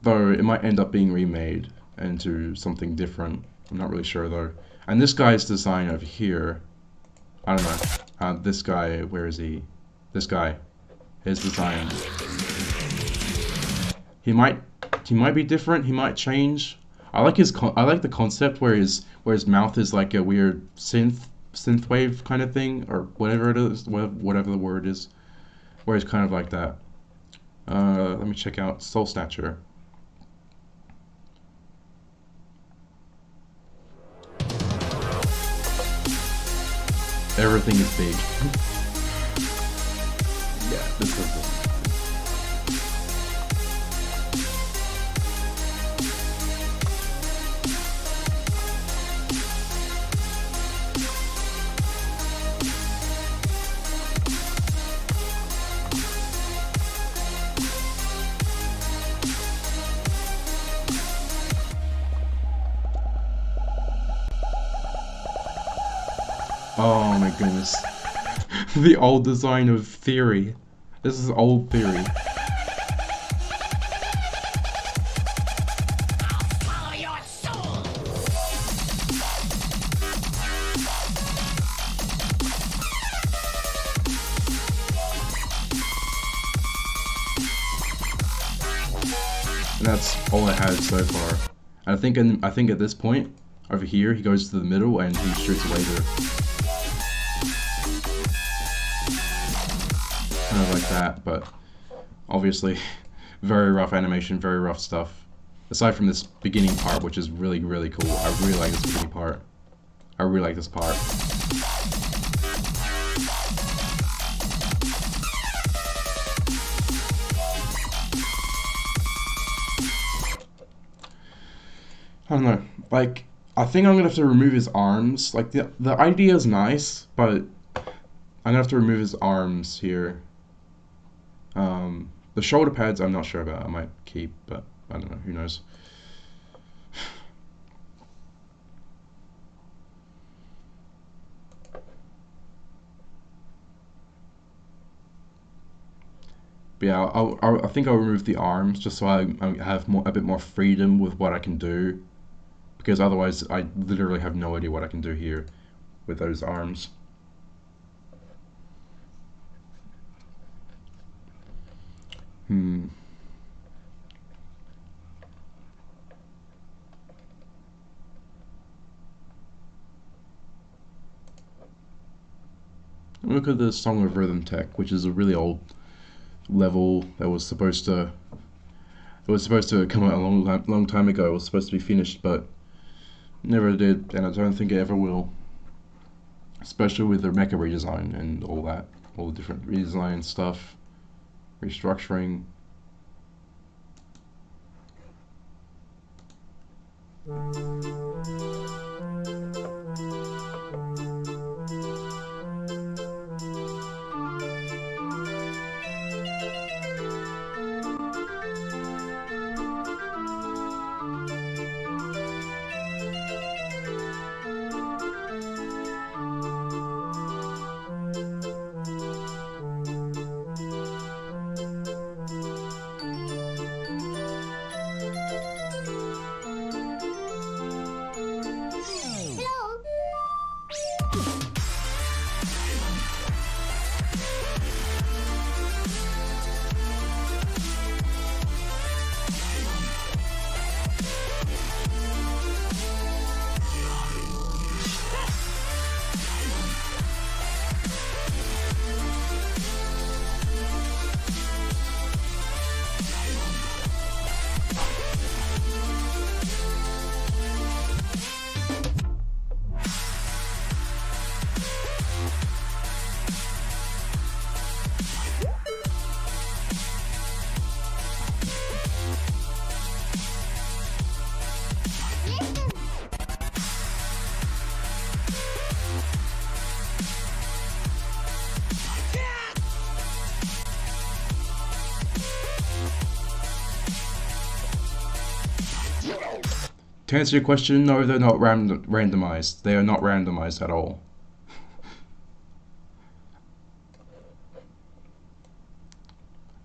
Though it might end up being remade into something different. I'm not really sure though. And this guy's design over here, I don't know. This guy, where is he? This guy, his design. He might be different. He might change. I like the concept where his mouth is like a weird synthwave kind of thing, or whatever it is, whatever the word is, where it's kind of like that. Let me check out Soul Snatcher. Everything is big. Yeah, this is it. Oh my goodness. The old design of Theory. This is old Theory. And that's all I had so far. And I think at this point, over here, he goes to the middle and he shoots a laser. Kind of like that, but obviously very rough animation, very rough stuff. Aside from this beginning part, which is really cool. I really like this beginning part. I really like this part. I don't know, like, I think I'm gonna have to remove his arms. Like, the idea is nice, but I'm gonna have to remove his arms here. The shoulder pads I'm not sure about. I might keep, but I don't know, who knows. But yeah, I think I'll remove the arms just so I have a bit more freedom with what I can do. Because otherwise I literally have no idea what I can do here with those arms. Look at the Song of RhythmTech, which is a really old level that was supposed to come out a long time ago. It was supposed to be finished, but never did, and I don't think it ever will. Especially with the mecha redesign and all that, all the different redesign stuff, restructuring. To answer your question, no, they're not randomized. They are not randomized at all.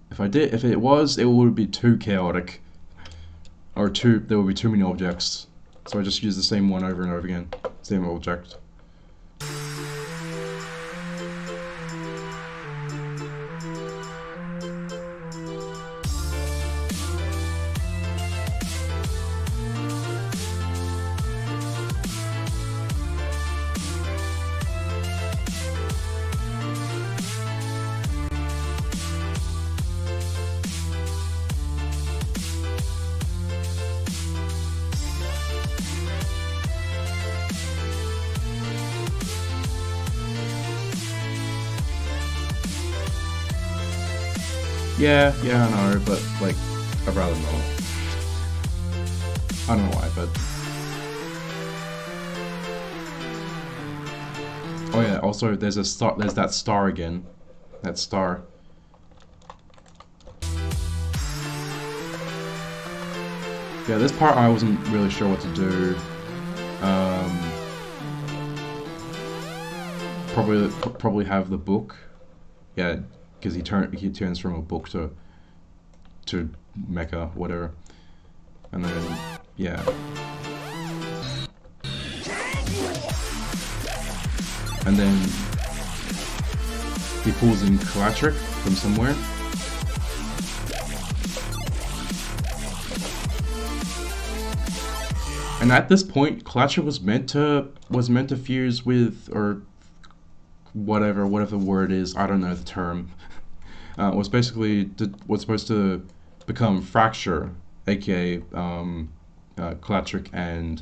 If it was, it would be too chaotic, or there would be too many objects. So I just use the same one over and over again, same object. Yeah, I know, but like, I'd rather not. I don't know why, but... Oh yeah, also there's that star again. That star. Yeah, this part I wasn't really sure what to do. Probably have the book. Yeah, because he turns from a book to mecha, whatever. And then yeah. And then he pulls in Kalatric from somewhere. And at this point, Kalatric was meant to fuse with, or whatever the word is, I don't know the term. Was supposed to become Fracture, aka Kalatric and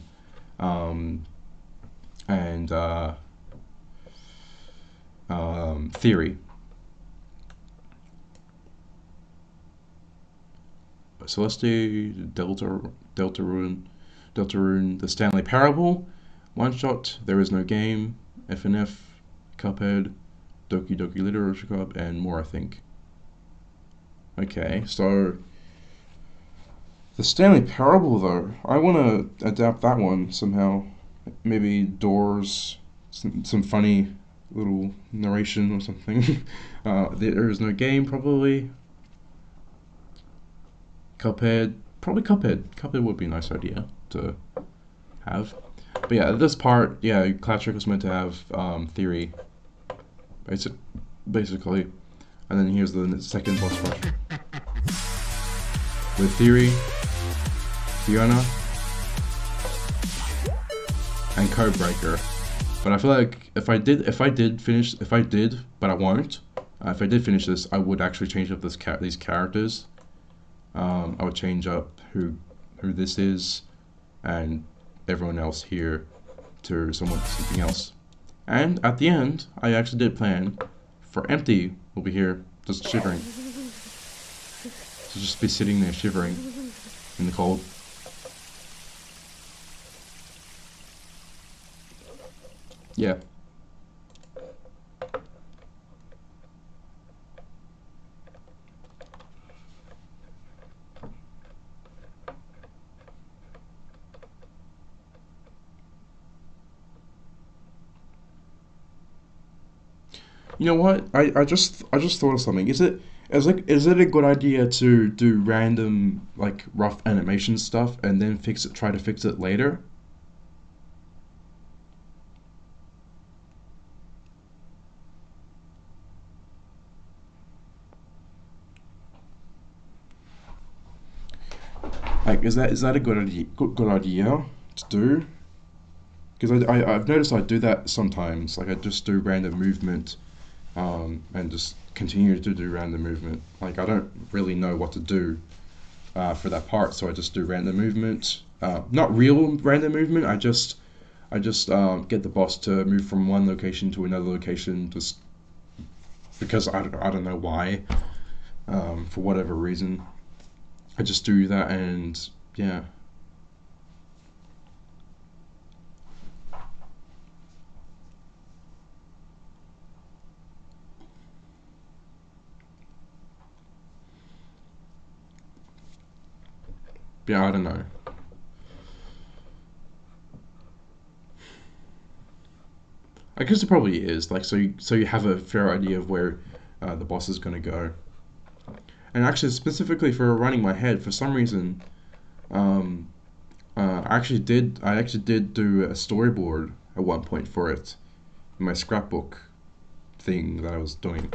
Theory. Celeste, Deltarune, The Stanley Parable, One Shot, There Is No Game, FNF, Cuphead, Doki Doki Literature Club, and more, I think. Okay, so The Stanley Parable, though, I want to adapt that one somehow. Maybe Doors, some funny little narration or something. There Is No Game, probably. Cuphead, probably Cuphead. Cuphead would be a nice idea to have. But yeah, this part, yeah, Kalatric was meant to have Theory, basically. And then here's the second boss rush. With Theory, Fiona, and Codebreaker. But I feel like if I did, but I won't. If I did finish this, I would actually change up these characters. I would change up who this is, and everyone else here to something else. And at the end, I actually did plan for Empty will be here, just shivering. To just be sitting there shivering in the cold. Yeah. You know what? I just thought of something. Is it a good idea to do random like rough animation stuff and then try to fix it later? Like, is that a good idea to do? Because I've noticed I do that sometimes. Like I just do random movement, and just continue to do random movement. Like I don't really know what to do for that part, so I just do random movement. Not real random movement. I just get the boss to move from one location to another location, just because I don't know why, for whatever reason. I just do that, and yeah. Yeah, I don't know. I guess it probably is. Like, so you have a fair idea of where the boss is gonna go. And actually, specifically for running my head, for some reason, um, I actually did do a storyboard at one point for it in my scrapbook thing that I was doing,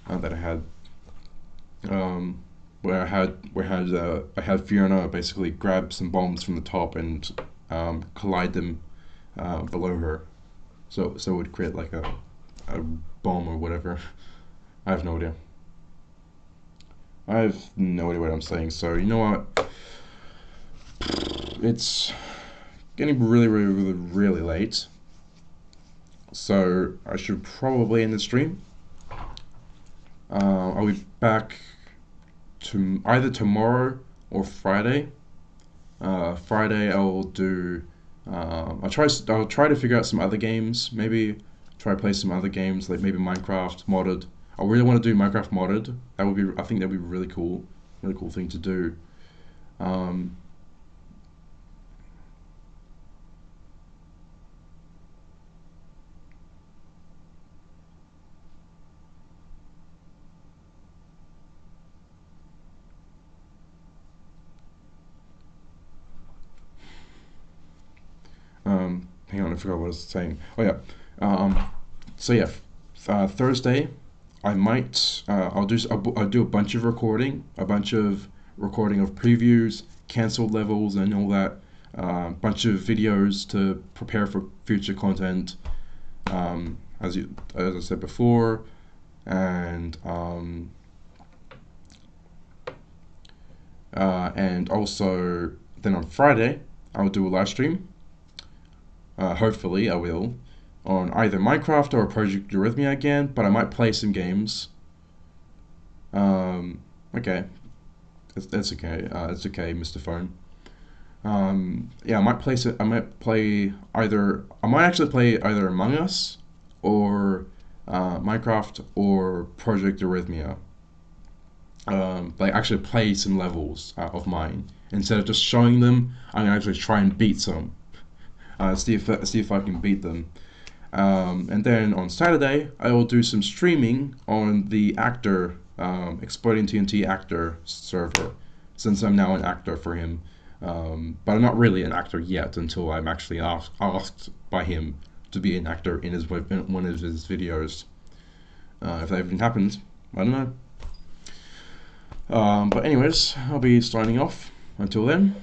that I had, I had Fiona basically grab some bombs from the top and collide them below her, so it would create like a bomb or whatever. I have no idea. I have no idea what I'm saying. So you know what? It's getting really late. So I should probably end the stream. I'll be back to either tomorrow or Friday. Friday I'll do. I'll try to figure out some other games. Maybe try to play some other games like maybe Minecraft modded. I really want to do Minecraft modded. That would be. I think that would be really cool thing to do. Um, Hang on, I forgot what I was saying. Oh yeah. Um, so yeah, Thursday, I might. I'll do a bunch of recording, a bunch of recording of previews, cancelled levels, and all that. Bunch of videos to prepare for future content. As I said before, and also then on Friday I'll do a live stream. Hopefully I will, on either Minecraft or Project Arrhythmia again, but I might play some games. Okay, that's okay. That's okay, Mr. Phone. Yeah, I might play. I might play either. I might actually play either Among Us or Minecraft or Project Arrhythmia. Like actually play some levels of mine instead of just showing them. I'm gonna actually try and beat some. See if I can beat them. And then on Saturday, I will do some streaming on the Actor, Exploiting TNT Actor server, since I'm now an actor for him. But I'm not really an actor yet until I'm actually asked by him to be an actor in one of his videos. If that even happens, I don't know. But anyways, I'll be signing off. Until then.